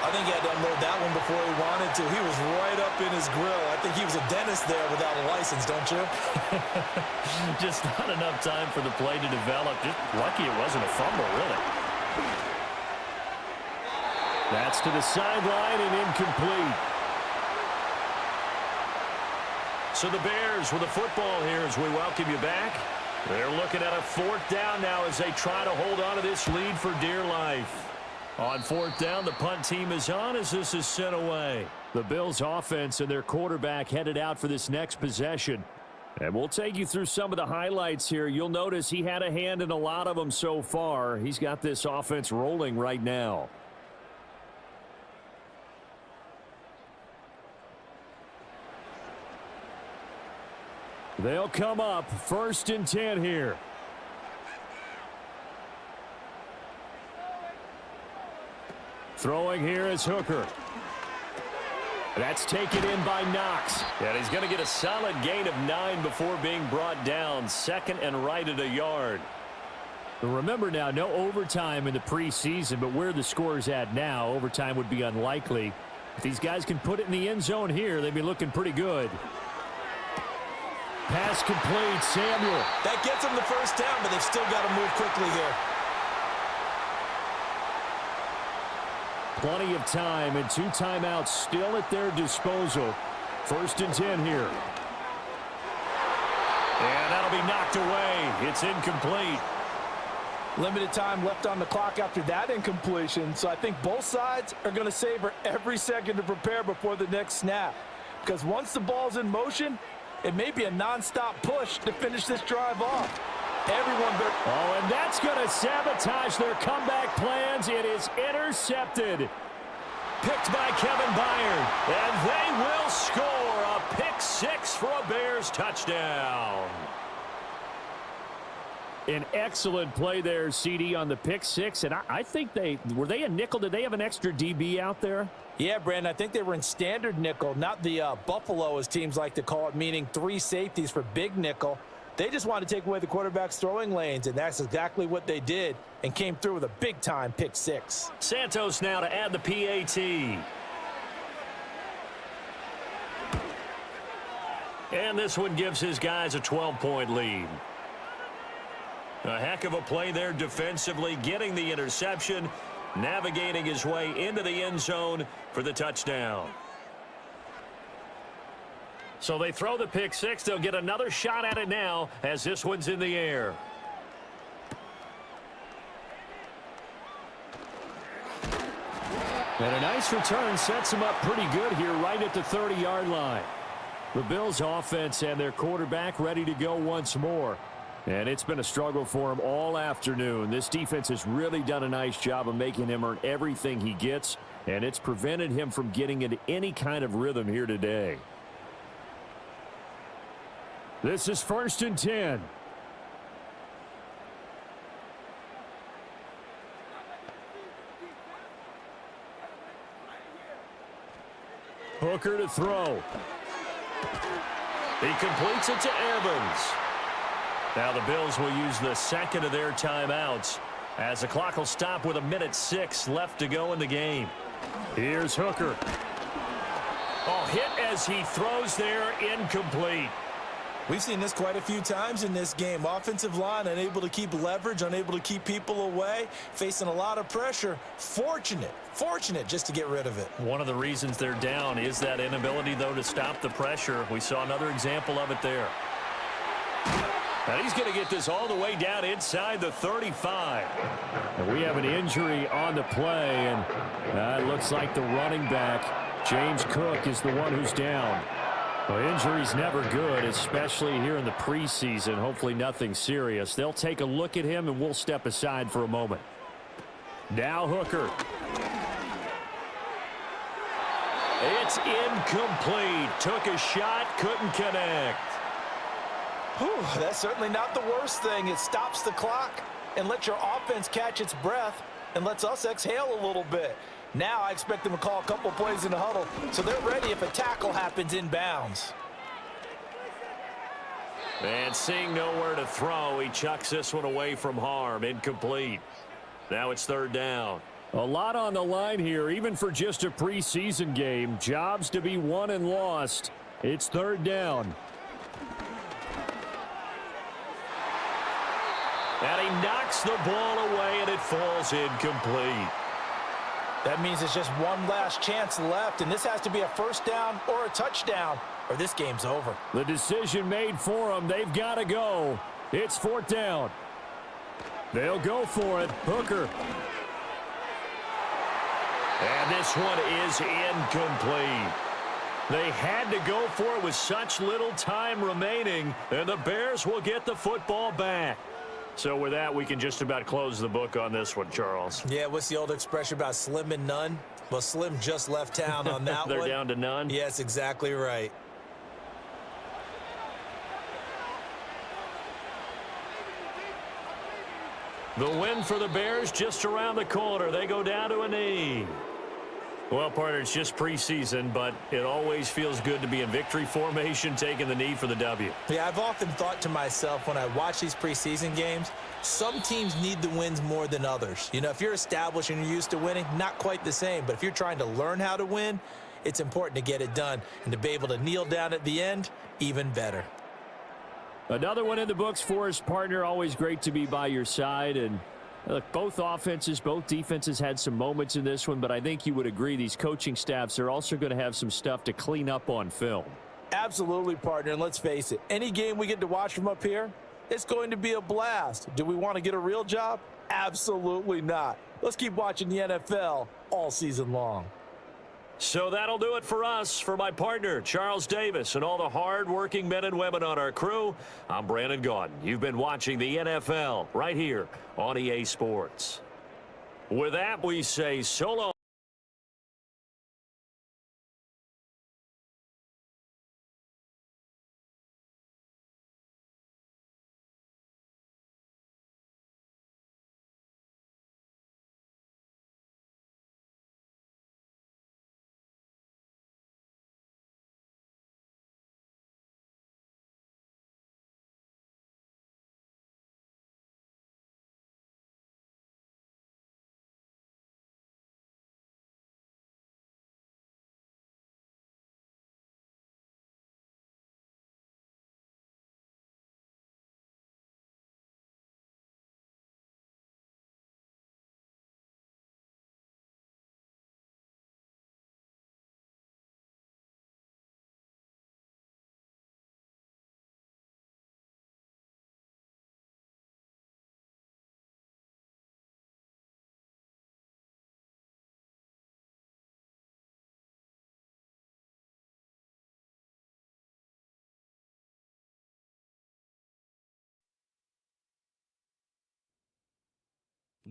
I think he had to unload that one before he wanted to. He was right up in his grill. I think he was a dentist there without a license, don't you? Just not enough time for the play to develop. Just lucky it wasn't a fumble, really. That's to the sideline and incomplete. So the Bears with the football here as we welcome you back. They're looking at a 4th down now as they try to hold on to this lead for dear life. On 4th down, the punt team is on as this is sent away. The Bills offense and their quarterback headed out for this next possession. And we'll take you through some of the highlights here. You'll notice he had a hand in a lot of them so far. He's got this offense rolling right now. They'll come up 1st and 10 here. Throwing here is Hooker. That's taken in by Knox. And he's going to get a solid gain of 9 before being brought down. 2nd and right at a yard. But remember now, no overtime in the preseason, but where the score's at now, overtime would be unlikely. If these guys can put it in the end zone here, they'd be looking pretty good. Pass complete, Samuel. That gets them the 1st down, but they've still got to move quickly here. Plenty of time and 2 timeouts still at their disposal. 1st and 10 here. And that'll be knocked away. It's incomplete. Limited time left on the clock after that incompletion, so I think both sides are going to savor every second to prepare before the next snap. Because once the ball's in motion, it may be a nonstop push to finish this drive off. Everyone better. Oh, and that's going to sabotage their comeback plans. It is intercepted. Picked by Kevin Byard. And they will score a pick 6 for a Bears touchdown. An excellent play there, CD, on the pick 6. And I think were they a nickel? Did they have an extra DB out there? Yeah, Brandon, I think they were in standard nickel, not the Buffalo, as teams like to call it, meaning 3 safeties for big nickel. They just wanted to take away the quarterback's throwing lanes, and that's exactly what they did and came through with a big-time pick 6. Santos now to add the PAT. And this one gives his guys a 12-point lead. A heck of a play there defensively, getting the interception, navigating his way into the end zone for the touchdown. So they throw the pick six. They'll get another shot at it now as this one's in the air. And a nice return sets them up pretty good here right at the 30-yard line. The Bills offense and their quarterback ready to go once more. And it's been a struggle for him all afternoon. This defense has really done a nice job of making him earn everything he gets, and it's prevented him from getting into any kind of rhythm here today. This is 1st and 10. Hooker to throw. He completes it to Evans. Now the Bills will use the second of their timeouts as the clock will stop with 1:06 left to go in the game. Here's Hooker. Oh, hit as he throws there, incomplete. We've seen this quite a few times in this game. Offensive line unable to keep leverage, unable to keep people away, facing a lot of pressure. Fortunate just to get rid of it. One of the reasons they're down is that inability, though, to stop the pressure. We saw another example of it there. And he's going to get this all the way down inside the 35. And we have an injury on the play, and it looks like the running back, James Cook, is the one who's down. Well, injury's never good, especially here in the preseason. Hopefully nothing serious. They'll take a look at him, and we'll step aside for a moment. Now Hooker. It's incomplete. Took a shot, couldn't connect. Whew, that's certainly not the worst thing. It stops the clock and lets your offense catch its breath and lets us exhale a little bit. Now I expect them to call a couple plays in the huddle, so they're ready if a tackle happens inbounds. And seeing nowhere to throw, he chucks this one away from harm. Incomplete. Now it's 3rd down. A lot on the line here, even for just a preseason game. Jobs to be won and lost. It's 3rd down. And he knocks the ball away, and it falls incomplete. That means it's just one last chance left, and this has to be a 1st down or a touchdown, or this game's over. The decision made for them. They've got to go. It's 4th down. They'll go for it. Hooker. And this one is incomplete. They had to go for it with such little time remaining, and the Bears will get the football back. So with that, we can just about close the book on this one, Charles. Yeah, what's the old expression about slim and none? Well, Slim just left town on that They're one. down to none? Yes, exactly right. The win for the Bears just around the corner. They go down to a knee. Well, partner, it's just preseason, but it always feels good to be in victory formation, taking the knee for the W. Yeah, I've often thought to myself when I watch these preseason games, some teams need the wins more than others. You know, if you're established and you're used to winning, not quite the same. But if you're trying to learn how to win, it's important to get it done. And to be able to kneel down at the end, even better. Another one in the books for us, partner. Always great to be by your side. And look, both offenses, both defenses had some moments in this one, but I think you would agree these coaching staffs are also going to have some stuff to clean up on film. Absolutely, partner. And let's face it, any game we get to watch from up here, it's going to be a blast. Do we want to get a real job? Absolutely not. Let's keep watching the NFL all season long. So that'll do it for us. For my partner, Charles Davis, and all the hard-working men and women on our crew, I'm Brandon Gaudin. You've been watching the NFL right here on EA Sports. With that, we say so long.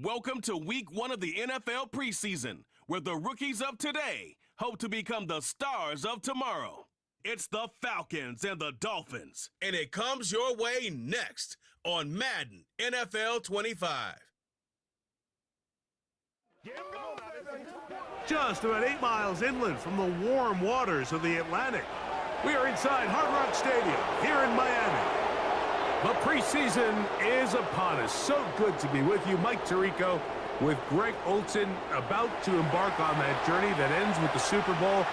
Welcome to week 1 of the NFL preseason, where the rookies of today hope to become the stars of tomorrow. It's the Falcons and the Dolphins, and it comes your way next on Madden NFL 25. Just about 8 miles inland from the warm waters of the Atlantic, we are inside Hard Rock Stadium here in Miami. The preseason is upon us. So good to be with you. Mike Tirico with Greg Olsen, about to embark on that journey that ends with the Super Bowl.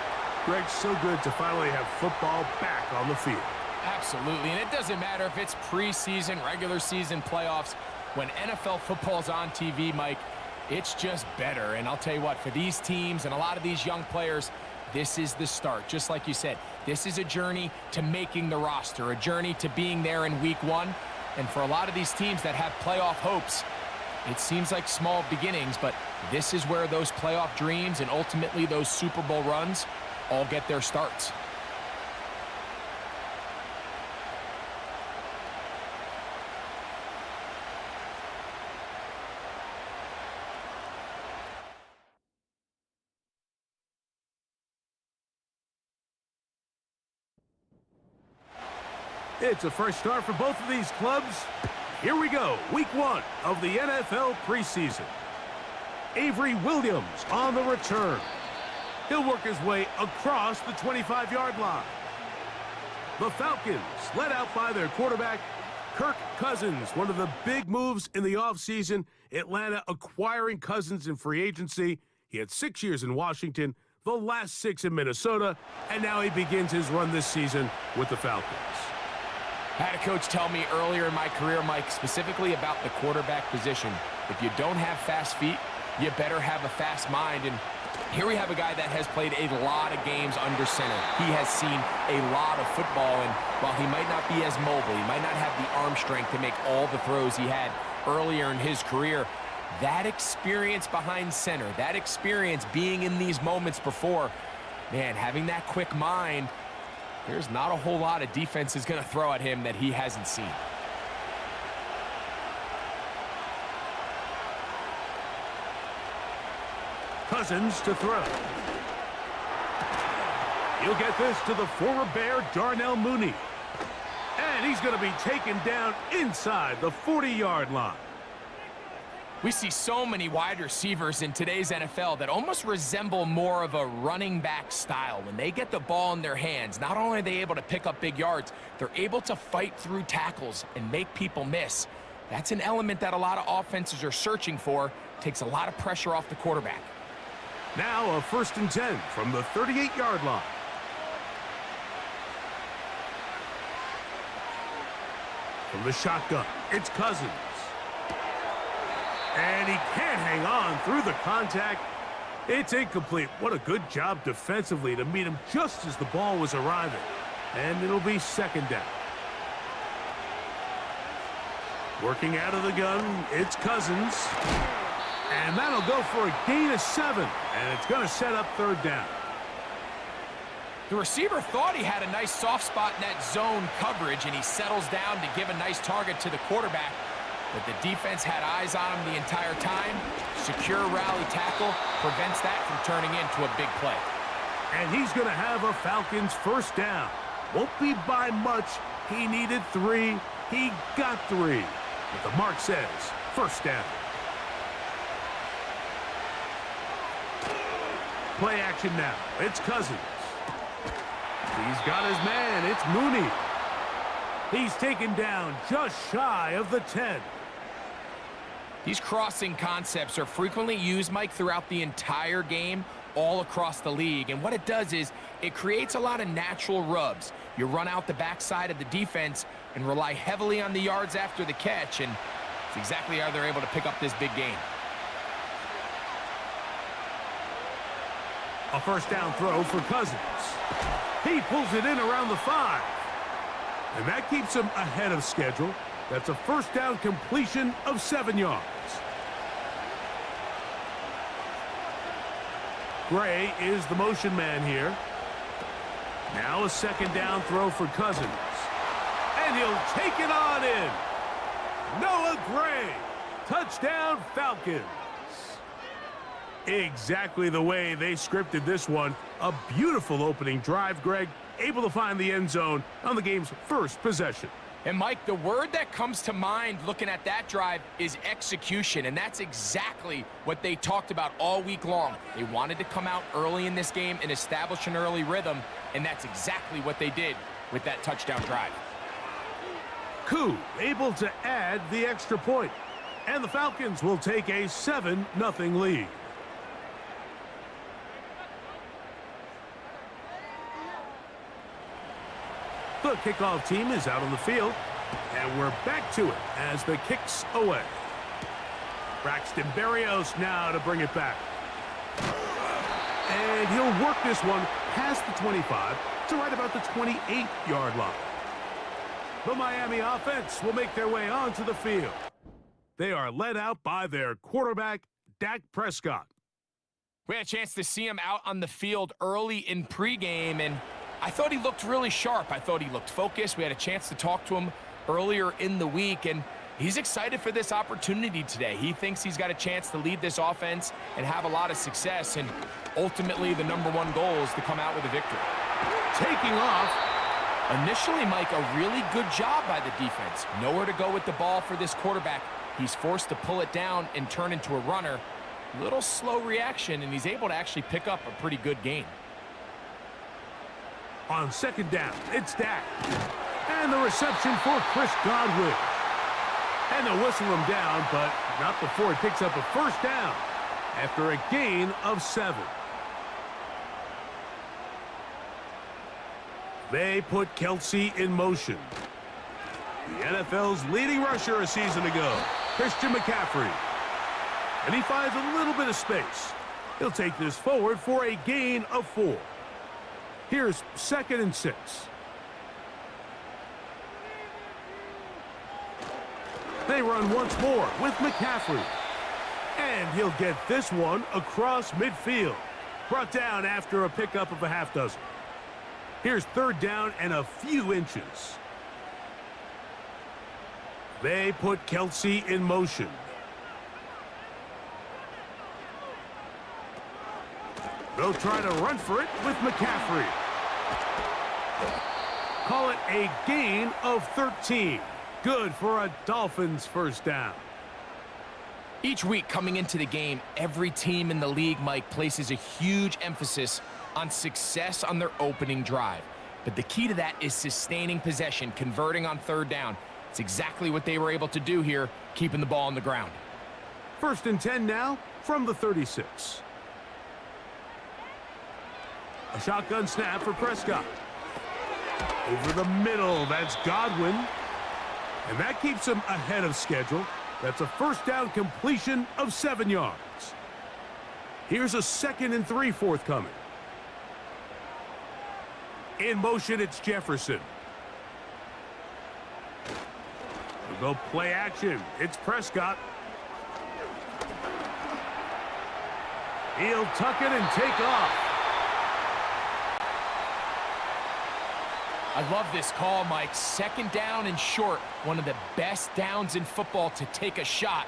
Greg, so good to finally have football back on the field. Absolutely, and it doesn't matter if it's preseason, regular season, playoffs. When NFL football's on TV, Mike, it's just better. And I'll tell you what, for these teams and a lot of these young players, this is the start. Just like you said, this is a journey to making the roster, a journey to being there in week 1. And for a lot of these teams that have playoff hopes, it seems like small beginnings, but this is where those playoff dreams and ultimately those Super Bowl runs all get their starts. It's a fresh start for both of these clubs. Here we go, week 1 of the NFL preseason. Avery Williams on the return. He'll work his way across the 25-yard line. The Falcons, led out by their quarterback, Kirk Cousins, one of the big moves in the offseason. Atlanta acquiring Cousins in free agency. He had 6 years in Washington, the last 6 in Minnesota, and now he begins his run this season with the Falcons. I had a coach tell me earlier in my career, Mike, specifically about the quarterback position. If you don't have fast feet, you better have a fast mind. And here we have a guy that has played a lot of games under center. He has seen a lot of football, and while he might not be as mobile, he might not have the arm strength to make all the throws he had earlier in his career, that experience behind center, that experience being in these moments before, man, having that quick mind, there's not a whole lot of defense is going to throw at him that he hasn't seen. Cousins to throw. He'll get this to the former Bear, Darnell Mooney. And he's going to be taken down inside the 40-yard line. We see so many wide receivers in today's NFL that almost resemble more of a running back style. When they get the ball in their hands, not only are they able to pick up big yards, they're able to fight through tackles and make people miss. That's an element that a lot of offenses are searching for. Takes a lot of pressure off the quarterback. Now a 1st and 10 from the 38-yard line. From the shotgun, it's Cousins. And he can't hang on through the contact. It's incomplete. What a good job defensively to meet him just as the ball was arriving. And it'll be 2nd down. Working out of the gun, it's Cousins. And that'll go for a gain of 7. And it's going to set up 3rd down. The receiver thought he had a nice soft spot in that zone coverage, and he settles down to give a nice target to the quarterback. But the defense had eyes on him the entire time. Secure rally tackle prevents that from turning into a big play. And he's going to have a Falcons 1st down. Won't be by much. He needed 3. He got 3. But the mark says 1st down. Play action now. It's Cousins. He's got his man. It's Mooney. He's taken down just shy of the 10. These crossing concepts are frequently used, Mike, throughout the entire game, all across the league. And what it does is it creates a lot of natural rubs. You run out the backside of the defense and rely heavily on the yards after the catch, and it's exactly how they're able to pick up this big game. A 1st down throw for Cousins. He pulls it in around the 5. And that keeps him ahead of schedule. That's a 1st down completion of 7 yards. Gray is the motion man here. Now a 2nd down throw for Cousins. And he'll take it on in. Noah Gray Touchdown, Falcons. Exactly the way they scripted this one. A beautiful opening drive, Greg. Able to find the end zone on the game's first possession. And, Mike, the word that comes to mind looking at that drive is execution, and that's exactly what they talked about all week long. They wanted to come out early in this game and establish an early rhythm, and that's exactly what they did with that touchdown drive. Koo able to add the extra point, and the Falcons will take a 7-0 lead. The kickoff team is out on the field, and we're back to it as the kick's away. Braxton Berrios now to bring it back. And he'll work this one past the 25 to right about the 28-yard line. The Miami offense will make their way onto the field. They are led out by their quarterback, Dak Prescott. We had a chance to see him out on the field early in pregame, and I thought he looked really sharp. I thought he looked focused. We had a chance to talk to him earlier in the week, and he's excited for this opportunity today. He thinks he's got a chance to lead this offense and have a lot of success, and ultimately the #1 goal is to come out with a victory. Taking off. Initially, Mike, a really good job by the defense. Nowhere to go with the ball for this quarterback. He's forced to pull it down and turn into a runner. Little slow reaction, and he's able to actually pick up a pretty good gain. On second down, it's Dak. And the reception for Chris Godwin. And they'll whistle him down, but not before he picks up a first down after a gain of 7. They put Kelsey in motion. The NFL's leading rusher a season ago, Christian McCaffrey. And he finds a little bit of space. He'll take this forward for a gain of 4. Here's 2nd and 6. They run once more with McCaffrey. And he'll get this one across midfield. Brought down after a pickup of a half dozen. Here's 3rd down and a few inches. They put Kelsey in motion. They'll try to run for it with McCaffrey. Call it a gain of 13. Good for a Dolphins first down. Each week coming into the game, every team in the league, Mike, places a huge emphasis on success on their opening drive. But the key to that is sustaining possession, converting on 3rd down. It's exactly what they were able to do here, keeping the ball on the ground. 1st and 10 now from the 36. A shotgun snap for Prescott. Over the middle, that's Godwin. And that keeps him ahead of schedule. That's a first down completion of 7 yards. Here's a 2nd and 3 forthcoming. In motion, it's Jefferson. We'll go play action. It's Prescott. He'll tuck it and take off. I love this call, Mike. 2nd down and short. One of the best downs in football to take a shot.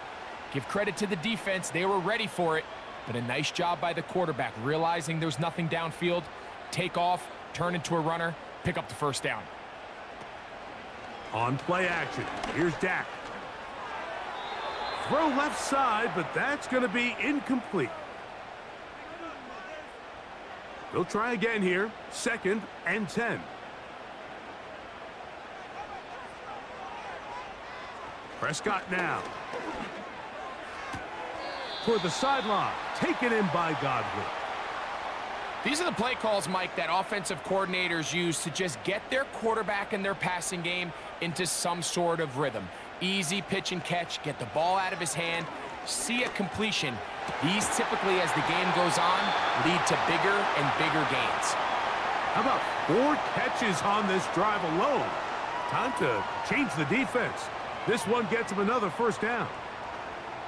Give credit to the defense. They were ready for it. But a nice job by the quarterback, realizing there's nothing downfield. Take off, turn into a runner, pick up the first down. On play action, here's Dak. Throw left side, but that's going to be incomplete. They'll try again here. 2nd and 10. Prescott now. Toward the sideline. Taken in by Godwin. These are the play calls, Mike, that offensive coordinators use to just get their quarterback and their passing game into some sort of rhythm. Easy pitch and catch, get the ball out of his hand, see a completion. These typically, as the game goes on, lead to bigger and bigger gains. How about 4 catches on this drive alone? Time to change the defense. This one gets him another first down.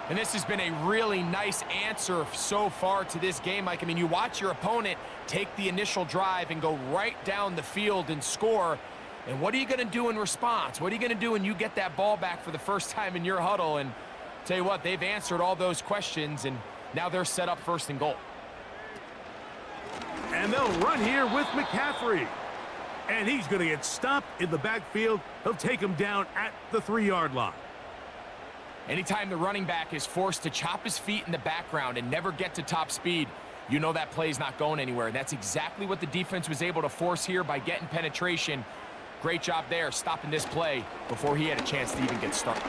And this has been a really nice answer so far to this game, Mike. I mean, you watch your opponent take the initial drive and go right down the field and score. And what are you going to do in response? What are you going to do when you get that ball back for the first time in your huddle? And Tell you what, they've answered all those questions, and now they're set up 1st and goal. And they'll run here with McCaffrey. And he's going to get stopped in the backfield. He'll take him down at the 3-yard line. Anytime the running back is forced to chop his feet in the background and never get to top speed, you know that play's not going anywhere. That's exactly what the defense was able to force here by getting penetration. Great job there, stopping this play before he had a chance to even get started.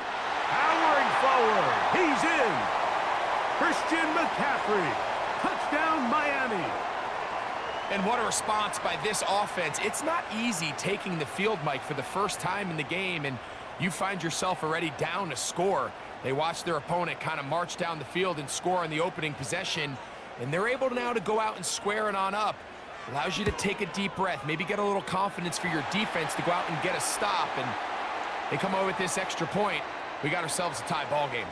Powering forward, he's in. Christian McCaffrey, touchdown Miami. And what a response by this offense. It's not easy taking the field, Mike, for the first time in the game, and you find yourself already down a score. They watch their opponent kind of march down the field and score on the opening possession, and they're able now to go out and square it on up. Allows you to take a deep breath, maybe get a little confidence for your defense to go out and get a stop, and they come away with this extra point. We got ourselves a tie ball game.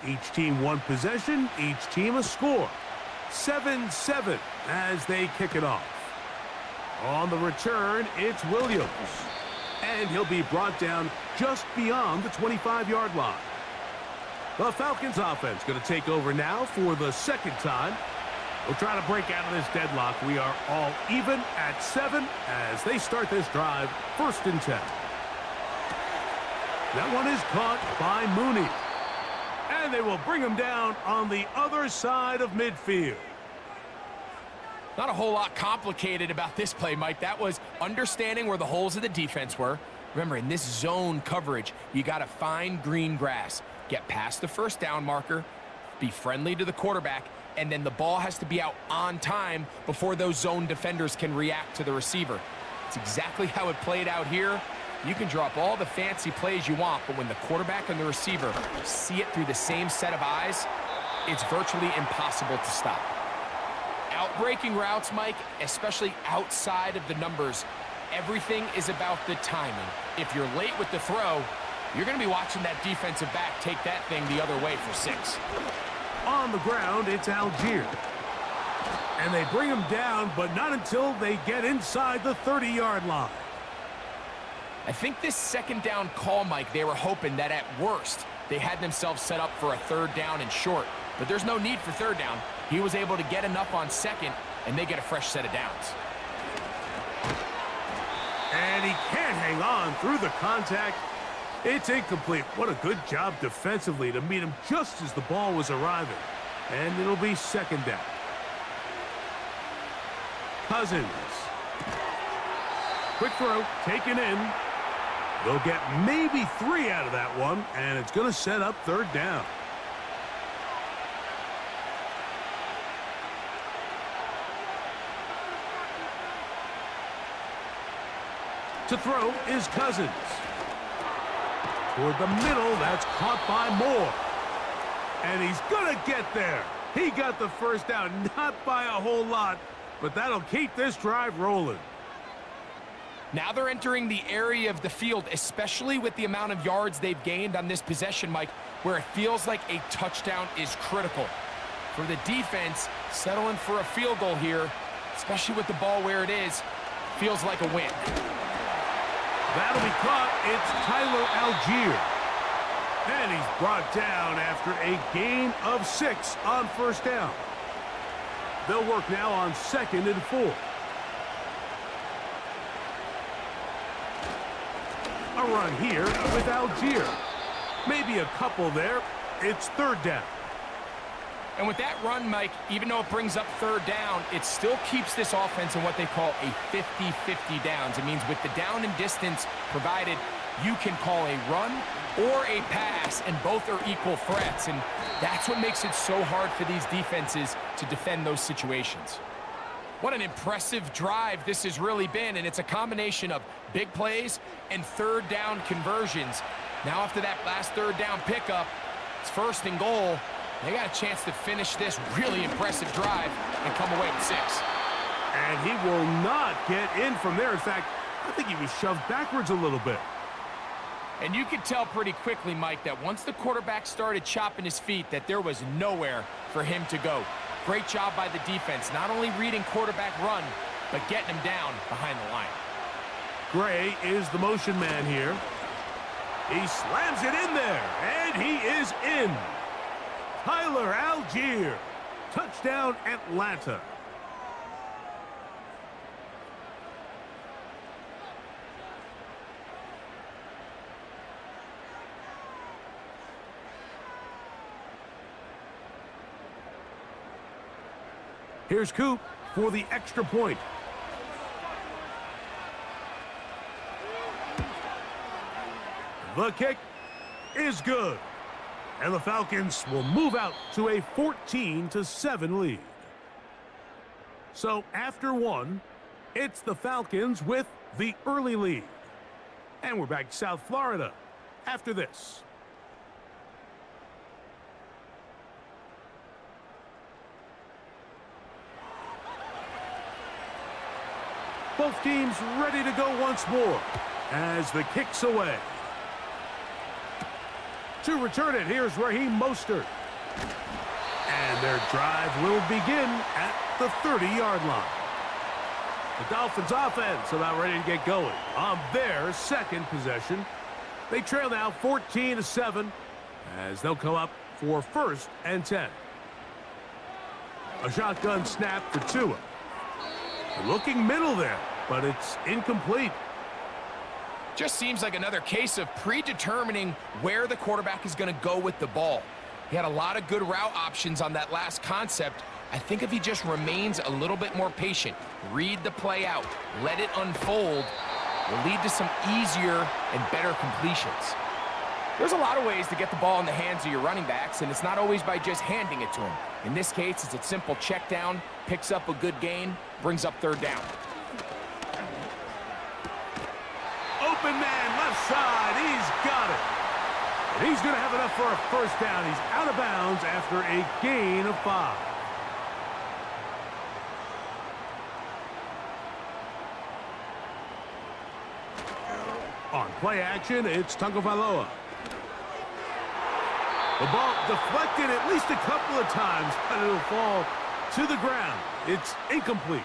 Each team one possession, each team a score. 7-7 as they kick it off. On the return, it's Williams. And he'll be brought down just beyond the 25-yard line. The Falcons offense going to take over now for the 2nd time. We'll try to break out of this deadlock. We are all even at 7 as they start this drive, 1st and 10. That one is caught by Mooney. And they will bring him down on the other side of midfield. Not a whole lot complicated about this play, Mike. That was understanding where the holes of the defense were. Remember, in this zone coverage, you got to find green grass, get past the 1st down marker, be friendly to the quarterback, and then the ball has to be out on time before those zone defenders can react to the receiver. It's exactly how it played out here. You can draw up all the fancy plays you want, but when the quarterback and the receiver see it through the same set of eyes, it's virtually impossible to stop. Outbreaking routes, Mike, especially outside of the numbers, everything is about the timing. If you're late with the throw, you're going to be watching that defensive back take that thing the other way for 6. On the ground, it's Algier. And they bring him down, but not until they get inside the 30-yard line. I think this 2nd down call, Mike, they were hoping that at worst they had themselves set up for a 3rd down and short. But there's no need for 3rd down. He was able to get enough on 2nd, and they get a fresh set of downs. And he can't hang on through the contact. It's incomplete. What a good job defensively to meet him just as the ball was arriving. And it'll be 2nd down. Cousins. Quick throw, taken in. They'll get maybe 3 out of that one, and it's going to set up 3rd down. To throw is Cousins. Toward the middle, that's caught by Moore. And he's going to get there. He got the 1st down, not by a whole lot, but that'll keep this drive rolling. Now they're entering the area of the field, especially with the amount of yards they've gained on this possession, Mike, where it feels like a touchdown is critical. For the defense, settling for a field goal here, especially with the ball where it is, feels like a win. That'll be caught. It's Tyler Algier. And he's brought down after a gain of 6 on 1st down. They'll work now on 2nd and 4. A run here with Algier. Maybe a couple there. It's 3rd down. And with that run, Mike, even though it brings up 3rd down, it still keeps this offense in what they call a 50-50 downs. It means with the down and distance provided, you can call a run or a pass, and both are equal threats. And that's what makes it so hard for these defenses to defend those situations. What an impressive drive this has really been, and it's a combination of big plays and 3rd down conversions. Now after that last 3rd down pickup, it's 1st and goal. They got a chance to finish this really impressive drive and come away with 6. And he will not get in from there. In fact, I think he was shoved backwards a little bit. And you could tell pretty quickly, Mike, that once the quarterback started chopping his feet, that there was nowhere for him to go. Great job by the defense, not only reading quarterback run, but getting him down behind the line. Gray is the motion man here. He slams it in there, and he is in. Tyler Algier. Touchdown, Atlanta. Here's Coop for the extra point. The kick is good. And the Falcons will move out to a 14-7 lead. So after one, it's the Falcons with the early lead. And we're back to South Florida after this. Both teams ready to go once more as the kick's away. To return it, here's Raheem Mostert. And their drive will begin at the 30-yard line. The Dolphins offense about ready to get going on their second possession. They trail now 14-7 as they'll come up for 1st and 10. A shotgun snap for Tua. Looking middle there, but it's incomplete. Just seems like another case of predetermining where the quarterback is going to go with the ball. He had a lot of good route options on that last concept. I think if he just remains a little bit more patient, read the play out, let it unfold, will lead to some easier and better completions. There's a lot of ways to get the ball in the hands of your running backs, and it's not always by just handing it to them. In this case, it's a simple check down, picks up a good gain, brings up 3rd down. Open man, left side, he's got it. And he's going to have enough for a 1st down. He's out of bounds after a gain of 5. On play action, it's Tagovailoa. The ball deflected at least a couple of times, but it'll fall to the ground. It's incomplete.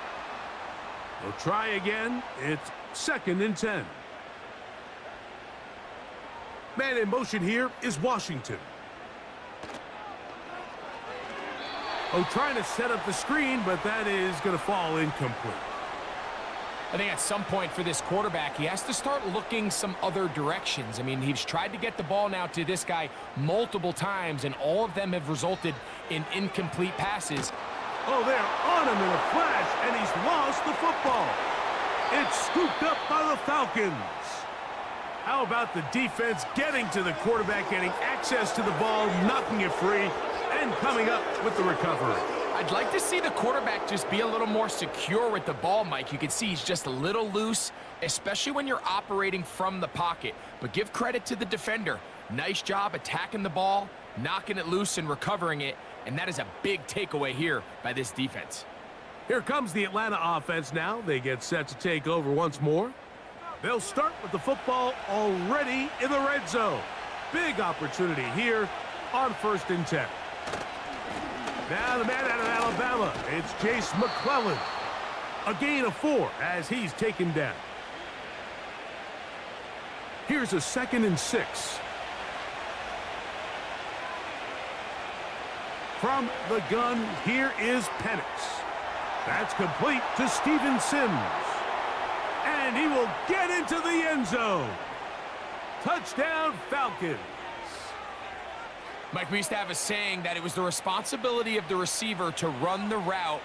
They'll try again. It's 2nd and 10. Man in motion here is Washington. Oh, trying to set up the screen, but that is going to fall incomplete. I think at some point for this quarterback, he has to start looking some other directions. I mean, he's tried to get the ball now to this guy multiple times, and all of them have resulted in incomplete passes. Oh, they're on him in a flash, and he's lost the football. It's scooped up by the Falcons. How about the defense getting to the quarterback, getting access to the ball, knocking it free, and coming up with the recovery? I'd like to see the quarterback just be a little more secure with the ball, Mike. You can see he's just a little loose, especially when you're operating from the pocket. But give credit to the defender. Nice job attacking the ball, knocking it loose and recovering it, and that is a big takeaway here by this defense. Here comes the Atlanta offense now. They get set to take over once more. They'll start with the football already in the red zone. Big opportunity here on 1st and 10. Now the man out of Alabama, it's Chase McClellan. A gain of 4 as he's taken down. Here's a 2nd and 6. From the gun, here is Penix. That's complete to Steven Sims. And he will get into the end zone. Touchdown, Falcons. Mike, we used to have a saying that it was the responsibility of the receiver to run the route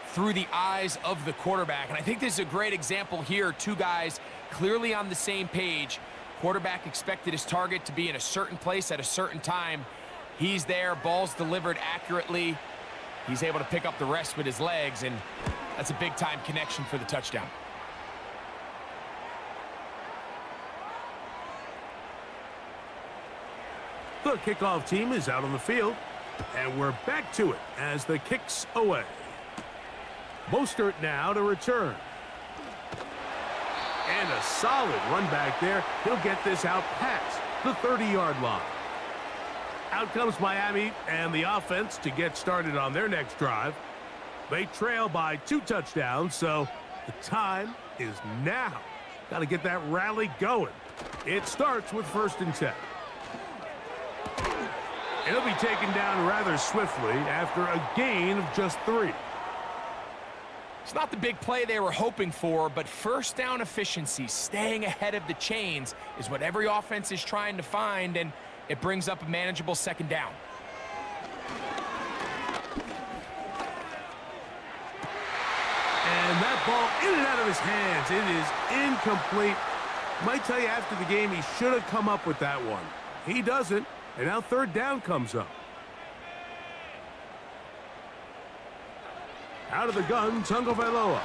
through the eyes of the quarterback. And I think this is a great example here. 2 guys clearly on the same page. Quarterback expected his target to be in a certain place at a certain time. He's there, ball's delivered accurately. He's able to pick up the rest with his legs, and that's a big-time connection for the touchdown. The kickoff team is out on the field, and we're back to it as the kick's away. Mostert now to return. And a solid run back there. He'll get this out past the 30-yard line. Out comes Miami and the offense to get started on their next drive. They trail by 2 touchdowns, so the time is now. Got to get that rally going. It starts with 1st and 10. It'll be taken down rather swiftly after a gain of just 3. It's not the big play they were hoping for, but first down efficiency, staying ahead of the chains, is what every offense is trying to find, and it brings up a manageable 2nd down. And that ball in and out of his hands. It is incomplete. Might tell you after the game he should have come up with that one. He doesn't, and now 3rd down comes up. Out of the gun, Tagovailoa.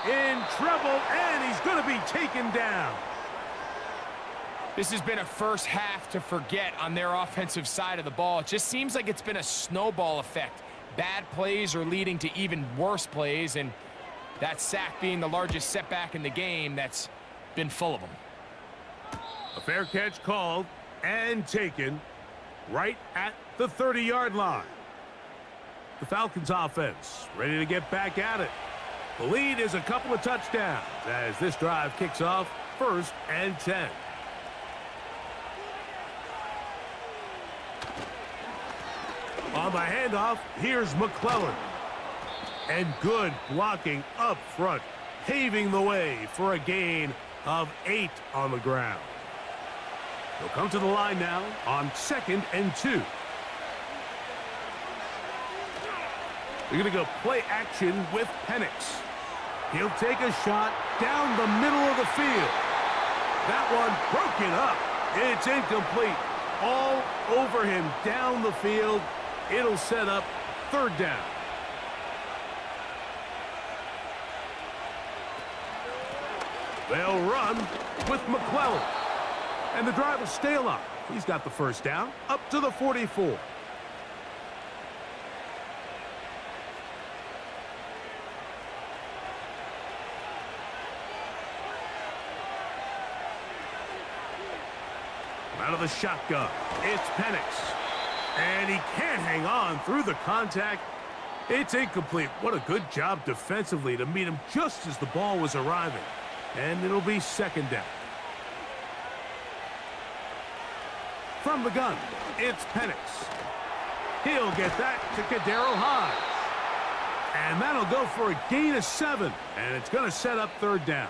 In trouble, and he's going to be taken down. This has been a first half to forget on their offensive side of the ball. It just seems like it's been a snowball effect. Bad plays are leading to even worse plays, and that sack being the largest setback in the game, that's been full of them. A fair catch called and taken right at the 30-yard line. The Falcons offense ready to get back at it. The lead is a couple of touchdowns as this drive kicks off 1st and 10. On the handoff, here's McClellan. And good blocking up front, paving the way for a gain of 8 on the ground. They'll come to the line now on 2nd and 2. They're going to go play action with Penix. He'll take a shot down the middle of the field. That one broken up. It's incomplete. All over him down the field. It'll set up 3rd down. They'll run with McClellan. And the drive will stay alive. He's got the 1st down up to the 44. Out of the shotgun, it's Penix. And he can't hang on through the contact. It's incomplete. What a good job defensively to meet him just as the ball was arriving. And it'll be 2nd down. From the gun, it's Penix. He'll get that to Kadero Hodge. And that'll go for a gain of 7. And it's going to set up 3rd down.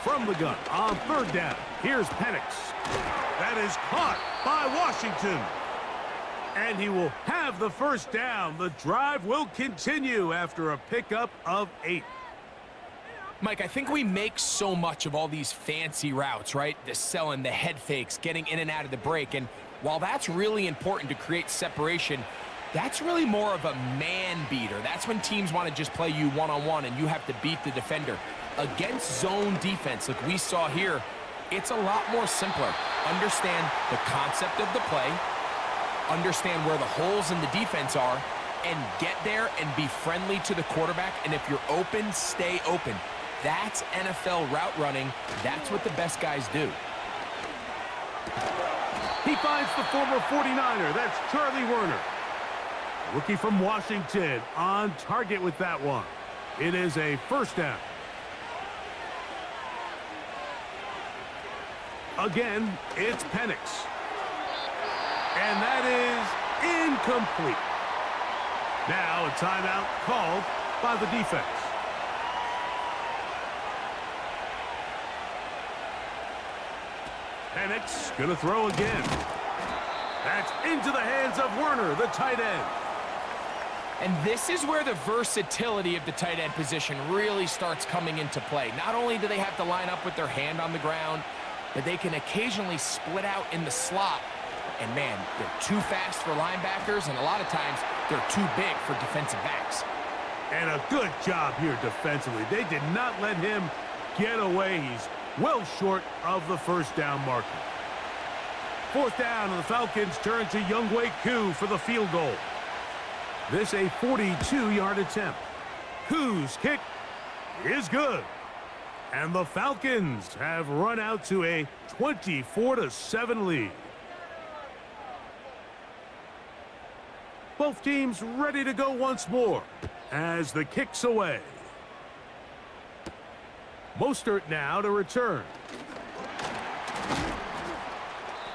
From the gun on 3rd down, here's Penix. That is caught by Washington. And he will have the 1st down. The drive will continue after a pickup of 8. Mike, I think we make so much of all these fancy routes, right? The selling, the head fakes, getting in and out of the break. And while that's really important to create separation, that's really more of a man beater. That's when teams want to just play you one-on-one and you have to beat the defender. Against zone defense like we saw here, it's a lot more simpler. Understand the concept of the play, understand where the holes in the defense are, and get there and be friendly to the quarterback. And if you're open, stay open. That's NFL route running. That's what the best guys do. He finds the former 49er. That's Charlie Werner. Rookie from Washington on target with that one. It is a 1st down. Again, it's Penix. And that is incomplete. Now a timeout called by the defense. Penix going to throw again. That's into the hands of Werner, the tight end. And this is where the versatility of the tight end position really starts coming into play. Not only do they have to line up with their hand on the ground, but they can occasionally split out in the slot. And man, they're too fast for linebackers, and a lot of times they're too big for defensive backs. And a good job here defensively. They did not let him get away. He's well short of the 1st down marker. 4th down, and the Falcons turn to Younghoe Koo for the field goal. This a 42-yard attempt. Koo's kick is good. And the Falcons have run out to a 24-7 lead. Both teams ready to go once more as the kick's away. Mostert now to return.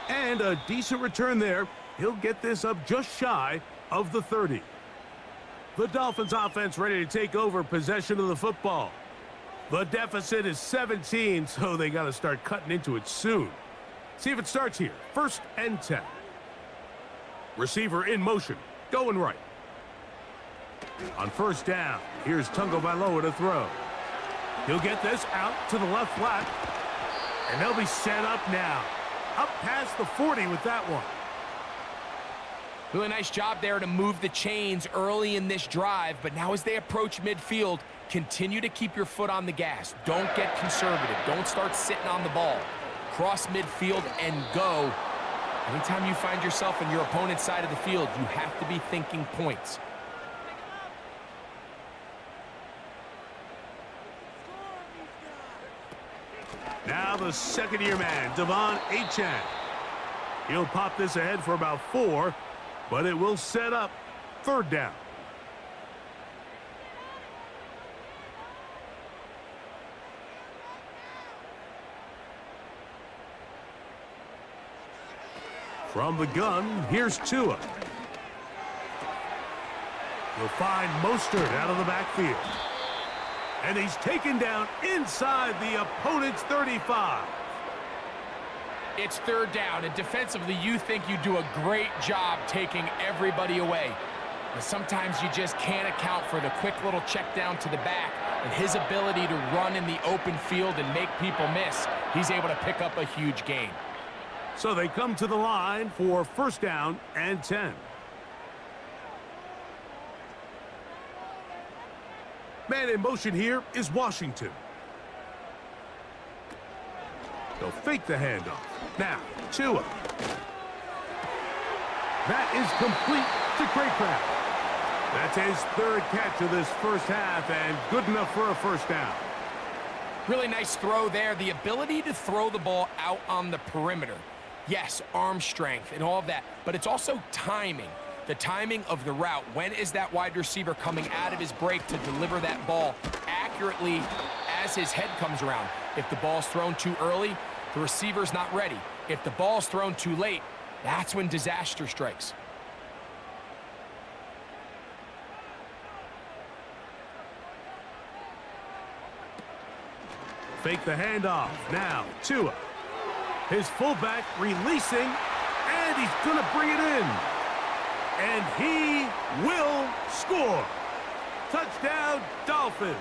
And a decent return there. He'll get this up just shy of the 30. The Dolphins offense ready to take over possession of the football. The deficit is 17, so they got to start cutting into it soon. See if it starts here. 1st and 10. Receiver in motion, going right. On 1st down, here's Tungo Vailoa to throw. He'll get this out to the left flat, and they'll be set up now. Up past the 40 with that one. Really nice job there to move the chains early in this drive, but now as they approach midfield, continue to keep your foot on the gas. Don't get conservative. Don't start sitting on the ball. Cross midfield and go. Anytime you find yourself on your opponent's side of the field, you have to be thinking points. Now the second-year man, Devon Achane. He'll pop this ahead for about 4, but it will set up 3rd down. From the gun, here's Tua. He'll find Mostert out of the backfield. And he's taken down inside the opponent's 35. It's 3rd down, and defensively, you think you do a great job taking everybody away. But sometimes you just can't account for the quick little check down to the back and his ability to run in the open field and make people miss. He's able to pick up a huge gain. So they come to the line for 1st down and 10. Man in motion here is Washington. They'll fake the handoff. Now, Tua. That is complete to Craycraft. That's his 3rd catch of this first half and good enough for a 1st down. Really nice throw there. The ability to throw the ball out on the perimeter. Yes, arm strength and all of that, but it's also timing. The timing of the route. When is that wide receiver coming out of his break to deliver that ball accurately as his head comes around? If the ball's thrown too early, the receiver's not ready. If the ball's thrown too late, that's when disaster strikes. Fake the handoff. Now, Tua. His fullback releasing, and he's going to bring it in. And he will score. Touchdown, Dolphins.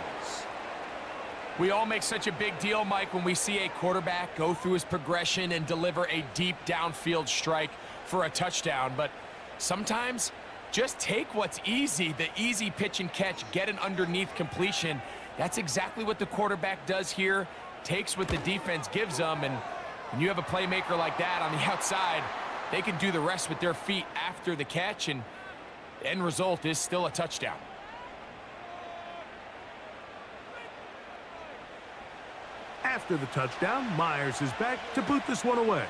We all make such a big deal, Mike, when we see a quarterback go through his progression and deliver a deep downfield strike for a touchdown. But sometimes just take what's easy, the easy pitch and catch, get an underneath completion. That's exactly what the quarterback does here, takes what the defense gives them, and when you have a playmaker like that on the outside, they can do the rest with their feet after the catch, and the end result is still a touchdown. After the touchdown, Myers is back to boot this one away.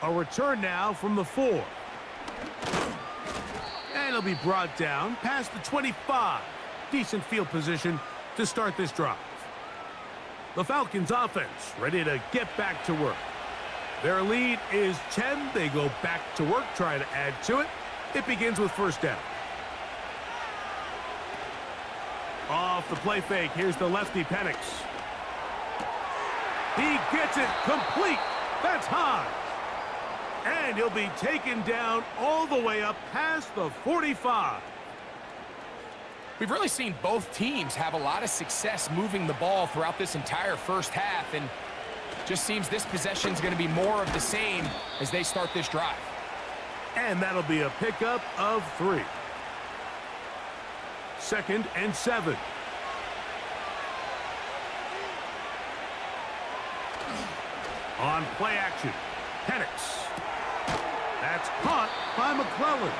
A return now from the 4. And it'll be brought down past the 25. Decent field position to start this drive. The Falcons offense ready to get back to work. Their lead is 10. They go back to work, try to add to it. It begins with 1st down. Off the play fake, here's the lefty Penix. He gets it complete. That's high. And he'll be taken down all the way up past the 45. We've really seen both teams have a lot of success moving the ball throughout this entire first half, and just seems this possession is going to be more of the same as they start this drive. And that'll be a pickup of 3. 2nd and 7. On play action, Penix. That's caught by McClellan.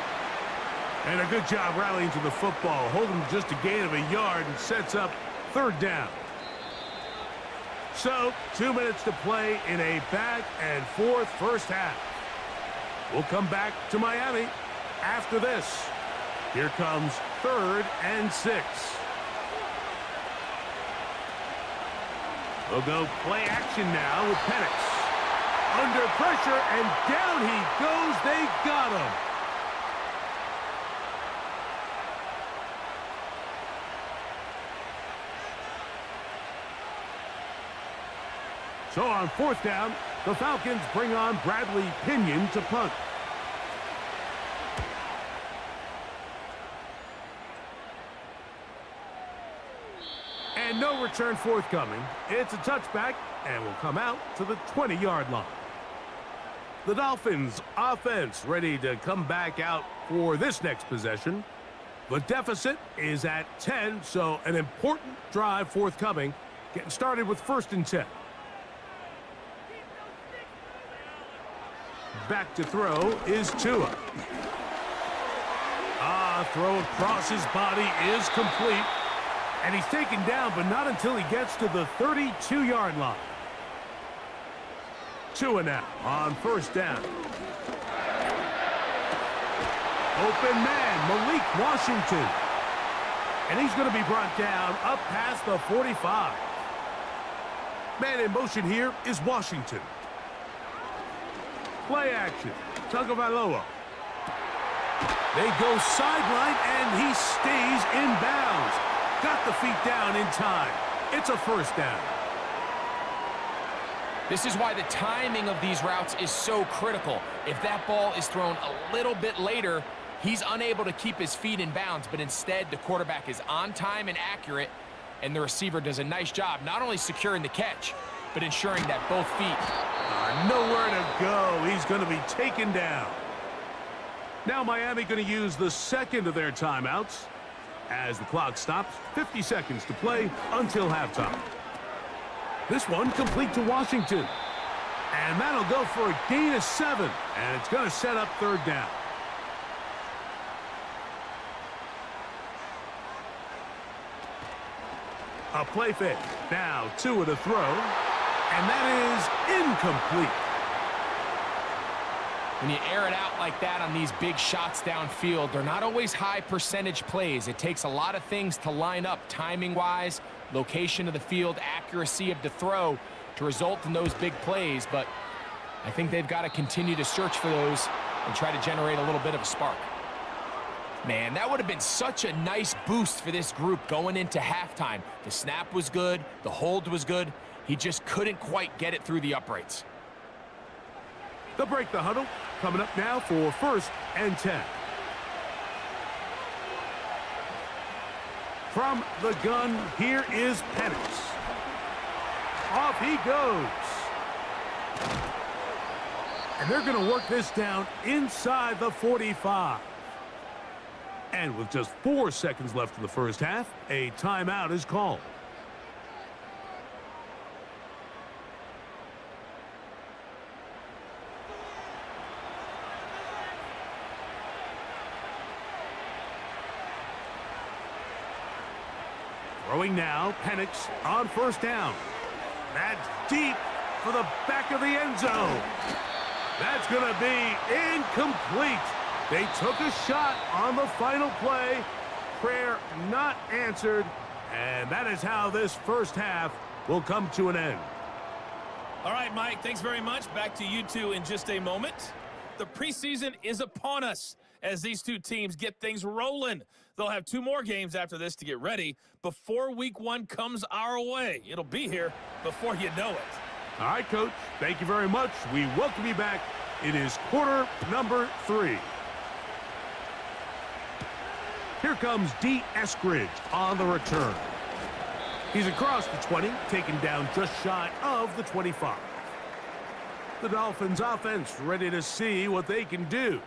And a good job rallying to the football, holding just a gain of a yard and sets up 3rd down. So, 2 minutes to play in a back-and-forth first half. We'll come back to Miami after this. Here comes 3rd and 6. We'll go play action now with Penix. Under pressure, and down he goes. They got him. So on 4th down, the Falcons bring on Bradley Pinion to punt. And no return forthcoming. It's a touchback and will come out to the 20-yard line. The Dolphins offense ready to come back out for this next possession. The deficit is at 10, so an important drive forthcoming. Getting started with 1st and 10. Back to throw is Tua. Throw across his body is complete. And he's taken down, but not until he gets to the 32-yard line. Tua now on 1st down. Open man, Malik Washington. And he's going to be brought down up past the 45. Man in motion here is Washington. Play action. Tagovailoa. They go sideline, and he stays in bounds. Got the feet down in time. It's a 1st down. This is why the timing of these routes is so critical. If that ball is thrown a little bit later, he's unable to keep his feet in bounds, but instead the quarterback is on time and accurate, and the receiver does a nice job not only securing the catch, but ensuring that both feet are nowhere to go. He's going to be taken down. Now Miami going to use the 2nd of their timeouts as the clock stops. 50 seconds to play until halftime. This one complete to Washington. And that'll go for a gain of 7. And it's going to set up 3rd down. A play fake. Now Tua to throw. And that is incomplete. When you air it out like that on these big shots downfield, they're not always high percentage plays. It takes a lot of things to line up timing-wise, location of the field, accuracy of the throw to result in those big plays. But I think they've got to continue to search for those and try to generate a little bit of a spark. Man, that would have been such a nice boost for this group going into halftime. The snap was good. The hold was good. He just couldn't quite get it through the uprights. They'll break the huddle. Coming up now for 1st and 10. From the gun, here is Penix. Off he goes. And they're going to work this down inside the 45. And with just 4 seconds left in the 1st half, a timeout is called. Throwing now, Penix on 1st down. That's deep for the back of the end zone. That's going to be incomplete. They took a shot on the final play. Prayer not answered. And that is how this 1st half will come to an end. All right, Mike, thanks very much. Back to you two in just a moment. The preseason is upon us as these two teams get things rolling. They'll have 2 more games after this to get ready before week 1 comes our way. It'll be here before you know it. All right, Coach. Thank you very much. We welcome you back. It is quarter number 3. Here comes D. Eskridge on the return. He's across the 20, taken down just shy of the 25. The Dolphins offense ready to see what they can do.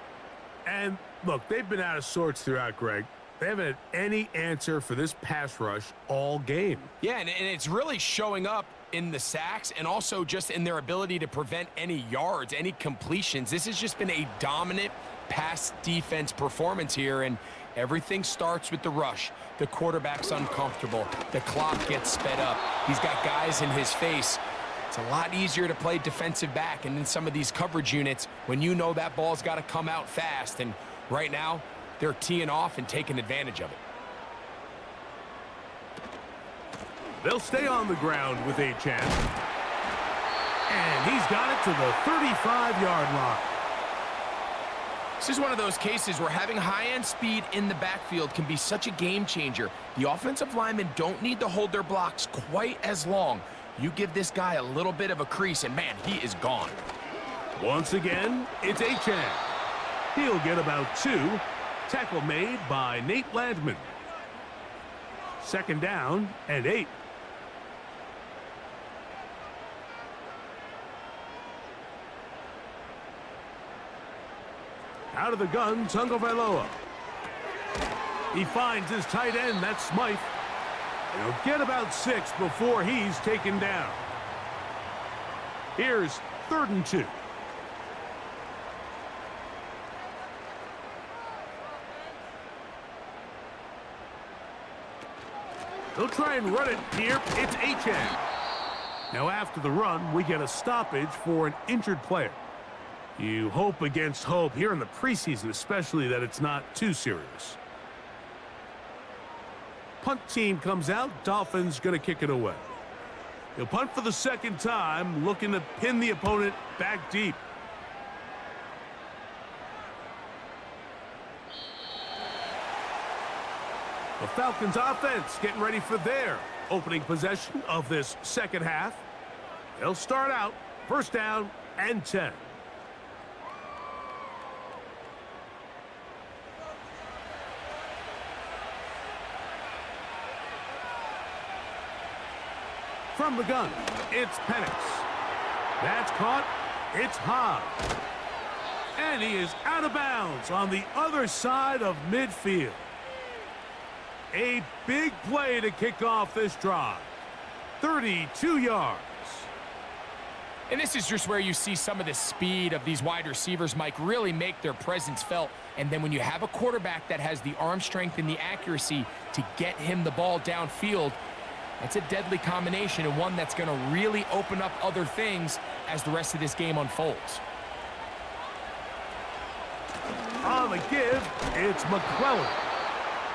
And look, they've been out of sorts throughout, Greg. They haven't had any answer for this pass rush all game. Yeah, and it's really showing up in the sacks and also just in their ability to prevent any yards, any completions. This has just been a dominant pass defense performance here, and everything starts with the rush. The quarterback's uncomfortable. The clock gets sped up. He's got guys in his face. It's a lot easier to play defensive back and in some of these coverage units when you know that ball's got to come out fast. And right now, they're teeing off and taking advantage of it. They'll stay on the ground with Achane. And he's got it to the 35-yard line. This is one of those cases where having high-end speed in the backfield can be such a game changer. The offensive linemen don't need to hold their blocks quite as long. You give this guy a little bit of a crease, and man, he is gone. Once again, it's Achane. He'll get about 2. Tackle made by Nate Landman. 2nd down and 8. Out of the gun, Tagovailoa. He finds his tight end, that's Smythe. He'll get about 6 before he's taken down. Here's 3rd and 2. They'll try and run it here. It's Achane. Now after the run, we get a stoppage for an injured player. You hope against hope here in the preseason, especially that it's not too serious. Punt team comes out. Dolphins going to kick it away. He'll punt for the 2nd time, looking to pin the opponent back deep. The Falcons offense getting ready for their opening possession of this 2nd half. They'll start out 1st down and 10. From the gun, it's Penix. That's caught. It's high. And he is out of bounds on the other side of midfield. A big play to kick off this drive. 32 yards. And this is just where you see some of the speed of these wide receivers, Mike, really make their presence felt. And then when you have a quarterback that has the arm strength and the accuracy to get him the ball downfield, that's a deadly combination and one that's going to really open up other things as the rest of this game unfolds. On the give, it's McClellan.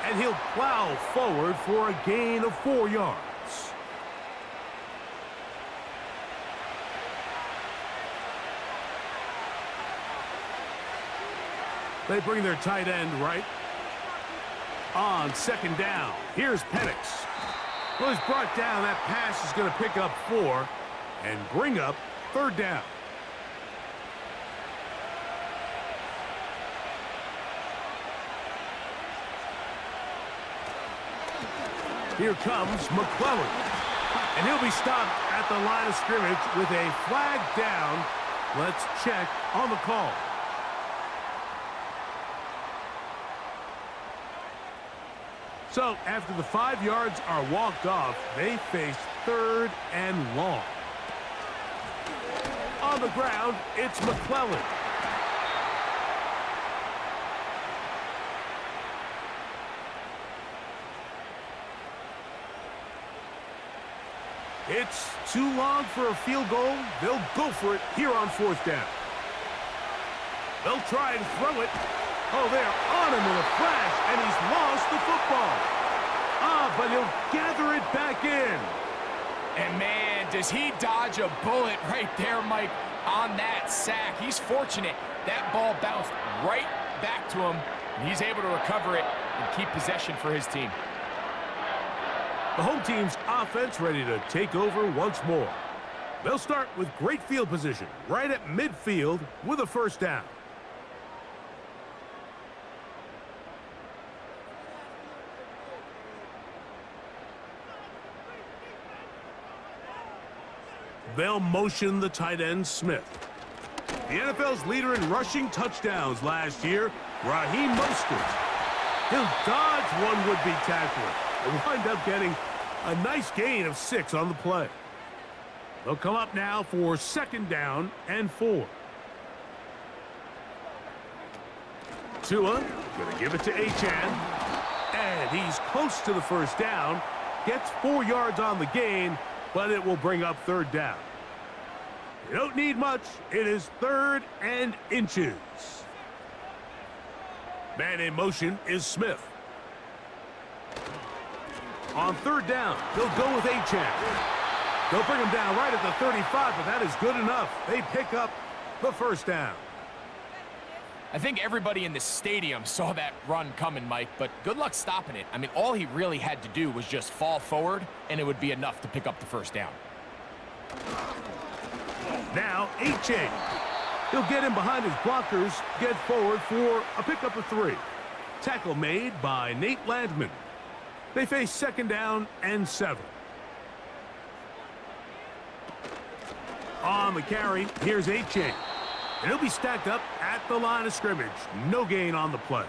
And he'll plow forward for a gain of 4 yards. They bring their tight end right. On 2nd down, here's Penix. Well, he's brought down. That pass is going to pick up 4 and bring up 3rd down. Here comes McClellan. And he'll be stopped at the line of scrimmage with a flag down. Let's check on the call. So, after the 5 yards are walked off, they face 3rd and long. On the ground, it's McClellan. It's too long for a field goal. They'll go for it here on 4th down. They'll try and throw it. Oh, they're on him in a flash, and he's lost the football. But he'll gather it back in. And, man, does he dodge a bullet right there, Mike, on that sack. He's fortunate. That ball bounced right back to him, and he's able to recover it and keep possession for his team. The home team's offense ready to take over once more. They'll start with great field position right at midfield with a 1st down. They'll motion the tight end Smith. The NFL's leader in rushing touchdowns last year, Raheem Mostert. He'll dodge one would-be tackler and wind up getting a nice gain of 6 on the play. They'll come up now for 2nd down and 4. Tua gonna give it to Achane. And he's close to the 1st down. Gets 4 yards on the gain, but it will bring up 3rd down. You don't need much. It is 3rd and inches. Man in motion is Smith. On 3rd down, they'll go with Achane. They'll bring him down right at the 35, but that is good enough. They pick up the 1st down. I think everybody in the stadium saw that run coming, Mike, but good luck stopping it. I mean, all he really had to do was just fall forward, and it would be enough to pick up the 1st down. Now, Achane. He'll get in behind his blockers, get forward for a pickup of 3. Tackle made by Nate Landman. They face 2nd down and 7. On the carry, here's Achane. And he'll be stacked up at the line of scrimmage. No gain on the play.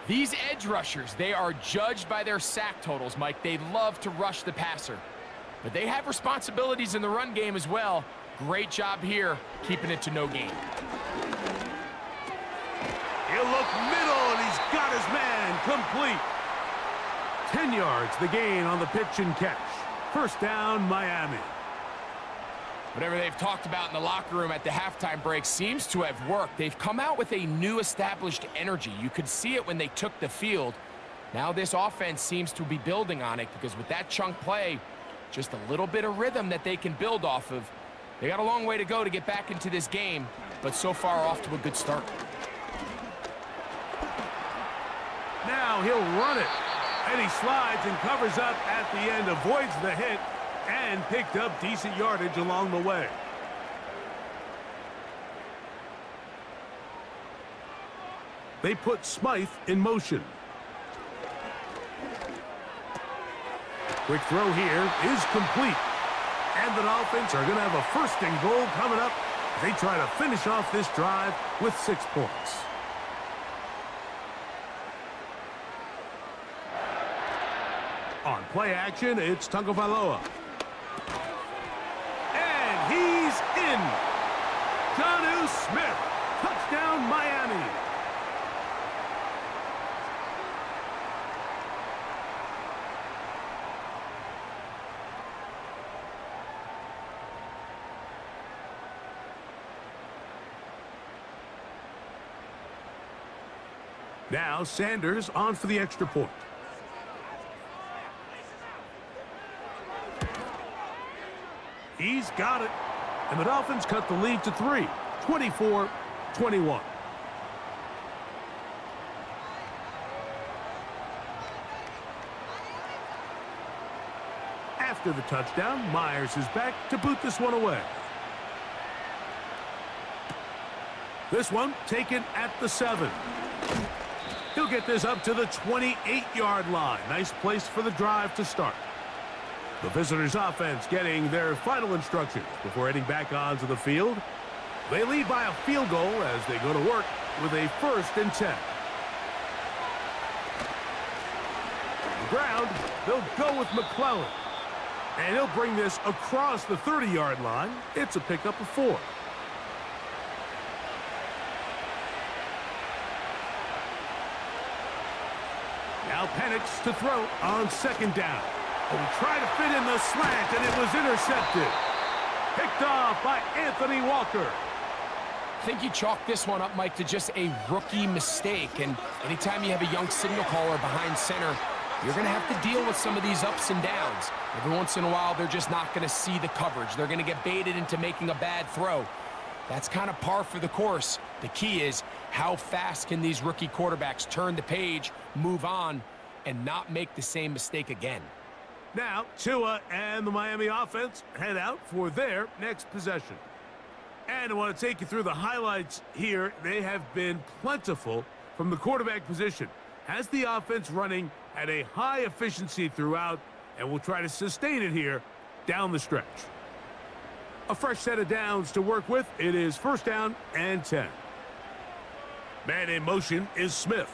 These edge rushers, they are judged by their sack totals, Mike. They love to rush the passer. But they have responsibilities in the run game as well. Great job here, keeping it to no gain. He'll look middle, and he's got his man complete. 10 yards, the gain on the pitch and catch. 1st down, Miami. Whatever they've talked about in the locker room at the halftime break seems to have worked. They've come out with a new established energy. You could see it when they took the field. Now this offense seems to be building on it because with that chunk play, just a little bit of rhythm that they can build off of. They got a long way to go to get back into this game, but so far off to a good start. Now he'll run it. And he slides and covers up at the end, avoids the hit, and picked up decent yardage along the way. They put Smythe in motion. Quick throw here is complete. And the Dolphins are going to have a 1st and goal coming up. They try to finish off this drive with 6 points. On play action, it's Tagovailoa. And he's in. Jonnu Smith. Touchdown, Miami. Now Sanders on for the extra point. He's got it. And the Dolphins cut the lead to 3, 24-21. After the touchdown, Myers is back to boot this one away. This one taken at the 7. He'll get this up to the 28-yard line. Nice place for the drive to start. The visitors' offense getting their final instructions before heading back onto the field. They lead by a field goal as they go to work with a 1st and 10. On the ground, they'll go with McClellan. And he'll bring this across the 30-yard line. It's a pickup of 4. Now Penix to throw on 2nd down. He tried to fit in the slant, and it was intercepted. Picked off by Anthony Walker. I think you chalk this one up, Mike, to just a rookie mistake. And anytime you have a young signal caller behind center, you're going to have to deal with some of these ups and downs. Every once in a while, they're just not going to see the coverage. They're going to get baited into making a bad throw. That's kind of par for the course. The key is how fast can these rookie quarterbacks turn the page, move on, and not make the same mistake again. Now, Tua and the Miami offense head out for their next possession. And I want to take you through the highlights here. They have been plentiful from the quarterback position. Has the offense running at a high efficiency throughout, and will try to sustain it here down the stretch. A fresh set of downs to work with. It is 1st down and 10. Man in motion is Smith.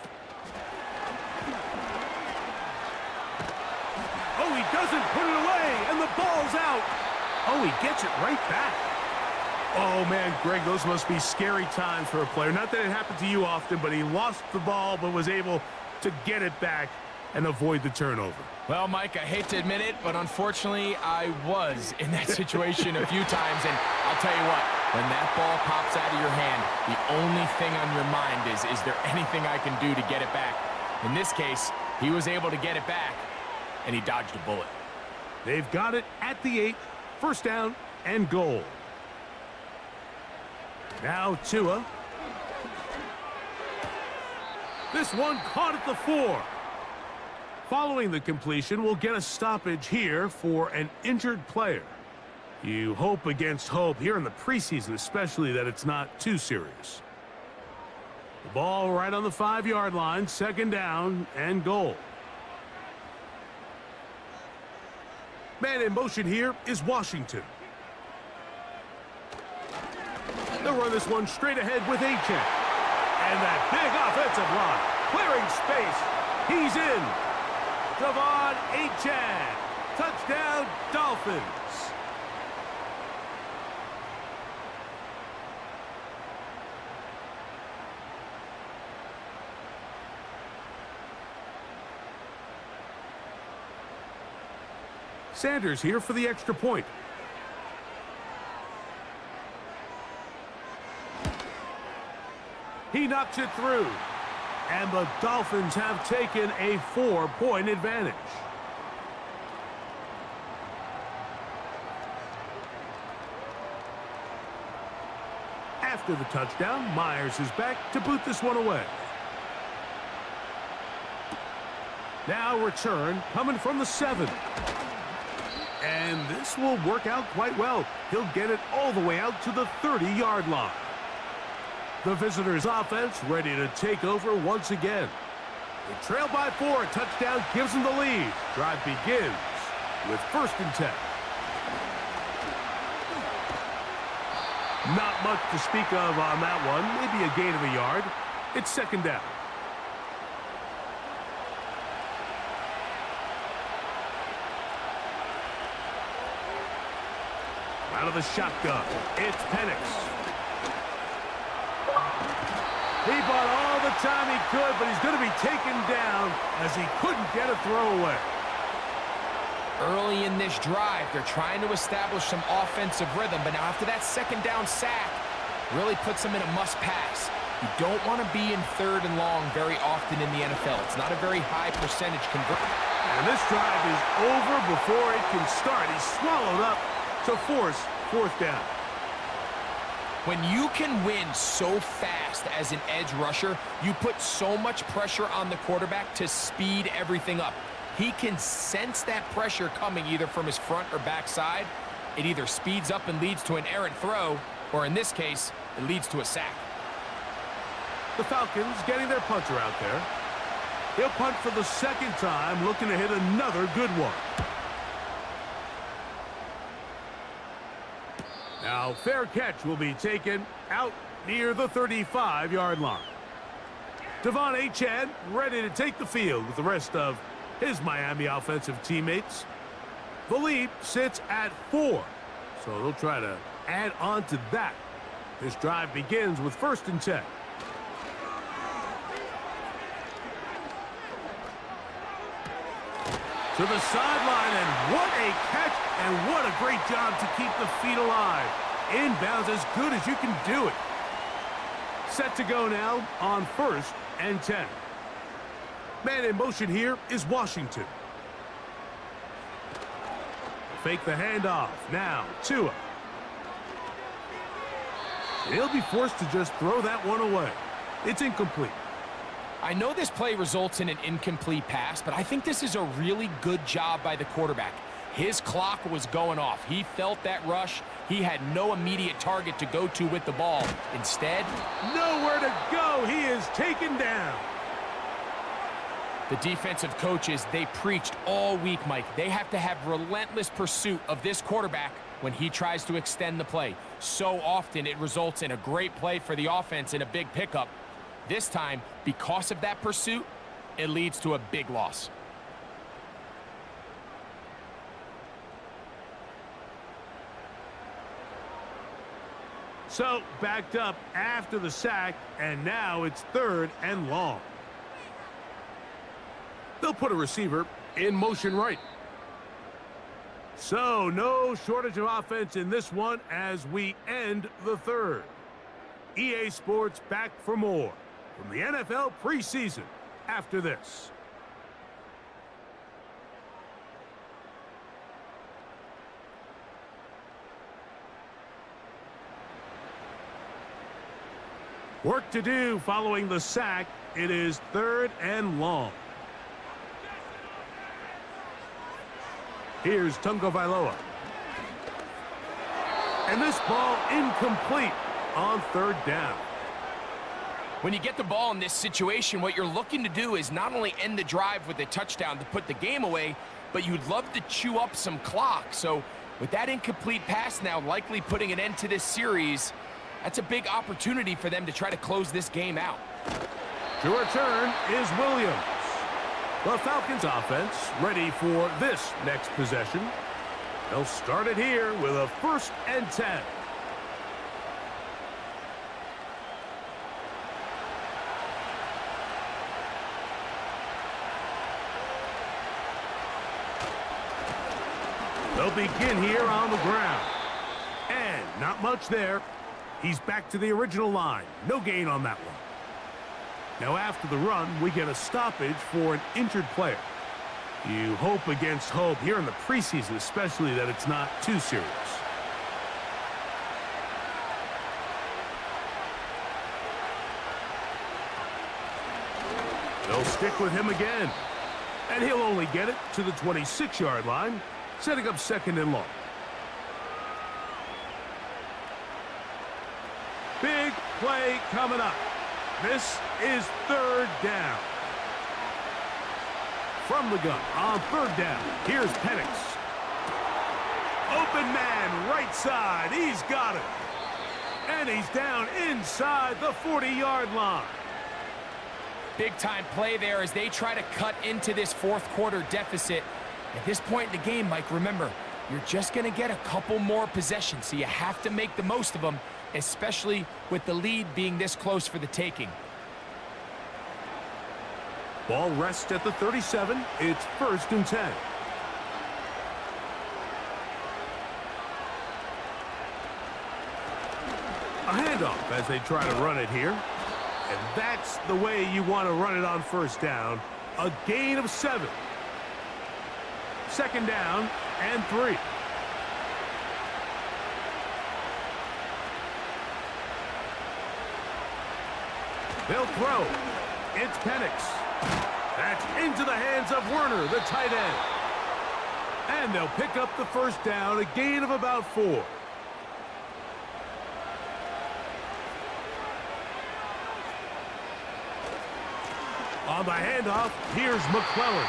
Oh, he doesn't put it away, and the ball's out. Oh, he gets it right back. Oh, man, Greg, those must be scary times for a player. Not that it happened to you often, but he lost the ball but was able to get it back. and avoid the turnover. Well, Mike, I hate to admit it, but unfortunately, I was in that situation a few times, and I'll tell you what, when that ball pops out of your hand, the only thing on your mind is there anything I can do to get it back? In this case, he was able to get it back, and he dodged a bullet. They've got it at the 8, first down and goal. Now Tua. This one caught at the 4. Following the completion, we'll get a stoppage here for an injured player. You hope against hope here in the preseason, especially that it's not too serious. The ball right on the 5-yard line, second down and goal. Man in motion here is Washington. They'll run this one straight ahead with Achane. And that big offensive line, clearing space. He's in. Devon Achane. Touchdown, Dolphins. Sanders here for the extra point. He knocks it through. And the Dolphins have taken a 4-point advantage. After the touchdown, Myers is back to boot this one away. Now return coming from the 7. And this will work out quite well. He'll get it all the way out to the 30-yard line. The visitors' offense ready to take over once again. They trail by 4. A touchdown gives them the lead. Drive begins with 1st and 10. Not much to speak of on that one. Maybe a gain of a yard. It's 2nd down. Out of the shotgun, it's Penix. He bought all the time he could, but he's going to be taken down as he couldn't get a throwaway. Early in this drive, they're trying to establish some offensive rhythm, but now after that 2nd down sack, really puts them in a must-pass. You don't want to be in 3rd and long very often in the NFL. It's not a very high percentage conversion. And this drive is over before it can start. He's swallowed up to force 4th down. When you can win so fast as an edge rusher, you put so much pressure on the quarterback to speed everything up. He can sense that pressure coming either from his front or back side. It either speeds up and leads to an errant throw, or in this case, it leads to a sack. The Falcons getting their punter out there. He'll punt for the 2nd time, looking to hit another good one. Now, fair catch will be taken out near the 35-yard line. Devon Achane ready to take the field with the rest of his Miami offensive teammates. The lead sits at 4, so they'll try to add on to that. This drive begins with 1st and 10. To the sideline, and what a catch, and what a great job to keep the feet alive. Inbounds as good as you can do it. Set to go now on 1st and 10. Man in motion here is Washington. Fake the handoff. Now, Tua. He'll be forced to just throw that one away. It's incomplete. I know this play results in an incomplete pass, but I think this is a really good job by the quarterback. His clock was going off. He felt that rush. He had no immediate target to go to with the ball. Instead, nowhere to go. He is taken down. The defensive coaches, they preached all week, Mike. They have to have relentless pursuit of this quarterback when he tries to extend the play. So often it results in a great play for the offense and a big pickup. This time, because of that pursuit, it leads to a big loss. So, backed up after the sack, and now it's 3rd and long. They'll put a receiver in motion right. So, no shortage of offense in this one as we end the third. EA Sports back for more from the NFL preseason after this. Work to do following the sack. It is 3rd and long. Here's Tagovailoa. And this ball incomplete on 3rd down. When you get the ball in this situation, what you're looking to do is not only end the drive with a touchdown to put the game away, but you'd love to chew up some clock. So with that incomplete pass now likely putting an end to this series, that's a big opportunity for them to try to close this game out. To return is Williams. The Falcons offense ready for this next possession. They'll start it here with a 1st and 10. They'll begin here on the ground. And not much there. He's back to the original line. No gain on that one. Now after the run, we get a stoppage for an injured player. You hope against hope here in the preseason, especially that it's not too serious. They'll stick with him again. And he'll only get it to the 26-yard line, setting up 2nd and long. Big play coming up. This is 3rd down. From the gun on 3rd down, here's Penix. Open man, right side. He's got it. And he's down inside the 40-yard line. Big-time play there as they try to cut into this 4th quarter deficit. At this point in the game, Mike, remember, you're just going to get a couple more possessions, so you have to make the most of them, especially with the lead being this close for the taking. Ball rests at the 37. It's 1st and 10. A handoff as they try to run it here. And that's the way you want to run it on 1st down. A gain of 7. 2nd down and 3. They'll throw. It's Penix. That's into the hands of Werner, the tight end. And they'll pick up the 1st down, a gain of about 4. On the handoff, here's McClellan.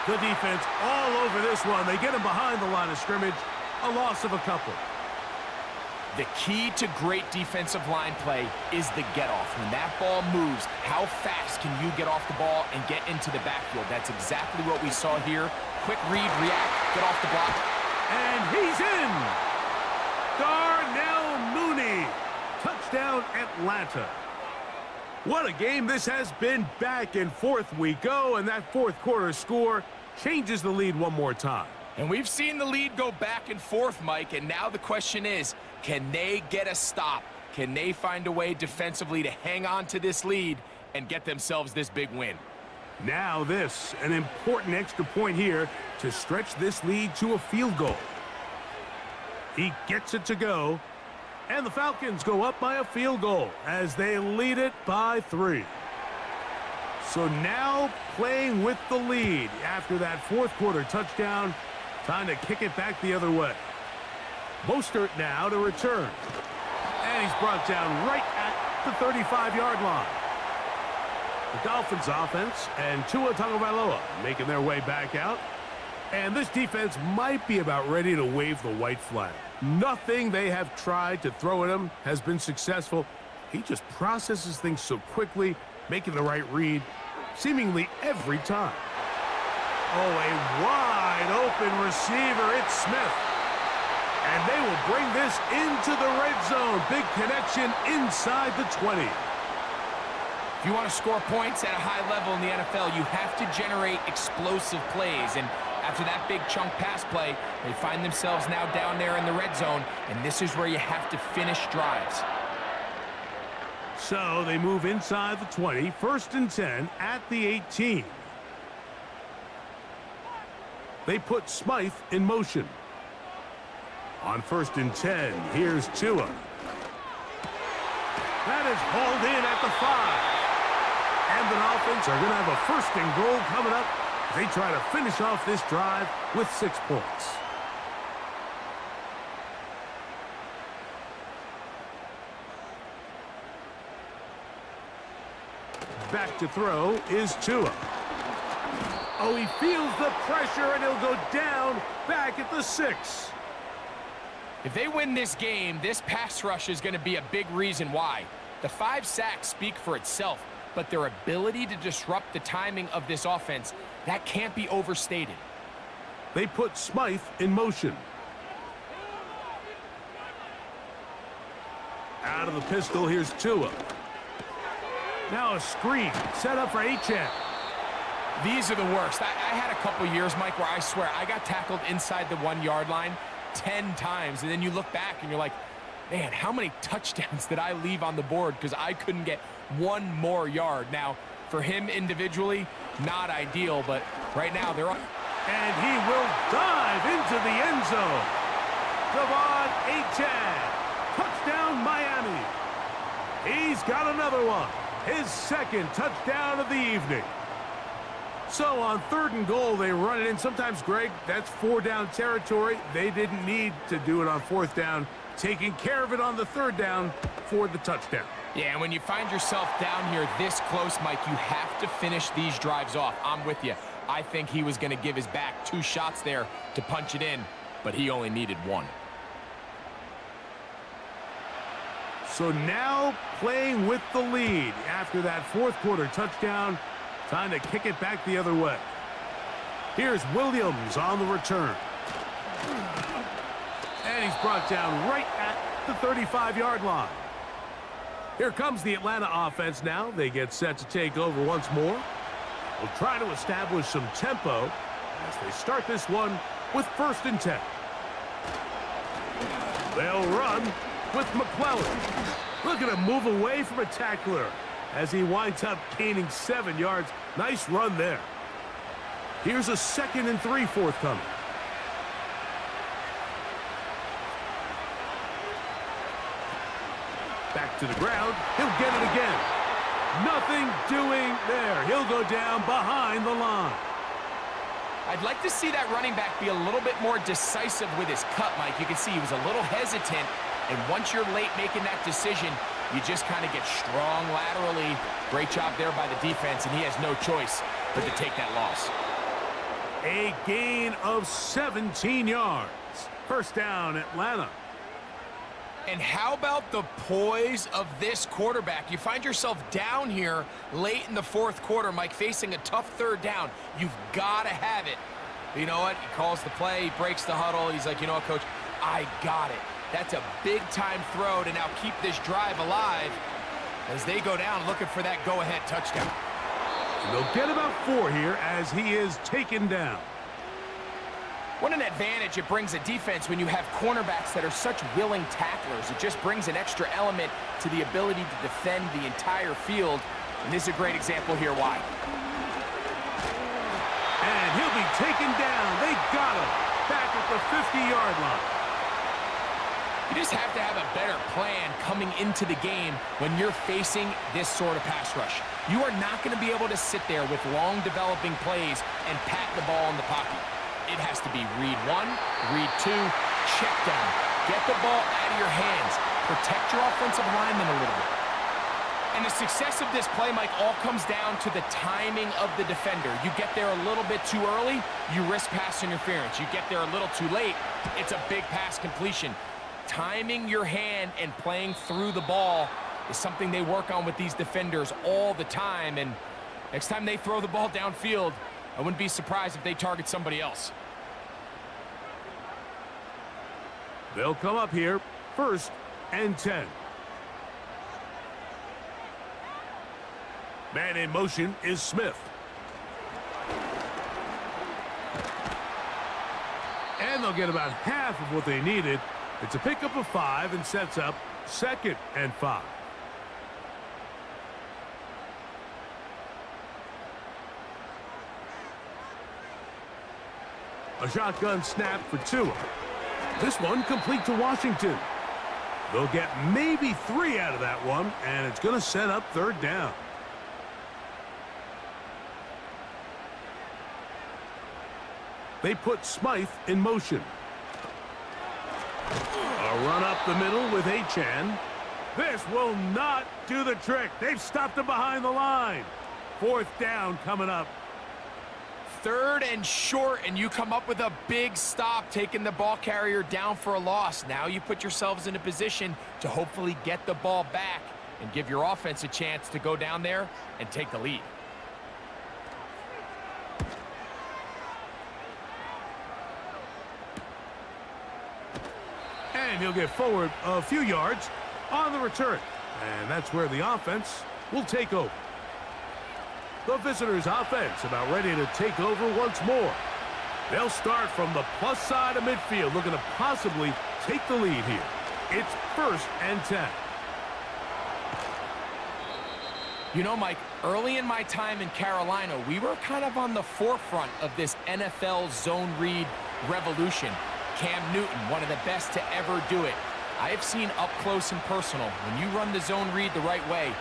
The defense all over this one. They get him behind the line of scrimmage. A loss of a couple. The key to great defensive line play is the get-off. When that ball moves, how fast can you get off the ball and get into the backfield? That's exactly what we saw here. Quick read, react, get off the block. And he's in! Darnell Mooney. Touchdown, Atlanta. What a game this has been. Back and forth we go, and that 4th quarter score changes the lead one more time. And we've seen the lead go back and forth, Mike, and now the question is, can they get a stop? Can they find a way defensively to hang on to this lead and get themselves this big win? Now this, an important extra point here to stretch this lead to a field goal. He gets it to go, and the Falcons go up by a field goal as they lead it by 3. So now playing with the lead after that 4th quarter touchdown, time to kick it back the other way. Mostert now to return. And he's brought down right at the 35-yard line. The Dolphins offense and Tua Tagovailoa making their way back out. And this defense might be about ready to wave the white flag. Nothing they have tried to throw at him has been successful. He just processes things so quickly, making the right read seemingly every time. Oh, a wide open receiver. It's Smith. And they will bring this into the red zone. Big connection inside the 20. If you want to score points at a high level in the NFL, you have to generate explosive plays. And after that big chunk pass play, they find themselves now down there in the red zone, and this is where you have to finish drives. So they move inside the 20, 1st and 10 at the 18. They put Smythe in motion. On 1st and 10, here's Tua. That is hauled in at the 5. And the Dolphins are going to have a 1st and goal coming up. They try to finish off this drive with 6 points. Back to throw is Tua. Oh, he feels the pressure, and he'll go down back at the 6. If they win this game, this pass rush is going to be a big reason why. The 5 sacks speak for itself, but their ability to disrupt the timing of this offense, that can't be overstated. They put Smythe in motion. Out of the pistol, here's Tua. Now a screen set up for Achane. These are the worst. I had a couple years, Mike, where I swear I got tackled inside the 1-yard line 10 times, and then you look back and you're like, man, how many touchdowns did I leave on the board because I couldn't get one more yard? Now, for him individually, not ideal, but right now they're on. And he will dive into the end zone. Devon Achane. Touchdown, Miami. He's got another one. His 2nd touchdown of the evening. So on 3rd and goal, they run it in. Sometimes, Greg, that's 4-down territory. They didn't need to do it on 4th down. Taking care of it on the 3rd down for the touchdown. Yeah, and when you find yourself down here this close, Mike, you have to finish these drives off. I'm with you. I think he was going to give his back 2 shots there to punch it in, but he only needed 1. So now playing with the lead after that 4th quarter touchdown. Time to kick it back the other way. Here's Williams on the return. And he's brought down right at the 35-yard line. Here comes the Atlanta offense now. They get set to take over once more. They'll try to establish some tempo as they start this one with 1st and 10. They'll run with McClellan. Look at him move away from a tackler as he winds up gaining 7 yards. Nice run there. Here's a 2nd and 3 forthcoming. Back to the ground. He'll get it again. Nothing doing there. He'll go down behind the line. I'd like to see that running back be a little bit more decisive with his cut, Mike. You can see he was a little hesitant, and once you're late making that decision, you just kind of get strong laterally. Great job there by the defense, and he has no choice but to take that loss. A gain of 17 yards. 1st down, Atlanta. And how about the poise of this quarterback? You find yourself down here late in the 4th quarter, Mike, facing a tough 3rd down. You've got to have it. You know what? He calls the play. He breaks the huddle. He's like, you know what, Coach? I got it. That's a big-time throw to now keep this drive alive as they go down looking for that go-ahead touchdown. And they'll get about 4 here as he is taken down. What an advantage it brings a defense when you have cornerbacks that are such willing tacklers. It just brings an extra element to the ability to defend the entire field. And this is a great example here why. And he'll be taken down. They got him back at the 50-yard line. You just have to have a better plan coming into the game when you're facing this sort of pass rush. You are not going to be able to sit there with long developing plays and pat the ball in the pocket. It has to be read 1, read 2, check down. Get the ball out of your hands. Protect your offensive lineman a little bit. And the success of this play, Mike, all comes down to the timing of the defender. You get there a little bit too early, you risk pass interference. You get there a little too late, it's a big pass completion. Timing your hand and playing through the ball is something they work on with these defenders all the time. And next time they throw the ball downfield, I wouldn't be surprised if they target somebody else. They'll come up here, 1st and 10. Man in motion is Smith. And they'll get about half of what they needed. It's a pickup of 5 and sets up 2nd and 5. A shotgun snap for Tua. This one complete to Washington. They'll get maybe 3 out of that one, and it's going to set up 3rd down. They put Smythe in motion. A run up the middle with Achan. This will not do the trick. They've stopped him behind the line. 4th down coming up. 3rd and short, and you come up with a big stop, taking the ball carrier down for a loss. Now you put yourselves in a position to hopefully get the ball back and give your offense a chance to go down there and take the lead. And he'll get forward a few yards on the return. And that's where the offense will take over. The visitors' offense about ready to take over once more. They'll start from the plus side of midfield, looking to possibly take the lead here. It's 1st and 10. You know, Mike, early in my time in Carolina, we were kind of on the forefront of this NFL zone read revolution. Cam Newton, one of the best to ever do it. I have seen up close and personal, when you run the zone read the right way,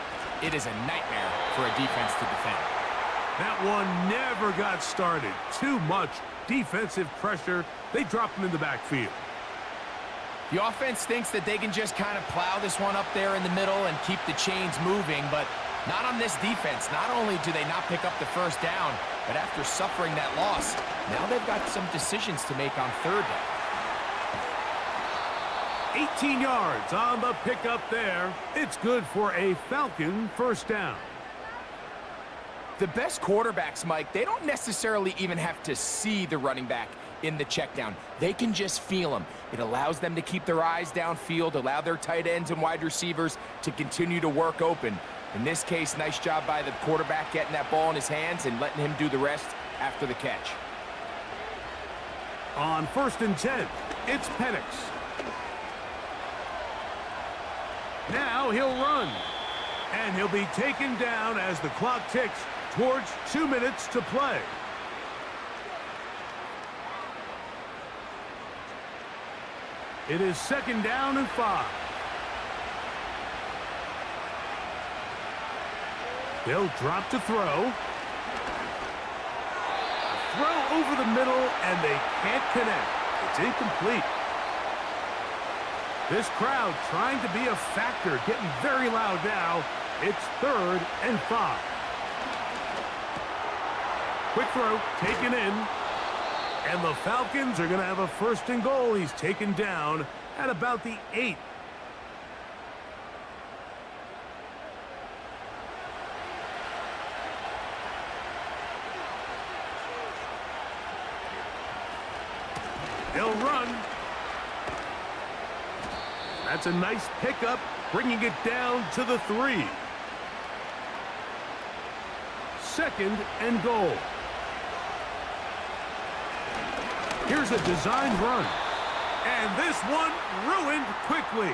it is a nightmare for a defense to defend. That one never got started. Too much defensive pressure. They drop him in the backfield. The offense thinks that they can just kind of plow this one up there in the middle and keep the chains moving, but not on this defense. Not only do they not pick up the 1st down, but after suffering that loss, now they've got some decisions to make on 3rd down. 18 yards on the pickup there. It's good for a Falcon 1st down. The best quarterbacks, Mike, they don't necessarily even have to see the running back in the check down. They can just feel him. It allows them to keep their eyes downfield, allow their tight ends and wide receivers to continue to work open. In this case, nice job by the quarterback getting that ball in his hands and letting him do the rest after the catch. On 1st and 10, it's Penix. Now he'll run. And he'll be taken down as the clock ticks towards 2 minutes to play. It is 2nd down and 5. They'll drop to throw. Throw over the middle, and they can't connect. It's incomplete. This crowd trying to be a factor, getting very loud now. It's 3rd and 5. Quick throw, taken in. And the Falcons are going to have a 1st and goal. He's taken down at about the 8. They'll run. That's a nice pickup, bringing it down to the 3. 2nd and goal. Here's a designed run. And this one ruined quickly.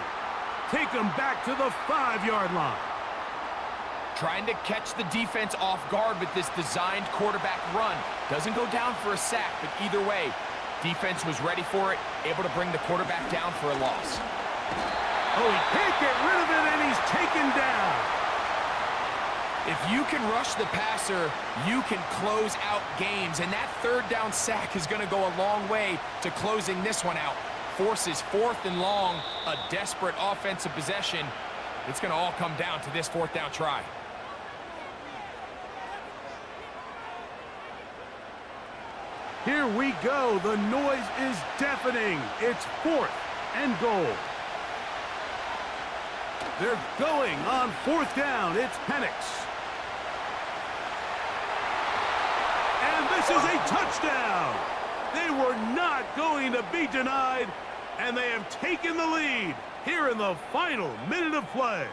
Take them back to the 5-yard line. Trying to catch the defense off guard with this designed quarterback run. Doesn't go down for a sack, but either way, defense was ready for it, able to bring the quarterback down for a loss. Oh, he can't get rid of it, and he's taken down. If you can rush the passer, you can close out games, and that 3rd down sack is going to go a long way to closing this one out. Forces 4th and long, a desperate offensive possession. It's going to all come down to this 4th down try. Here we go. The noise is deafening. It's 4th and goal. They're going on 4th down. It's Penix. And this is a touchdown. They were not going to be denied, and they have taken the lead here in the final minute of play.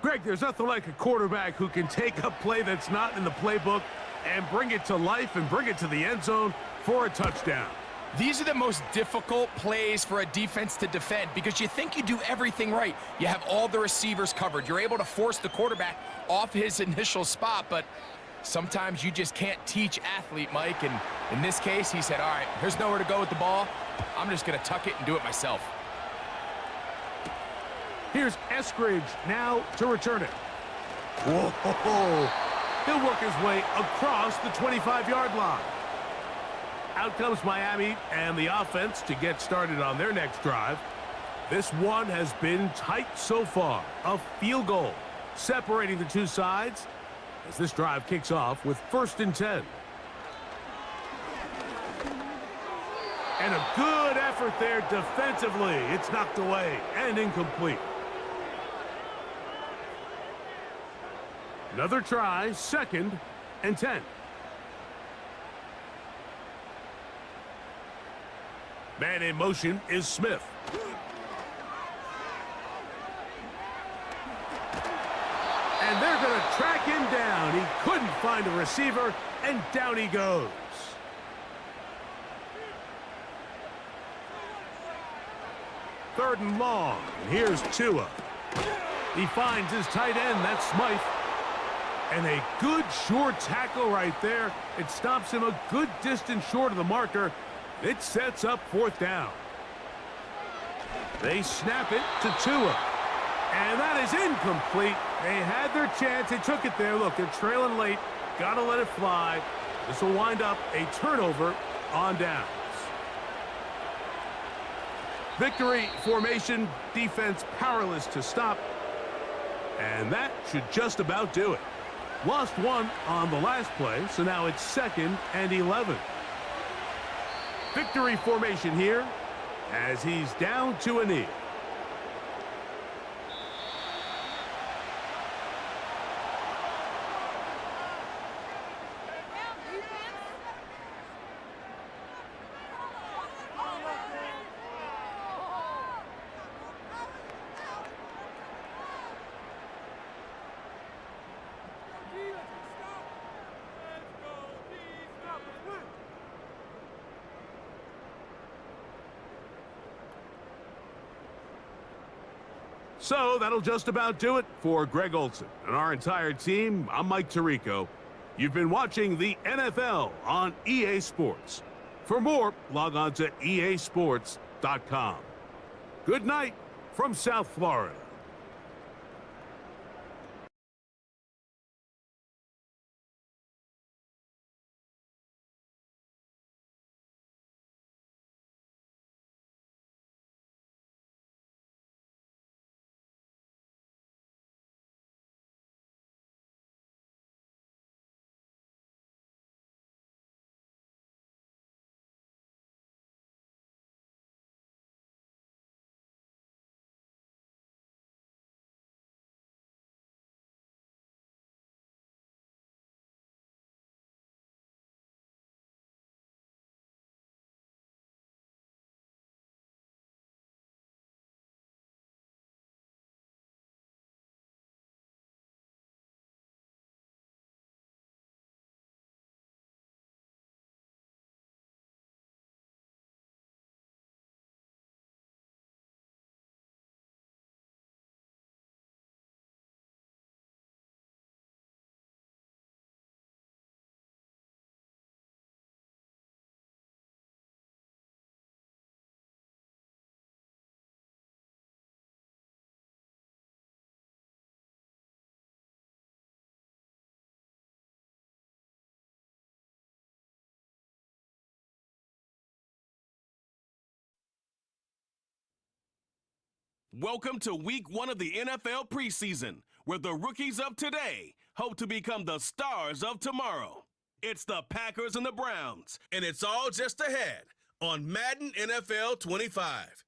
Greg, there's nothing like a quarterback who can take a play that's not in the playbook and bring it to life and bring it to the end zone for a touchdown. These are the most difficult plays for a defense to defend because you think you do everything right. You have all the receivers covered. You're able to force the quarterback off his initial spot, but sometimes you just can't teach athlete, Mike. And in this case, he said, all right, there's nowhere to go with the ball. I'm just going to tuck it and do it myself. Here's Eskridge now to return it. Whoa! He'll work his way across the 25-yard line. Out comes Miami and the offense to get started on their next drive. This one has been tight so far. A field goal separating the two sides as this drive kicks off with 1st and 10. And a good effort there defensively. It's knocked away and incomplete. Another try, 2nd and 10. Man in motion is Smith. And they're going to track him down. He couldn't find a receiver, and down he goes. Third and long. And here's Tua. He finds his tight end. That's Smythe. And a good short tackle right there. It stops him a good distance short of the marker. It sets up 4th down. They snap it to Tua. And that is incomplete. They had their chance. They took it there. Look, they're trailing late. Got to let it fly. This will wind up a turnover on downs. Victory formation, defense powerless to stop. And that should just about do it. Lost one on the last play, so now it's 2nd and 11. Victory formation here as he's down to a knee. So that'll just about do it for Greg Olsen and our entire team. I'm Mike Tirico. You've been watching the NFL on EA Sports. For more, log on to easports.com. Good night from South Florida. Welcome to week 1 of the NFL preseason, where the rookies of today hope to become the stars of tomorrow. It's the Packers and the Browns, and it's all just ahead on Madden NFL 25.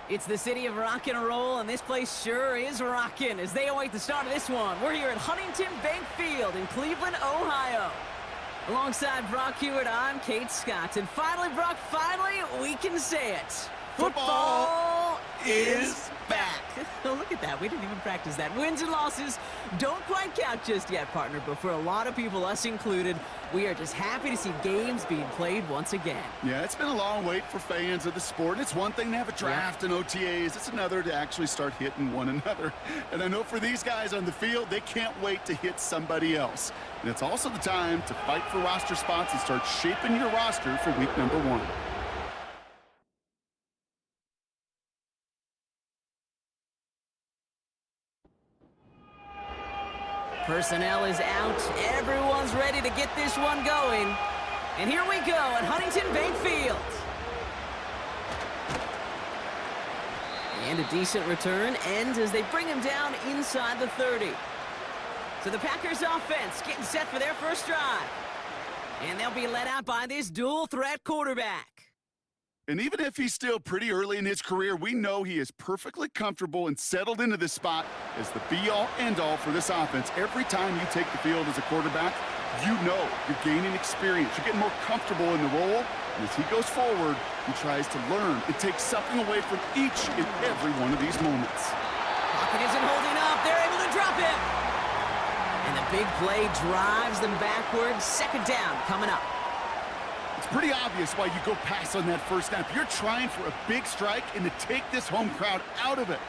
It's the city of rock and roll, and this place sure is rocking as they await the start of this one. We're here at Huntington Bank Field in Cleveland, Ohio. Alongside Brock Hewitt, I'm Kate Scott. And finally, Brock, finally, we can say it. Football is back. Oh, look at that. We didn't even practice that. Wins and losses don't quite count just yet, partner. But for a lot of people, us included, we are just happy to see games being played once again. Yeah, it's been a long wait for fans of the sport. It's one thing to have a draft and OTAs. It's another to actually start hitting one another. And I know for these guys on the field, they can't wait to hit somebody else. And it's also the time to fight for roster spots and start shaping your roster for week number 1. Personnel is out. Everyone's ready to get this one going. And here we go at Huntington Bank Field. And a decent return ends as they bring him down inside the 30. So the Packers offense getting set for their first drive. And they'll be led out by this dual-threat quarterback. And even if he's still pretty early in his career, we know he is perfectly comfortable and settled into this spot as the be-all, end-all for this offense. Every time you take the field as a quarterback, you know you're gaining experience. You're getting more comfortable in the role. And as he goes forward, he tries to learn and take something away from each and every one of these moments. Pocket isn't holding up. They're able to drop him. And the big play drives them backwards. Second down coming up. It's pretty obvious why you go pass on that first snap. You're trying for a big strike and to take this home crowd out of it.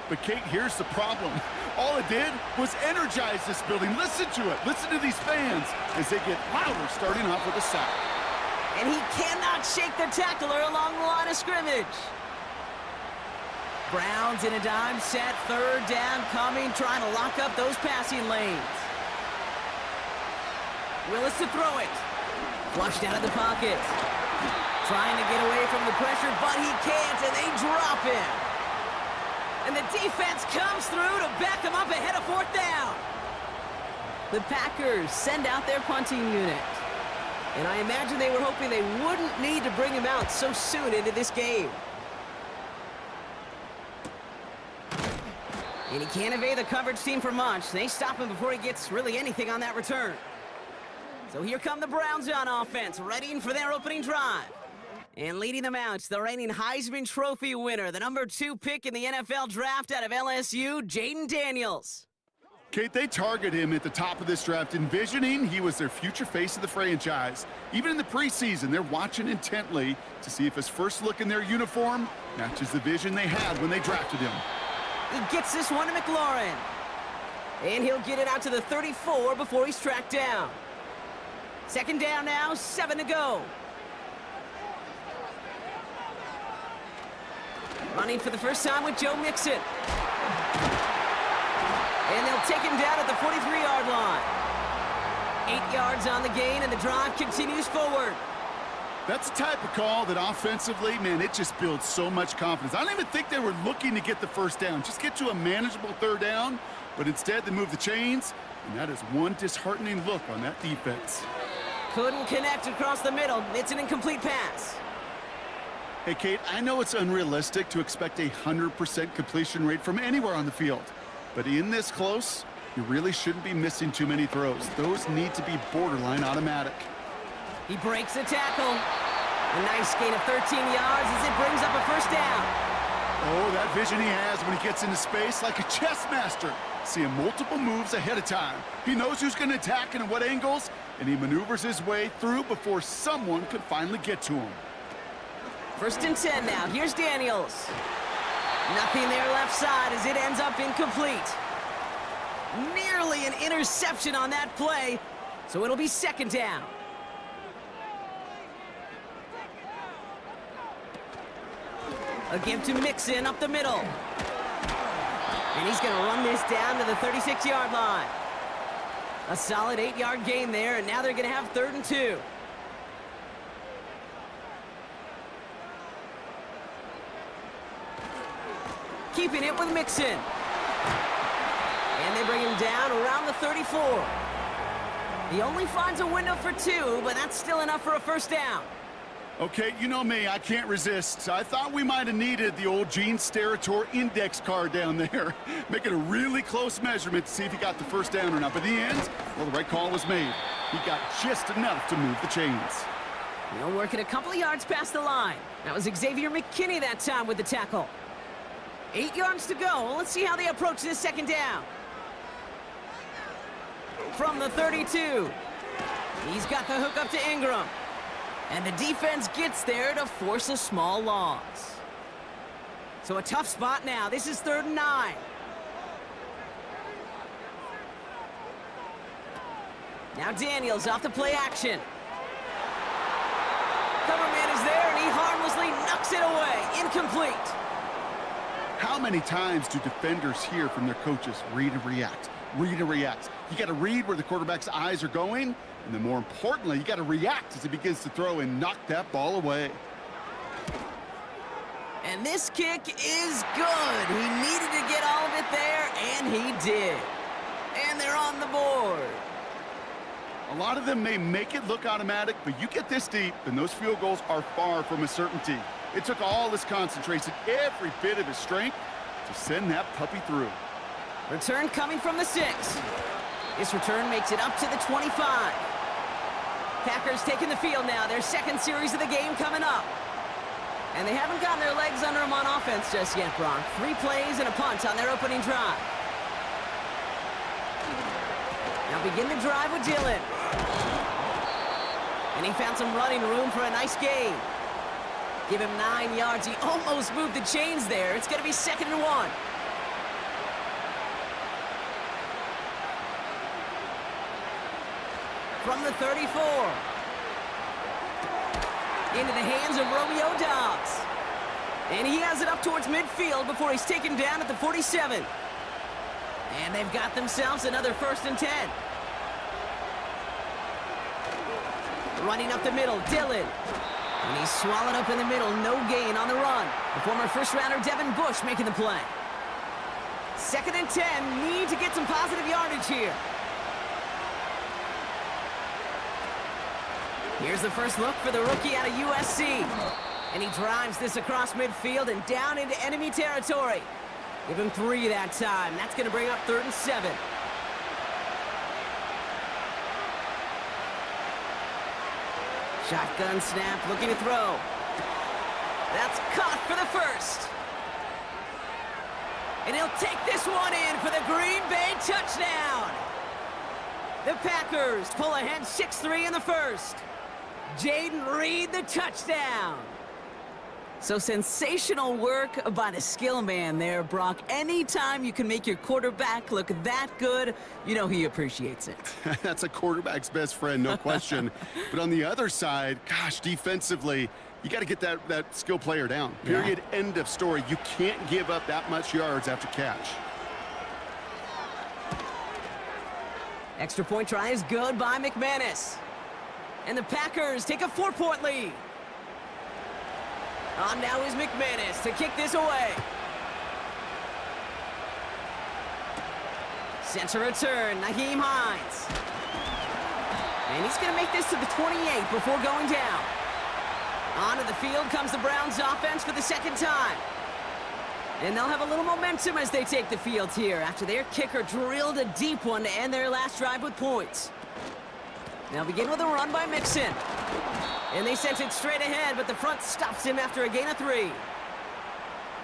But, Kate, here's the problem. All it did was energize this building. Listen to it. Listen to these fans as they get louder starting off with a sack. And he cannot shake the tackler along the line of scrimmage. Browns in a dime set. Third down coming, trying to lock up those passing lanes. Willis to throw it. Flushed out of the pocket. Trying to get away from the pressure, but he can't, and they drop him. And the defense comes through to back him up ahead of fourth down. The Packers send out their punting unit. And I imagine they were hoping they wouldn't need to bring him out so soon into this game. And he can't evade the coverage team for much. They stop him before he gets really anything on that return. So here come the Browns on offense, readying for their opening drive. And leading them out, the reigning Heisman Trophy winner, the number 2 pick in the NFL draft out of LSU, Jaden Daniels. Kate, they target him at the top of this draft, envisioning he was their future face of the franchise. Even in the preseason, they're watching intently to see if his first look in their uniform matches the vision they had when they drafted him. He gets this one to McLaurin. And he'll get it out to the 34 before he's tracked down. Second down now, 7 to go. Running for the first time with Joe Mixon. And they'll take him down at the 43-yard line. 8 yards on the gain, and the drive continues forward. That's the type of call that offensively, man, it just builds so much confidence. I don't even think they were looking to get the first down. Just get to a manageable third down, but instead they move the chains, and that is one disheartening look on that defense. Couldn't connect across the middle. It's an incomplete pass. Hey, Kate, I know it's unrealistic to expect a 100% completion rate from anywhere on the field. But in this close, you really shouldn't be missing too many throws. Those need to be borderline automatic. He breaks the tackle. A nice gain of 13 yards as it brings up a first down. Oh, that vision he has when he gets into space like a chess master. Seeing multiple moves ahead of time. He knows who's going to attack and at what angles, and he maneuvers his way through before someone can finally get to him. First and 10 now. Here's Daniels. Nothing there left side as it ends up incomplete. Nearly an interception on that play, so it'll be second down. A give to Mixon up the middle. And he's going to run this down to the 36-yard line. A solid 8-yard gain there, and now they're going to have 3rd and 2. Keeping it with Mixon. And they bring him down around the 34. He only finds a window for 2, but that's still enough for a first down. Okay, you know me, I can't resist. I thought we might have needed the old Gene Steratore index card down there. Make it a really close measurement to see if he got the first down or not. But in the end, well, the right call was made. He got just enough to move the chains. You know, working a couple of yards past the line. That was Xavier McKinney that time with the tackle. 8 yards to go. Let's see how they approach this second down. From the 32. He's got the hook up to Ingram. And the defense gets there to force a small loss. So a tough spot now. This is 3rd and 9. Now Daniels off the play action. Cover man is there, and he harmlessly knocks it away. Incomplete. How many times do defenders hear from their coaches, read and react, read and react? You got to read where the quarterback's eyes are going, and then more importantly, you got to react as he begins to throw and knock that ball away. And this kick is good. He needed to get all of it there, and he did. And they're on the board. A lot of them may make it look automatic, but you get this deep, and those field goals are far from a certainty. It took all his concentration, every bit of his strength, to send that puppy through. Return coming from the 6. This return makes it up to the 25. Packers taking the field now. Their second series of the game coming up. And they haven't gotten their legs under them on offense just yet, Brock. 3 plays and a punt on their opening drive. Now begin the drive with Dillon. And he found some running room for a nice gain. Give him 9 yards. He almost moved the chains there. It's going to be 2nd and 1. From the 34. Into the hands of Romeo Dobbs. And he has it up towards midfield before he's taken down at the 47. And they've got themselves another 1st and 10. Running up the middle, Dillon. And he's swallowed up in the middle, no gain on the run. The former first-rounder Devin Bush making the play. 2nd and 10, need to get some positive yardage here. Here's the first look for the rookie out of USC. And he drives this across midfield and down into enemy territory. Give him 3 that time. That's going to bring up 3rd and 7. Shotgun snap, looking to throw. That's caught for the 1st. And he'll take this one in for the Green Bay touchdown. The Packers pull ahead 6-3 in the 1st. Jaden Reed, the touchdown. So sensational work by the skill man there, Brock. Anytime you can make your quarterback look that good, you know he appreciates it. That's a quarterback's best friend, no question. But on the other side, gosh, defensively, you got to get that skill player down. Period. Yeah. End of story. You can't give up that much yards after catch. Extra point try is good by McManus. And the Packers take a 4-point lead. On now is McManus to kick this away. Center return, Nyheim Hines. And he's going to make this to the 28 before going down. Onto the field comes the Browns offense for the 2nd time. And they'll have a little momentum as they take the field here after their kicker drilled a deep one to end their last drive with points. Now begin with a run by Mixon. And they sent it straight ahead, but the front stops him after a gain of 3.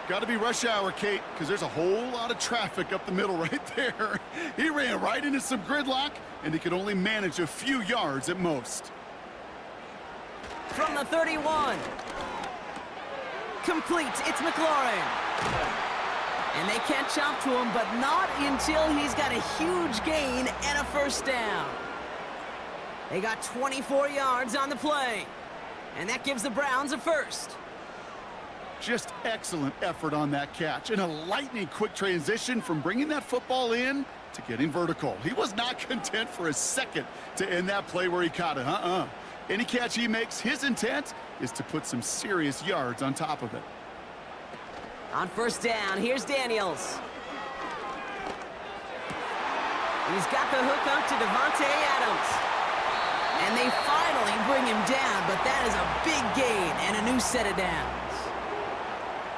Got to be rush hour, Kate, because there's a whole lot of traffic up the middle right there. He ran right into some gridlock, and he could only manage a few yards at most. From the 31. Complete, it's McLaurin. And they catch up to him, but not until he's got a huge gain and a 1st down. They got 24 yards on the play. And that gives the Browns a 1st. Just excellent effort on that catch. And a lightning quick transition from bringing that football in to getting vertical. He was not content for a second to end that play where he caught it. Any catch he makes, his intent is to put some serious yards on top of it. On 1st down, here's Daniels. He's got the hook up to Devontae Adams. And they finally bring him down, but that is a big gain and a new set of downs.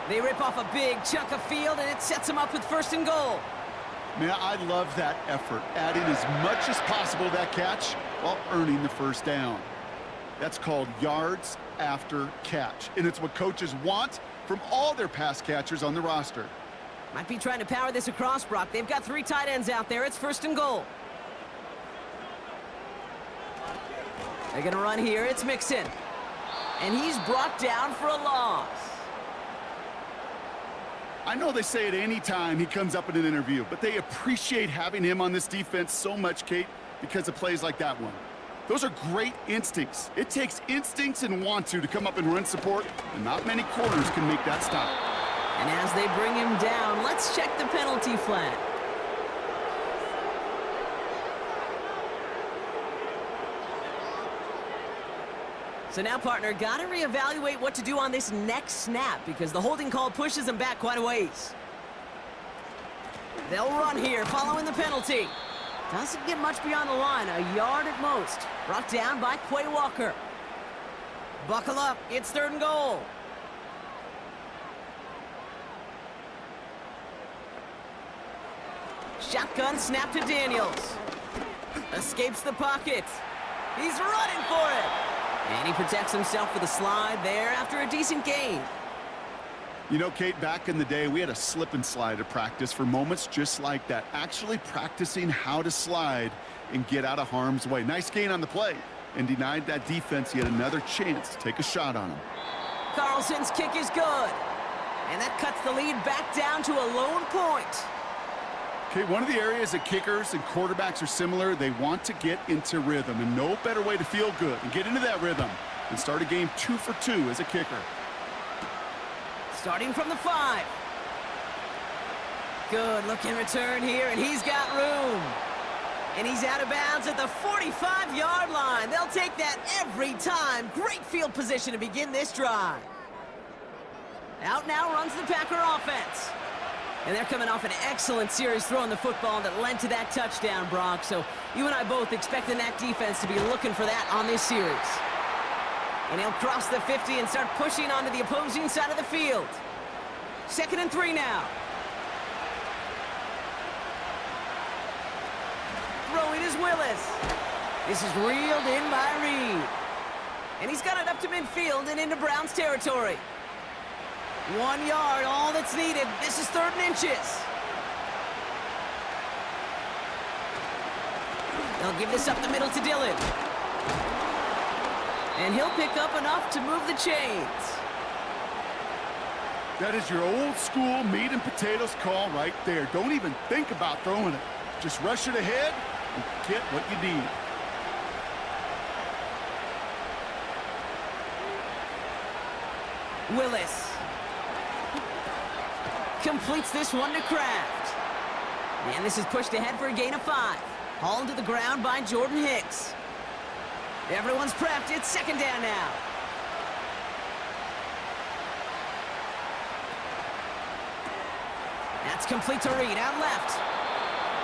They rip off a big chunk of field, and it sets them up with 1st and goal. Man, I love that effort, adding as much as possible to that catch while earning the 1st down. That's called yards after catch, and it's what coaches want from all their pass catchers on the roster. Might be trying to power this across, Brock. They've got 3 tight ends out there. It's 1st and goal. They're going to run here. It's Mixon. And he's brought down for a loss. I know they say it any time he comes up in an interview, but they appreciate having him on this defense so much, Kate, because of plays like that one. Those are great instincts. It takes instincts and want to come up and run support, and not many corners can make that stop. And as they bring him down, let's check the penalty flag. So now, partner, got to reevaluate what to do on this next snap because the holding call pushes him back quite a ways. They'll run here following the penalty. Doesn't get much beyond the line, a yard at most. Brought down by Quay Walker. Buckle up, it's 3rd and goal. Shotgun snap to Daniels. Escapes the pocket. He's running for it. And he protects himself with a slide there after a decent gain. You know, Kate, back in the day, we had a slip and slide at practice for moments just like that. Actually practicing how to slide and get out of harm's way. Nice gain on the play and denied that defense yet another chance to take a shot on him. Carlson's kick is good. And that cuts the lead back down to a lone point. Okay, one of the areas that kickers and quarterbacks are similar, they want to get into rhythm, and no better way to feel good and get into that rhythm than start a game 2 for 2 as a kicker. Starting from the 5. Good looking return here, and he's got room. And he's out of bounds at the 45-yard line. They'll take that every time. Great field position to begin this drive. Out now runs the Packer offense. And they're coming off an excellent series throwing the football that led to that touchdown, Brock. So you and I both expecting that defense to be looking for that on this series. And he'll cross the 50 and start pushing onto the opposing side of the field. 2nd and 3 now. Throwing is Willis. This is reeled in by Reed. And he's got it up to midfield and into Browns territory. 1 yard, all that's needed. This is 3rd and inches. They'll give this up the middle to Dillon. And he'll pick up enough to move the chains. That is your old school meat and potatoes call right there. Don't even think about throwing it. Just rush it ahead and get what you need. Willis completes this one to Kraft. And this is pushed ahead for a gain of 5. Hauled to the ground by Jordan Hicks. Everyone's prepped. It's 2nd down now. That's complete to Reed out left.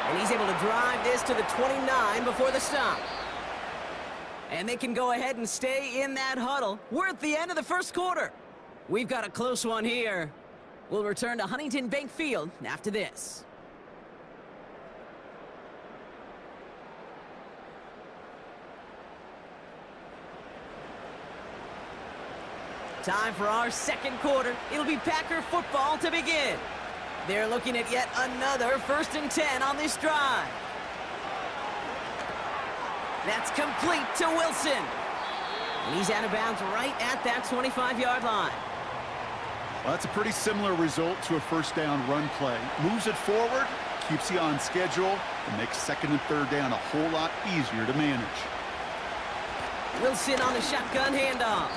And he's able to drive this to the 29 before the stop. And they can go ahead and stay in that huddle. We're at the end of the 1st quarter. We've got a close one here. We'll return to Huntington Bank Field after this. Time for our 2nd quarter. It'll be Packer football to begin. They're looking at yet another 1st and 10 on this drive. That's complete to Wilson. And he's out of bounds right at that 25-yard line. Well, that's a pretty similar result to a 1st down run play. Moves it forward, keeps you on schedule, and makes 2nd and 3rd down a whole lot easier to manage. Wilson on the shotgun handoff.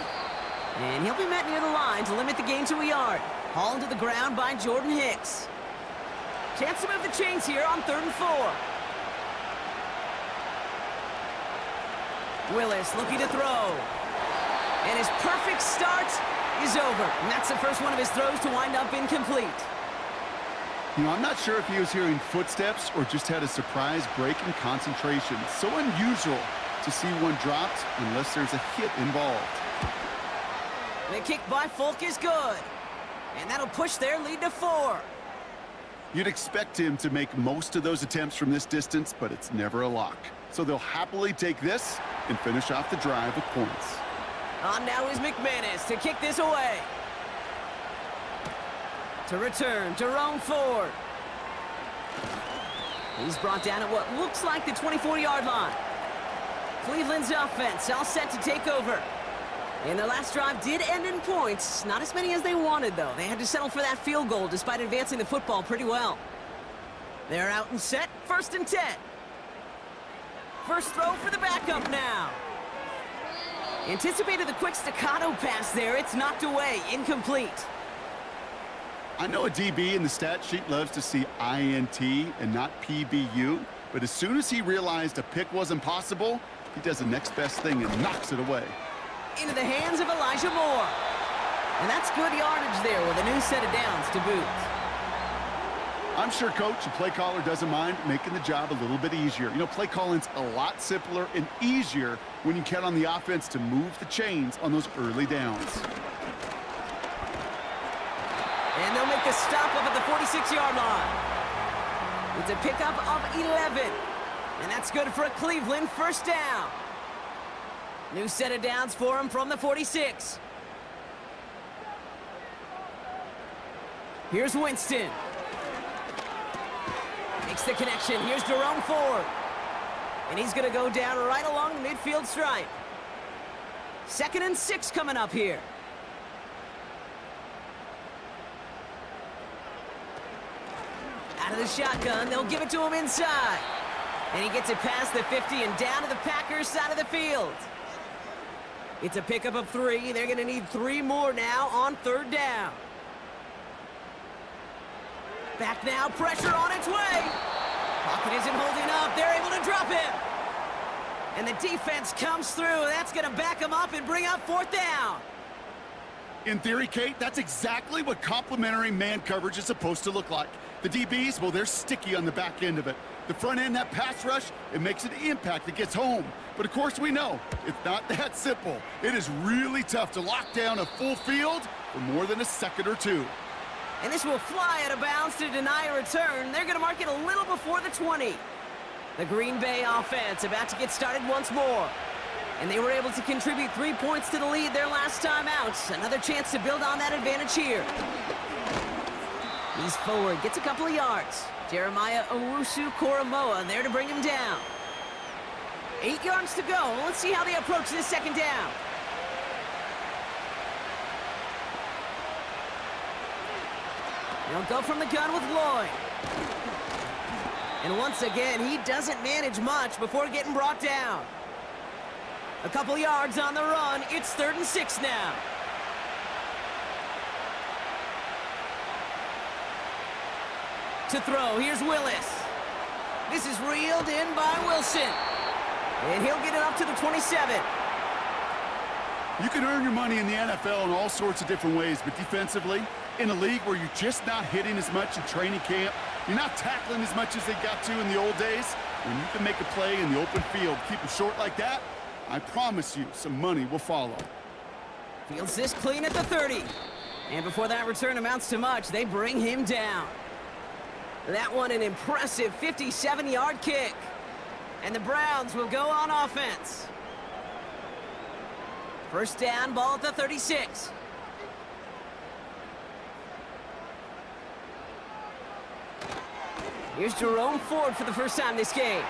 And he'll be met near the line to limit the gain to a yard. Hauled to the ground by Jordan Hicks. Chance to move the chains here on 3rd and 4. Willis looking to throw. And his perfect start is over. And that's the first one of his throws to wind up incomplete. You know, I'm not sure if he was hearing footsteps or just had a surprise break in concentration. So unusual to see one dropped unless there's a hit involved. The kick by Folk is good. And that'll push their lead to 4. You'd expect him to make most of those attempts from this distance, but it's never a lock. So they'll happily take this and finish off the drive with points. On now is McManus to kick this away. To return, Jerome Ford. He's brought down at what looks like the 24-yard line. Cleveland's offense all set to take over. And their last drive did end in points. Not as many as they wanted, though. They had to settle for that field goal despite advancing the football pretty well. They're out and set, 1st and 10. First throw for the backup now. Anticipated the quick staccato pass there. It's knocked away, incomplete. I know a DB in the stat sheet loves to see INT and not PBU, but as soon as he realized a pick wasn't possible, he does the next best thing and knocks it away. Into the hands of Elijah Moore. And that's good yardage there with a new set of downs to boot. I'm sure coach and play caller doesn't mind making the job a little bit easier. You know, play calling's a lot simpler and easier when you count on the offense to move the chains on those early downs. And they'll make the stop up at the 46-yard line. It's a pickup of 11. And that's good for a Cleveland 1st down. New set of downs for him from the 46. Here's Winston. Makes the connection. Here's Jerome Ford. And he's going to go down right along the midfield stripe. 2nd and 6 coming up here. Out of the shotgun, they'll give it to him inside. And he gets it past the 50 and down to the Packers side of the field. It's a pickup of 3. They're going to need 3 more now on 3rd down. Back now, pressure on its way. Pocket isn't holding up. They're able to drop him. And the defense comes through. That's going to back him up and bring up 4th down. In theory, Kate, that's exactly what complementary man coverage is supposed to look like. The DBs, well, they're sticky on the back end of it. The front end, that pass rush, it makes an impact that gets home. But, of course, we know it's not that simple. It is really tough to lock down a full field for more than a second or two. And this will fly out of bounds to deny a return. They're going to mark it a little before the 20. The Green Bay offense about to get started once more. And they were able to contribute 3 points to the lead their last time out. Another chance to build on that advantage here. He's forward, gets a couple of yards. Jeremiah Owusu-Koramoah there to bring him down. 8 yards to go. Let's see how they approach this 2nd down. They'll go from the gun with Lloyd. And once again, he doesn't manage much before getting brought down. A couple yards on the run. It's 3rd and 6 now. To throw, here's Willis. This is reeled in by Wilson. And he'll get it up to the 27. You can earn your money in the NFL in all sorts of different ways, but defensively, in a league where you're just not hitting as much in training camp, you're not tackling as much as they got to in the old days, when you can make a play in the open field, keep them short like that, I promise you some money will follow. Fields this clean at the 30. And before that return amounts to much, they bring him down. That one an impressive 57-yard kick. And the Browns will go on offense. 1st down, ball at the 36. Here's Jerome Ford for the first time this game.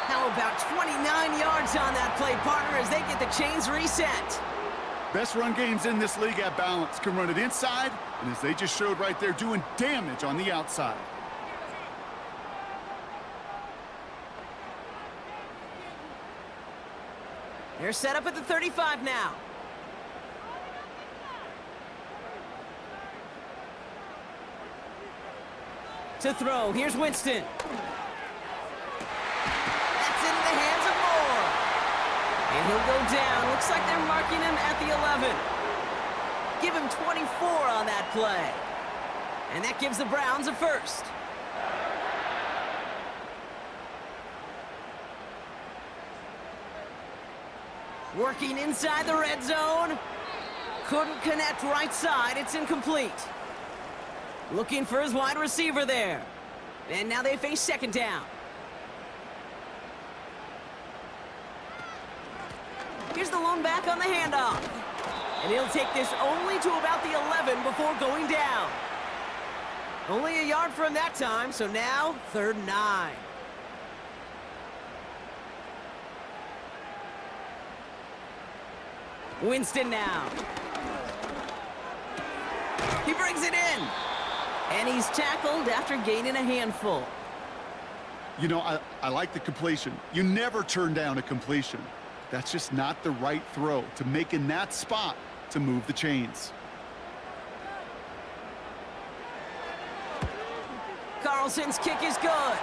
How about 29 yards on that play, partner, as they get the chains reset. Best run games in this league at balance. Can run it inside, and as they just showed right there, doing damage on the outside. They're set up at the 35 now. To throw, here's Winston. That's into the hands of Moore. And he'll go down. Looks like they're marking him at the 11. Give him 24 on that play. And that gives the Browns a first. Working inside the red zone. Couldn't connect right side. It's incomplete. Looking for his wide receiver there. And now they face 2nd down. Here's the lone back on the handoff. And he'll take this only to about the 11 before going down. Only a yard from that time, so now 3rd and 9. Winston now. He brings it in. And he's tackled after gaining a handful. You know, I like the completion. You never turn down a completion. That's just not the right throw to make in that spot to move the chains. Carlson's kick is good.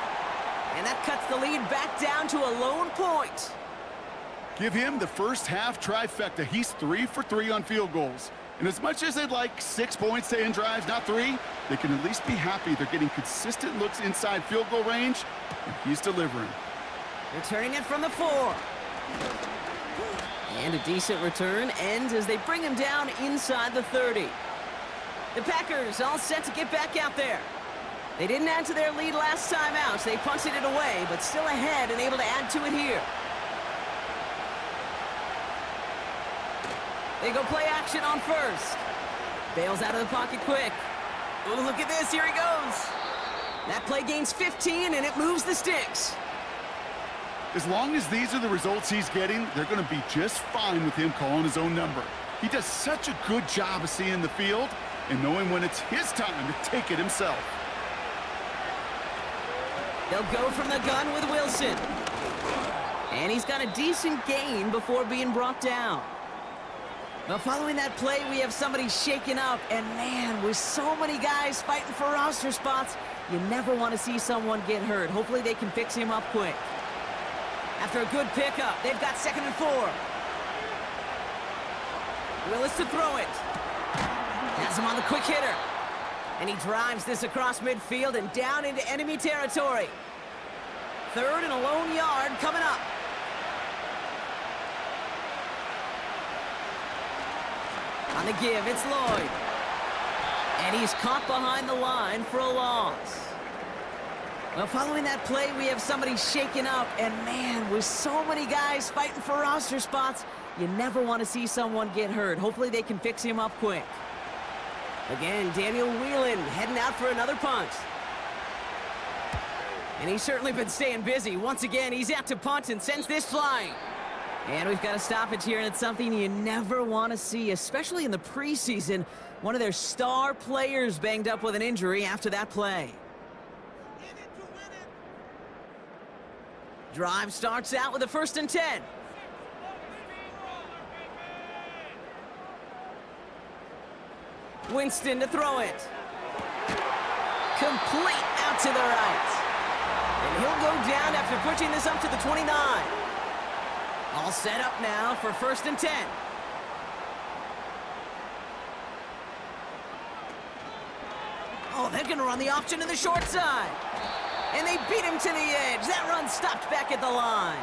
And that cuts the lead back down to a lone point. Give him the first half trifecta. He's 3 for 3 on field goals. And as much as they'd like 6 points to end drives, not 3, they can at least be happy they're getting consistent looks inside field goal range, and he's delivering. Returning it from the 4. And a decent return ends as they bring him down inside the 30. The Packers all set to get back out there. They didn't add to their lead last time out, so they punted it away, but still ahead and able to add to it here. They go play action on first. Bails out of the pocket quick. Oh, look at this. Here he goes. That play gains 15, and it moves the sticks. As long as these are the results he's getting, they're going to be just fine with him calling his own number. He does such a good job of seeing the field and knowing when it's his time to take it himself. They'll go from the gun with Wilson. And he's got a decent gain before being brought down. Now, following that play, we have somebody shaken up. And, man, with so many guys fighting for roster spots, you never want to see someone get hurt. Hopefully they can fix him up quick. After a good pickup, they've got 2nd and 4. Willis to throw it. Has him on the quick hitter. And he drives this across midfield and down into enemy territory. 3rd and a lone yard coming up. On the give, it's Lloyd. And he's caught behind the line for a loss. Well, following that play, we have somebody shaken up. And, man, with so many guys fighting for roster spots, you never want to see someone get hurt. Hopefully they can fix him up quick. Again, Daniel Whelan heading out for another punt. And he's certainly been staying busy. Once again, he's out to punt and sends this flying. And we've got a stoppage here, and it's something you never want to see, especially in the preseason. One of their star players banged up with an injury after that play. Drive starts out with a 1st and 10. Winston to throw it. Complete out to the right. And he'll go down after pushing this up to the 29. All set up now for 1st and 10. Oh, they're going to run the option to the short side. And they beat him to the edge. That run stopped back at the line.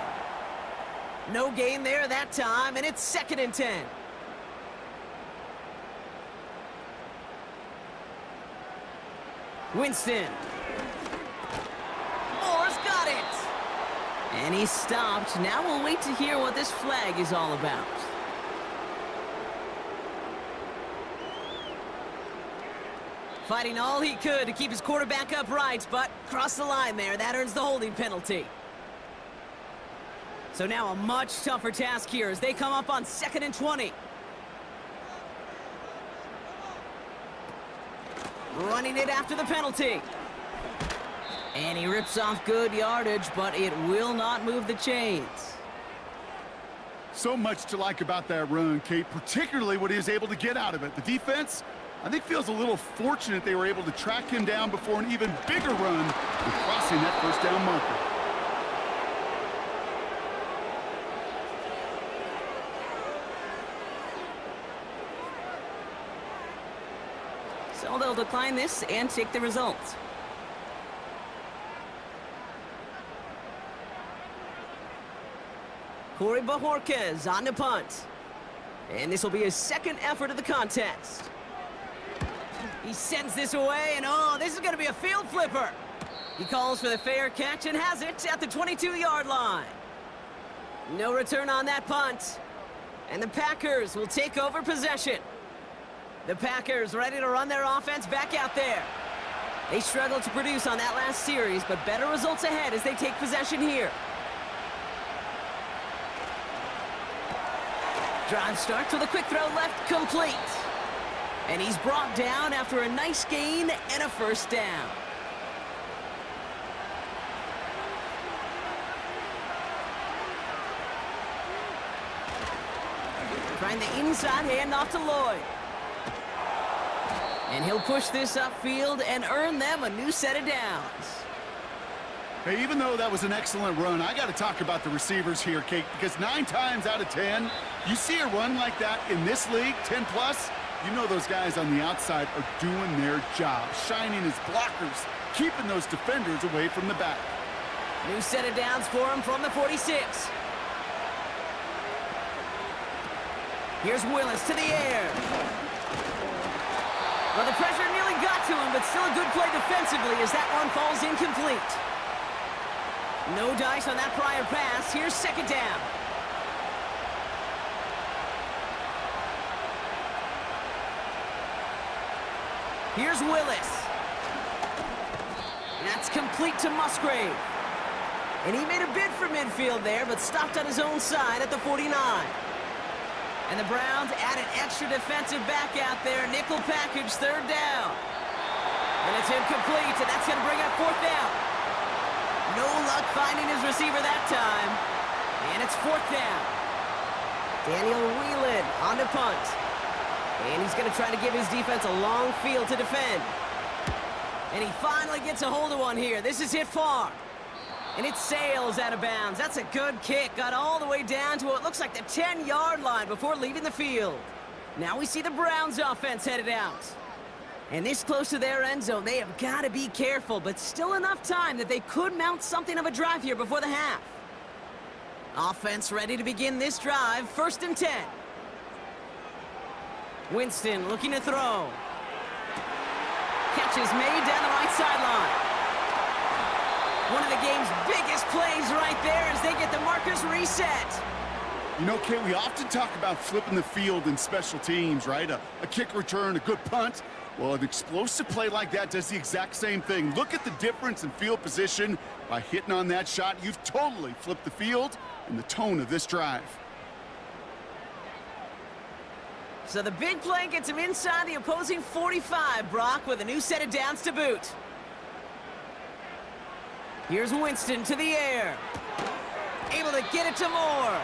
No gain there that time, and it's 2nd and 10. Winston. Moore's got it. And he's stopped. Now we'll wait to hear what this flag is all about. Fighting all he could to keep his quarterback upright, but crossed the line there. That earns the holding penalty. So now a much tougher task here as they come up on 2nd and 20. Running it after the penalty. And he rips off good yardage, but it will not move the chains. So much to like about that run, Kate, particularly what he was able to get out of it. The defense, I think, feels a little fortunate they were able to track him down before an even bigger run with crossing that 1st down marker. So they'll decline this and take the results. Corey Bajorquez on the punt. And this will be his 2nd effort of the contest. He sends this away, and oh, this is going to be a field flipper. He calls for the fair catch and has it at the 22-yard line. No return on that punt. And the Packers will take over possession. The Packers ready to run their offense back out there. They struggled to produce on that last series, but better results ahead as they take possession here. Drive starts with a quick throw left, complete. And he's brought down after a nice gain and a first down. Trying the inside handoff to Lloyd. And he'll push this upfield and earn them a new set of downs. Hey, even though that was an excellent run, I got to talk about the receivers here, Kate, because 9 times out of 10, you see a run like that in this league, 10 plus, you know those guys on the outside are doing their job, shining as blockers, keeping those defenders away from the back. New set of downs for him from the 46. Here's Willis to the air. Well, the pressure nearly got to him, but still a good play defensively as that one falls incomplete. No dice on that prior pass. Here's second down. Here's Willis. That's complete to Musgrave. And he made a bid for midfield there, but stopped on his own side at the 49. And the Browns add an extra defensive back out there. Nickel package, third down. And it's incomplete, and that's going to bring up fourth down. No luck finding his receiver that time. And it's fourth down. Daniel Whelan on to punt. And he's going to try to give his defense a long field to defend. And he finally gets a hold of one here. This is hit far. And it sails out of bounds. That's a good kick. Got all the way down to what looks like the 10-yard line before leaving the field. Now we see the Browns offense headed out. And this close to their end zone, they have got to be careful, but still enough time that they could mount something of a drive here before the half. Offense ready to begin this drive, 1st and 10. Winston looking to throw. Catch is made down the right sideline. One of the game's biggest plays right there as they get the markers reset. You know, Kate, we often talk about flipping the field in special teams, right? A kick return, a good punt. Well, an explosive play like that does the exact same thing. Look at the difference in field position. By hitting on that shot, you've totally flipped the field and the tone of this drive. So the big play gets him inside the opposing 45, Brock, with a new set of downs to boot. Here's Winston to the air. Able to get it to Moore.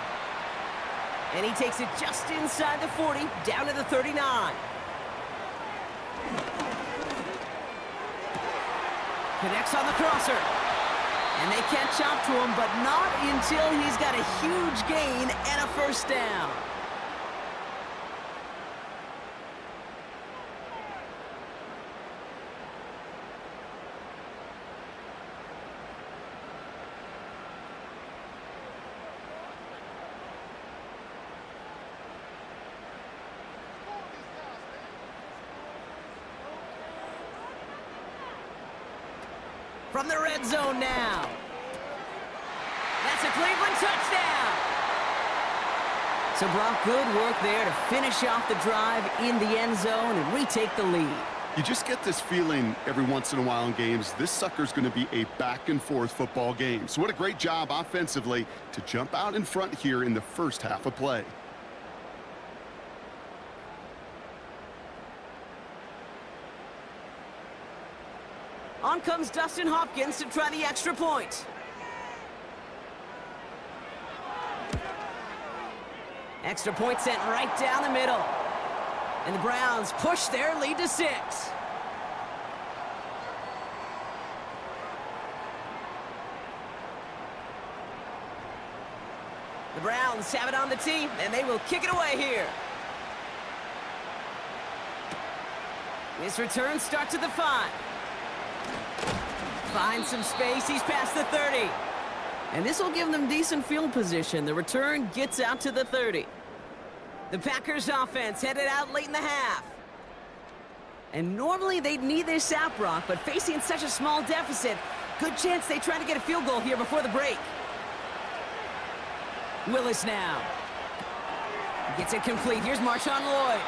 And he takes it just inside the 40, down to the 39. Connects on the crosser. And they catch up to him, but not until he's got a huge gain and a first down. From the red zone now. That's a Cleveland touchdown. So Brock, good work there to finish off the drive in the end zone and retake the lead. You just get this feeling every once in a while in games, this sucker's going to be a back-and-forth football game. So what a great job offensively to jump out in front here in the first half of play. On comes Dustin Hopkins to try the extra point. Extra point sent right down the middle. And the Browns push their lead to 6. The Browns have it on the tee, and they will kick it away here. This return starts at the 5. Finds some space, he's past the 30. And this will give them decent field position. The return gets out to the 30. The Packers offense headed out late in the half. And normally they'd need this out, Brock, but facing such a small deficit, good chance they try to get a field goal here before the break. Willis now. Gets it complete. Here's Marshawn Lloyd.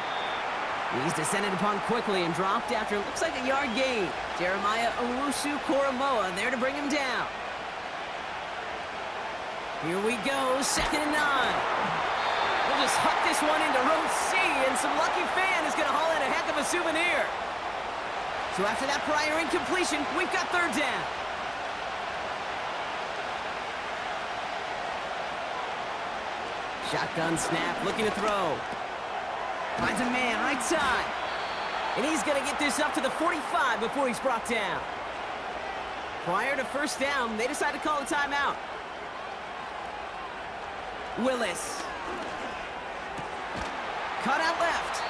He's descended upon quickly and dropped after it looks like a yard gain. Jeremiah Owusu-Koramoah there to bring him down. Here we go, 2nd and 9. We'll just huck this one into row C, and some lucky fan is going to haul in a heck of a souvenir. So after that prior incompletion, we've got 3rd down. Shotgun snap, looking to throw. Finds a man, right side. And he's going to get this up to the 45 before he's brought down. Prior to 1st down, they decide to call a timeout. Willis. Cut out left.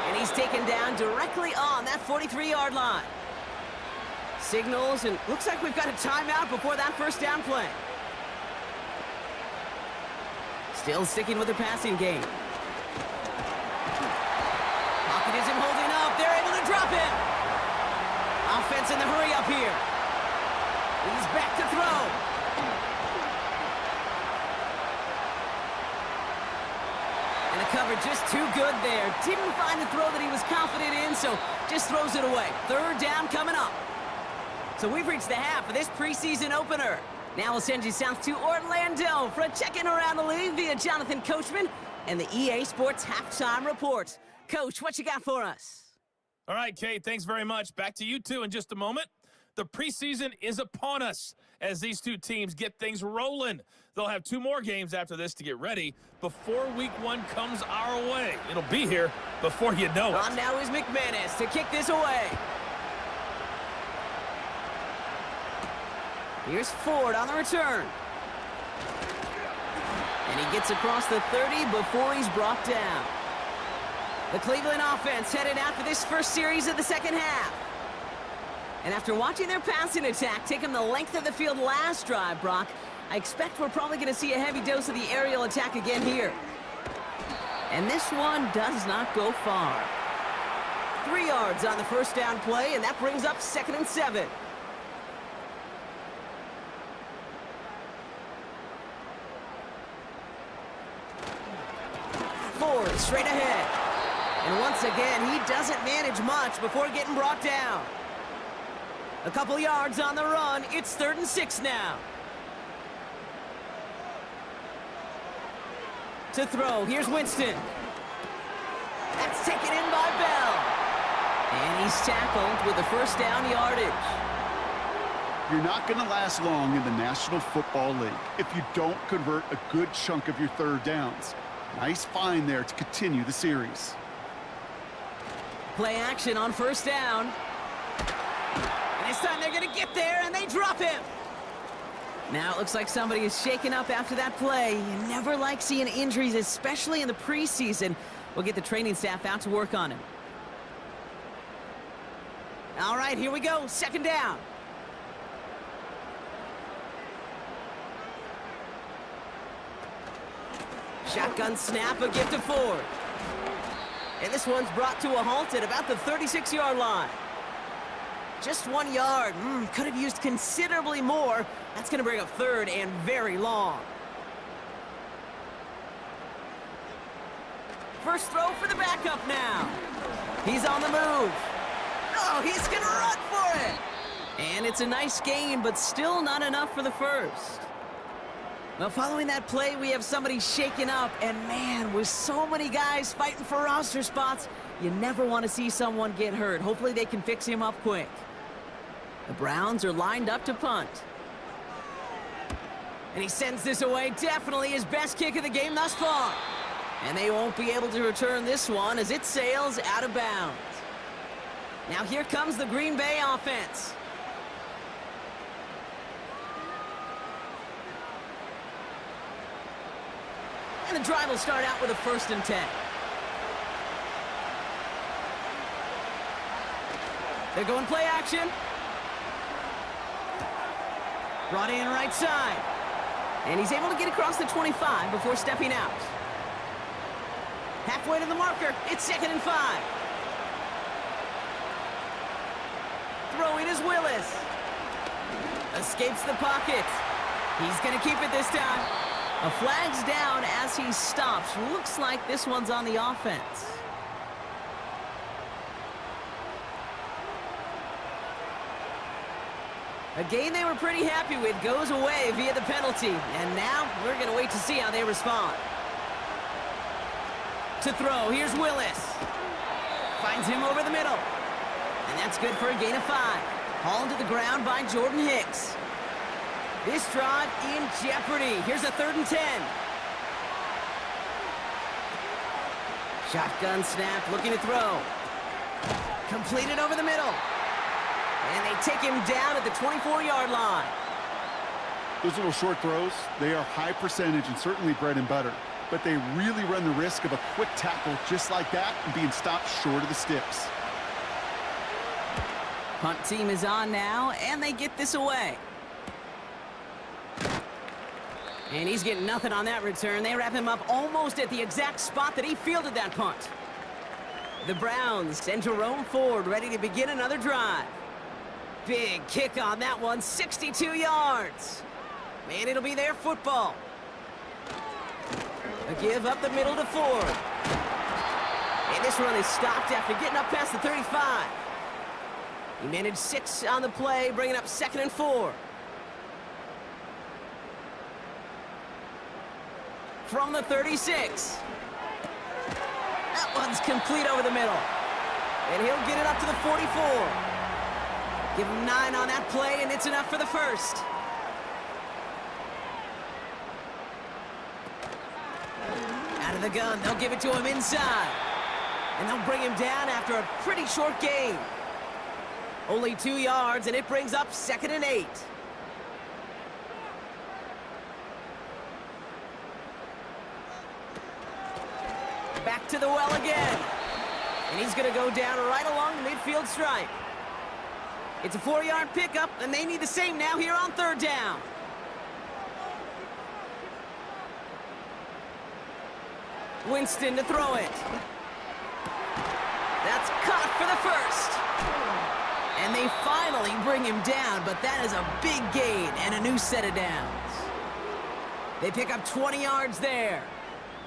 And he's taken down directly on that 43-yard line. Signals, and looks like we've got a timeout before that 1st down play. Still sticking with the passing game. Pocket isn't holding up. They're able to drop him. Offense in the hurry up here. He's back to throw. And the cover just too good there. Didn't find the throw that he was confident in, so just throws it away. 3rd down coming up. So we've reached the half of this preseason opener. Now we'll send you south to Orlando for a check-in around the league via Jonathan Coachman and the EA Sports Halftime Report. Coach, what you got for us? All right, Kate, thanks very much. Back to you two in just a moment. The preseason is upon us as these two teams get things rolling. They'll have 2 more games after this to get ready before week 1 comes our way. It'll be here before you know it. On now is McManus to kick this away. Here's Ford on the return. And he gets across the 30 before he's brought down. The Cleveland offense headed out for this first series of the 2nd half. And after watching their passing attack take them the length of the field last drive, Brock, I expect we're probably going to see a heavy dose of the aerial attack again here. And this one does not go far. 3 yards on the 1st down play, and that brings up 2nd and 7. Ford straight ahead. And once again, he doesn't manage much before getting brought down. A couple yards on the run. It's 3rd and 6 now. To throw, here's Winston. That's taken in by Bell. And he's tackled with the 1st down yardage. You're not going to last long in the National Football League if you don't convert a good chunk of your 3rd downs. Nice find there to continue the series. Play action on 1st down. And this time they're going to get there, and they drop him. Now it looks like somebody is shaken up after that play. You never like seeing injuries, especially in the preseason. We'll get the training staff out to work on him. All right, here we go. 2nd down. Shotgun snap, a gift to Ford. And this one's brought to a halt at about the 36-yard line. Just 1 yard. Could have used considerably more. That's going to bring up 3rd and very long. First throw for the backup now. He's on the move. Oh, he's going to run for it. And it's a nice gain, but still not enough for the 1st. Well, following that play, we have somebody shaken up. And, man, with so many guys fighting for roster spots, you never want to see someone get hurt. Hopefully they can fix him up quick. The Browns are lined up to punt. And he sends this away. Definitely his best kick of the game thus far. And they won't be able to return this one as it sails out of bounds. Now here comes the Green Bay offense. And the drive will start out with a 1st and 10. They're going play action. Brought in right side. And he's able to get across the 25 before stepping out. Halfway to the marker. It's 2nd and 5. Throwing is Willis. Escapes the pocket. He's going to keep it this time. A flag's down as he stops. Looks like this one's on the offense. A game they were pretty happy with goes away via the penalty. And now we're going to wait to see how they respond. To throw, here's Willis. Finds him over the middle. And that's good for a gain of 5. Hauled to the ground by Jordan Hicks. This drive in jeopardy. Here's a 3rd and 10. Shotgun snap, looking to throw. Completed over the middle. And they take him down at the 24-yard line. Those little short throws, they are high percentage and certainly bread and butter. But they really run the risk of a quick tackle just like that and being stopped short of the sticks. Punt team is on now, and they get this away. And he's getting nothing on that return. They wrap him up almost at the exact spot that he fielded that punt. The Browns send Jerome Ford ready to begin another drive. Big kick on that one, 62 yards. And it'll be their football. A give up the middle to Ford. And this run is stopped after getting up past the 35. He managed 6 on the play, bringing up 2nd and 4. From the 36. That one's complete over the middle. And he'll get it up to the 44. Give him 9 on that play, and it's enough for the first. Out of the gun, they'll give it to him inside. And they'll bring him down after a pretty short gain. Only 2 yards, and it brings up 2nd and 8. Back to the well again. And he's going to go down right along the midfield stripe. It's a 4-yard pickup, and they need the same now here on 3rd down. Winston to throw it. That's caught for the first. And they finally bring him down, but that is a big gain and a new set of downs. They pick up 20 yards there.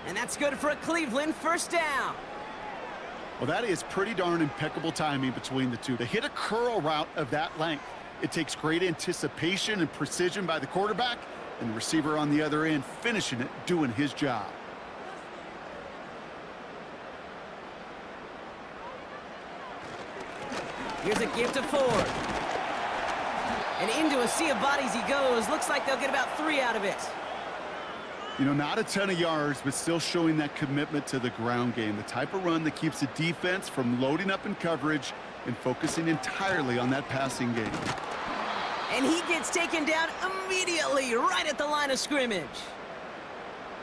And that's good for a Cleveland 1st down. Well, that is pretty darn impeccable timing between the two. They hit a curl route of that length. It takes great anticipation and precision by the quarterback, and the receiver on the other end finishing it, doing his job. Here's a give to Ford. And into a sea of bodies he goes. Looks like they'll get about 3 out of it. You know, not a ton of yards, but still showing that commitment to the ground game. The type of run that keeps the defense from loading up in coverage and focusing entirely on that passing game. And he gets taken down immediately, right at the line of scrimmage.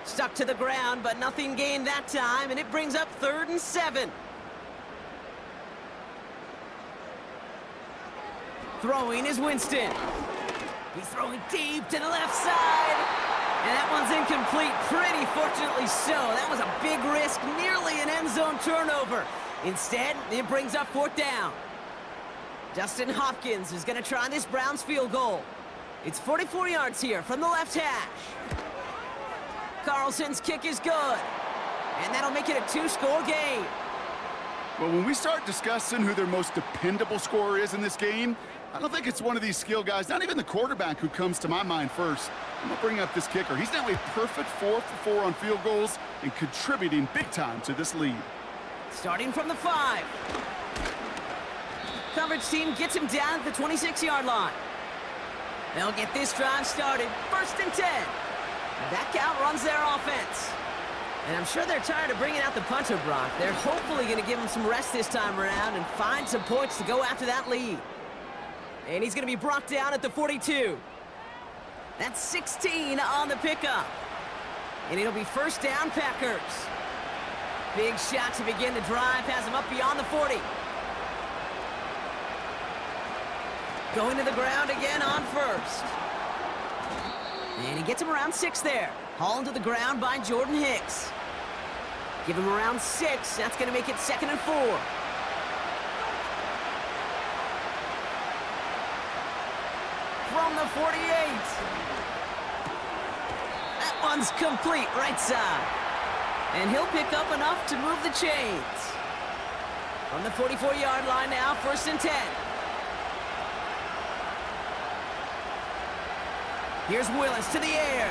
Stuck to the ground, but nothing gained that time, and it brings up 3rd and 7. Throwing is Winston. He's throwing deep to the left side. And that one's incomplete, pretty fortunately so. That was a big risk, nearly an end zone turnover. Instead, it brings up 4th down. Dustin Hopkins is going to try this Browns field goal. It's 44 yards here from the left hash. Carlson's kick is good. And that'll make it a 2-score game. Well, when we start discussing who their most dependable scorer is in this game, I don't think it's one of these skill guys, not even the quarterback, who comes to my mind first. I'm going to bring up this kicker. He's now a perfect 4 for 4 on field goals and contributing big time to this lead. Starting from the 5. Coverage team gets him down at the 26-yard line. They'll get this drive started. 1st and 10. That outruns their offense. And I'm sure they're tired of bringing out the punter, Brock. They're hopefully going to give him some rest this time around and find some points to go after that lead. And he's going to be brought down at the 42. That's 16 on the pickup. And it'll be 1st down, Packers. Big shot to begin the drive. Has him up beyond the 40. Going to the ground again on 1st. And he gets him around 6 there. Hauled to the ground by Jordan Hicks. Give him around 6. That's going to make it 2nd and 4. From the 48. That That one's complete right side. And he'll pick up enough to move the chains. From the 44-yard line now, 1st and 10. Here's Willis to the air.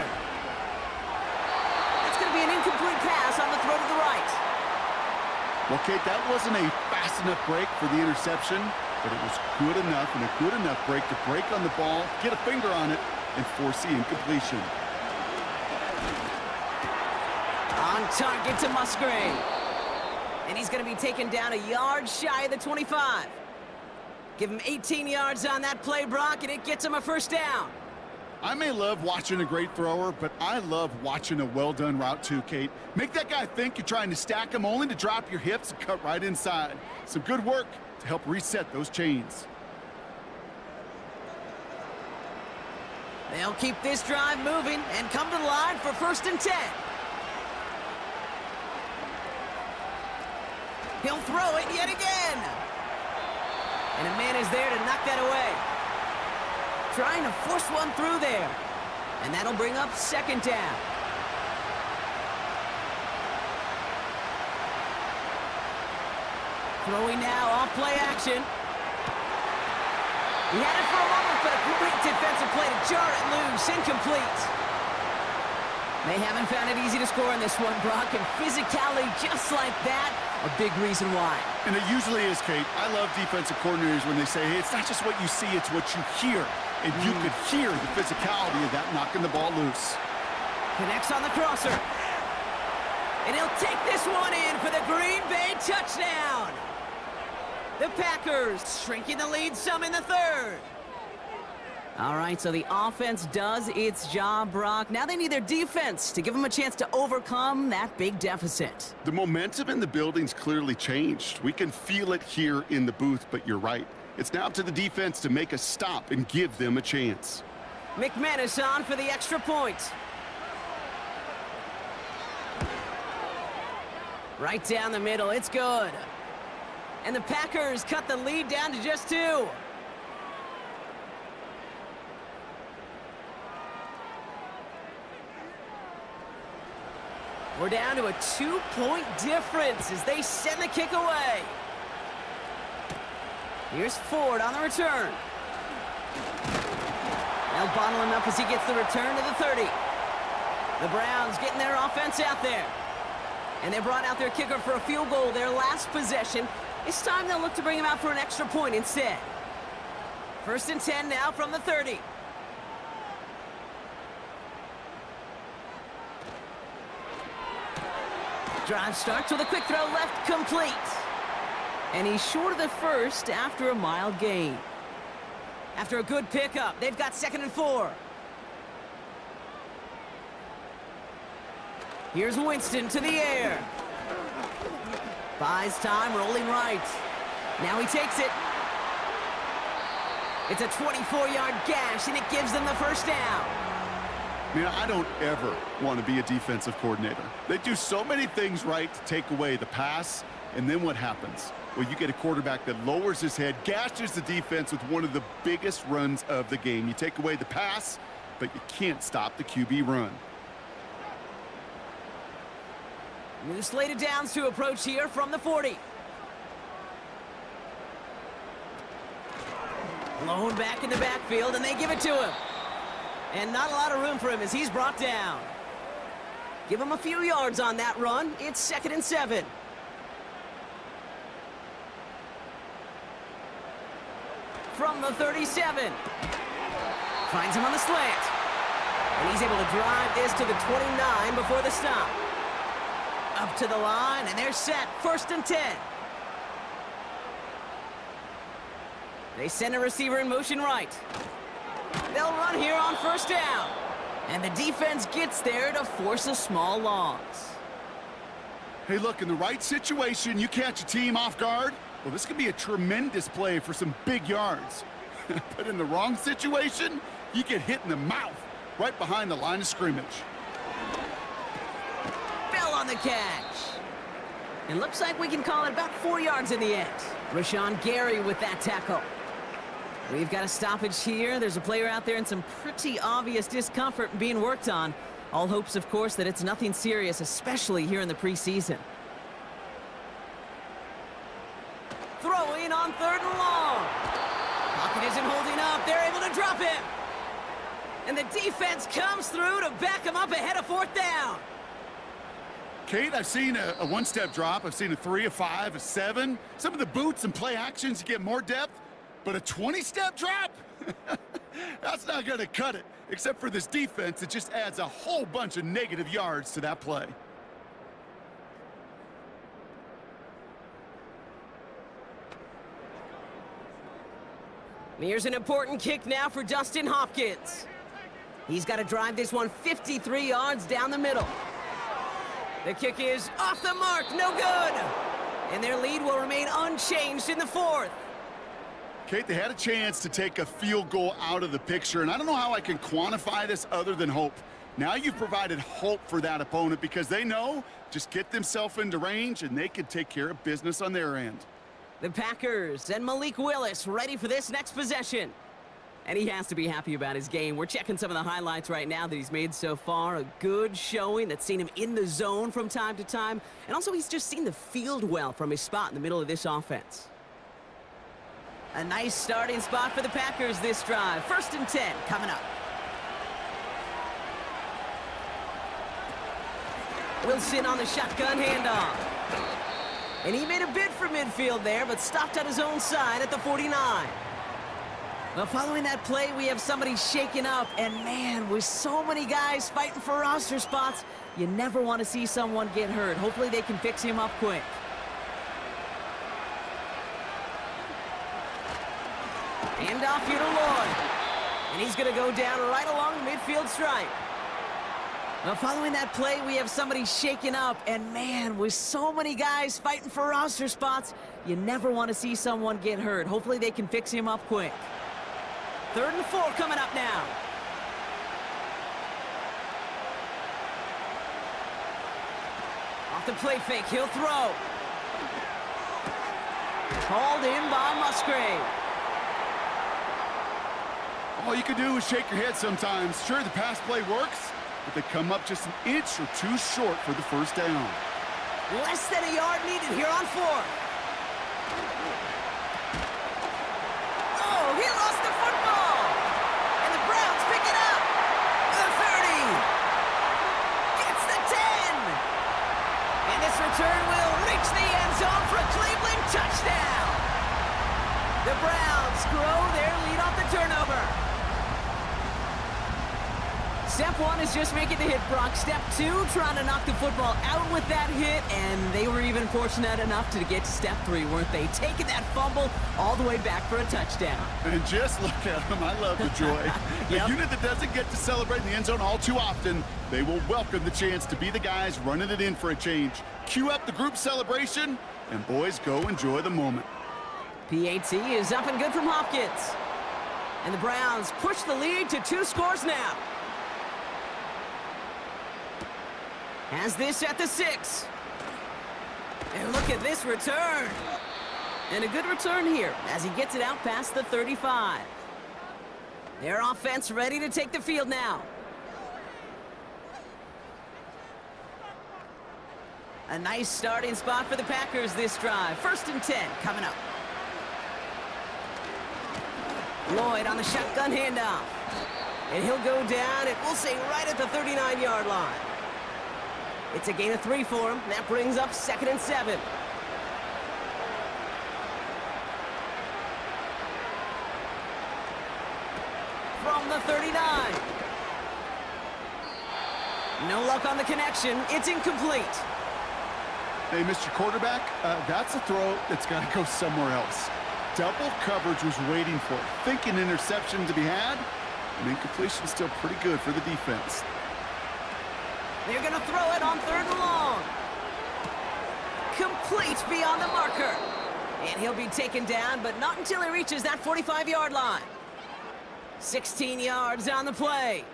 That's going to be an incomplete pass on the throw to the right. Well, Kate, that wasn't a fast enough break for the interception, but it was good enough and a good enough break to break on the ball, get a finger on it, and force the incompletion. On target to Musgrave. And he's going to be taken down a yard shy of the 25. Give him 18 yards on that play, Brock, and it gets him a 1st down. I may love watching a great thrower, but I love watching a well-done route too, Kate. Make that guy think you're trying to stack him only to drop your hips and cut right inside. Some good work to help reset those chains. They'll keep this drive moving and come to the line for 1st and 10. He'll throw it yet again. And a man is there to knock that away. Trying to force one through there. And that'll bring up 2nd down. Throwing now off play action. He had it for a moment, but a great defensive play to jar it loose. Incomplete. They haven't found it easy to score in this one, Brock, and physicality just like that, a big reason why. And it usually is, Kate. I love defensive coordinators when they say, hey, it's not just what you see, it's what you hear. And you could hear the physicality of that knocking the ball loose. Connects on the crosser. And he'll take this one in for the Green Bay touchdown. The Packers shrinking the lead some in the 3rd. All right, so the offense does its job, Brock. Now they need their defense to give them a chance to overcome that big deficit. The momentum in the building's clearly changed. We can feel it here in the booth, but you're right. It's now up to the defense to make a stop and give them a chance. McManus on for the extra point. Right down the middle, it's good. And the Packers cut the lead down to just 2. We're down to a 2-point difference as they send the kick away. Here's Ford on the return. They'll bottle him up as he gets the return to the 30. The Browns getting their offense out there. And they brought out their kicker for a field goal their last possession. This time they'll look to bring him out for an extra point instead. 1st and 10 now from the 30. Drive starts with a quick throw left, complete. And he's short of the 1st after a mild gain. After a good pickup, they've got 2nd and 4. Here's Winston to the air. Buys time, rolling right. Now he takes it. It's a 24-yard gash, and it gives them the 1st down. Man, I don't ever want to be a defensive coordinator. They do so many things right to take away the pass, and then what happens? Well, you get a quarterback that lowers his head, gashes the defense with one of the biggest runs of the game. You take away the pass, but you can't stop the QB run. New slated downs to approach here from the 40. Blown back in the backfield, and they give it to him. And not a lot of room for him as he's brought down. Give him a few yards on that run. It's 2nd and 7. From the 37. Finds him on the slant. And he's able to drive this to the 29 before the stop. Up to the line, and they're set. 1st and 10. They send a receiver in motion right. They'll run here on 1st down. And the defense gets there to force a small loss. Hey, look, in the right situation, you catch a team off guard. Well, this could be a tremendous play for some big yards. But in the wrong situation, you get hit in the mouth right behind the line of scrimmage. Fell on the catch. It looks like we can call it about 4 yards in the end. Rashawn Gary with that tackle. We've got a stoppage here. There's a player out there in some pretty obvious discomfort being worked on. All hopes, of course, that it's nothing serious, especially here in the preseason. Throwing on 3rd and long. Pocket isn't holding up. They're able to drop him. And the defense comes through to back him up ahead of 4th down. Kate, I've seen a one-step drop. I've seen a 3, a 5, a 7. Some of the boots and play actions get more depth, but a 20-step drop? That's not going to cut it. Except for this defense, it just adds a whole bunch of negative yards to that play. Here's an important kick now for Dustin Hopkins. He's got to drive this one 53 yards down the middle. The kick is off the mark, no good. And their lead will remain unchanged in the 4th. Kate, they had a chance to take a field goal out of the picture, and I don't know how I can quantify this other than hope. Now you've provided hope for that opponent because they know just get themselves into range and they can take care of business on their end. The Packers and Malik Willis ready for this next possession. And he has to be happy about his game. We're checking some of the highlights right now that he's made so far. A good showing that's seen him in the zone from time to time. And also he's just seen the field well from his spot in the middle of this offense. A nice starting spot for the Packers this drive. 1st and 10 coming up. Wilson on the shotgun handoff. And he made a bid for midfield there, but stopped on his own side at the 49. Well, following that play, we have somebody shaken up. And man, with so many guys fighting for roster spots, you never want to see someone get hurt. Hopefully they can fix him up quick. Hand off here to Lloyd. And he's going to go down right along the midfield stripe. Now, following that play, we have somebody shaken up. And man, with so many guys fighting for roster spots, you never want to see someone get hurt. Hopefully they can fix him up quick. 3rd and 4 coming up now. Off the play fake, he'll throw. Called in by Musgrave. All you can do is shake your head sometimes. Sure, the pass play works, but they come up just an inch or two short for the 1st down. Less than a yard needed here on 4th. Oh, he lost the football. And the Browns pick it up. The 30. Gets the 10. And this return will reach the end zone for a Cleveland touchdown. The Browns grow their lead off the turnover. Step 1 is just making the hit, Brock. Step 2, trying to knock the football out with that hit, and they were even fortunate enough to get to step 3, weren't they? Taking that fumble all the way back for a touchdown. And just look at them. I love the joy. Yep. A unit that doesn't get to celebrate in the end zone all too often, they will welcome the chance to be the guys running it in for a change. Cue up the group celebration, and boys, go enjoy the moment. PAT is up and good from Hopkins. And the Browns push the lead to 2 scores now. Has this at the 6. And look at this return. And a good return here as he gets it out past the 35. Their offense ready to take the field now. A nice starting spot for the Packers this drive. 1st and 10 coming up. Lloyd on the shotgun handoff. And he'll go down, and we'll say right at the 39-yard line. It's a gain of 3 for him. That brings up 2nd and 7. From the 39. No luck on the connection. It's incomplete. Hey, Mr. Quarterback, that's a throw that's got to go somewhere else. Double coverage was waiting for it. Thinking interception to be had. And incompletion is still pretty good for the defense. They're going to throw it on 3rd and long. Complete beyond the marker. And he'll be taken down, but not until he reaches that 45-yard line. 16 yards on the play.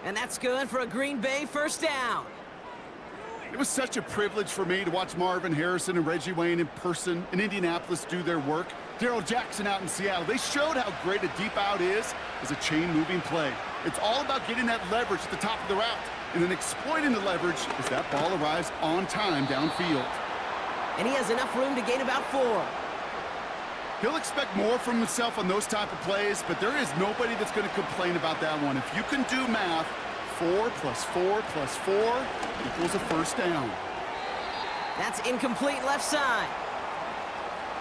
And that's good for a Green Bay 1st down. It was such a privilege for me to watch Marvin Harrison and Reggie Wayne in person in Indianapolis do their work. Darrell Jackson out in Seattle. They showed how great a deep out is as a chain-moving play. It's all about getting that leverage at the top of the route. and then exploiting the leverage as that ball arrives on time downfield. And he has enough room to gain about 4. He'll expect more from himself on those type of plays, but there is nobody that's going to complain about that one. If you can do math, 4 plus 4 plus 4 equals a first down. That's incomplete left side.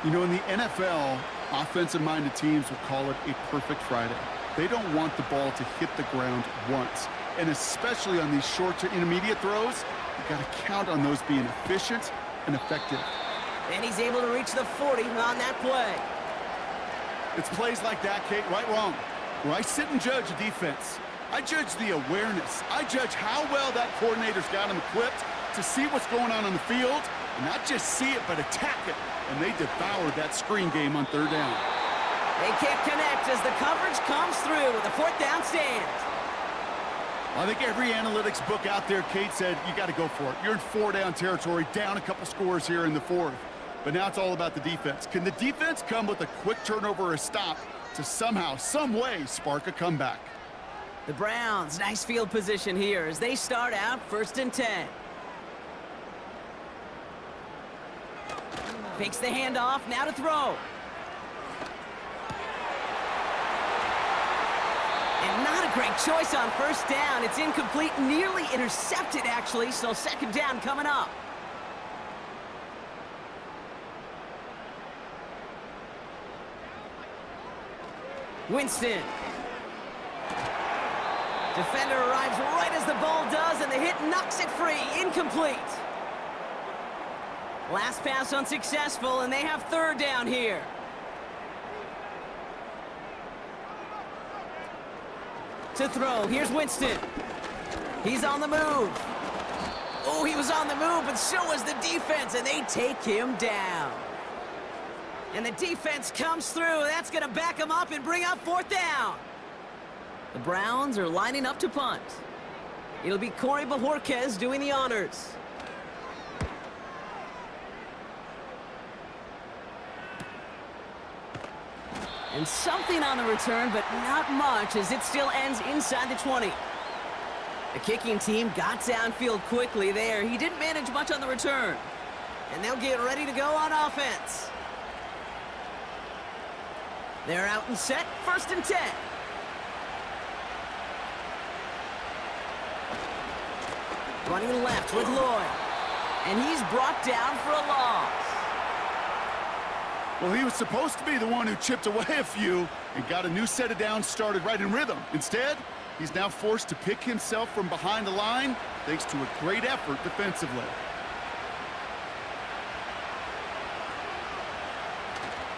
You know, in the NFL, offensive-minded teams will call it a perfect Friday. They don't want the ball to hit the ground once. And especially on these short to intermediate throws, you got to count on those being efficient and effective. And he's able to reach the 40 on that play. It's plays like that, Kate, right, wrong, where I sit and judge a defense. I judge the awareness. I judge how well that coordinator's got him equipped to see what's going on the field, and not just see it, but attack it. And they devoured that screen game on 3rd down. They can't connect as the coverage comes through with a 4th down stand. I think every analytics book out there, Kate, said you got to go for it. You're in 4-down territory, down a couple scores here in the 4th. But now it's all about the defense. Can the defense come with a quick turnover or a stop to somehow, some way, spark a comeback? The Browns, nice field position here as they start out 1st and 10. Fakes the handoff, now to throw. And not a great choice on 1st down. It's incomplete, nearly intercepted actually, so 2nd down coming up. Winston. Defender arrives right as the ball does, and the hit knocks it free. Incomplete. Last pass unsuccessful, and they have 3rd down here. To throw, here's Winston. He's on the move. Oh, he was on the move, but so was the defense, and they take him down. And the defense comes through. That's going to back him up and bring up 4th down. The Browns are lining up to punt. It'll be Corey Bajorquez doing the honors. And something on the return, but not much as it still ends inside the 20. The kicking team got downfield quickly there. He didn't manage much on the return. And they'll get ready to go on offense. They're out and set, 1st and 10. Running left with Lloyd. And he's brought down for a loss. Well, he was supposed to be the one who chipped away a few and got a new set of downs started right in rhythm. Instead, he's now forced to pick himself from behind the line thanks to a great effort defensively.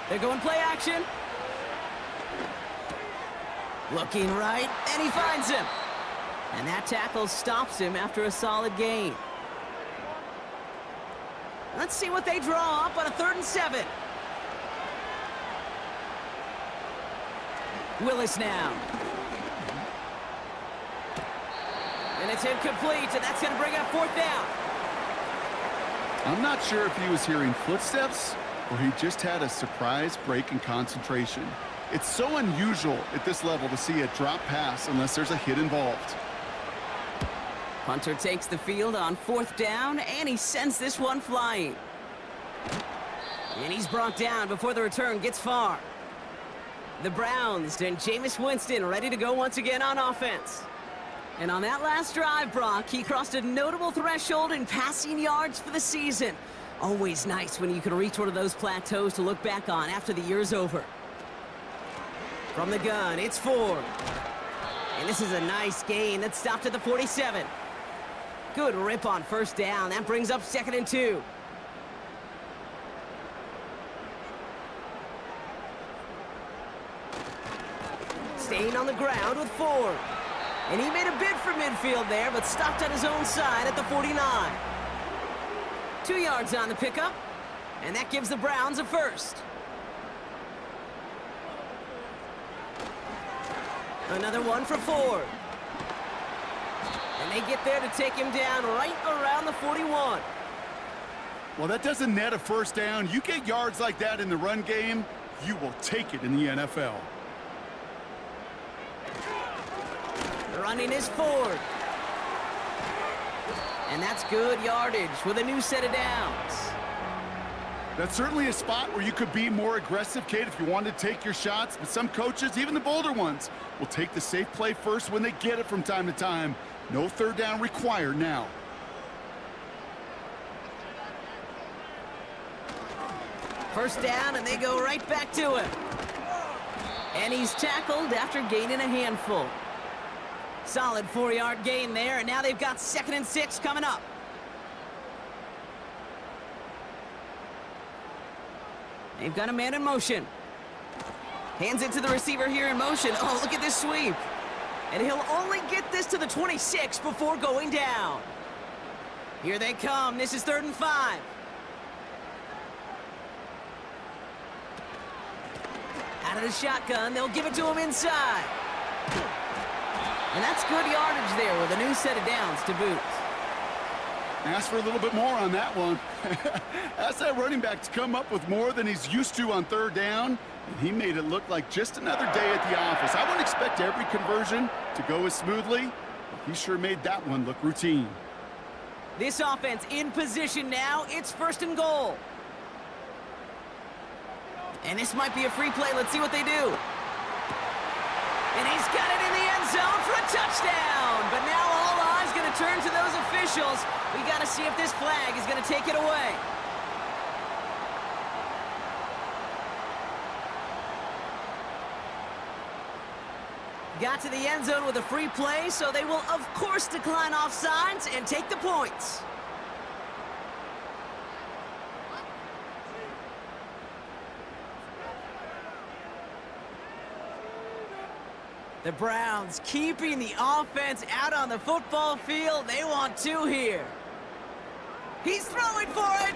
They're going play action. Looking right, and he finds him. And that tackle stops him after a solid gain. Let's see what they draw up on a 3rd and 7. Willis now. And it's incomplete, and that's going to bring up 4th down. I'm not sure if he was hearing footsteps or he just had a surprise break in concentration. It's so unusual at this level to see a drop pass unless there's a hit involved. Punter takes the field on 4th down, and he sends this one flying. And he's brought down before the return gets far. The Browns and Jameis Winston ready to go once again on offense. And on that last drive, Brock, he crossed a notable threshold in passing yards for the season. Always nice when you can reach one of those plateaus to look back on after the year's over. From the gun, it's Ford. And this is a nice gain that stopped at the 47. Good rip on 1st down. That brings up 2nd and 2. Staying on the ground with Ford. And he made a bid for midfield there, but stopped on his own side at the 49. 2 yards on the pickup, and that gives the Browns a 1st. Another one for Ford. And they get there to take him down right around the 41. Well, that doesn't net a 1st down. You get yards like that in the run game, you will take it in the NFL. Running is Ford. And that's good yardage with a new set of downs. That's certainly a spot where you could be more aggressive, Kate, if you wanted to take your shots. But some coaches, even the bolder ones, will take the safe play first when they get it from time to time. No third down required now. First down, and they go right back to him. And he's tackled after gaining a handful. Solid 4-yard gain there, and now they've got 2nd and 6 coming up. They've got a man in motion. Hands it to the receiver here in motion. Oh, look at this sweep. And he'll only get this to the 26 before going down. Here they come. This is 3rd and 5. Out of the shotgun, they'll give it to him inside. And that's good yardage there with a new set of downs to boot. Ask for a little bit more on that one. Ask that running back to come up with more than he's used to on 3rd down, and he made it look like just another day at the office. I wouldn't expect every conversion to go as smoothly, but he sure made that one look routine. This offense in position now. It's 1st and goal. And this might be a free play. Let's see what they do. And he's got it in the end zone for a touchdown. But now all eyes going to turn to those officials. We got to see if this flag is going to take it away. Got to the end zone with a free play, so they will, of course, decline offsides and take the points. The Browns keeping the offense out on the football field. They want 2 here. He's throwing for it.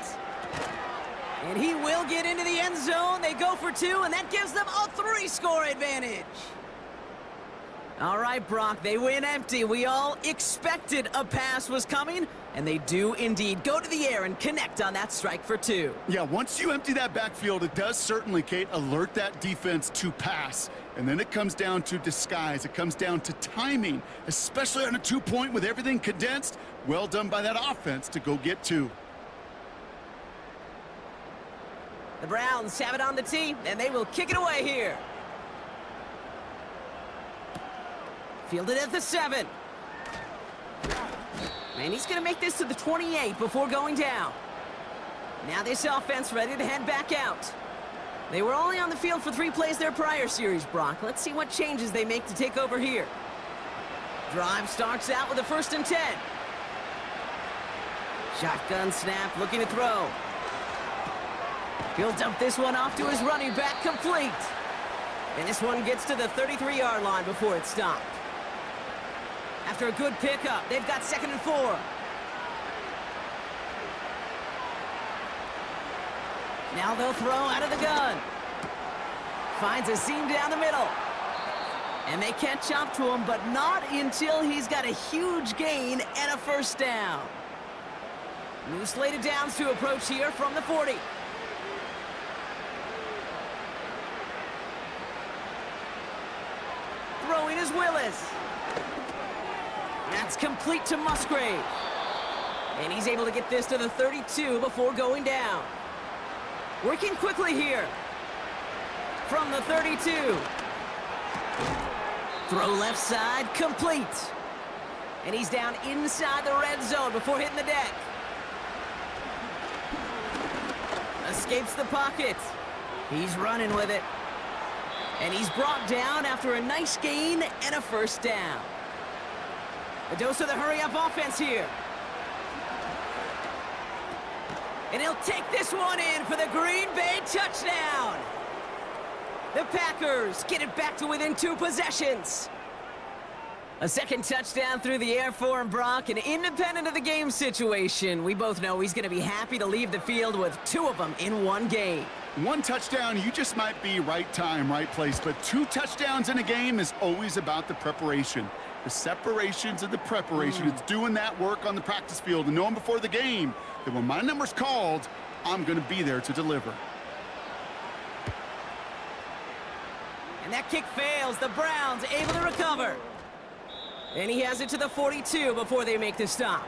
And he will get into the end zone. They go for 2, and that gives them a 3-score advantage. All right, Brock, they win empty. We all expected a pass was coming, and they do indeed go to the air and connect on that strike for 2. Yeah, once you empty that backfield, it does certainly, Kate, alert that defense to pass. And then it comes down to disguise. It comes down to timing, especially on a 2-point with everything condensed. Well done by that offense to go get 2. The Browns have it on the tee, and they will kick it away here. Fielded at the 7. And he's going to make this to the 28 before going down. Now this offense ready to head back out. They were only on the field for 3 plays their prior series, Brock. Let's see what changes they make to take over here. Drive starts out with a 1st and 10. Shotgun snap, looking to throw. He'll dump this one off to his running back, complete. And this one gets to the 33-yard line before it's stopped. After a good pickup, they've got 2nd and 4. Now they'll throw out of the gun. Finds a seam down the middle. And they catch up to him, but not until he's got a huge gain and a 1st down. New slate of downs to approach here from the 40. Throwing is Willis. That's complete to Musgrave. And he's able to get this to the 32 before going down. Working quickly here. From the 32. Throw left side, complete. And he's down inside the red zone before hitting the deck. Escapes the pocket. He's running with it. And he's brought down after a nice gain and a 1st down. A dose of the hurry-up offense here. And he'll take this one in for the Green Bay touchdown. The Packers get it back to within 2 possessions. A 2nd touchdown through the air for him, Brock, and independent of the game situation, we both know he's going to be happy to leave the field with 2 of them in 1 game. 1 touchdown, you just might be right time, right place, but 2 touchdowns in a game is always about the preparation. The separations and the preparation. It's doing that work on the practice field and knowing before the game that when my number's called, I'm going to be there to deliver. And that kick fails. The Browns able to recover. And he has it to the 42 before they make the stop.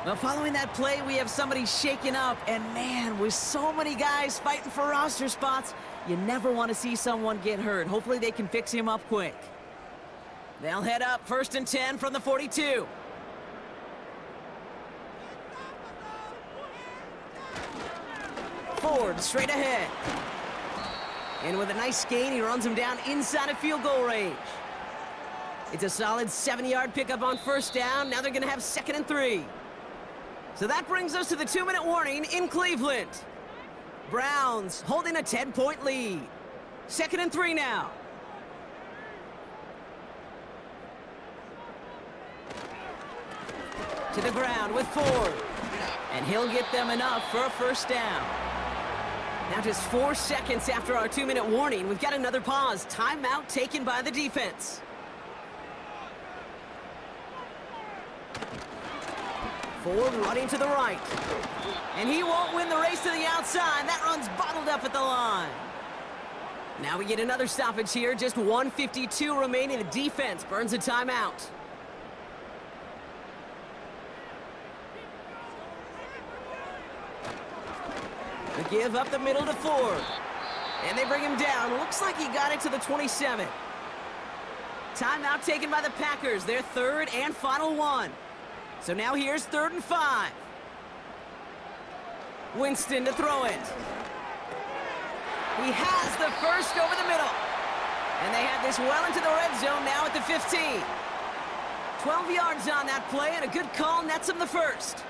Well, following that play, we have somebody shaken up. And man, with so many guys fighting for roster spots, you never want to see someone get hurt. Hopefully they can fix him up quick. They'll head up 1st and 10 from the 42. Ford straight ahead. And with a nice gain, he runs him down inside of field goal range. It's a solid 7-yard pickup on 1st down. Now they're going to have 2nd and 3. So that brings us to the 2-minute warning in Cleveland. Browns holding a 10-point lead. 2nd and 3 now. To the ground with Ford. And he'll get them enough for a 1st down. Now just 4 seconds after our 2-minute warning, we've got another pause. Timeout taken by the defense. Ford running to the right. And he won't win the race to the outside. That run's bottled up at the line. Now we get another stoppage here. Just 1:52 remaining. The defense burns a timeout. They give up the middle to Ford. And they bring him down. Looks like he got it to the 27. Timeout taken by the Packers. Their 3rd and final one. So now here's 3rd and 5. Winston to throw it. He has the first over the middle. And they have this well into the red zone now at the 15. 12 yards on that play, and a good call nets him the first.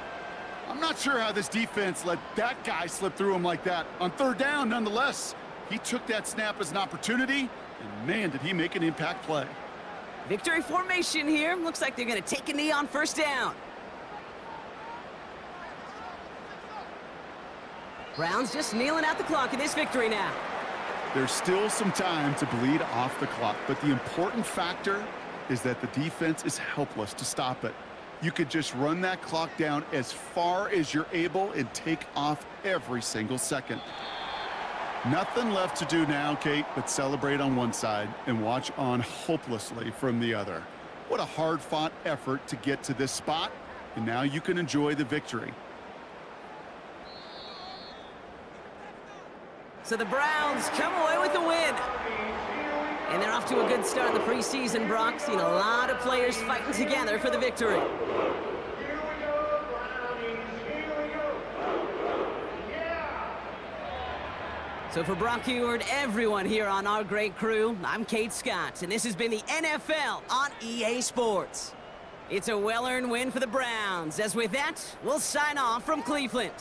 I'm not sure how this defense let that guy slip through him like that. On 3rd down, nonetheless, he took that snap as an opportunity, and man, did he make an impact play. Victory formation here. Looks like they're going to take a knee on 1st down. Browns just kneeling out the clock in this victory now. There's still some time to bleed off the clock, but the important factor is that the defense is helpless to stop it. You could just run that clock down as far as you're able and take off every single second. Nothing left to do now, Kate, but celebrate on one side and watch on hopelessly from the other. What a hard-fought effort to get to this spot, and now you can enjoy the victory. So the Browns come away with the win. And they're off to a good start in the preseason, Brock. Seen a lot of players fighting together for the victory. So for Brock Eward, everyone here on our great crew, I'm Kate Scott, and this has been the NFL on EA Sports. It's a well-earned win for the Browns, as with that, we'll sign off from Cleveland.